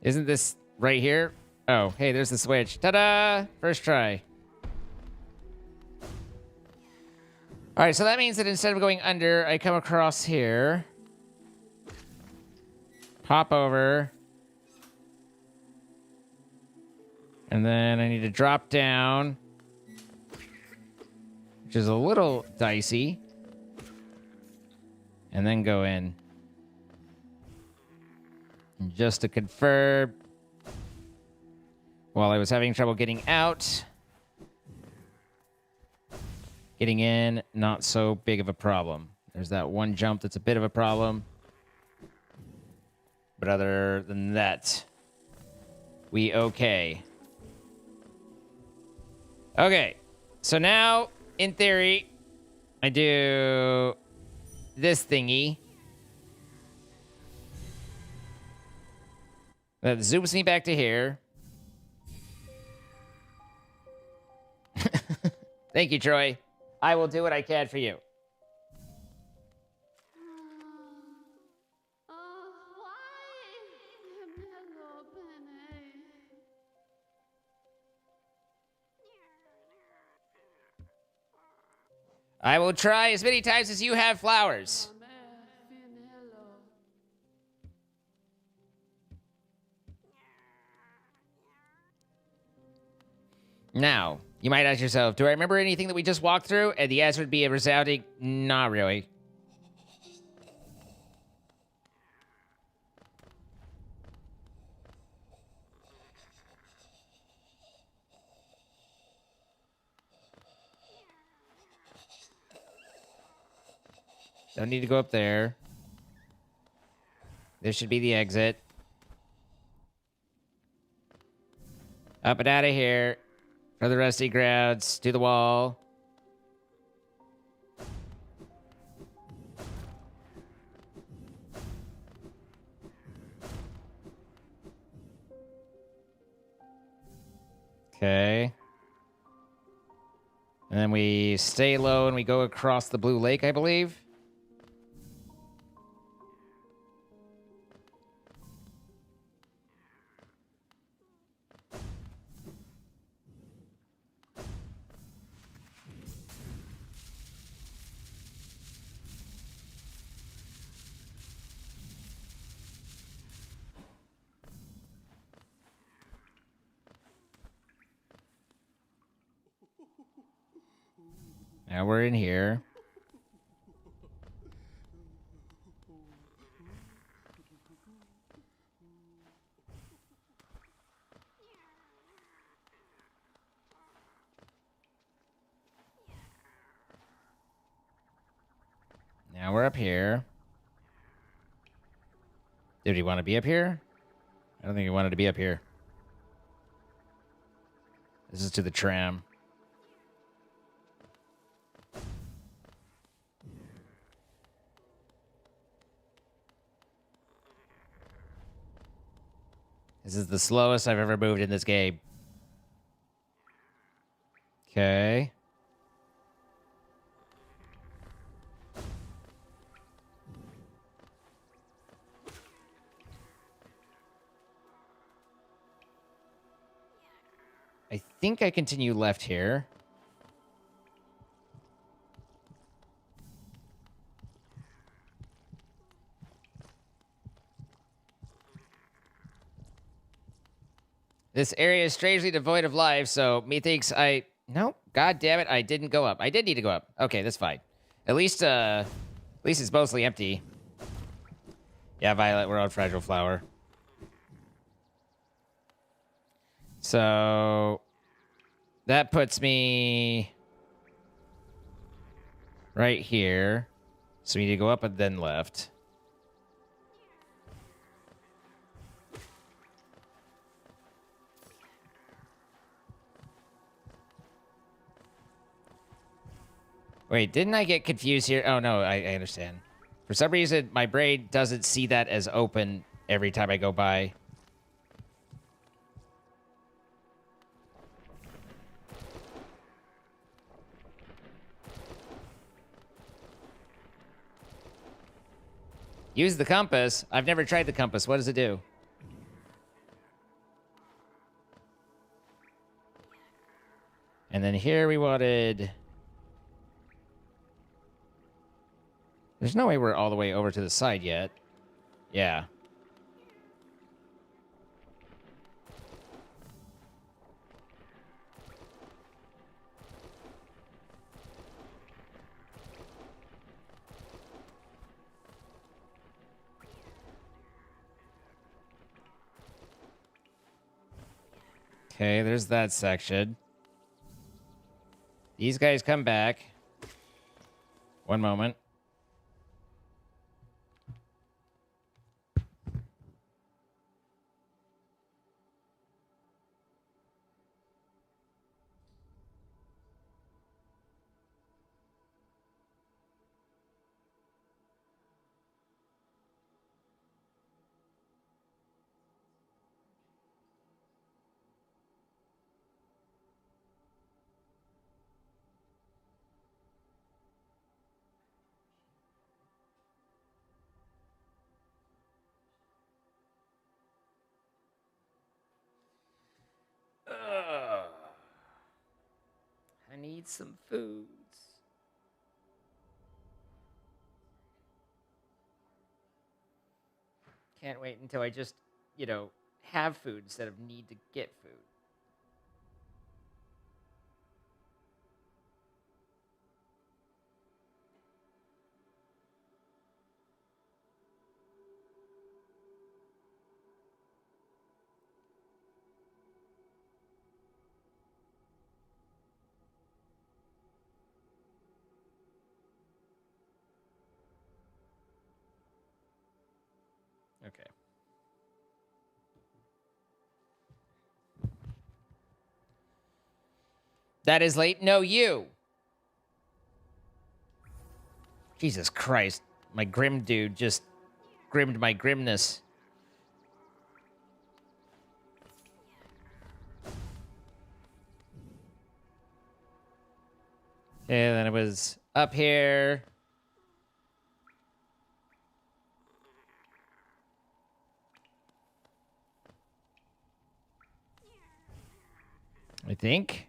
Isn't this right here? Oh, hey, there's the switch. Ta-da! First try. All right, so that means that instead of going under, I come across here. Pop over. And then I need to drop down. Which is a little dicey. And then go in. And just to confirm, while I was having trouble getting out, getting in, not so big of a problem. There's that one jump that's a bit of a problem. But other than that, we okay. Okay, so now, in theory, I do this thingy. That zooms me back to here. Thank you, Troy. I will do what I can for you. I will try as many times as you have flowers. Now, you might ask yourself, do I remember anything that we just walked through? And the answer would be a resounding, not really. Don't need to go up there. This should be the exit. Up and out of here. For the rusty grounds. To the wall. Okay. And then we stay low and we go across the blue lake, I believe. Now we're in here. Now we're up here. Did he want to be up here? I don't think he wanted to be up here. This is to the tram. This is the slowest I've ever moved in this game. Okay. I think I continue left here. This area is strangely devoid of life, so methinks I... Nope. God damn it, I didn't go up. I did need to go up. Okay, that's fine. At least it's mostly empty. Yeah, Violet, we're on Fragile Flower. So... that puts me... right here. So we need to go up and then left. Wait, didn't I get confused here? Oh, no, I understand. For some reason, my brain doesn't see that as open every time I go by. Use the compass. I've never tried the compass. What does it do? And then here we wanted... There's no way we're all the way over to the side yet. Yeah. Okay, there's that section. These guys come back. One moment. I need some foods. Can't wait until I just, have food instead of need to get food. Okay. That is late. No, you. Jesus Christ. My grim dude just grimmed my grimness. And then it was up here. I think.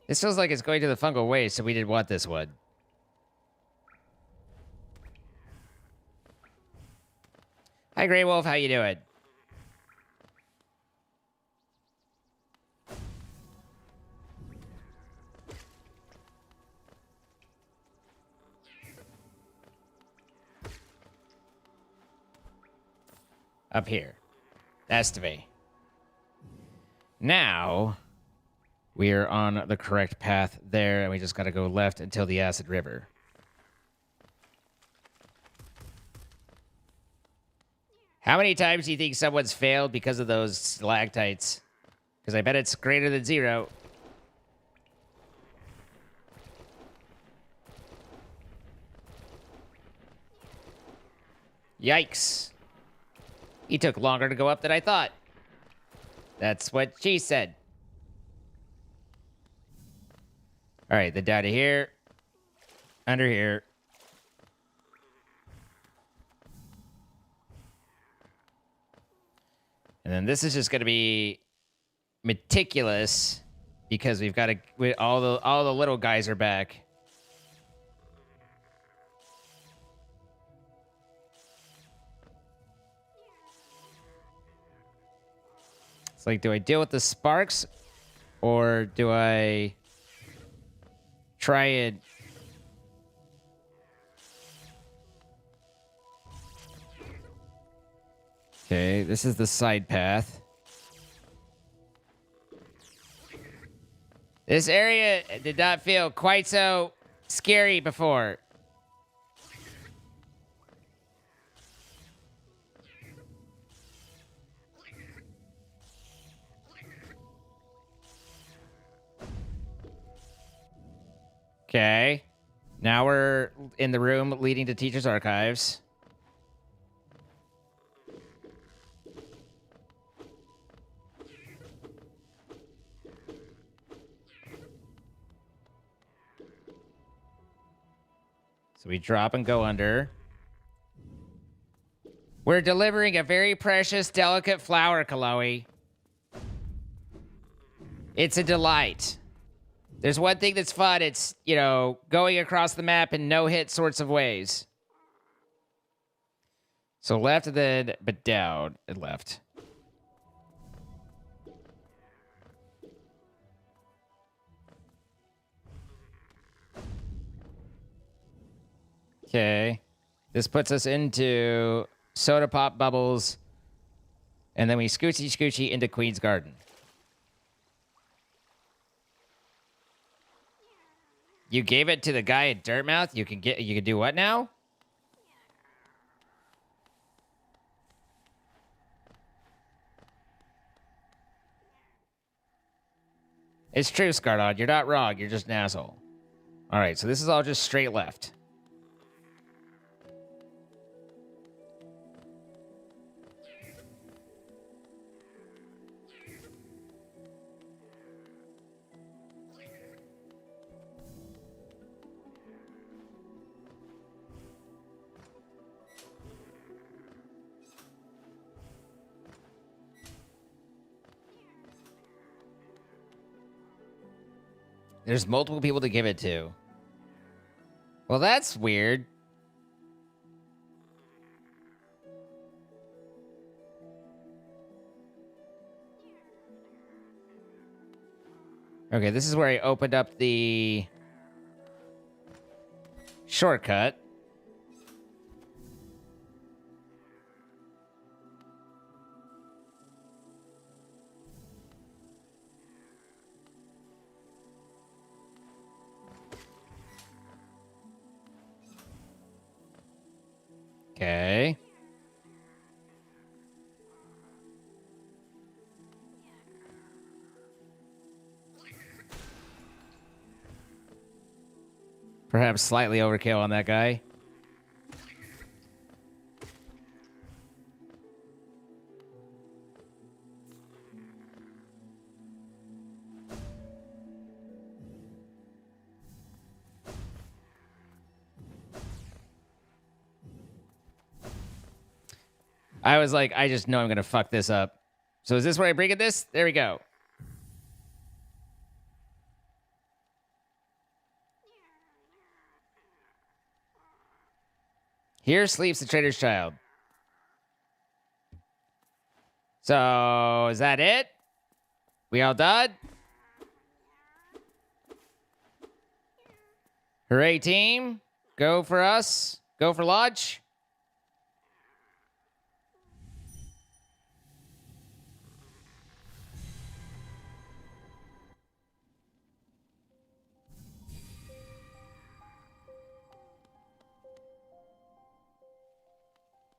This feels like it's going to the fungal waste, so we didn't want this one. Hi, Grey Wolf. How you doing? Up here. That's the way. Now, we are on the correct path there, and we just gotta go left until the Acid River. How many times do you think someone's failed because of those stalactites? Because I bet it's greater than 0. Yikes. He took longer to go up than I thought. That's what she said. All right, then down to here. Under here. And then this is just going to be meticulous because we've got to... All the little guys are back. It's like, do I deal with the sparks? Or do I try it? Okay, this is the side path. This area did not feel quite so scary before. Okay. Now we're in the room leading to Teacher's Archives. So we drop and go under. We're delivering a very precious, delicate flower, Chloe. It's a delight. There's one thing that's fun. It's, you know, going across the map in no-hit sorts of ways. So left and then, but down and left. Okay. This puts us into Soda Pop Bubbles. And then we scoochy into Queen's Garden. You gave it to the guy at Dirtmouth? You can do what now? It's true, Scardon. You're not wrong. You're just an asshole. All right, so this is all just straight left. There's multiple people to give it to. Well, that's weird. Okay, this is where I opened up the shortcut. Okay. Perhaps slightly overkill on that guy. I was like, I just know I'm going to fuck this up. So is this where I bring it this? There we go. Here sleeps the traitor's child. So, is that it? We all done? Hooray, team. Go for us. Go for Lodge.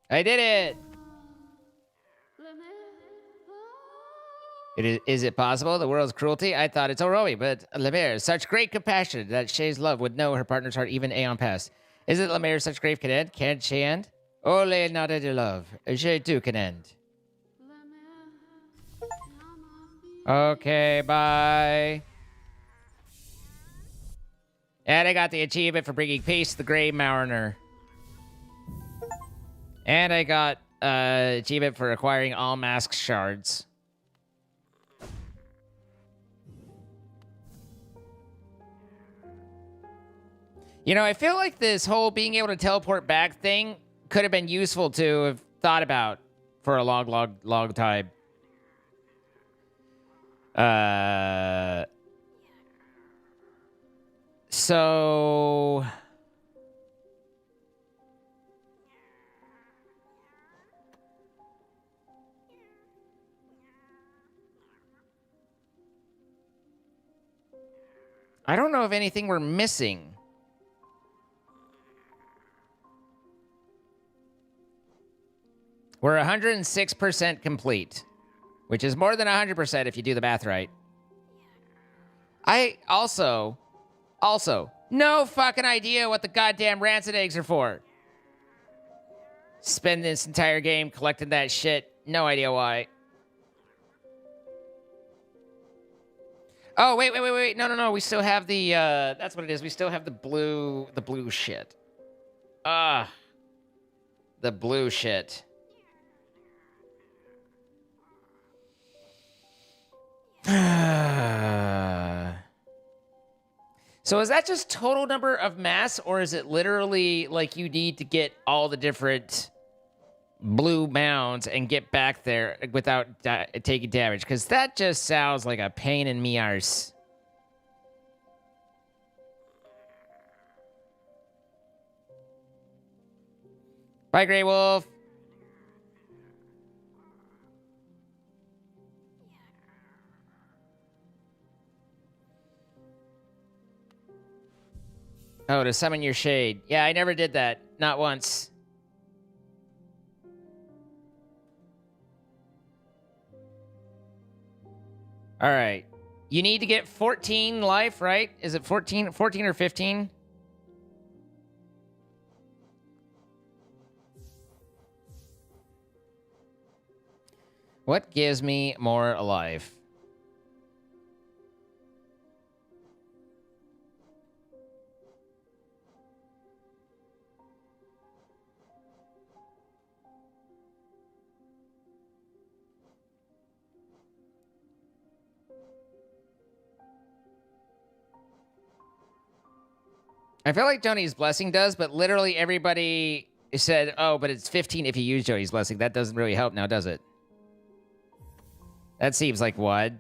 I did it! Is it possible? The world's cruelty? I thought it's Oromi, but Lemire, such great compassion that Shay's love would know her partner's heart even aeon past. Is it Lemire such grave can end? Can't she end? Ole nada de love. Shay too can end. Okay, bye. And I got the achievement for bringing peace to the Grey Mariner. And I got achievement for acquiring all mask shards. You know, I feel like this whole being able to teleport back thing could have been useful to have thought about for a long time. So... I don't know of anything we're missing. We're 106% complete, which is more than 100% if you do the math right. I also, no fucking idea what the goddamn rancid eggs are for. Spend this entire game collecting that shit. No idea why. Oh, wait. No. We still have the, that's what it is. We still have the blue shit. The blue shit. So is that just total number of mass, or is it literally like you need to get all the different blue mounds and get back there without taking damage? Because that just sounds like a pain in me arse. Bye, Grey Wolf. Oh, to summon your shade. Yeah, I never did that. Not once. All right. You need to get 14 life, right? Is it 14 or 15? What gives me more life? I feel like Joni's Blessing does, but literally everybody said, oh, but it's 15 if you use Joni's Blessing. That doesn't really help now, does it? That seems like what?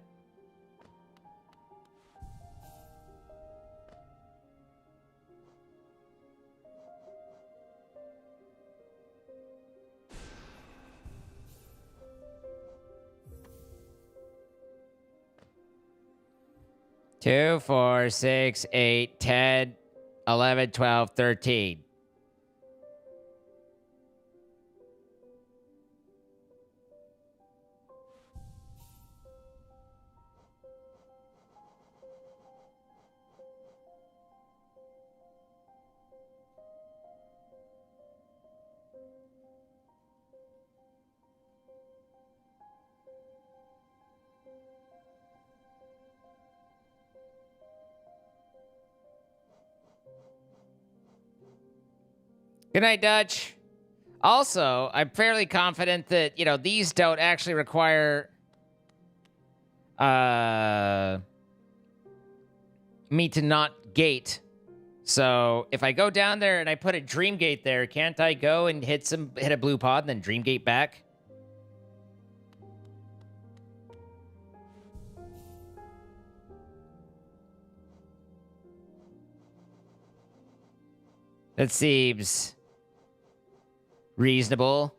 Two, 4, 6, 8, 10, 11, 12, 13. Good night, Dutch. Also, I'm fairly confident that, you know, these don't actually require me to not gate. So if I go down there and I put a dream gate there, can't I go and hit a blue pod and then dream gate back? That seems reasonable.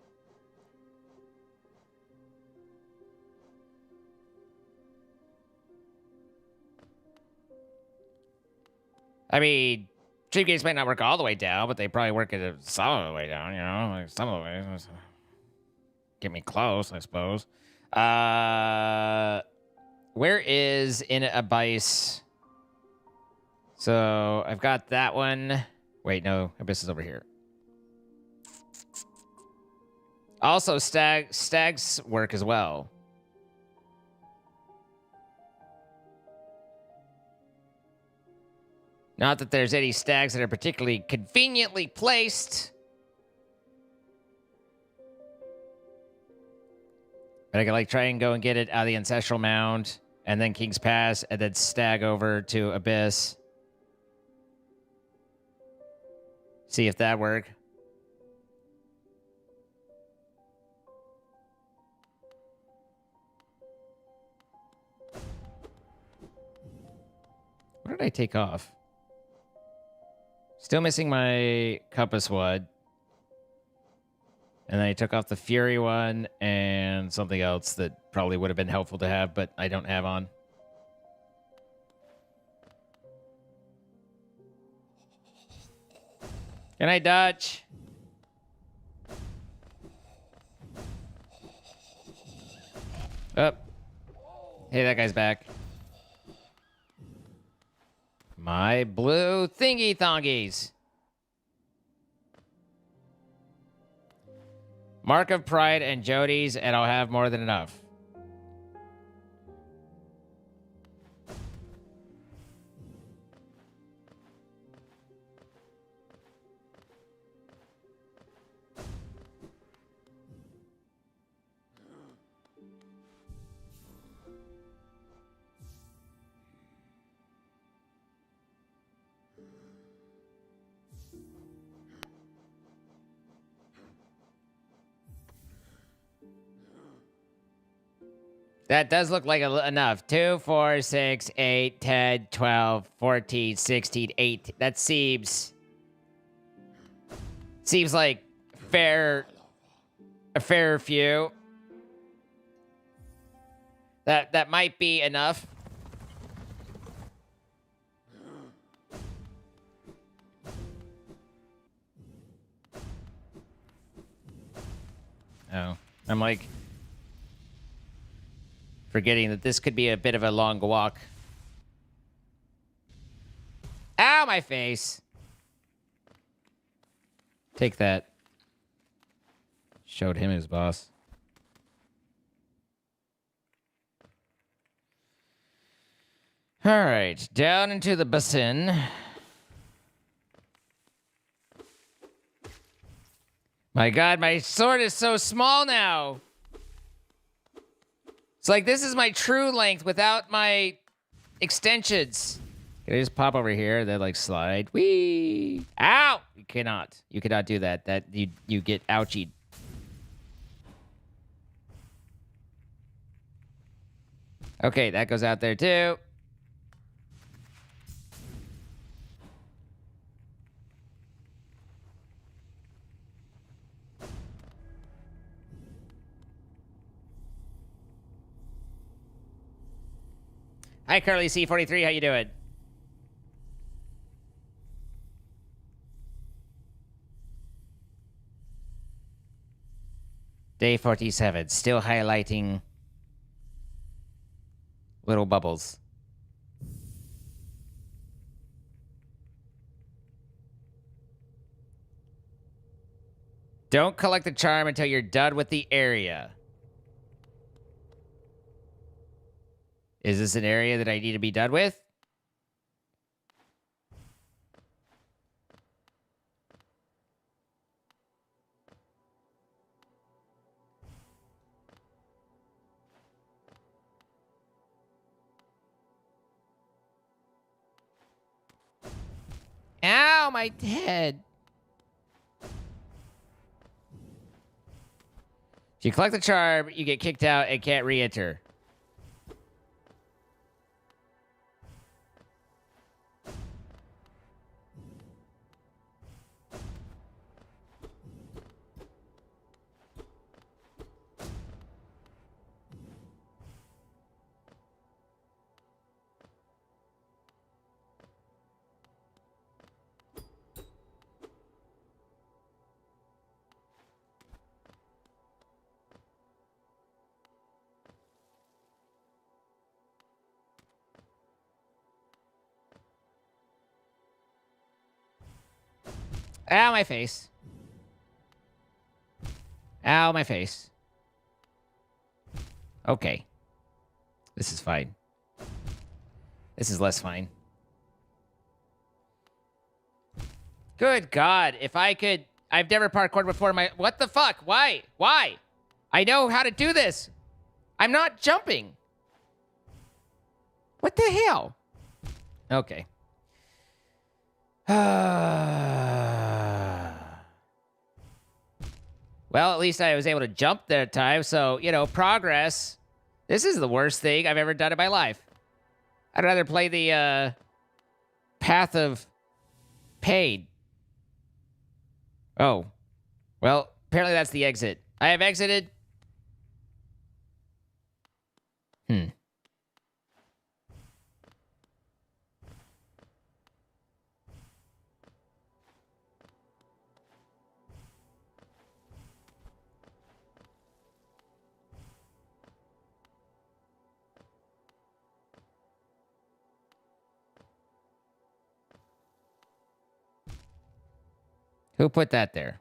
I mean, Cheap gates might not work all the way down, but they probably work it some of the way down, you know? Like some of the way. Get me close, I suppose. Where is In Abyss? So I've got that one. Wait, no, Abyss is over here. Also, stags work as well. Not that there's any stags that are particularly conveniently placed. But I could like try and go and get it out of the Ancestral Mound, and then King's Pass, and then stag over to Abyss. See if that work. What did I take off? Still missing my Compass Wood. And then I took off the Fury one and something else that probably would have been helpful to have, but I don't have on. Good night, Dutch. Up. Hey, that guy's back. My blue thingy thongies. Mark of Pride and Jody's, and I'll have more than enough. That does look like enough. 2, 4, 6, 8, 10, 12, 14, 16, 18. That seems like a fair few. That might be enough. Oh, I'm like forgetting that this could be a bit of a long walk. Ow, my face. Take that. Showed him his boss. All right, down into the basin. My God, my sword is so small now. It's like this is my true length without my extensions. Can I just pop over here and then like slide? Whee! Ow! You cannot. You cannot do that. That you get ouchied. Okay, that goes out there too. Hi, Curly C43. How you doing? Day 47. Still highlighting little bubbles. Don't collect the charm until you're done with the area. Is this an area that I need to be done with? Ow, my head. If you collect the charm, you get kicked out and can't re-enter. Ow, my face. Ow, my face. Okay. This is fine. This is less fine. Good God. If I could... I've never parkoured before. What the fuck? Why? Why? I know how to do this. I'm not jumping. What the hell? Okay. Well, at least I was able to jump that time, so, you know, progress. This is the worst thing I've ever done in my life. I'd rather play the, Path of Pain. Oh. Well, apparently that's the exit. I have exited. Who put that there?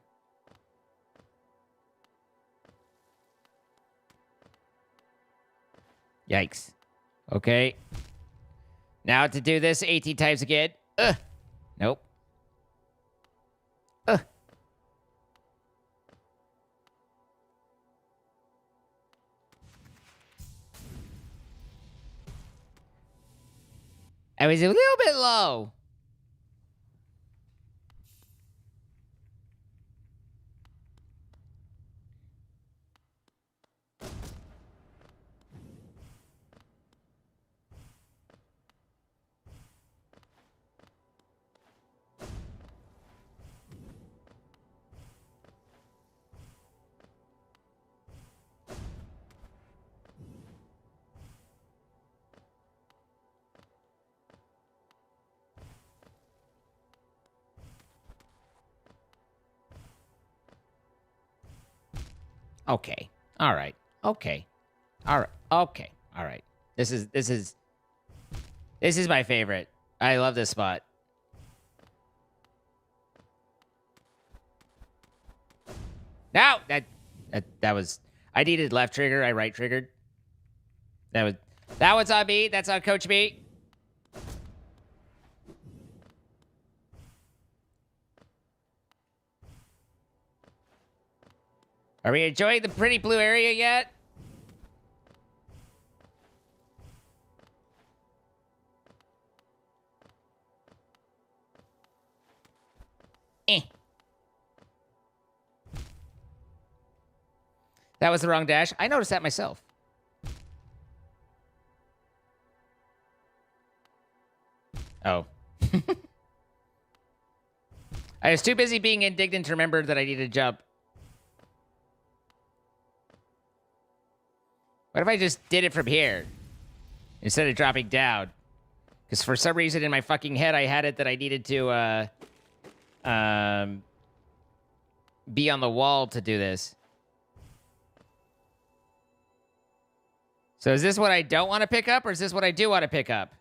Yikes. Okay. Now to do this 18 times again. Nope. I was a little bit low. Okay. All right. Okay. All right. Okay. All right. This is my favorite. I love this spot. Now that was I needed left trigger. I right triggered. That was on me. That's on Coach B. Are we enjoying the pretty blue area yet? Eh. That was the wrong dash. I noticed that myself. Oh. I was too busy being indignant to remember that I needed to jump. What if I just did it from here instead of dropping down? Because for some reason in my fucking head I had it that I needed to be on the wall to do this. So is this what I don't want to pick up, or is this what I do want to pick up?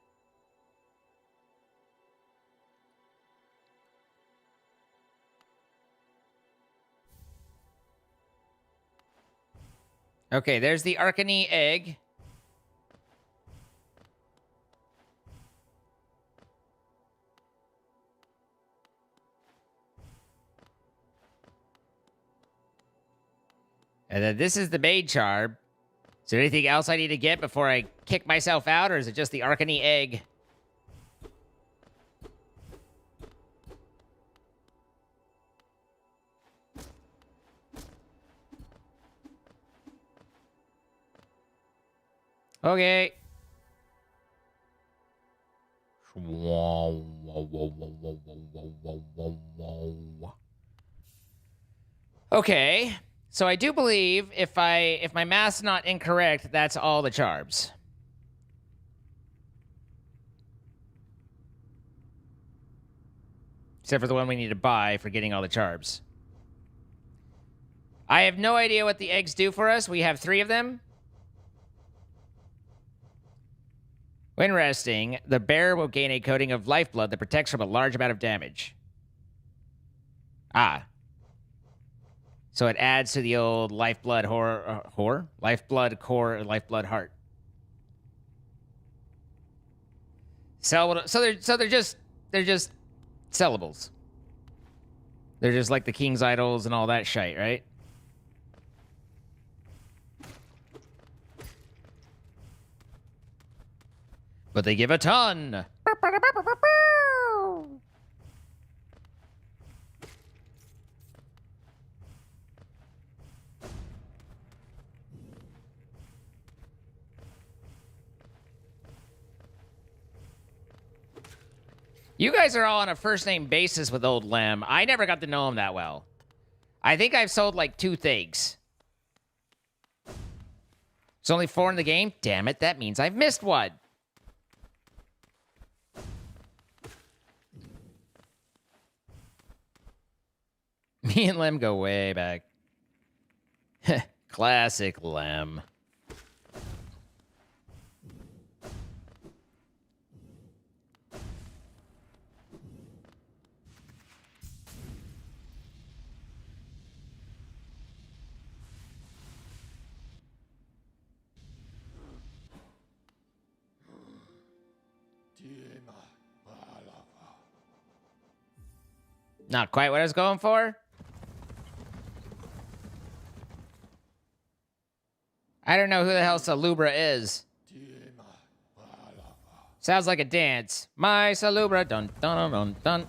Okay, there's the Arcany egg. And then this is the main charm. Is there anything else I need to get before I kick myself out, or is it just the Arcany egg? Okay. Okay. So I do believe if my math's not incorrect, that's all the charms. Except for the one we need to buy for getting all the charms. I have no idea what the eggs do for us. We have 3 of them. When resting, the bear will gain a coating of lifeblood that protects from a large amount of damage. Ah. So it adds to the old lifeblood lifeblood core, lifeblood heart. So they're just sellables. They're just like the king's idols and all that shite, right? But they give a ton. You guys are all on a first name basis with old Lem. I never got to know him that well. I think I've sold like 2 things. There's only 4 in the game? Damn it, that means I've missed one. Me and Lem go way back. Classic Lem. Not quite what I was going for. I don't know who the hell Salubra is. Sounds like a dance. My Salubra, dun dun dun dun.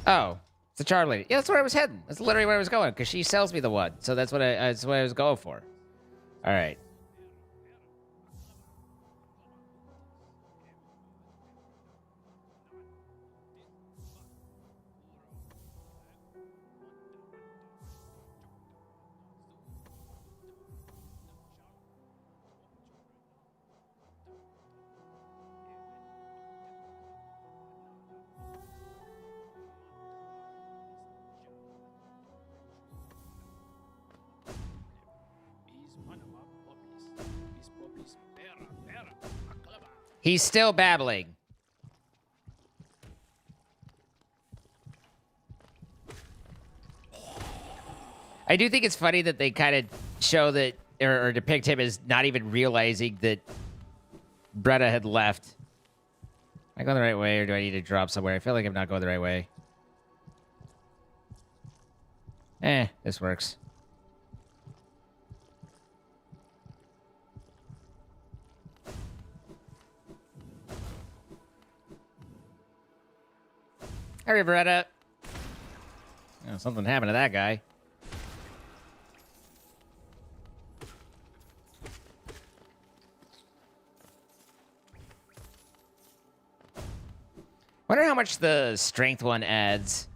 Oh, it's the Charlie lady. Yeah, that's where I was heading. That's literally where I was going, because she sells me the one. So that's what I was going for. All right. He's still babbling. I do think it's funny that they kind of show that or depict him as not even realizing that Bretta had left. Am I going the right way, or do I need to drop somewhere? I feel like I'm not going the right way. This works. Hurry, Bretta. Oh, something happened to that guy. Wonder how much the strength one adds.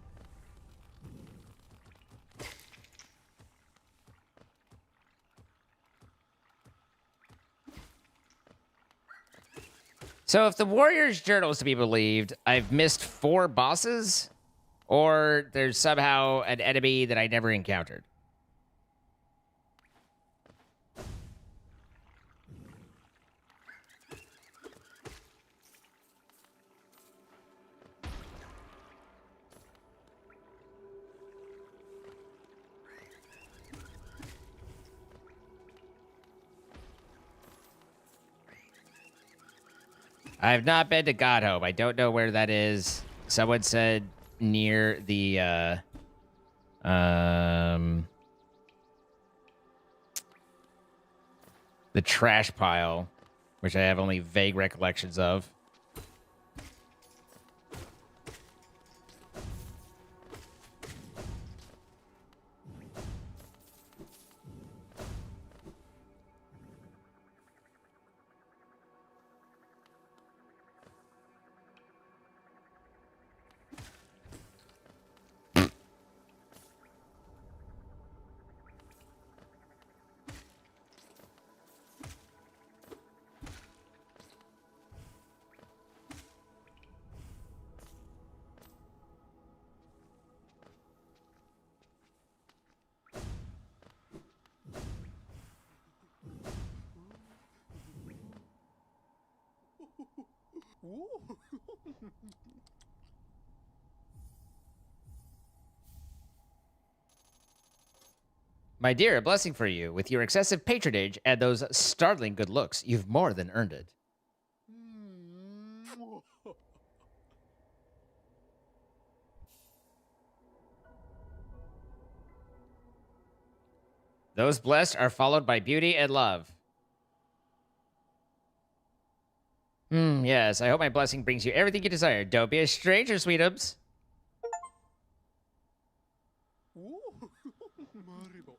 So if the Warrior's Journal is to be believed, I've missed 4 bosses, or there's somehow an enemy that I never encountered. I have not been to Godhope. I don't know where that is. Someone said near the trash pile, which I have only vague recollections of. My dear, a blessing for you. With your excessive patronage and those startling good looks, you've more than earned it. Those blessed are followed by beauty and love. Yes, I hope my blessing brings you everything you desire. Don't be a stranger, sweetums.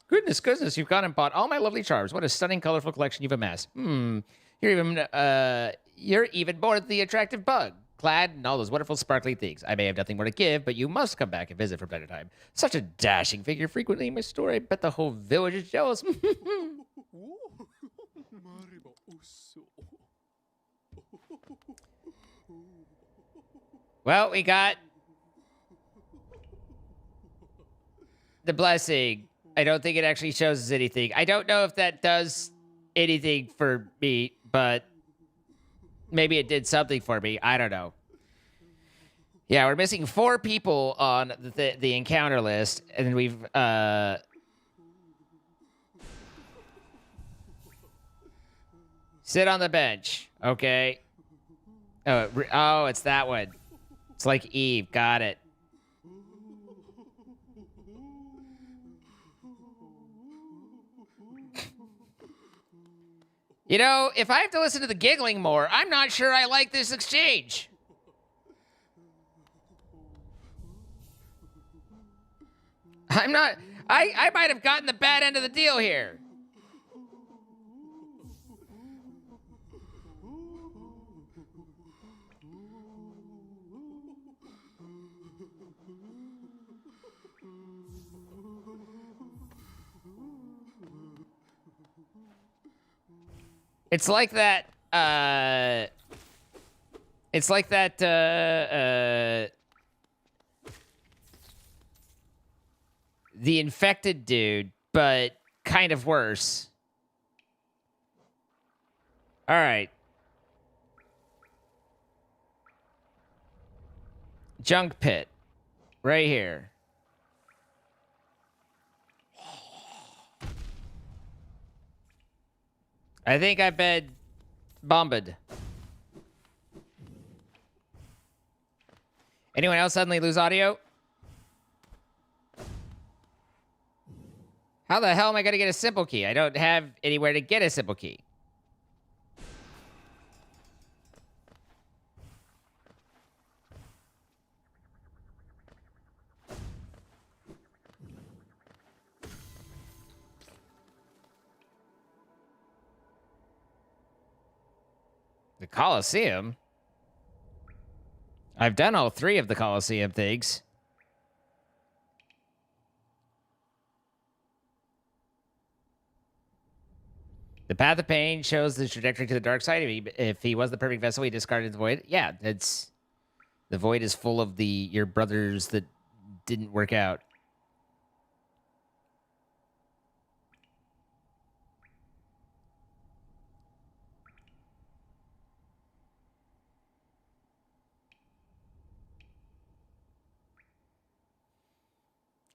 Goodness, you've gone and bought all my lovely charms. What a stunning, colorful collection you've amassed. You're even more than the attractive bug, clad in all those wonderful, sparkly things. I may have nothing more to give, but you must come back and visit from time to time. Such a dashing figure frequently in my store. I bet the whole village is jealous. Well, we got the blessing. I don't think it actually shows us anything. I don't know if that does anything for me, but maybe it did something for me. I don't know. Yeah, we're missing 4 people on the encounter list, and we've sit on the bench. Okay. Oh, it's that one. It's like Eve. Got it. You know, if I have to listen to the giggling more, I'm not sure I like this exchange. I'm not... I might have gotten the bad end of the deal here. It's like that, the infected dude, but kind of worse. All right. Junk pit. Right here. I think I've been bombed. Anyone else suddenly lose audio? How the hell am I going to get a simple key? I don't have anywhere to get a simple key. The Colosseum? I've done all 3 of the Colosseum things. The path of pain shows the trajectory to the dark side. If he was the perfect vessel, he discarded the void. Yeah, it's... The void is full of your brothers that didn't work out.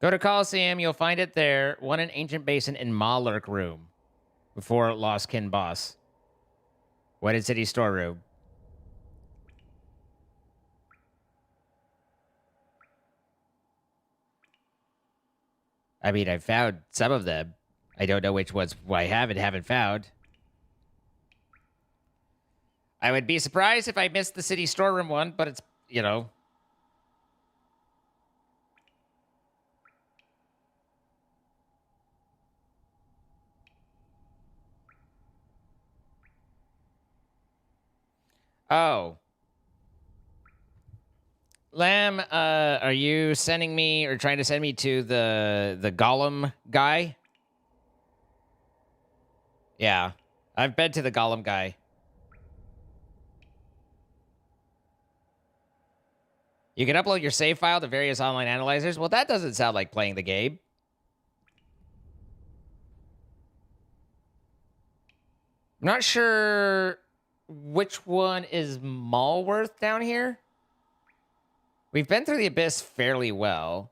Go to Coliseum, you'll find it there. One in Ancient Basin in Malurk Room. Before Lost Kin Boss. Wedded City Storeroom. I mean, I've found some of them. I don't know which ones I haven't found. I would be surprised if I missed the city storeroom one, but it's, you know... Oh. Lamb, are you sending me or trying to send me to the Golem guy? Yeah. I've been to the Golem guy. You can upload your save file to various online analyzers. Well, that doesn't sound like playing the game. I'm not sure which one is Malworth down here? We've been through the Abyss fairly well.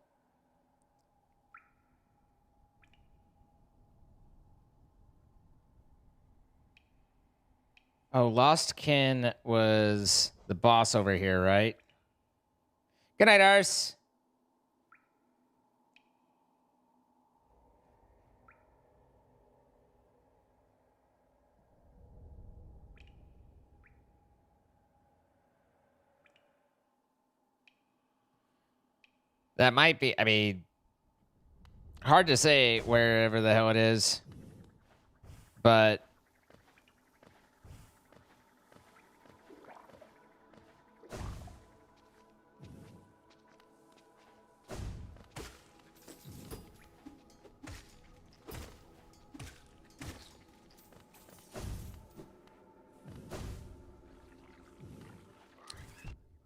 Oh, Lost Kin was the boss over here, right? Good night, Ars. That might be, I mean, hard to say wherever the hell it is. But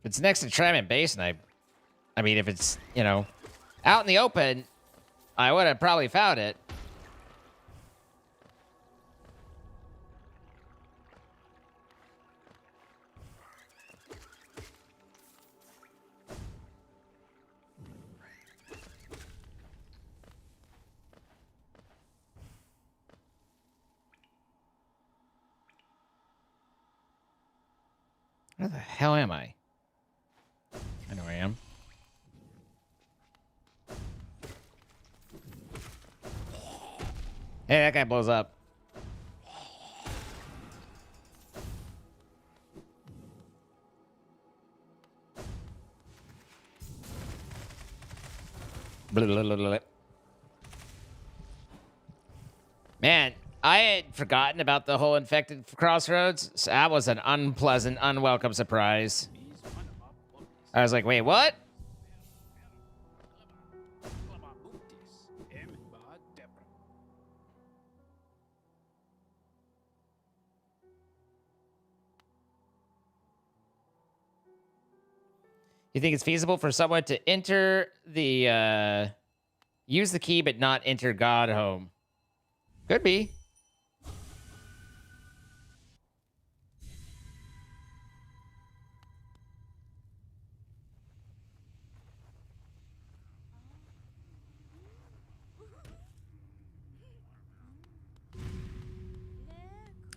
it's next to Tramon Basin. I mean, if it's, you know, out in the open, I would have probably found it. Where the hell am I? I know where I am. Hey, that guy blows up. Blah, blah, blah, blah. Man, I had forgotten about the whole infected crossroads. So that was an unpleasant, unwelcome surprise. I was like, wait, what? You think it's feasible for someone to enter the, use the key but not enter God home? Could be.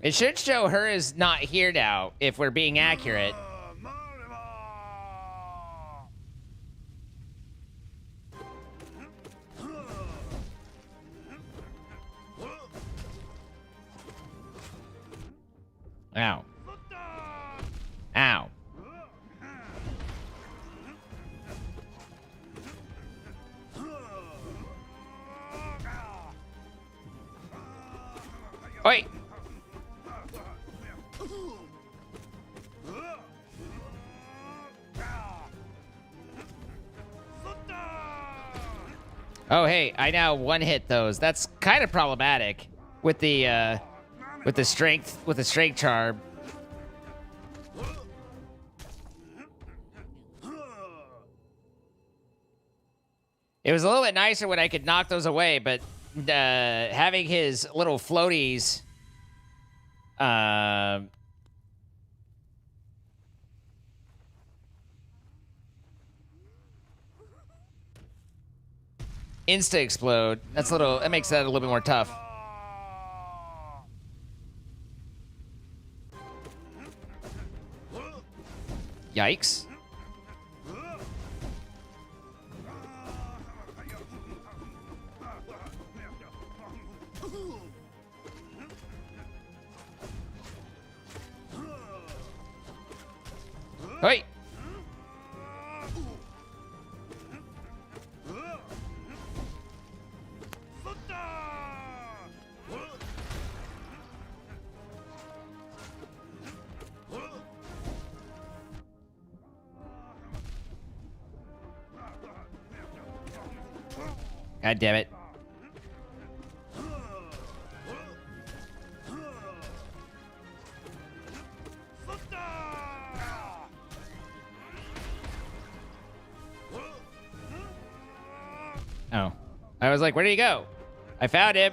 It should show her is not here now, if we're being accurate. Ow. Ow. Wait. Oh, hey, I now one-hit those. That's kind of problematic with the strength charm. It was a little bit nicer when I could knock those away, but having his little floaties, insta explode. That makes that a little bit more tough. Yikes. Wait. God damn it. Oh. I was like, where did he go? I found him.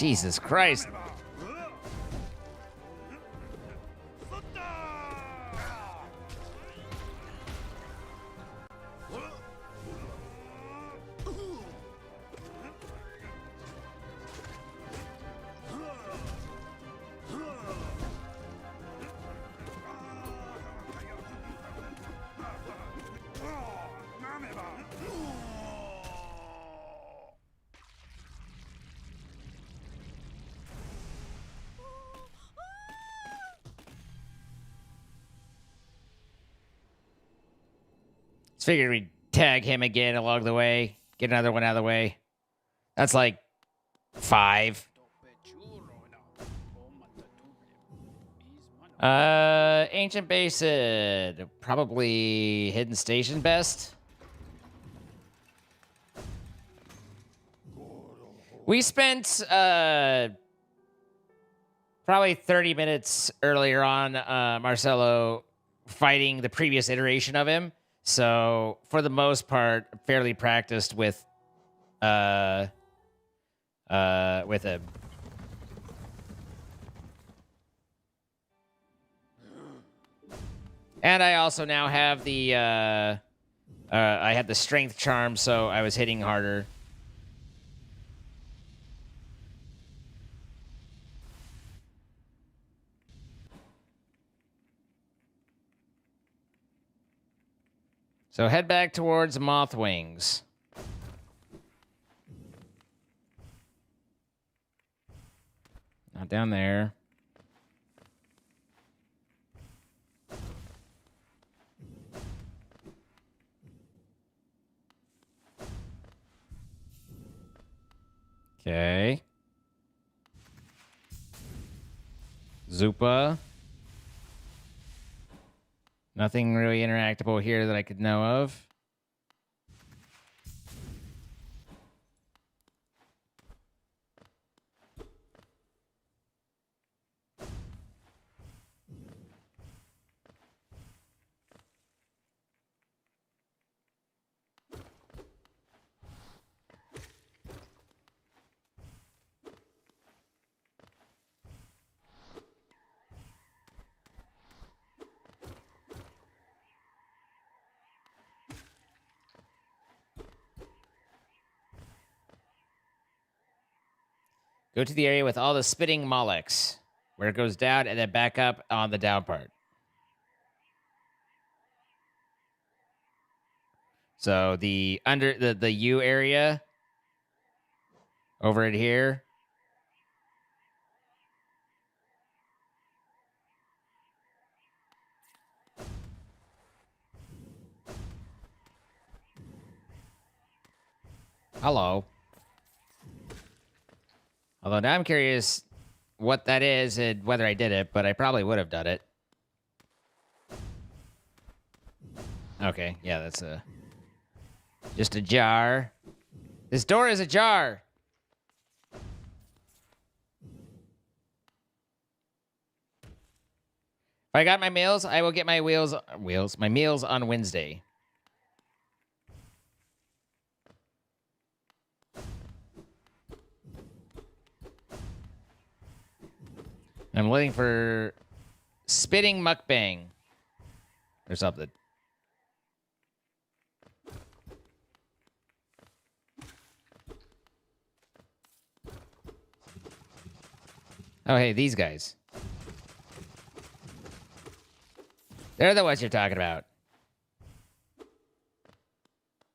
Jesus Christ. Just figured we'd tag him again along the way. Get another one out of the way. That's like 5. Ancient Basin. Probably Hidden Station best. We spent probably 30 minutes earlier on, Marcelo fighting the previous iteration of him. So for the most part, fairly practiced with him. And I also now have the I had the strength charm, so I was hitting harder. So head back towards Mothwings. Not down there. Okay. Zupa. Nothing really interactable here that I could know of. Go to the area with all the spitting Molochs, where it goes down and then back up on the down part. So the U area over it here. Hello. Although now I'm curious what that is and whether I did it, but I probably would have done it. Okay, yeah, that's just a jar. This door is a jar. If I got my meals, I will get my my meals on Wednesday. I'm looking for spitting mukbang or something. Oh, hey, these guys. They're the ones you're talking about.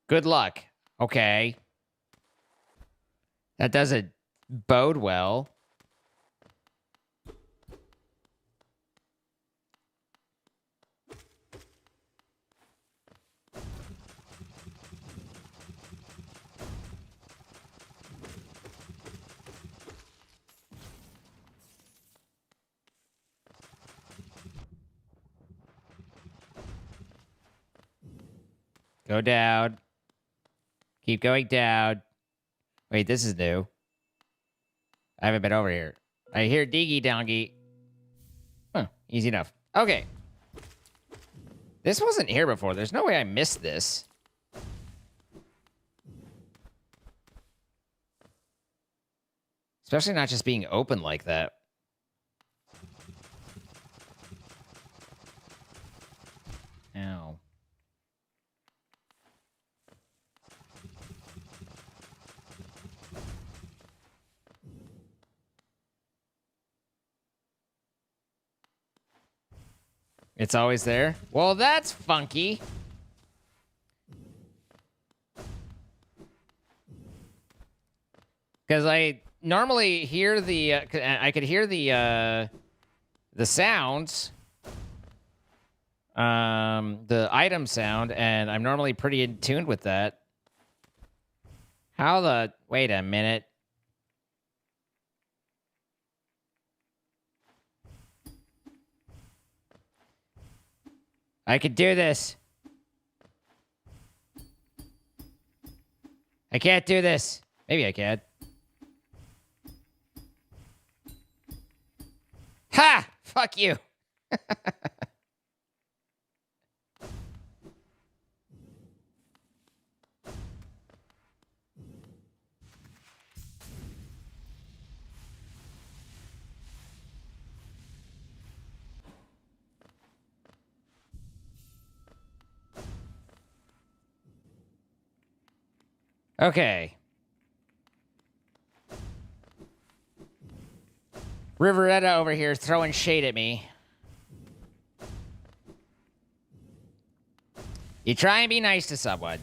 Good luck. Okay. That doesn't bode well. Go down. Keep going down. Wait, this is new. I haven't been over here. I hear Diggy Dongy. Huh, easy enough. Okay. This wasn't here before. There's no way I missed this. Especially not just being open like that. Ow. It's always there? Well, that's funky. Because I normally hear I could hear the sounds, the item sound, and I'm normally pretty in tune with that. Wait a minute. I could do this. I can't do this. Maybe I can. Ha! Fuck you. Okay. Riveretta over here throwing shade at me. You try and be nice to someone.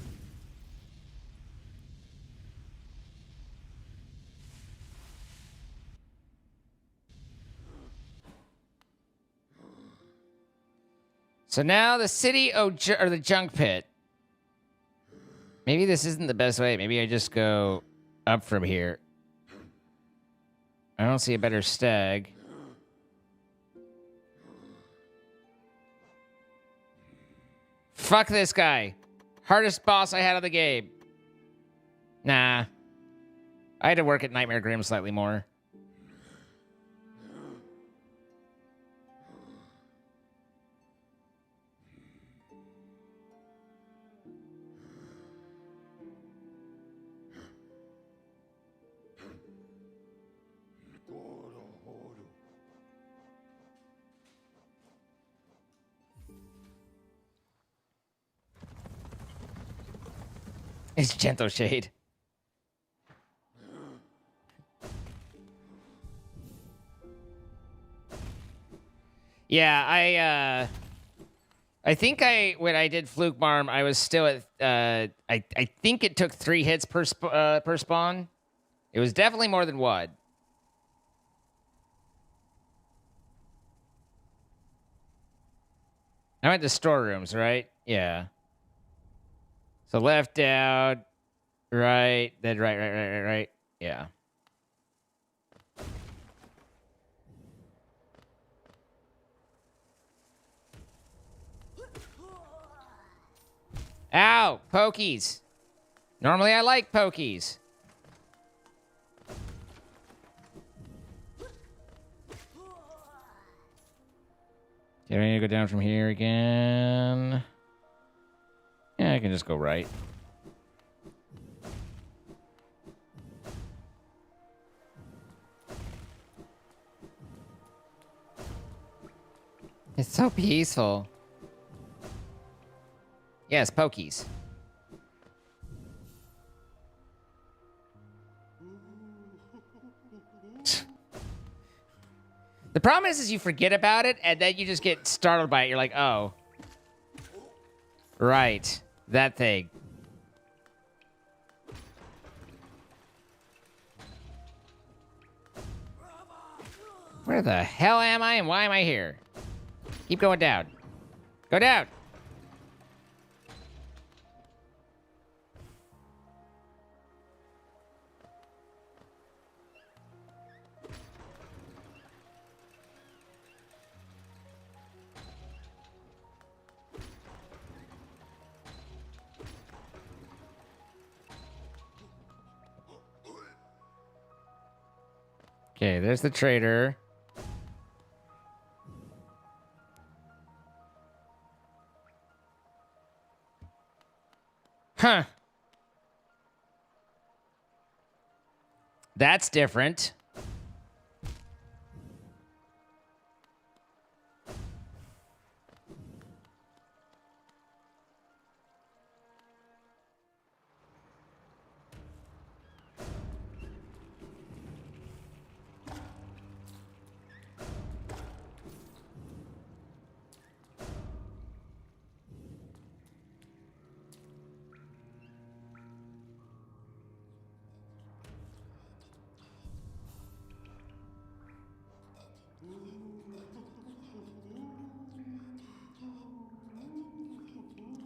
So now the city or the junk pit. Maybe this isn't the best way. Maybe I just go up from here. I don't see a better stag. Fuck this guy. Hardest boss I had of the game. Nah. I had to work at Nightmare Grim slightly more. It's gentle shade. Yeah, I think when I did Fluke Marm, I was still at I think it took 3 hits per spawn. It was definitely more than one. I went to storerooms, right? Yeah. So left down, right, then right. Yeah. Ow! Pokies. Normally I like pokies. Okay, I need to go down from here again. Yeah, I can just go right. It's so peaceful. Yes, pokies. The problem is you forget about it, and then you just get startled by it. You're like, oh. Right. That thing. Where the hell am I, and why am I here? Keep going down. Go down! Okay, there's the trader. Huh. That's different.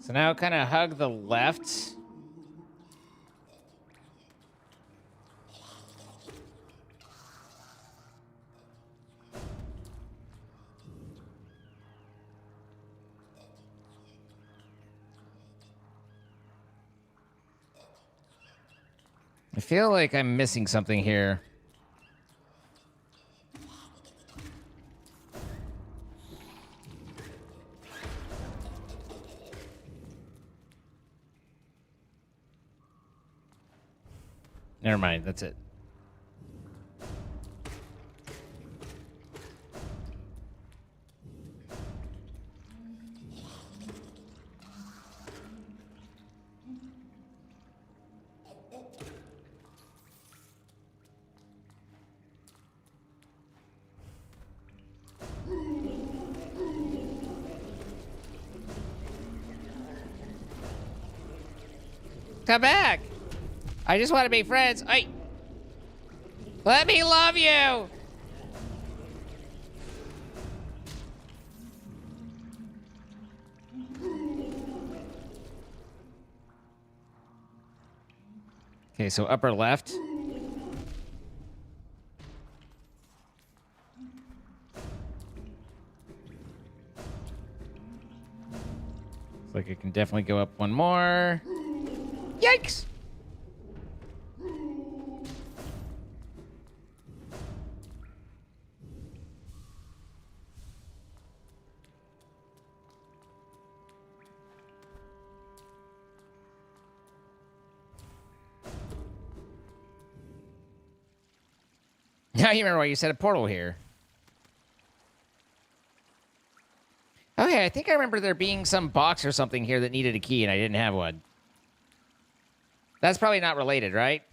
So now kind of hug the left. I feel like I'm missing something here. Never mind, that's it. Come back! I just want to be friends. Let me love you! Okay, so upper left. Looks like it can definitely go up one more. Yikes! Now you remember why you said a portal here. Okay, I think I remember there being some box or something here that needed a key and I didn't have one. That's probably not related, right?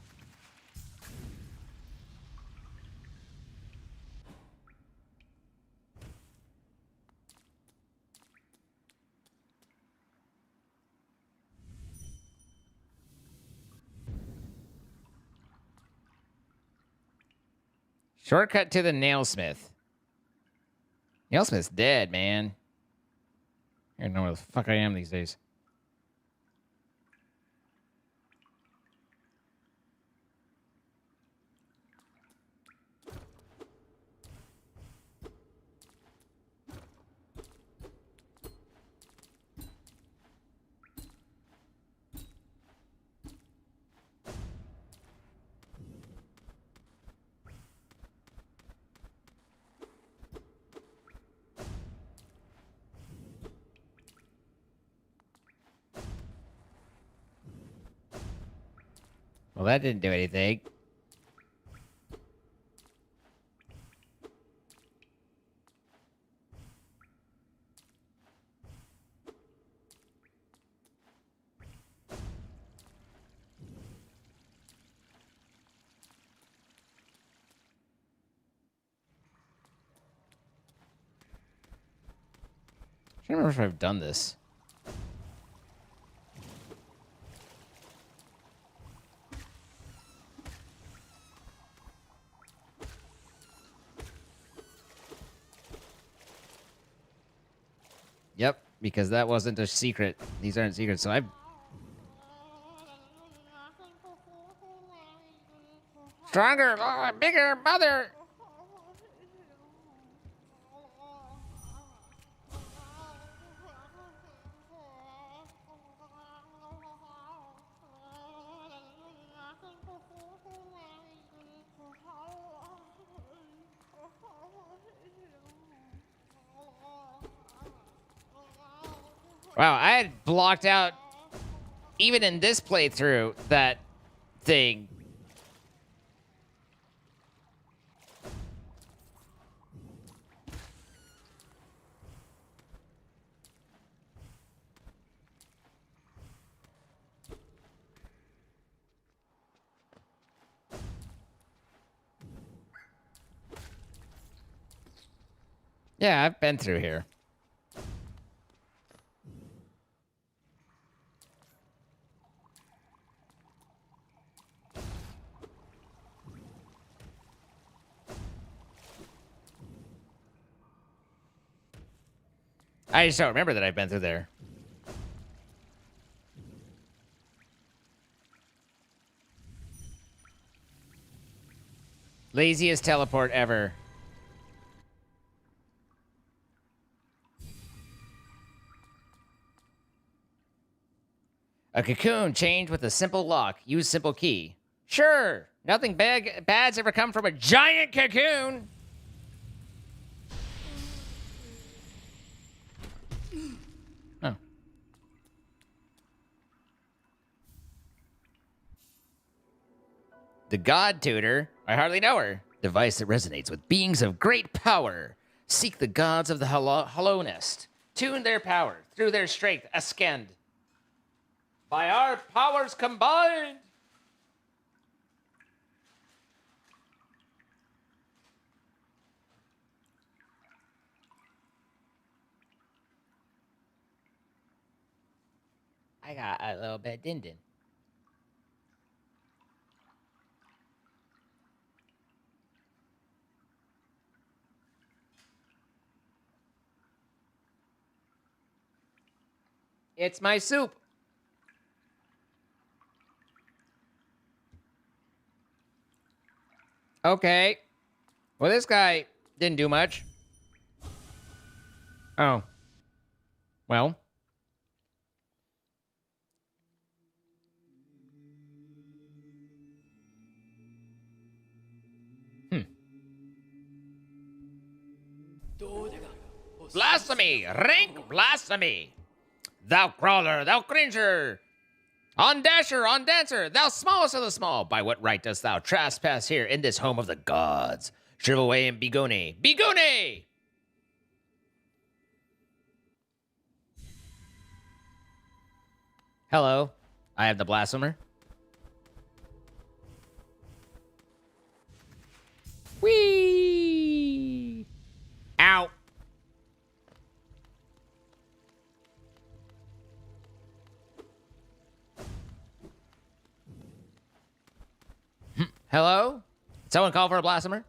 Shortcut to the nailsmith. Nailsmith's dead, man. I don't know where the fuck I am these days. Well, that didn't do anything. I don't remember if I've done this. Yep, because that wasn't a secret. These aren't secrets, so I've... Stronger, bigger, mother! Wow, I had blocked out, even in this playthrough, that thing. Yeah, I've been through here. I just don't remember that I've been through there. Laziest teleport ever. A cocoon chained with a simple lock. Use simple key. Sure. Nothing bad's ever come from a giant cocoon. Oh. The God Tutor? I hardly know her. Device that resonates with beings of great power. Seek the gods of the hollowness. Tune their power through their strength ascend. By our powers combined. I got a little bit din-din. It's my soup. Okay. Well, this guy didn't do much. Oh. Well. Blasphemy! Rank blasphemy! Thou crawler, thou cringer! On dasher, on dancer, thou smallest of the small! By what right dost thou trespass here in this home of the gods? Shrivel away and begone! Begone! Hello, I have the blasphemer. Whee! Ow! Hello? Someone call for a blasphemer?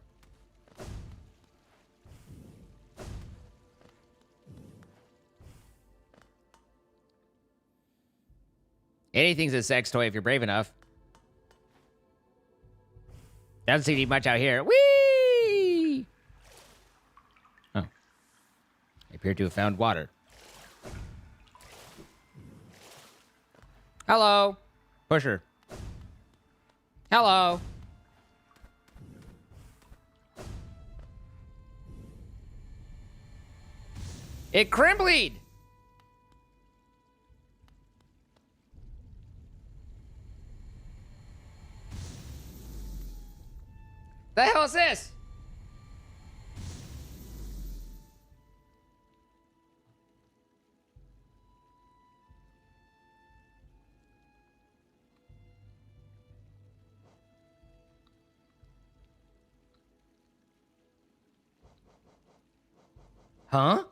Anything's a sex toy if you're brave enough. Doesn't seem to be much out here. Whee! Oh. I appear to have found water. Hello. Pusher. Hello. It crimbled. The hell is this? Huh?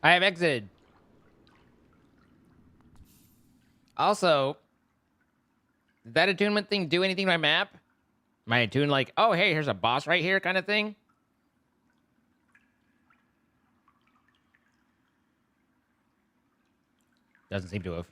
I have exited. Also, did that attunement thing do anything to my map? Am I attuned like, oh, hey, here's a boss right here kind of thing? Doesn't seem to have.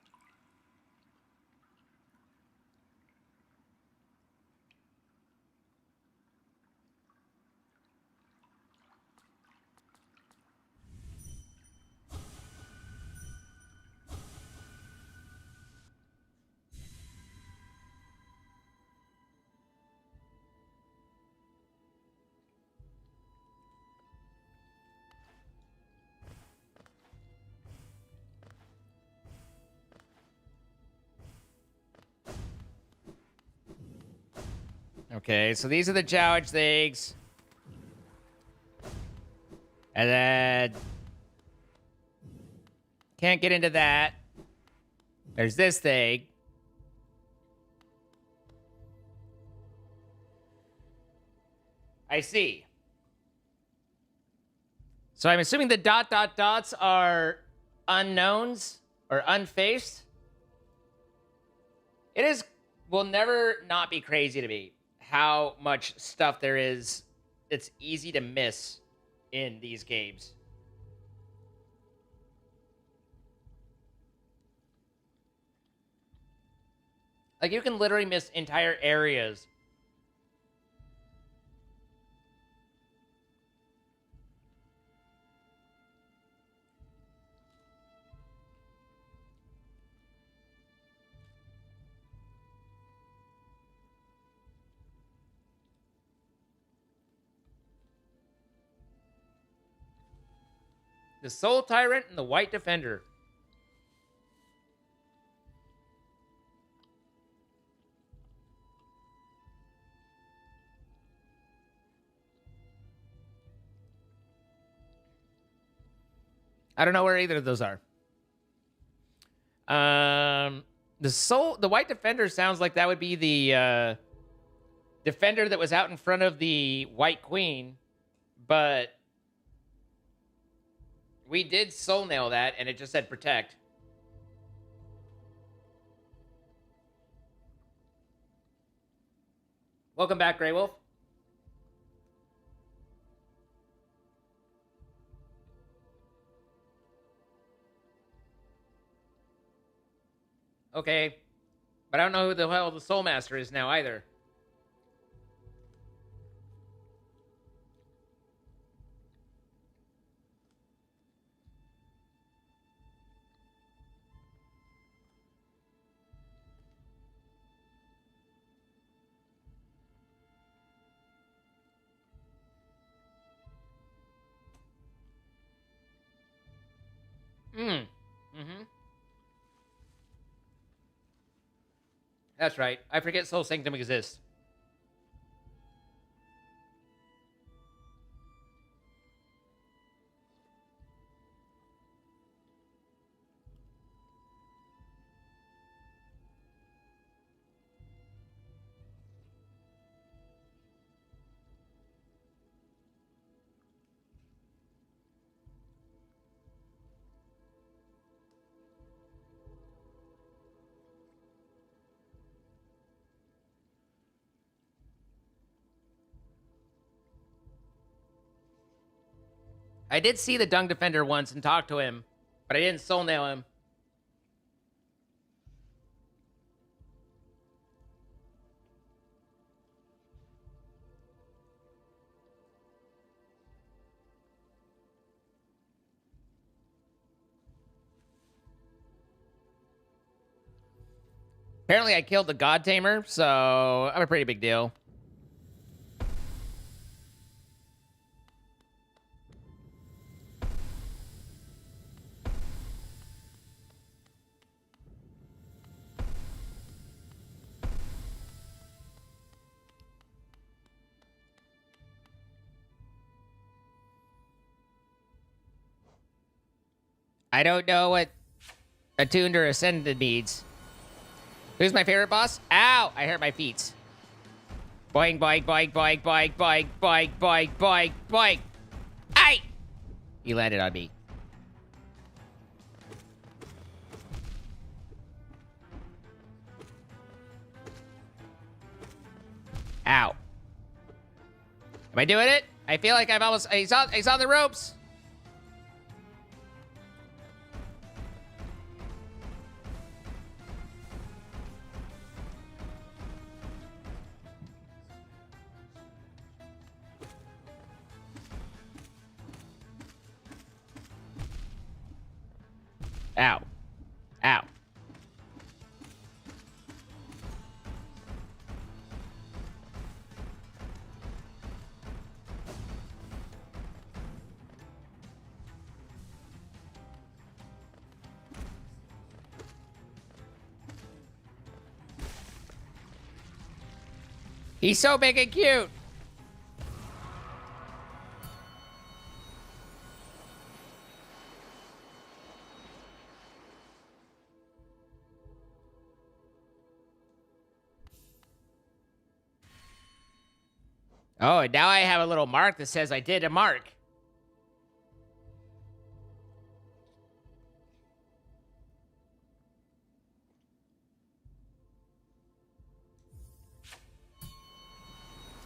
Okay, so these are the Jowage things. And then... can't get into that. There's this thing. I see. So I'm assuming the ... dots are unknowns or unfaced. It is will never not be crazy to me how much stuff there is it's easy to miss in these games. Like you can literally miss entire areas. The Soul Tyrant and the White Defender. I don't know where either of those are. The White Defender sounds like that would be the defender that was out in front of the White Queen, but we did soul nail that, and it just said protect. Welcome back, Grey Wolf. Okay, but I don't know who the hell the Soul Master is now either. Mm-hmm. That's right. I forget Soul Sanctum exists. I did see the Dung Defender once and talk to him, but I didn't soul nail him. Apparently, I killed the God Tamer, so I'm a pretty big deal. I don't know what attuned or ascended means. Who's my favorite boss? Ow! I hurt my feet. Boing, boing, boing, boing, boing, boing, boing, boing, boing, boing. Aye! He landed on me. Ow. Am I doing it? I feel like I've almost... He's on the ropes. Ow. Ow. He's so big and cute. Oh, and now I have a little mark that says I did a mark.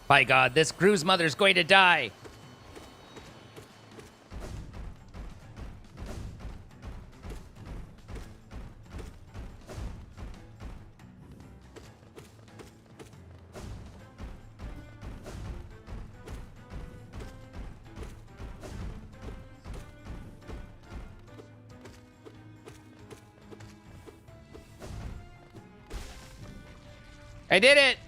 By God, this crew's mother's going to die. I did it.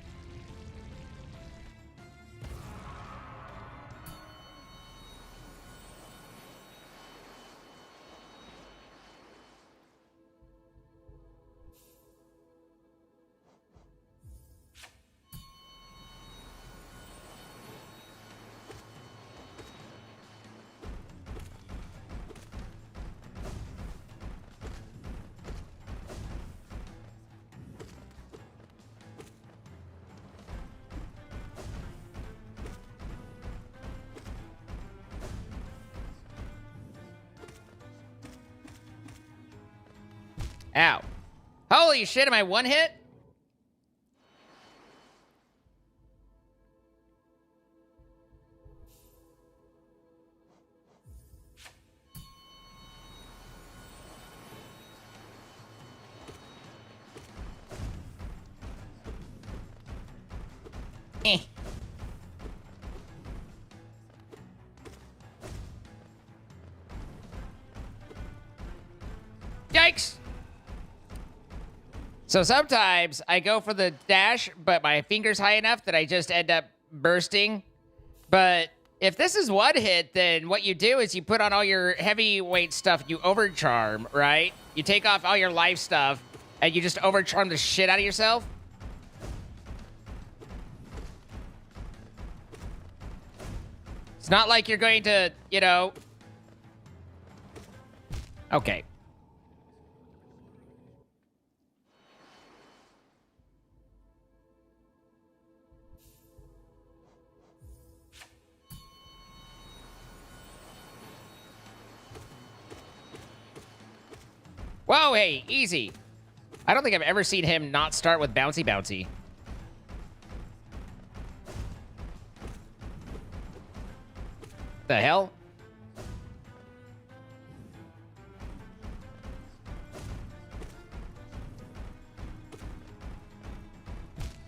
Ow. Holy shit, am I one hit? Eh. Yikes! So sometimes I go for the dash, but my finger's high enough that I just end up bursting. But if this is one hit, then what you do is you put on all your heavyweight stuff, you overcharm, right? You take off all your life stuff, and you just overcharm the shit out of yourself. It's not like you're going to, you know... Okay. Whoa, hey, easy. I don't think I've ever seen him not start with bouncy bouncy. The hell?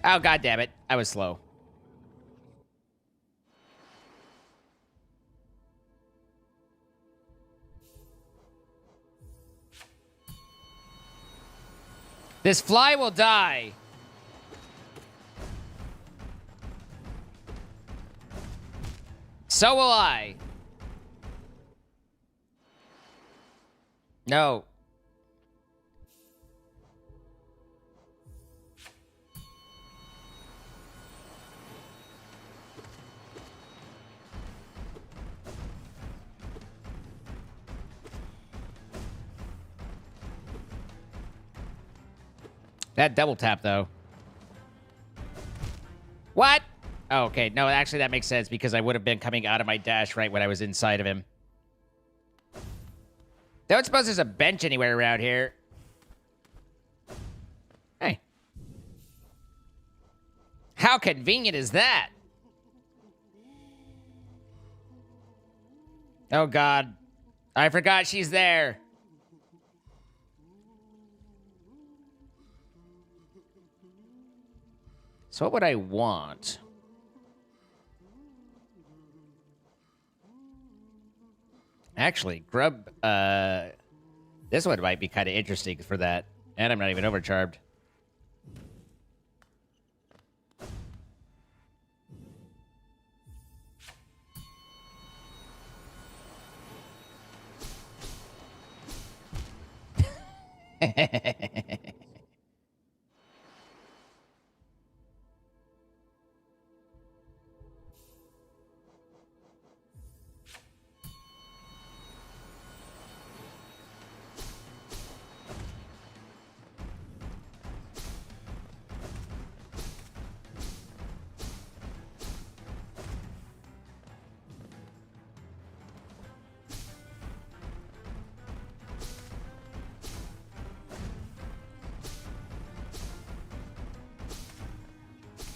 Oh, god damn it. I was slow. This fly will die. So will I. No. That double tap, though. What? Oh, okay. No, actually, that makes sense because I would have been coming out of my dash right when I was inside of him. Don't suppose there's a bench anywhere around here. Hey. How convenient is that? Oh, God. I forgot she's there. So what would I want? Actually, grub, this one might be kind of interesting for that. And I'm not even overcharged.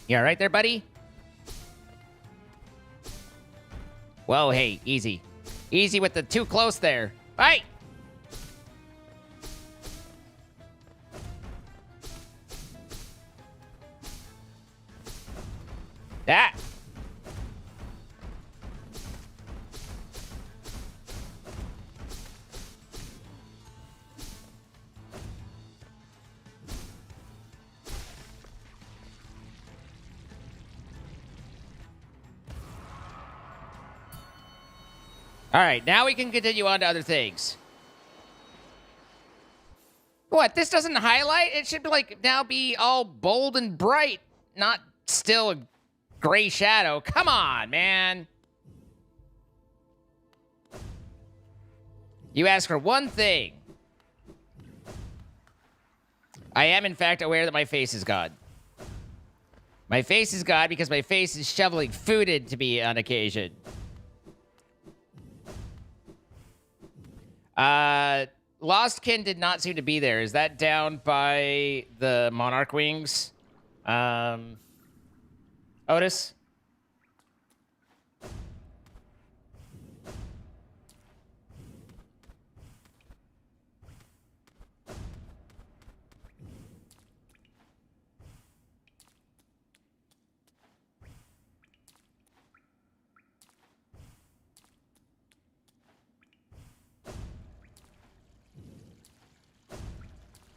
You all right there, buddy? Whoa, hey, easy. Easy with the too close there. Bye! That. All right, now we can continue on to other things. What? This doesn't highlight? It should like now be all bold and bright, not still a gray shadow. Come on, man. You ask for one thing. I am, in fact, aware that my face is God. My face is God because my face is shoveling food into me on occasion. Lostkin did not seem to be there. Is that down by the Monarch Wings? Otis?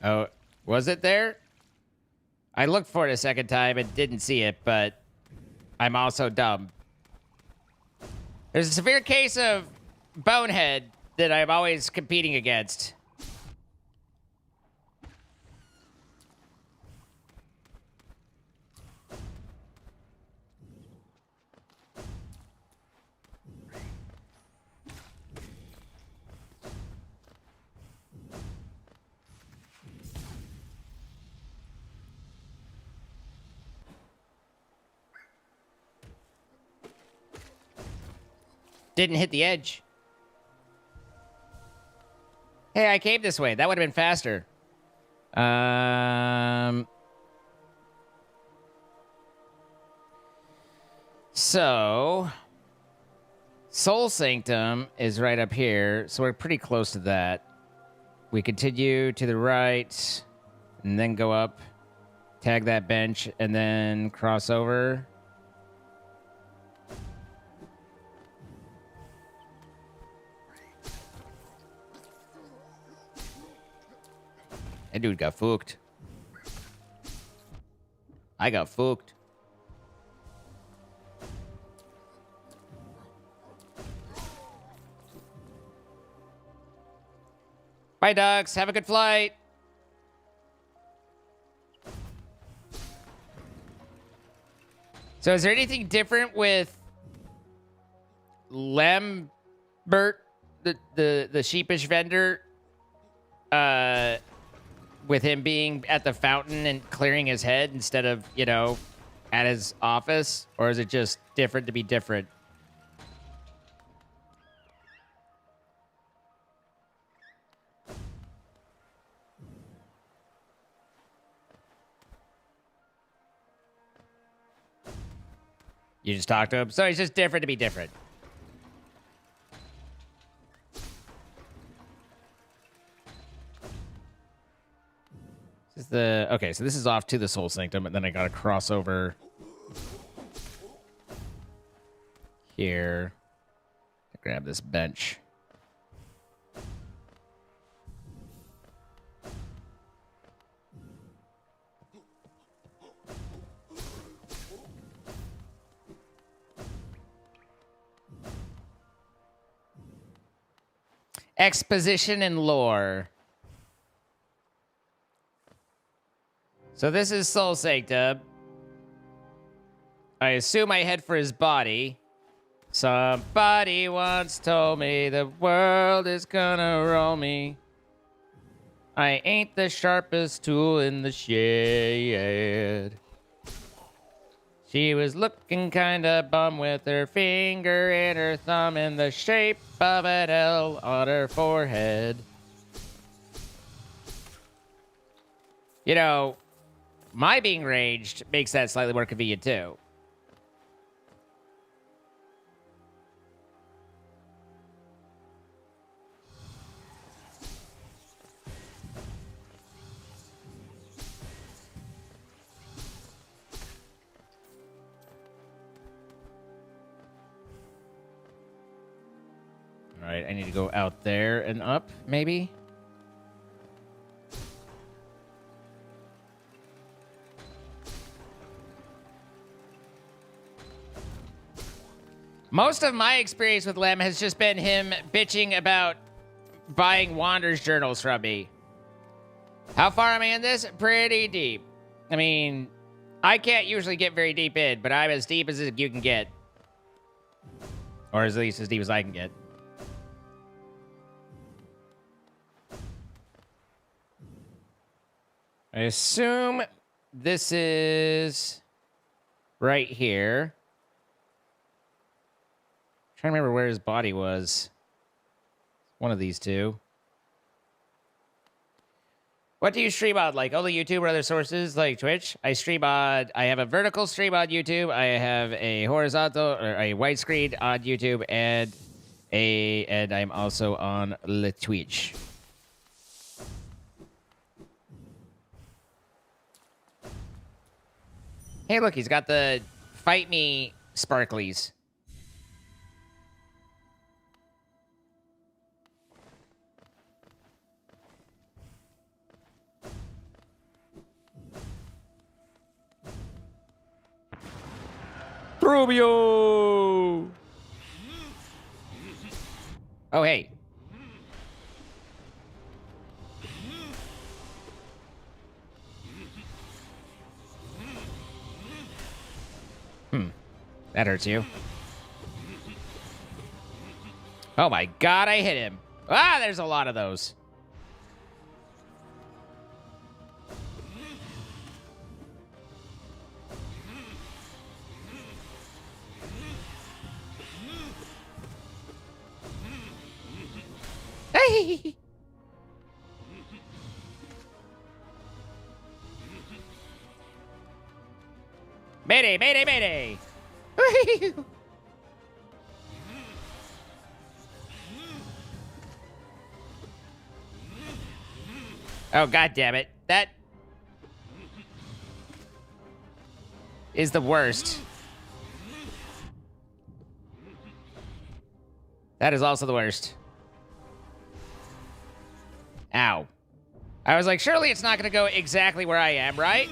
Oh, was it there? I looked for it a second time and didn't see it, but I'm also dumb. There's a severe case of bonehead that I'm always competing against. Didn't hit the edge. Hey, I came this way. That would have been faster. So, Soul Sanctum is right up here, so we're pretty close to that. We continue to the right, and then go up, tag that bench, and then cross over. That dude got fooked. I got fooked. Bye, ducks. Have a good flight. So is there anything different with Lambert, the sheepish vendor, with him being at the fountain and clearing his head instead of, you know, at his office? Or is it just different to be different? You just talk to him? So he's just different to be different. This is the... Okay, so this is off to the Soul Sanctum, and then I gotta cross over here. Grab this bench. Exposition and lore. So this is Soul Sanctum. I assume I head for his body. Somebody once told me the world is gonna roll me. I ain't the sharpest tool in the shed. She was looking kinda bum with her finger and her thumb in the shape of an L on her forehead. You know, my being ranged makes that slightly more convenient, too. All right, I need to go out there and up, maybe? Most of my experience with Lem has just been him bitching about buying Wander's journals from me. How far am I in this? Pretty deep. I mean, I can't usually get very deep in, but I'm as deep as you can get. Or at least as deep as I can get. I assume this is right here. Trying to remember where his body was. One of these two. What do you stream on? Like only YouTube or other sources like Twitch? I have a vertical stream on YouTube. I have a horizontal or a widescreen on YouTube and I'm also on the Twitch. Hey, look, he's got the fight me sparklies. Rubio! Oh, hey. That hurts you. Oh my god, I hit him. Ah, there's a lot of those. Hey! Mayday, mayday, mayday! Oh, god damn it. That is the worst. That is also the worst. Ow. I was like, surely it's not going to go exactly where I am, right?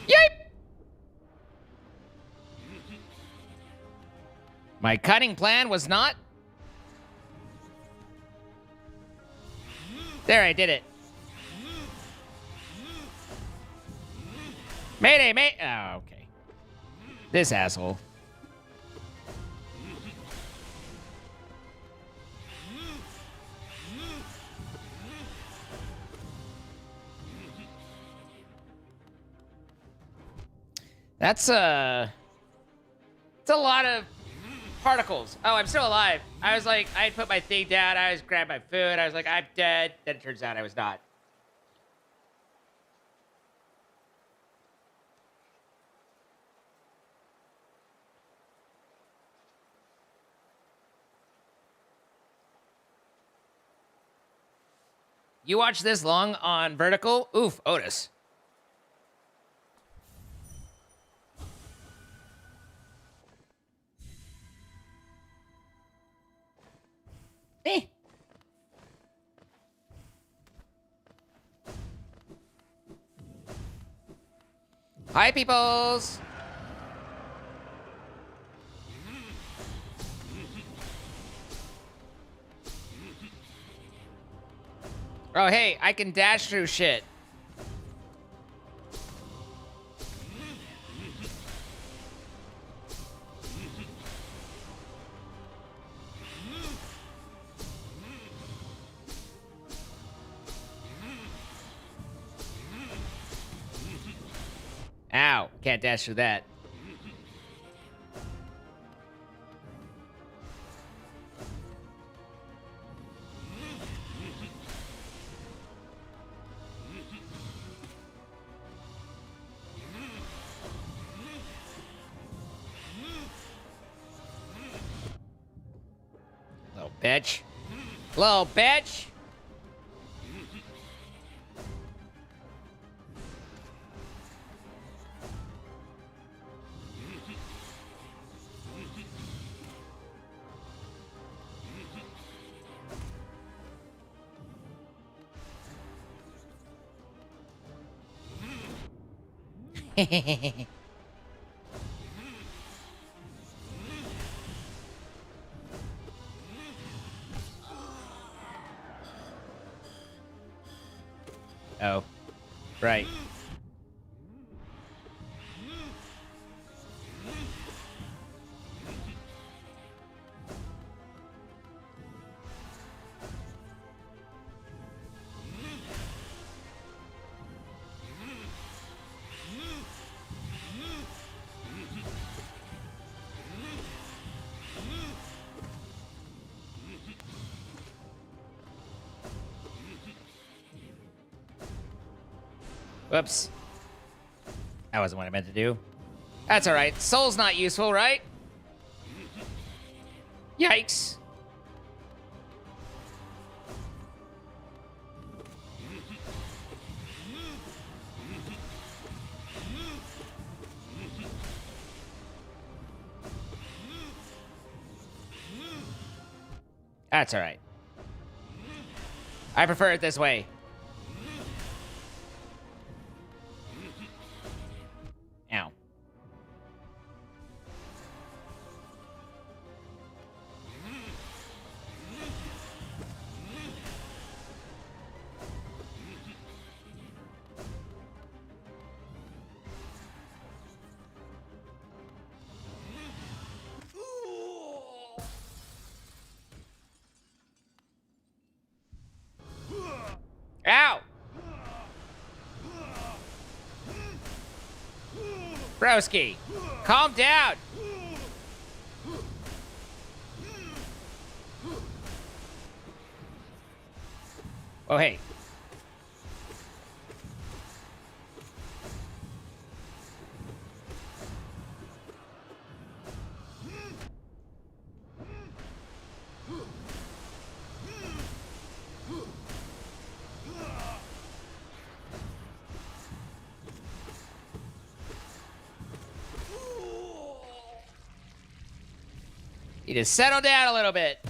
Yeep! My cunning plan was not... There, I did it. Mayday, mate. Oh, okay. This asshole. That's it's a lot of particles. Oh, I'm still alive. I was like, I put my thing down. I was grabbed my food. I was like, I'm dead. Then it turns out I was not. You watch this long on vertical? Oof, Otis. Eh. Hi, peoples. Oh, hey, I can dash through shit. Ow, can't dash through that. bitch. Little bitch. Oh, right. Whoops. That wasn't what I meant to do. That's alright. Soul's not useful, right? Yikes. That's alright. I prefer it this way. Ow. Ow! Broski, calm down! Oh, hey. You just settle down a little bit.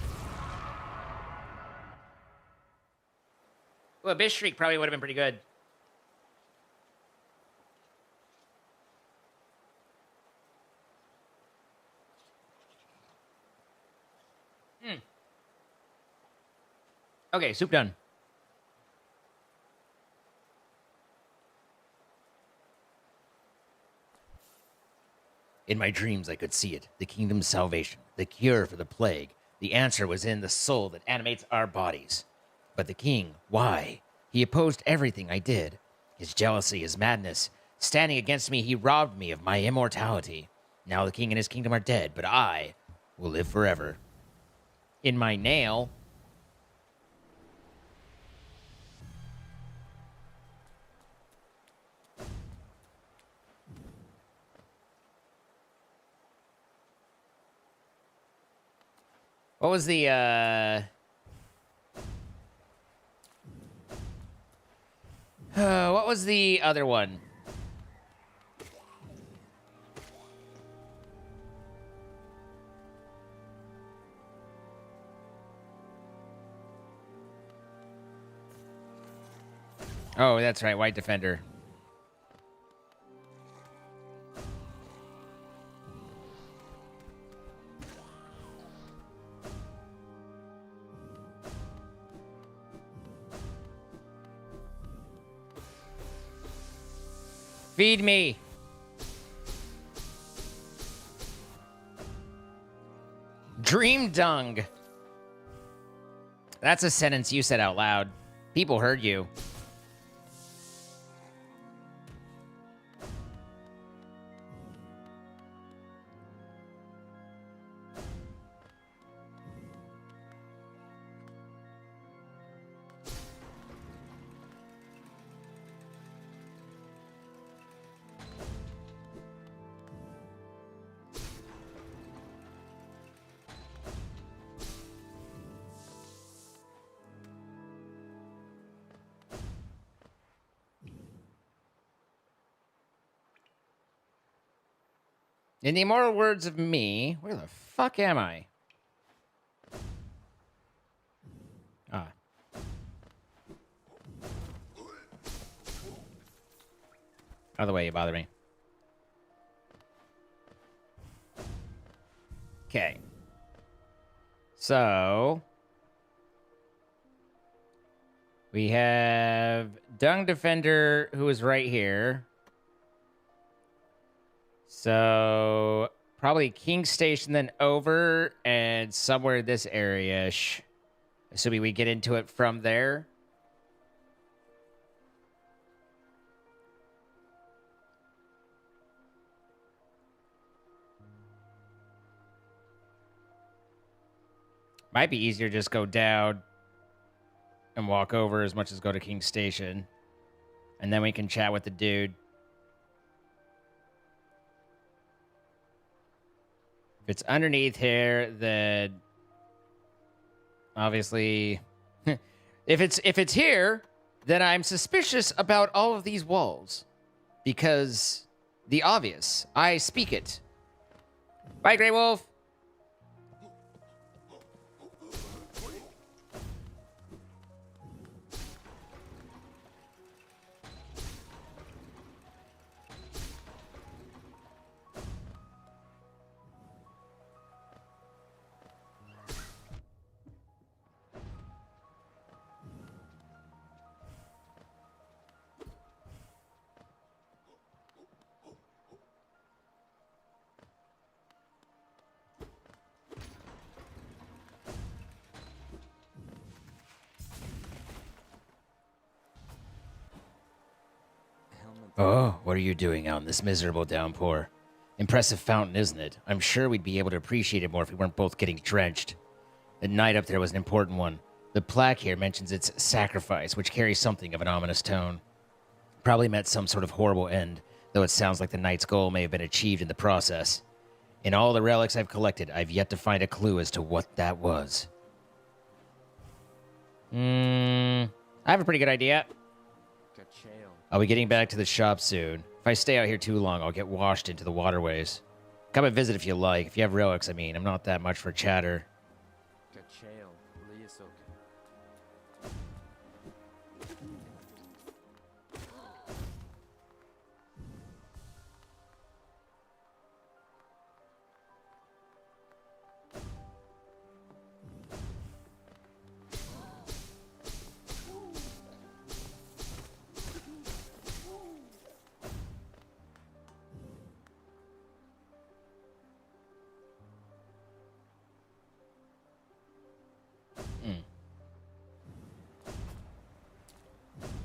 Well, Abyss Shriek probably would have been pretty good. Okay, soup done. In my dreams, I could see it. The kingdom's salvation, the cure for the plague. The answer was in the soul that animates our bodies. But the king, why? He opposed everything I did. His jealousy, his madness. Standing against me, he robbed me of my immortality. Now the king and his kingdom are dead, but I will live forever. In my nail. What was the, what was the other one? Oh, that's right, White Defender. Feed me. Dream dung. That's a sentence you said out loud. People heard you. In the immortal words of me, where the fuck am I? Ah. Out of the way, you bother me. Okay. So we have Dung Defender, who is right here. So probably King Station, then over, and somewhere in this area-ish. Assuming we get into it from there. Might be easier to just go down and walk over as much as go to King Station. And then we can chat with the dude. If it's underneath here, then obviously if it's here, then I'm suspicious about all of these walls. Because the obvious. I speak it. Bye, Grey Wolf. Oh, what are you doing out in this miserable downpour? Impressive fountain, isn't it? I'm sure we'd be able to appreciate it more if we weren't both getting drenched. The night up there was an important one. The plaque here mentions its sacrifice, which carries something of an ominous tone. Probably meant some sort of horrible end, though it sounds like the knight's goal may have been achieved in the process. In all the relics I've collected, I've yet to find a clue as to what that was. I have a pretty good idea. I'll be getting back to the shop soon. If I stay out here too long, I'll get washed into the waterways. Come and visit if you like. If you have relics, I mean. I'm not that much for chatter.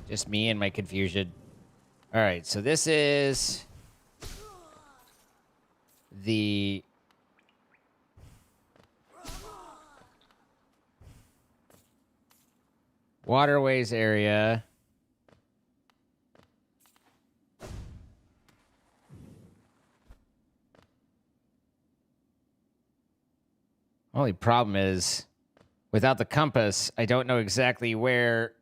Just me and my confusion. All right, so this is the waterways area. Only problem is, without the compass, I don't know exactly where,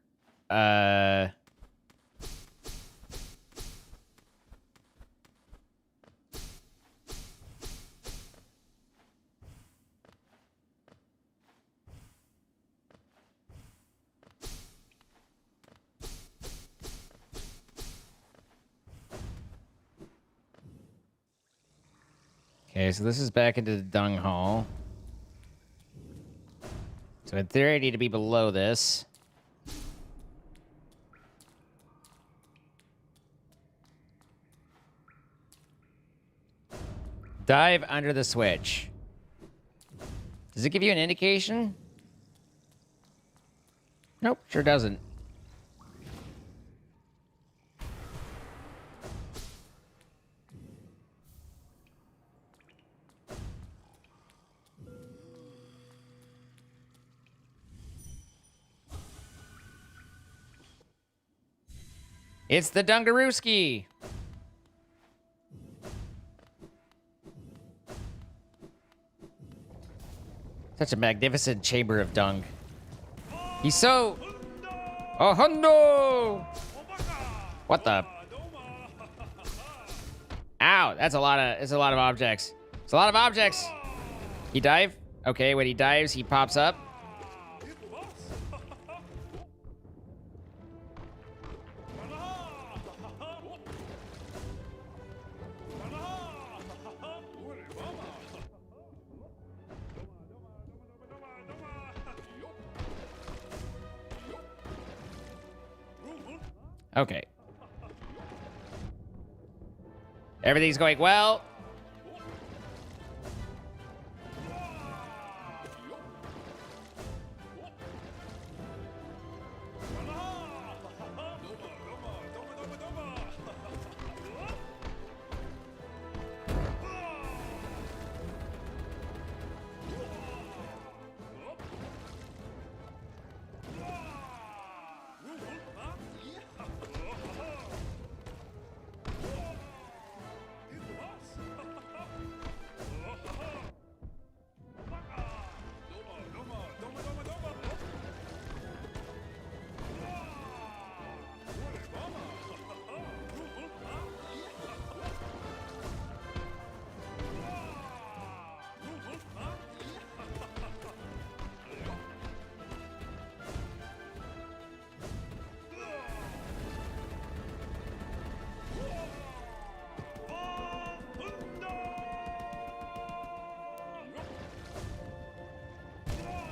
Okay, so this is back into the dung hall. So in theory, I need to be below this. Dive under the switch. Does it give you an indication? Nope, sure doesn't. It's the Dungarooski. Such a magnificent chamber of dung. He's so... Oh, hundo! What the... Ow, that's a lot of objects. It's a lot of objects. He dive? Okay, when he dives, he pops up. Okay. Everything's going well.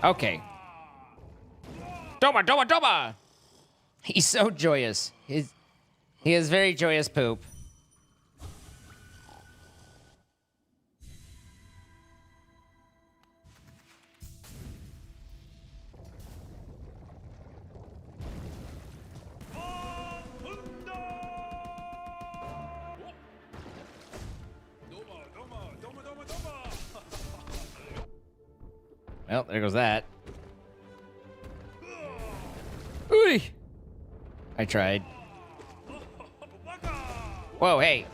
Okay. Doma, Doma, Doma! He's so joyous. He is very joyous poop. Well, there goes that. Ooh! I tried. Whoa, hey.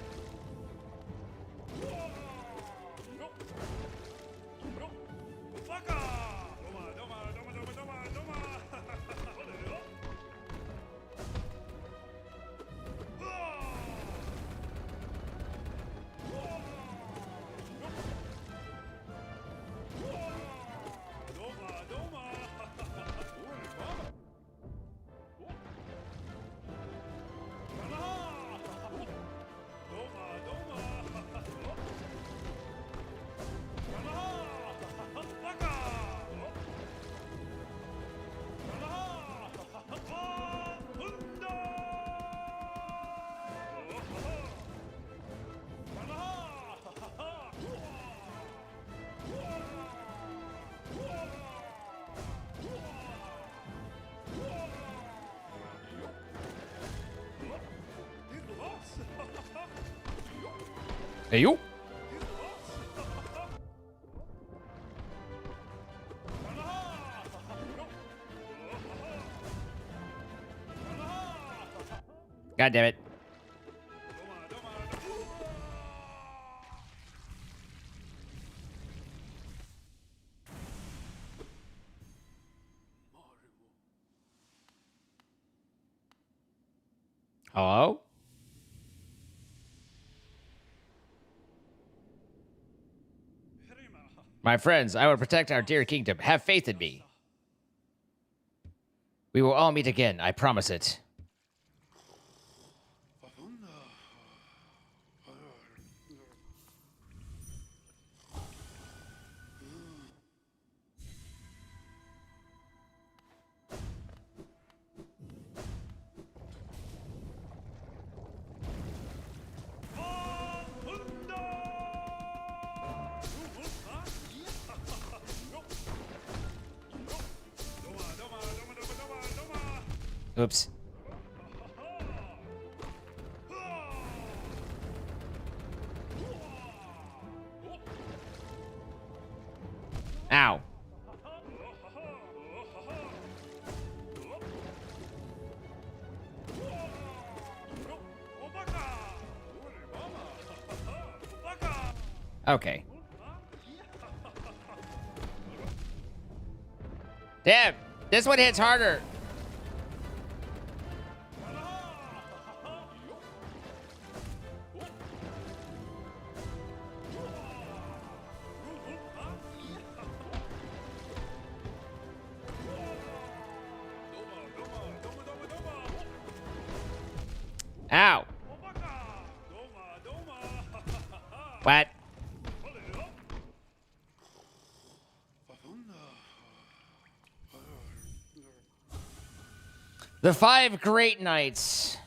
Hey, you. God damn it. Hello? My friends, I will protect our dear kingdom. Have faith in me. We will all meet again. I promise it. Oops. Ow. Okay. Damn, this one hits harder. The 5 Great Knights.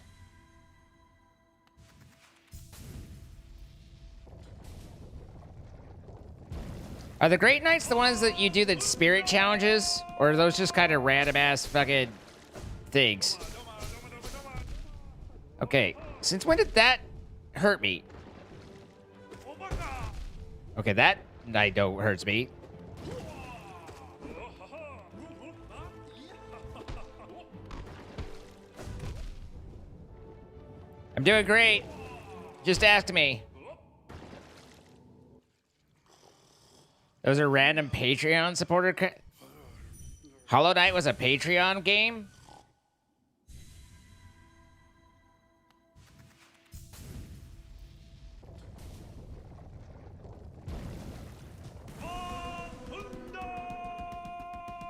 Are the Great Knights the ones that you do the spirit challenges? Or are those just kind of random ass fucking things? Okay, since when did that hurt me? Okay, that I know hurts me. I'm doing great. Just ask me. Those are random Patreon supporter. Hollow Knight was a Patreon game?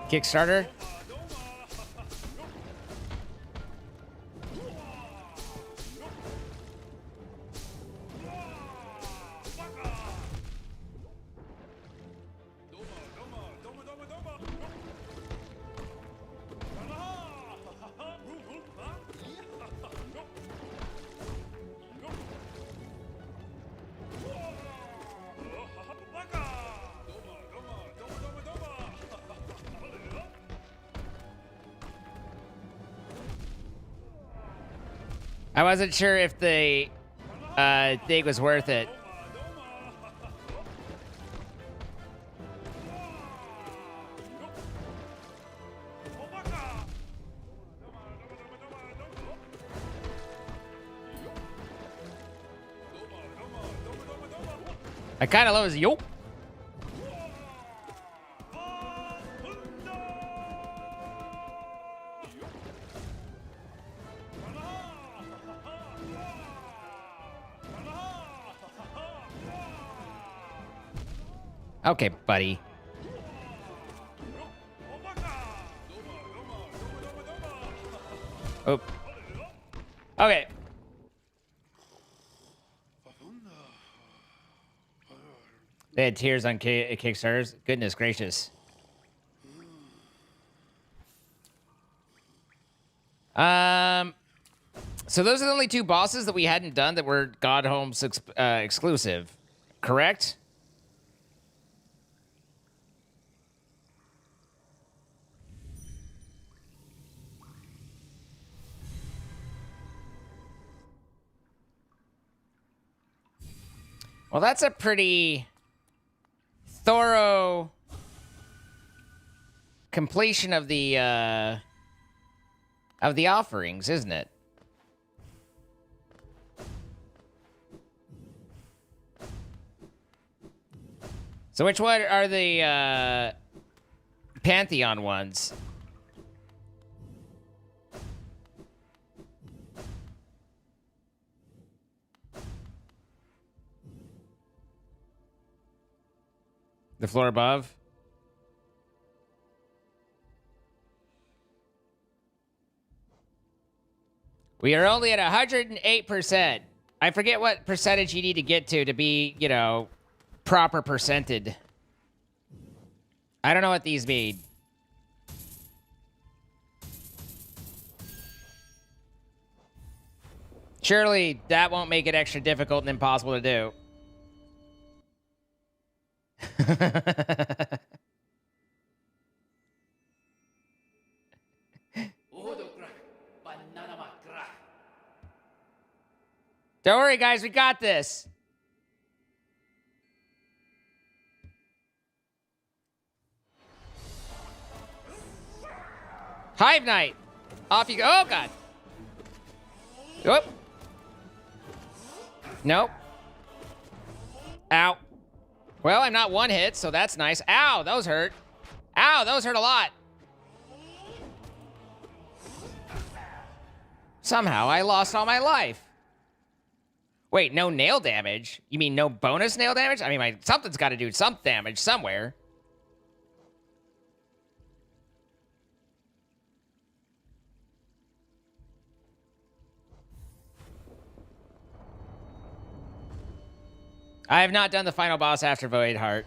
Kickstarter? I wasn't sure if the thing was worth it. I kind of love his yo. Okay, buddy. Oh. Okay. They had tears on Kickstarters. Goodness gracious. So those are the only 2 bosses that we hadn't done that were God Homes exclusive, correct? Well, that's a pretty thorough completion of the offerings, isn't it? So which one are the Pantheon ones? The floor above? We are only at 108%. I forget what percentage you need to get to be, you know, proper percented. I don't know what these mean. Surely that won't make it extra difficult and impossible to do. Don't worry, guys. We got this. Hive Knight. Off you go. Oh, God. Whoop. Nope. Ow. Well, I'm not one hit, so that's nice. Ow, those hurt. Ow, those hurt a lot. Somehow I lost all my life. Wait, no nail damage? You mean no bonus nail damage? I mean, something's got to do some damage somewhere. I have not done the final boss after Void Heart.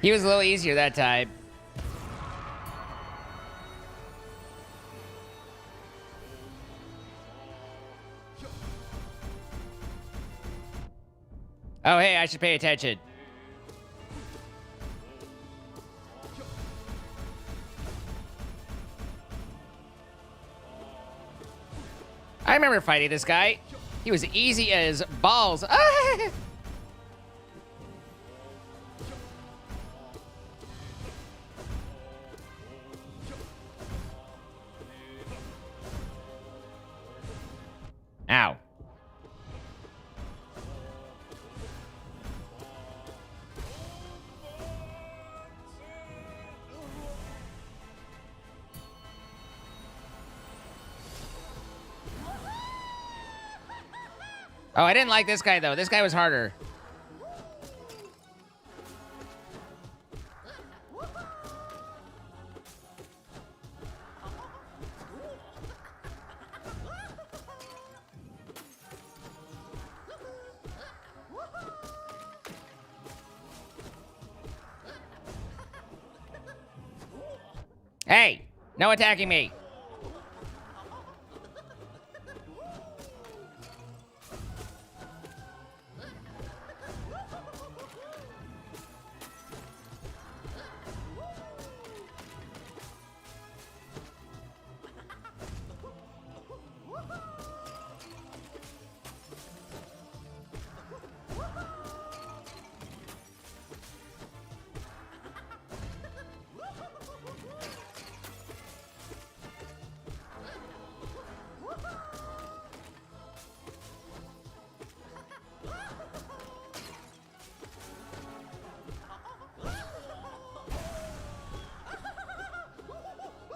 He was a little easier that time. Oh, hey, I should pay attention. I remember fighting this guy. He was easy as balls. Ah! Ow. Oh, I didn't like this guy, though. This guy was harder. Hey, no attacking me.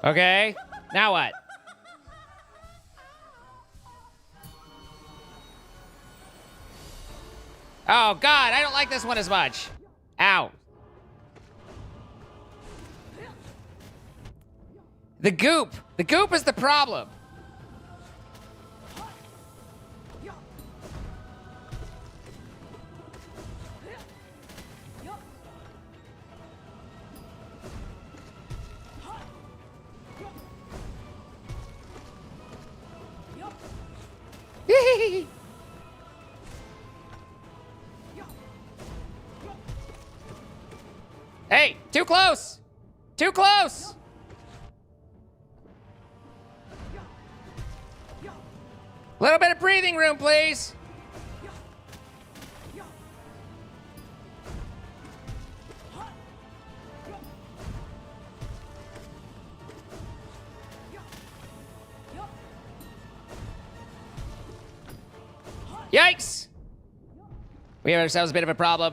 Okay, now what? Oh, God, I don't like this one as much. Ow. The goop. The goop is the problem. Hey, too close! Too close! Little bit of breathing room, please. Yikes! We have ourselves a bit of a problem.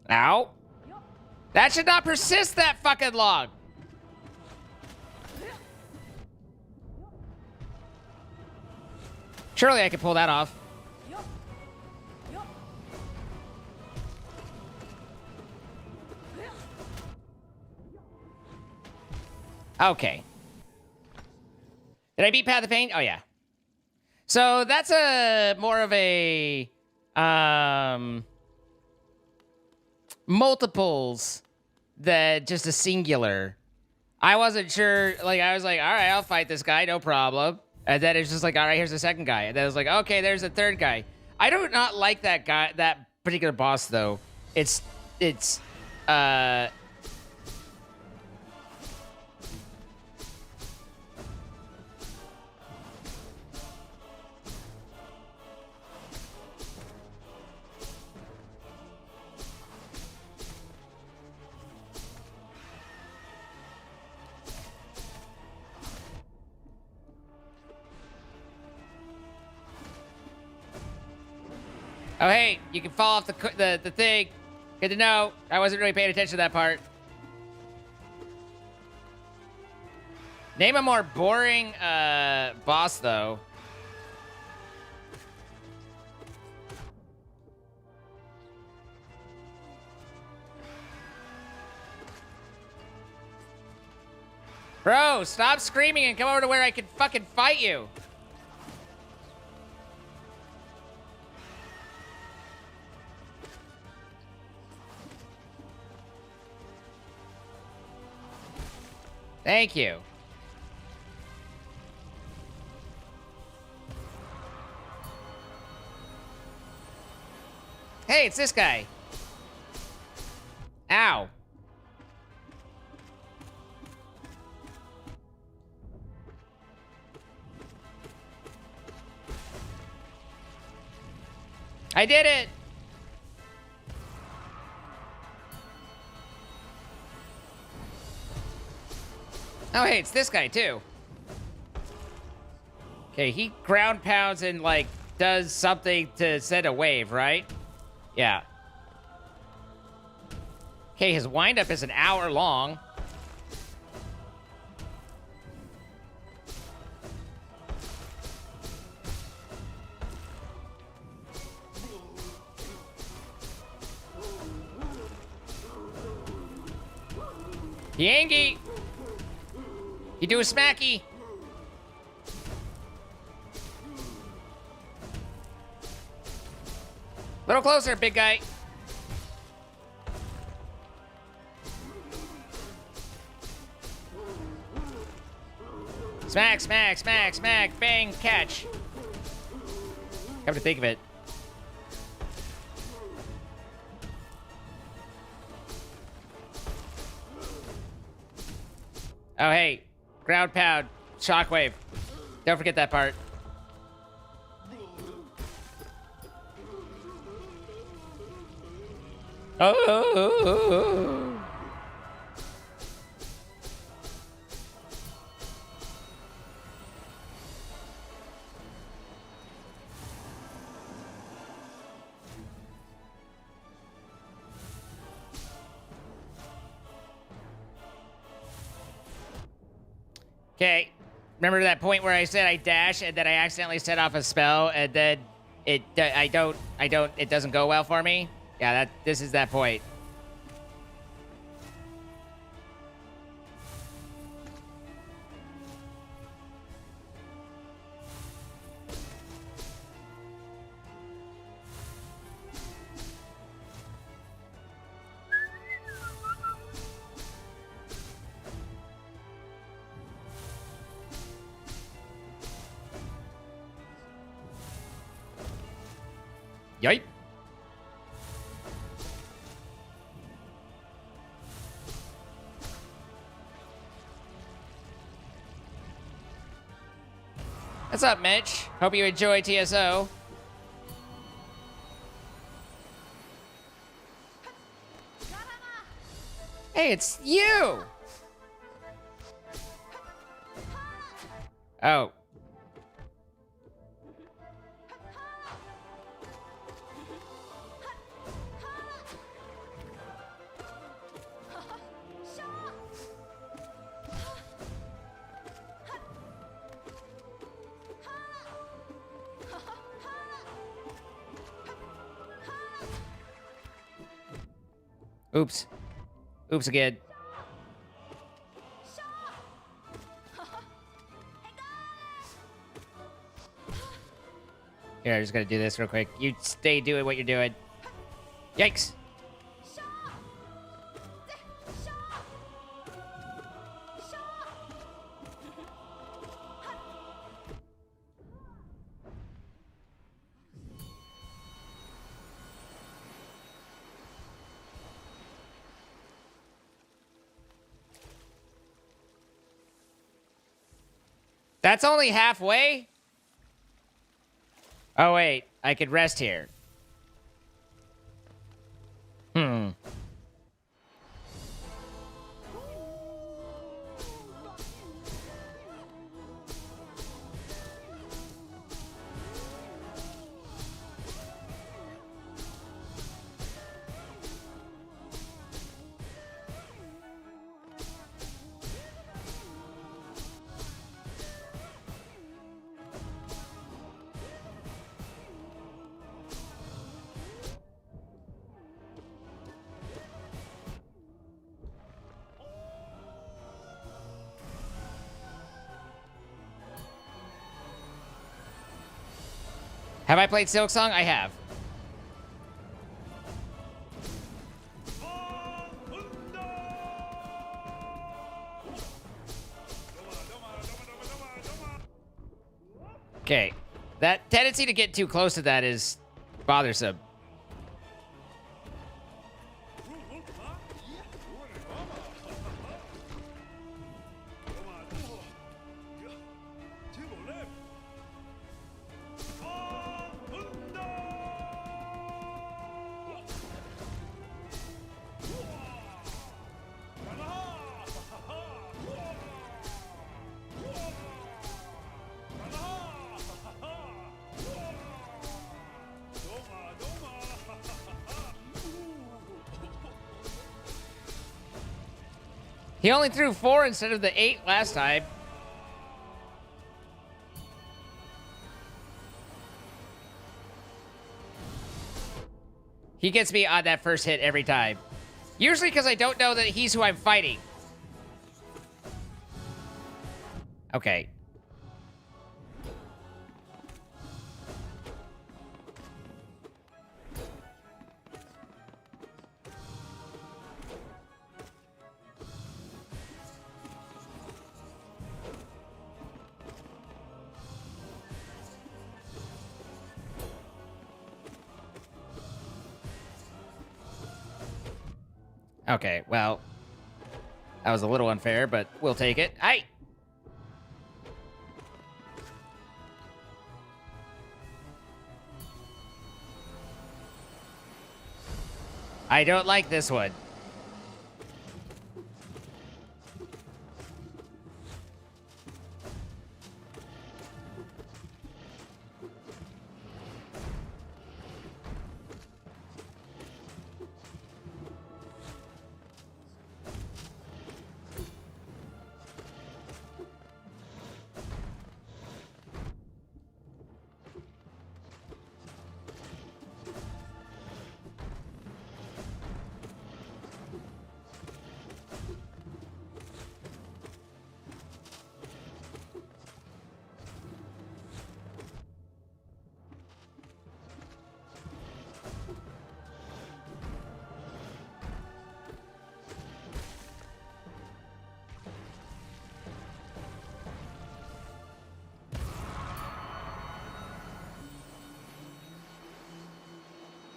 Ow. That should not persist that fucking long. Surely I can pull that off. Okay. Did I beat Path of Pain? Oh, yeah. So that's a more of a multiples than just a singular. I wasn't sure. Like, I was like, all right, I'll fight this guy, no problem. And then it's just like, all right, here's the second guy. And then it was like, okay, there's a third guy. I do not like that guy, that particular boss, though. It's oh, hey, you can fall off the thing. Good to know. I wasn't really paying attention to that part. Name a more boring boss, though. Bro, stop screaming and come over to where I can fucking fight you. Thank you. Hey, it's this guy. Ow. I did it. Oh, hey, it's this guy, too. Okay, he ground pounds and, like, does something to send a wave, right? Yeah. Okay, his windup is an hour long. Yangi! You do a smacky! Little closer, big guy. Smack, smack, smack, smack, bang, catch. Come to think of it. Oh, hey. Ground pound. Shockwave. Don't forget that part. Oh. Okay. Remember that point where I said I dash and then I accidentally set off a spell and then it it doesn't go well for me? Yeah, this is that point. Yipe. What's up, Mitch? Hope you enjoy TSO. Hey, it's you! Oh. Oops. Oops again. Here, I just gotta do this real quick. You stay doing what you're doing. Yikes. That's only halfway? Oh, wait. I could rest here. Hmm. Have I played Silk Song? I have. Okay. That tendency to get too close to that is bothersome. He only threw 4 instead of the 8 last time. He gets me on that first hit every time. Usually because I don't know that he's who I'm fighting. Okay. Okay, well, that was a little unfair, but we'll take it. Hey! I don't like this one.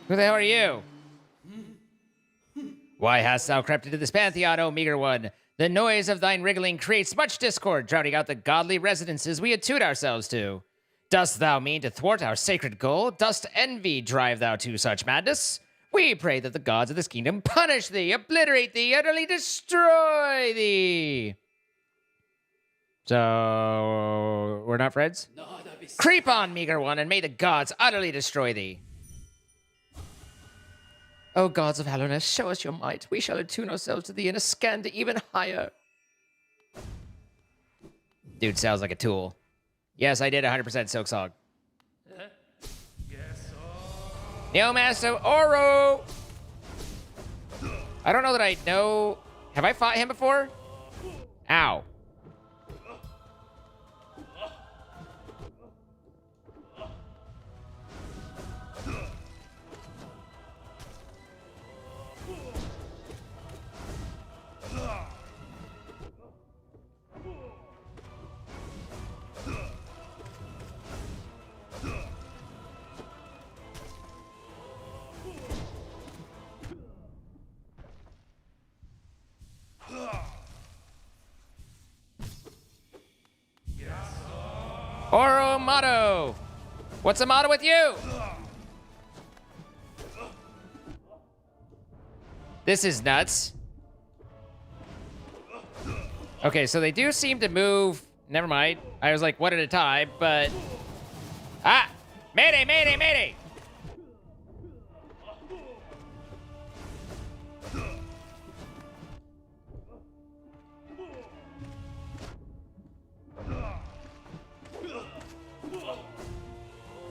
Who the hell are you? Why hast thou crept into this pantheon, O meager one? The noise of thine wriggling creates much discord, drowning out the godly residences we attune ourselves to. Dost thou mean to thwart our sacred goal? Dost envy drive thou to such madness? We pray that the gods of this kingdom punish thee, obliterate thee, utterly destroy thee. So, we're not friends? Creep on, meager one, and may the gods utterly destroy thee. O gods of Hallowness, show us your might. We shall attune ourselves to thee and ascend even higher. Dude sounds like a tool. Yes, I did 100% Silk Song. Neo Master Oro! I don't know that I know... Have I fought him before? Ow. Oromato! What's the matter with you? This is nuts. Okay, so they do seem to move. Never mind. I was like, one at a time, but... Ah! Mayday, mayday, mayday!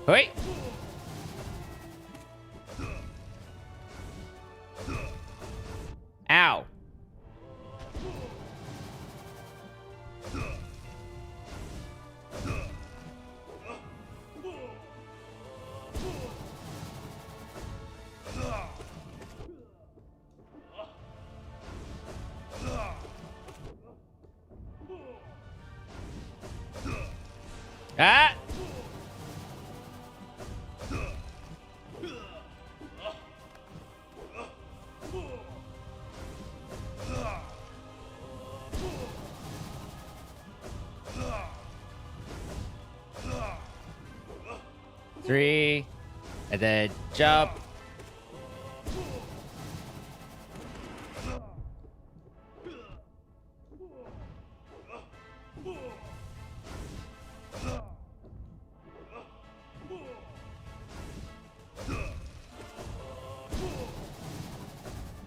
Wait. Ow. Ah! 3, and then jump.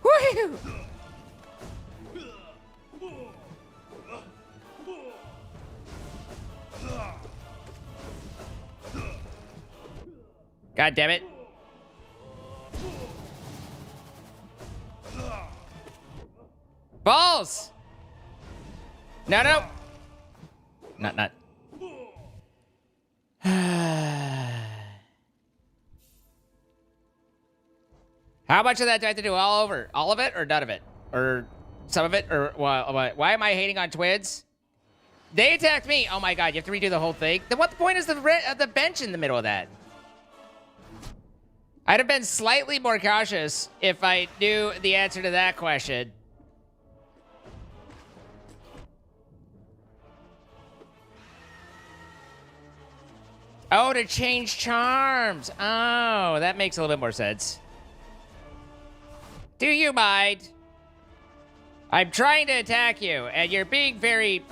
Woo! God damn it. Balls! No, no. Not. How much of that do I have to do all over? All of it or none of it? Or some of it? Or why am I hating on twins? They attacked me. Oh my god, you have to redo the whole thing? Then what the point is the bench in the middle of that? I'd have been slightly more cautious if I knew the answer to that question. Oh, to change charms. Oh, that makes a little bit more sense. Do you mind? I'm trying to attack you, and you're being very...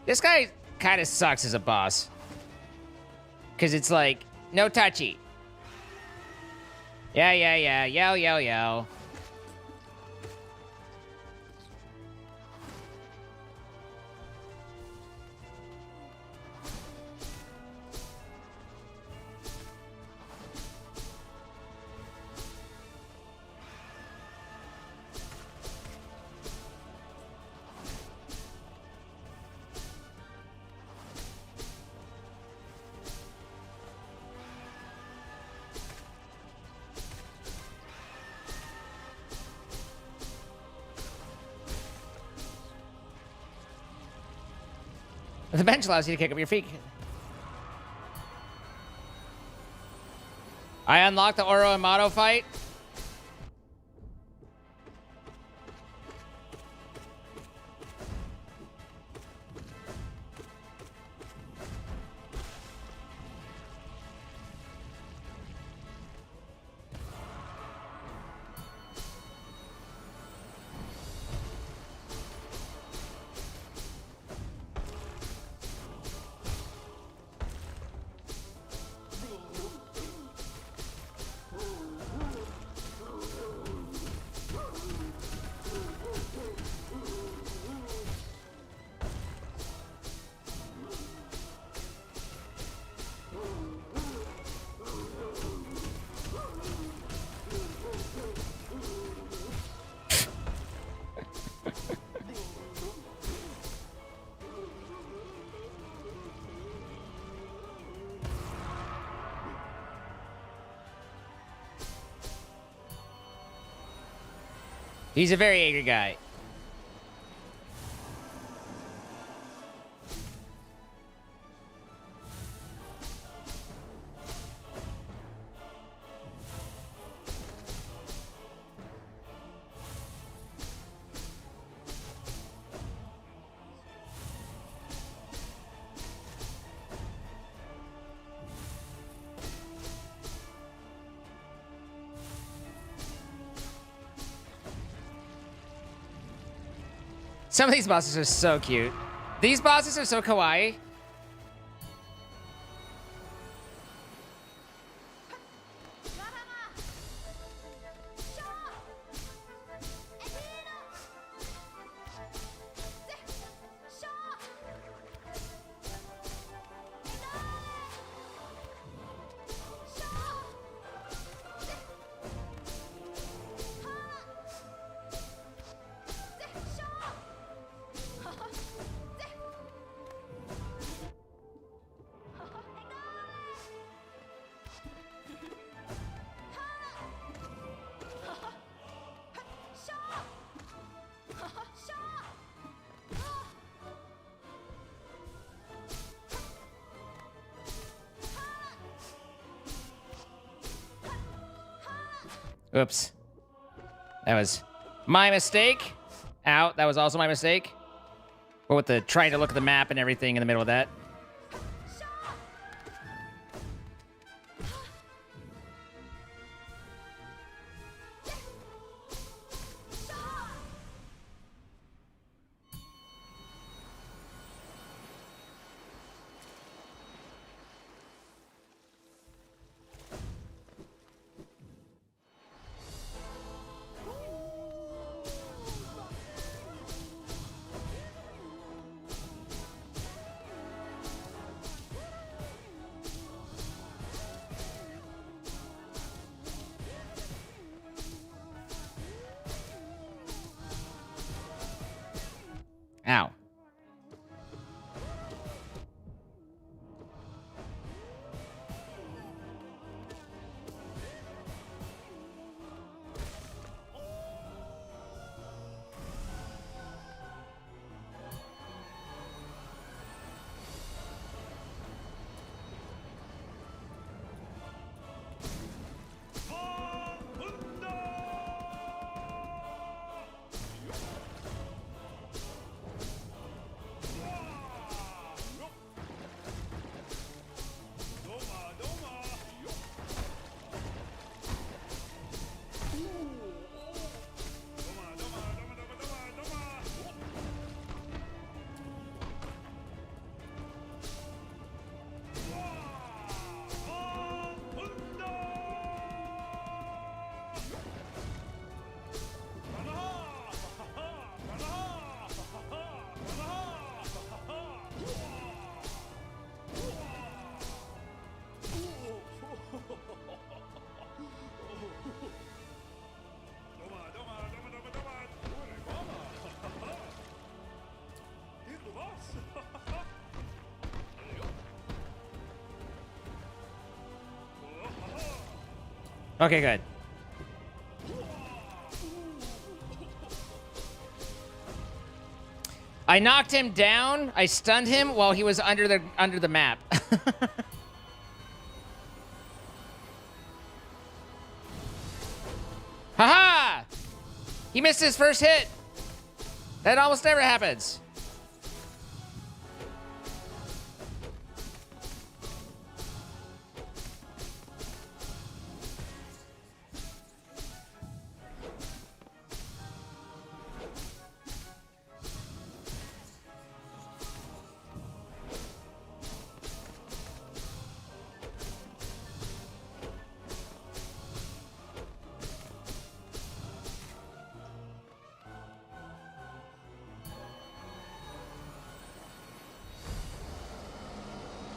This guy kind of sucks as a boss. Because it's like, no touchy. Yeah. Yell. The bench allows you to kick up your feet. I unlocked the Oro and Moto fight. He's a very angry guy. Some of these bosses are so cute. These bosses are so kawaii. Oops. That was my mistake. Ow, that was also my mistake. But with the trying to look at the map and everything in the middle of that. Okay, good. I knocked him down. I stunned him while he was under the map. Haha! He missed his first hit. That almost never happens.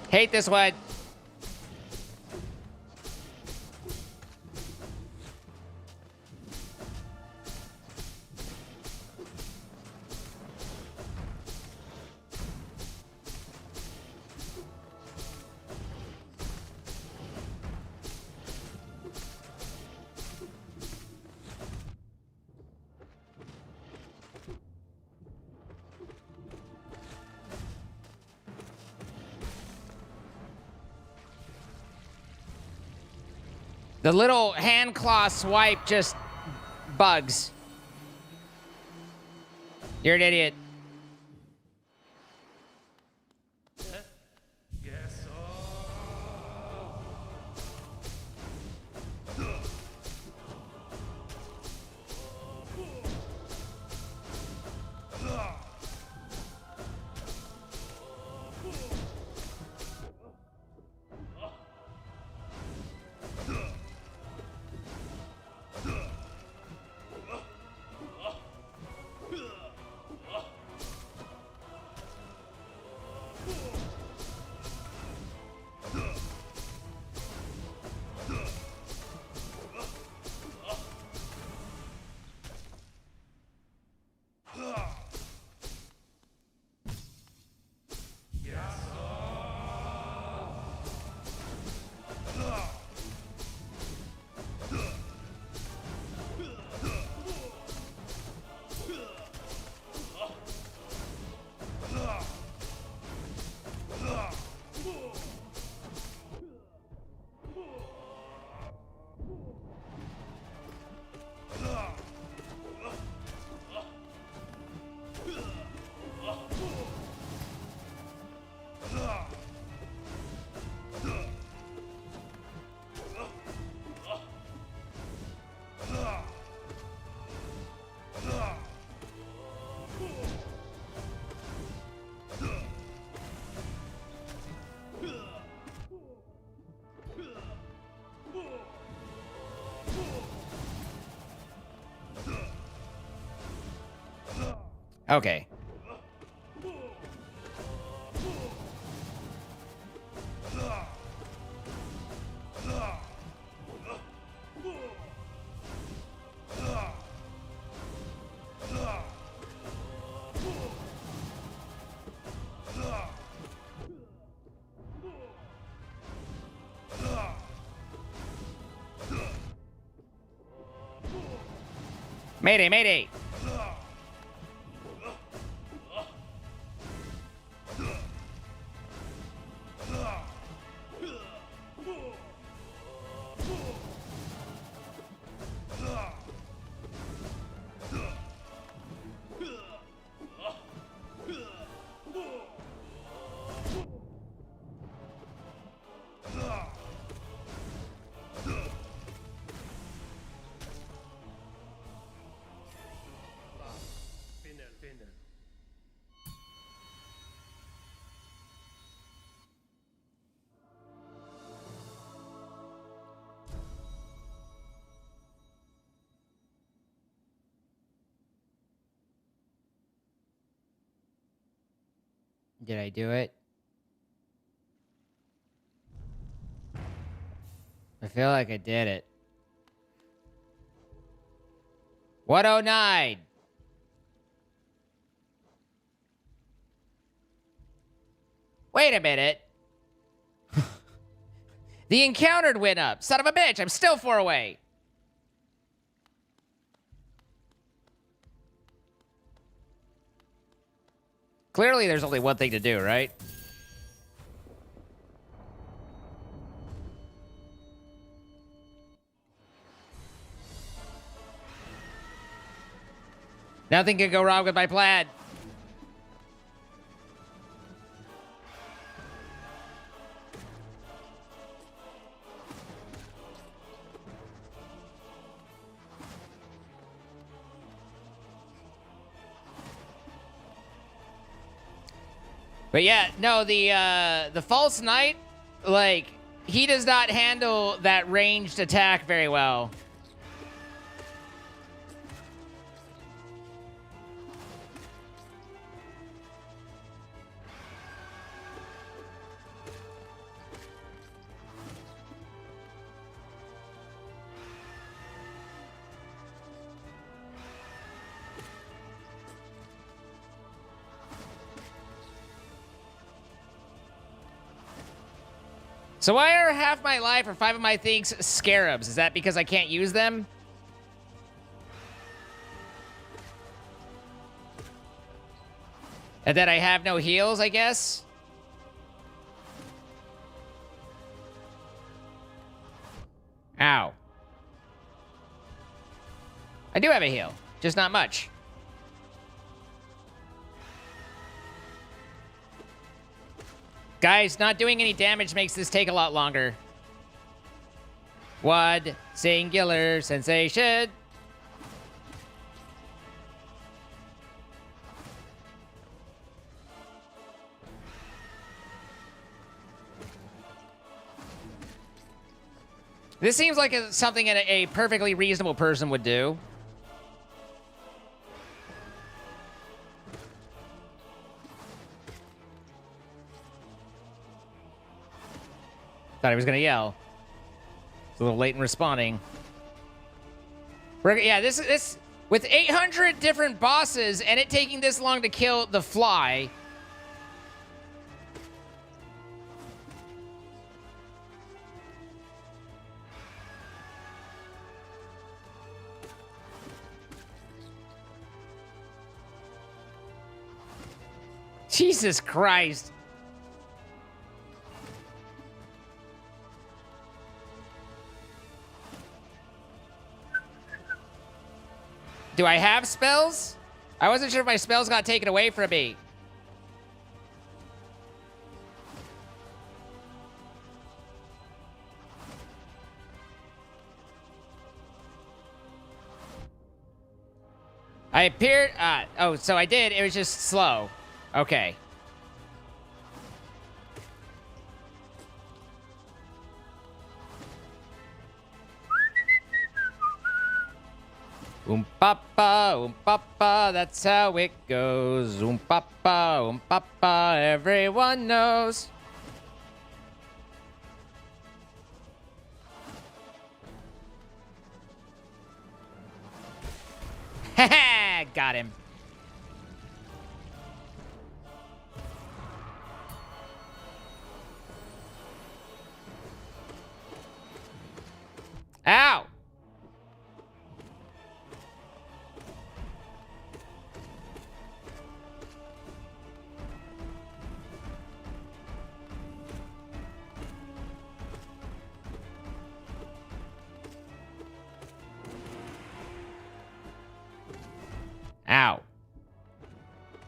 Hate this one. The little hand claw swipe just bugs. You're an idiot. Yes. Okay. Mayday, mayday. Finner. Did I do it? I feel like I did it. 109. Wait a minute. The encountered went up. Son of a bitch, I'm still 4 away. Clearly, there's only one thing to do, right? Nothing can go wrong with my plan. But yeah, no, the false knight, like, he does not handle that ranged attack very well. So why are half my life or 5 of my things scarabs? Is that because I can't use them? And that I have no heals, I guess? Ow. I do have a heal, just not much. Guys, not doing any damage makes this take a lot longer. What singular sensation? This seems like something a perfectly reasonable person would do. Thought he was gonna yell. It's a little late in responding. Yeah, this with 800 different bosses and it taking this long to kill the fly. Jesus Christ. Do I have spells? I wasn't sure if my spells got taken away from me. I appeared... oh, so I did. It was just slow. Okay. Papa, that's how it goes. Papa, everyone knows. Ha got him. Ow! Ow.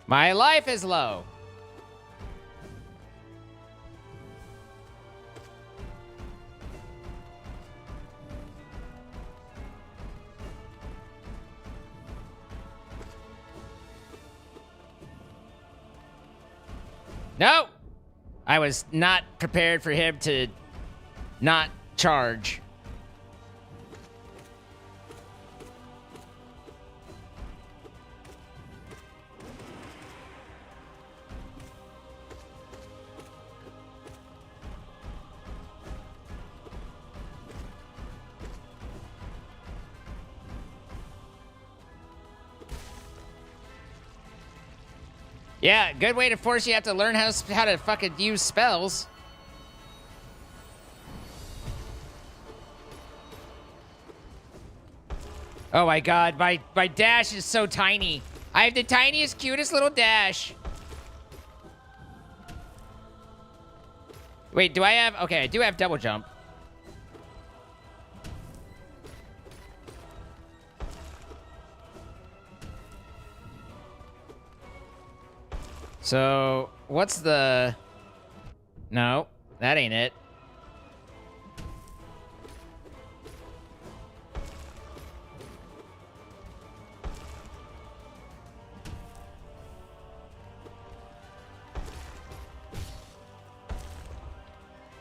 My life is low. No! I was not prepared for him to not charge. Yeah, good way to force you have to learn how to fucking use spells. Oh my god, my dash is so tiny. I have the tiniest, cutest little dash. Wait, do I have... Okay, I do have double jump. So, what's the... No, that ain't it.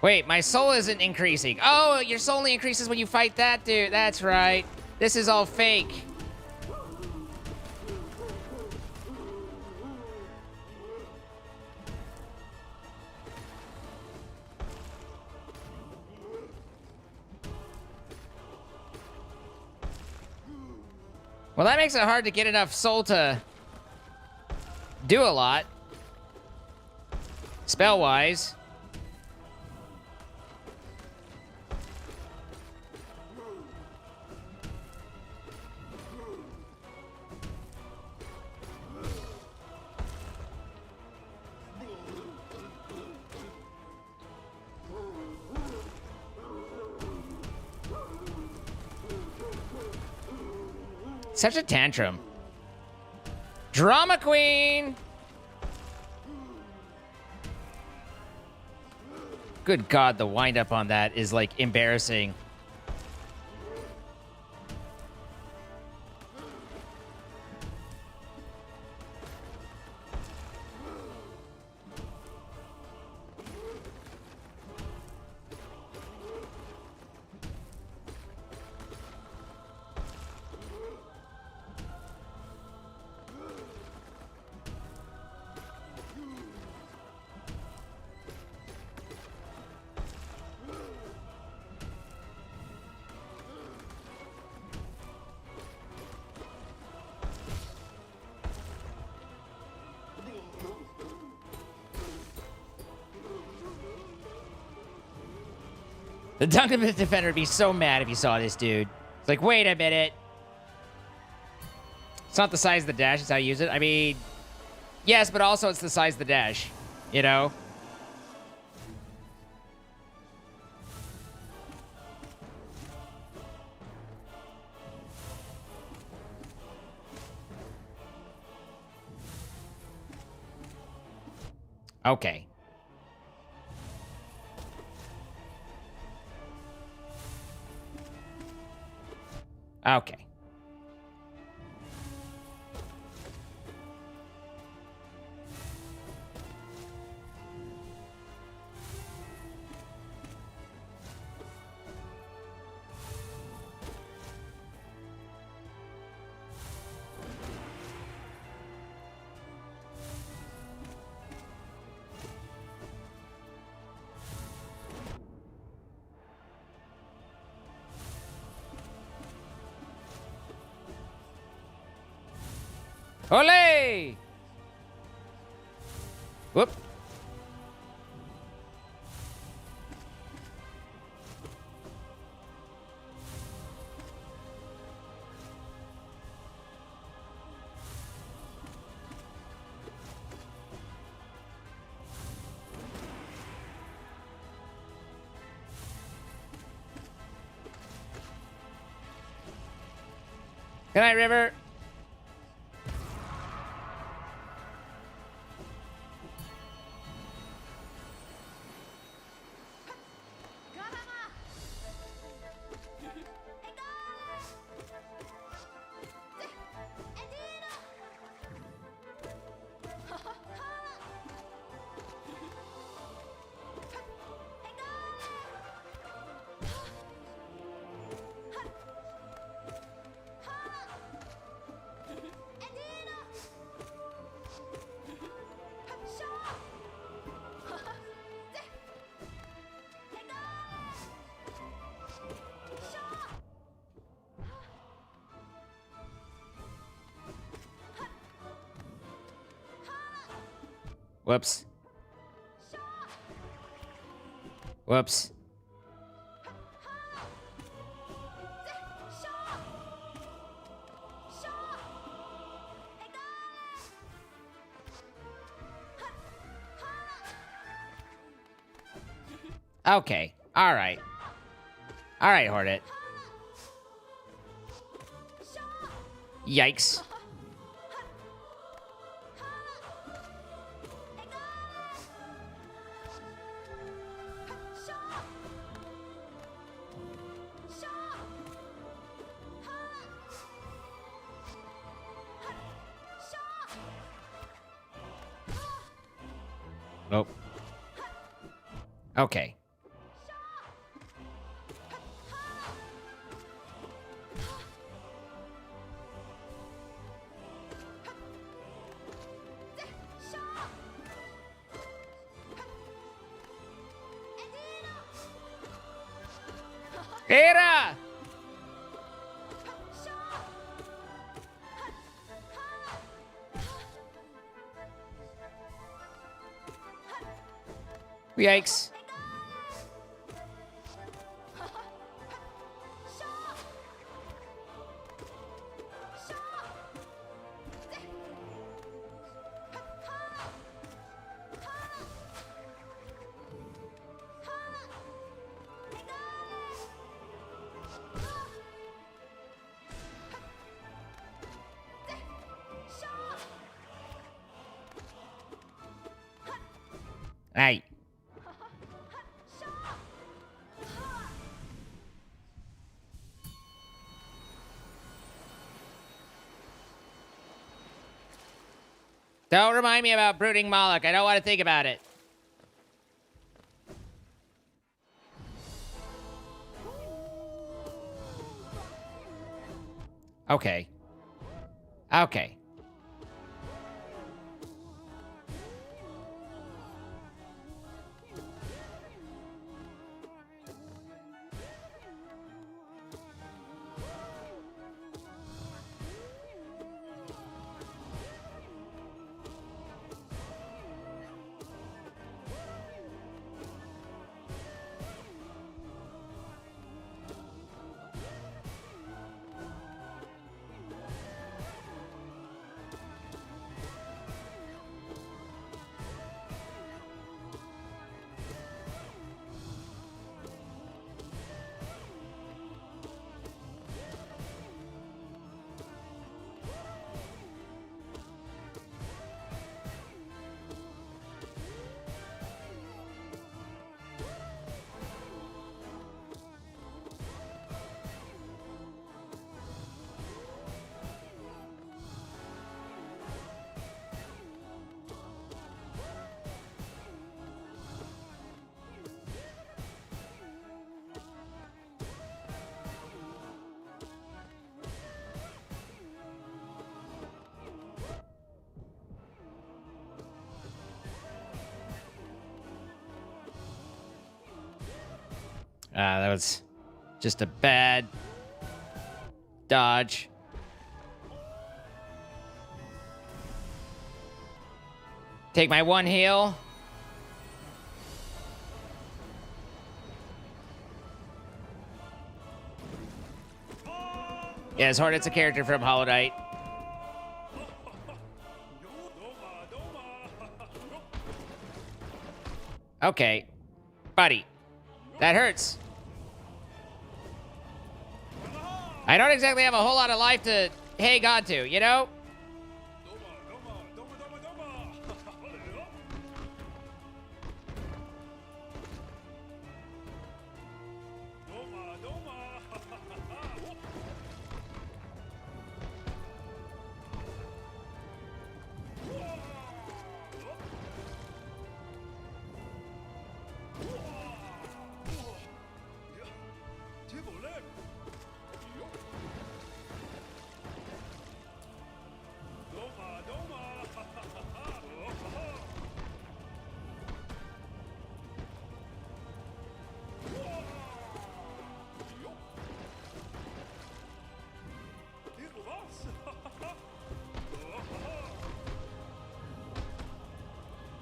Wait, my soul isn't increasing. Oh, your soul only increases when you fight that dude. That's right. This is all fake. Well, that makes it hard to get enough soul to do a lot. Spell-wise. Such a tantrum. Drama queen! Good God, the wind-up on that is, like, embarrassing. The Duncan Defender would be so mad if he saw this dude. It's like, wait a minute. It's not the size of the dash, it's how you use it. I mean, yes, but also it's the size of the dash, you know? Okay. Okay. Ole! Whoop. Good night, River. Whoops. Whoops. Okay. All right. All right, Hornet. Yikes. Nope. Okay. Era! Yikes. Hey. Don't remind me about brooding Moloch. I don't want to think about it. Okay. Okay. That was just a bad dodge. Take my one heal. Yes, Hornet's a character from Hollow Knight. Okay. Buddy. That hurts. I don't exactly have a whole lot of life to hang on to, you know?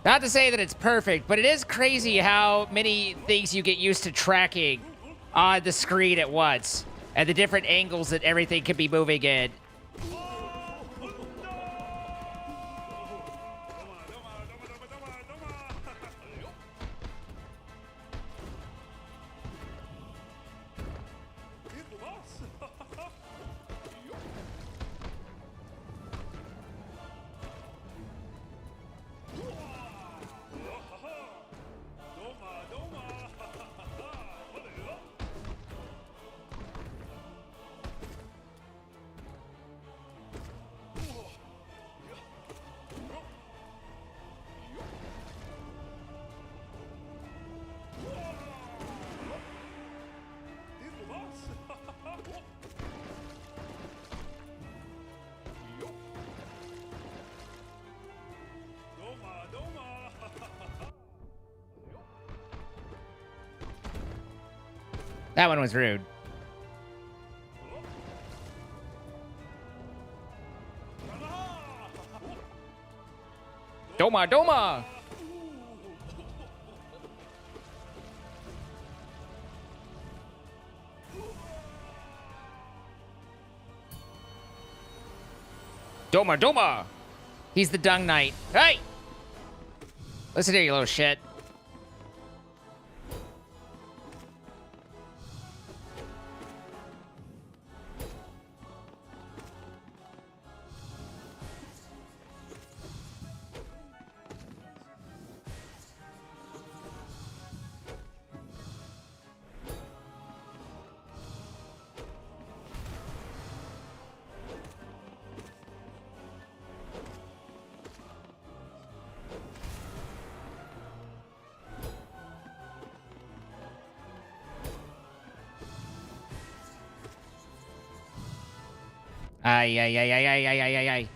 Not to say that it's perfect, but it is crazy how many things you get used to tracking on the screen at once, and the different angles that everything can be moving in. That one was rude. Doma, Doma! Doma, Doma! He's the Dung Knight. Hey! Listen here, you little shit. Ay, ay, ay, ay, ay, ay, ay, ay, ay.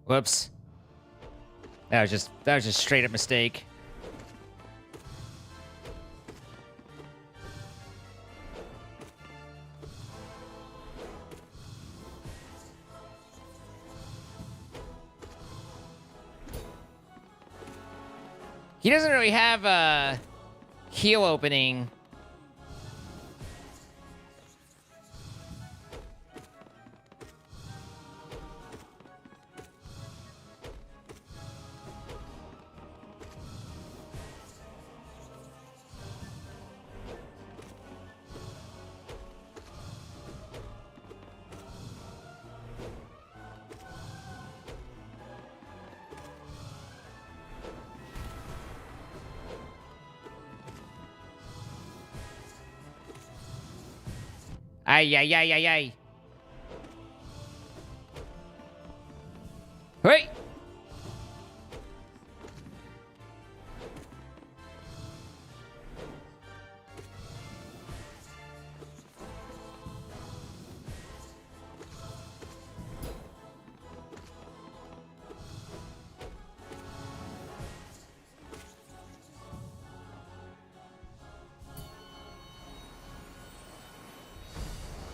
Whoops. That was just straight up mistake. He doesn't really have a heal opening. Ay, ay, ay, ay, ay. Hey!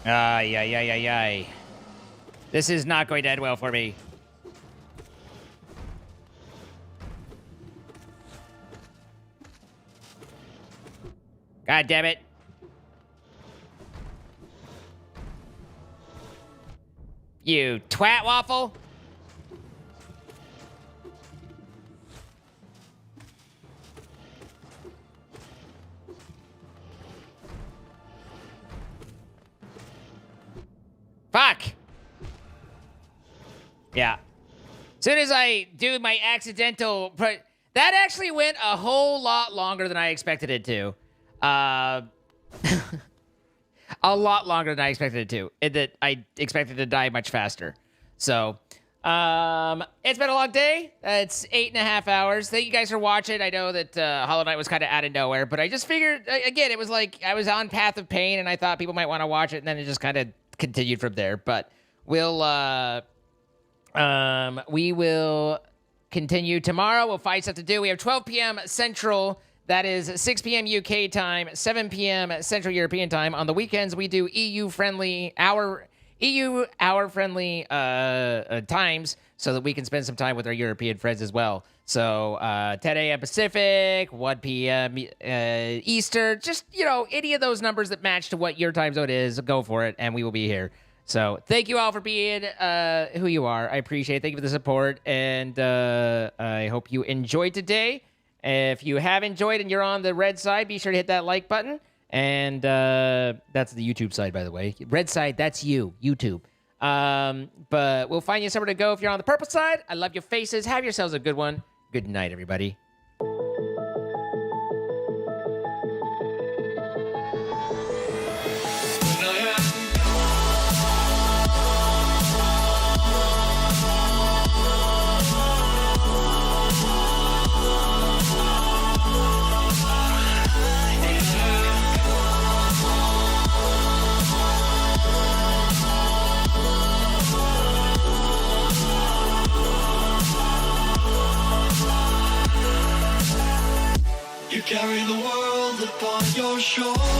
Ay, ay, ay, ay, ay. This is not going to end well for me. God damn it. You twat waffle. Fuck! Yeah. Soon as I do my accidental... That actually went a whole lot longer than I expected it to. A lot longer than I expected it to. That I expected to die much faster. So, it's been a long day. It's 8.5 hours. Thank you guys for watching. I know that Hollow Knight was kind of out of nowhere, but I just figured, again, it was like I was on Path of Pain, and I thought people might want to watch it, and then it just kind of continued from there. But we will continue tomorrow. We'll find stuff to do. We have 12 p.m. Central. That is 6 p.m. UK time, 7 p.m. Central European time. On the weekends, we do EU-friendly hour-friendly times so that we can spend some time with our European friends as well. So 10 a.m. Pacific, 1 p.m. Eastern, just, any of those numbers that match to what your time zone is, go for it, and we will be here. So thank you all for being who you are. I appreciate it. Thank you for the support, and I hope you enjoyed today. If you have enjoyed and you're on the red side, be sure to hit that like button. And that's the YouTube side, by the way. Red side, that's you, YouTube. But we'll find you somewhere to go if you're on the purple side. I love your faces. Have yourselves a good one. Good night, everybody. carry the world upon your shoulders.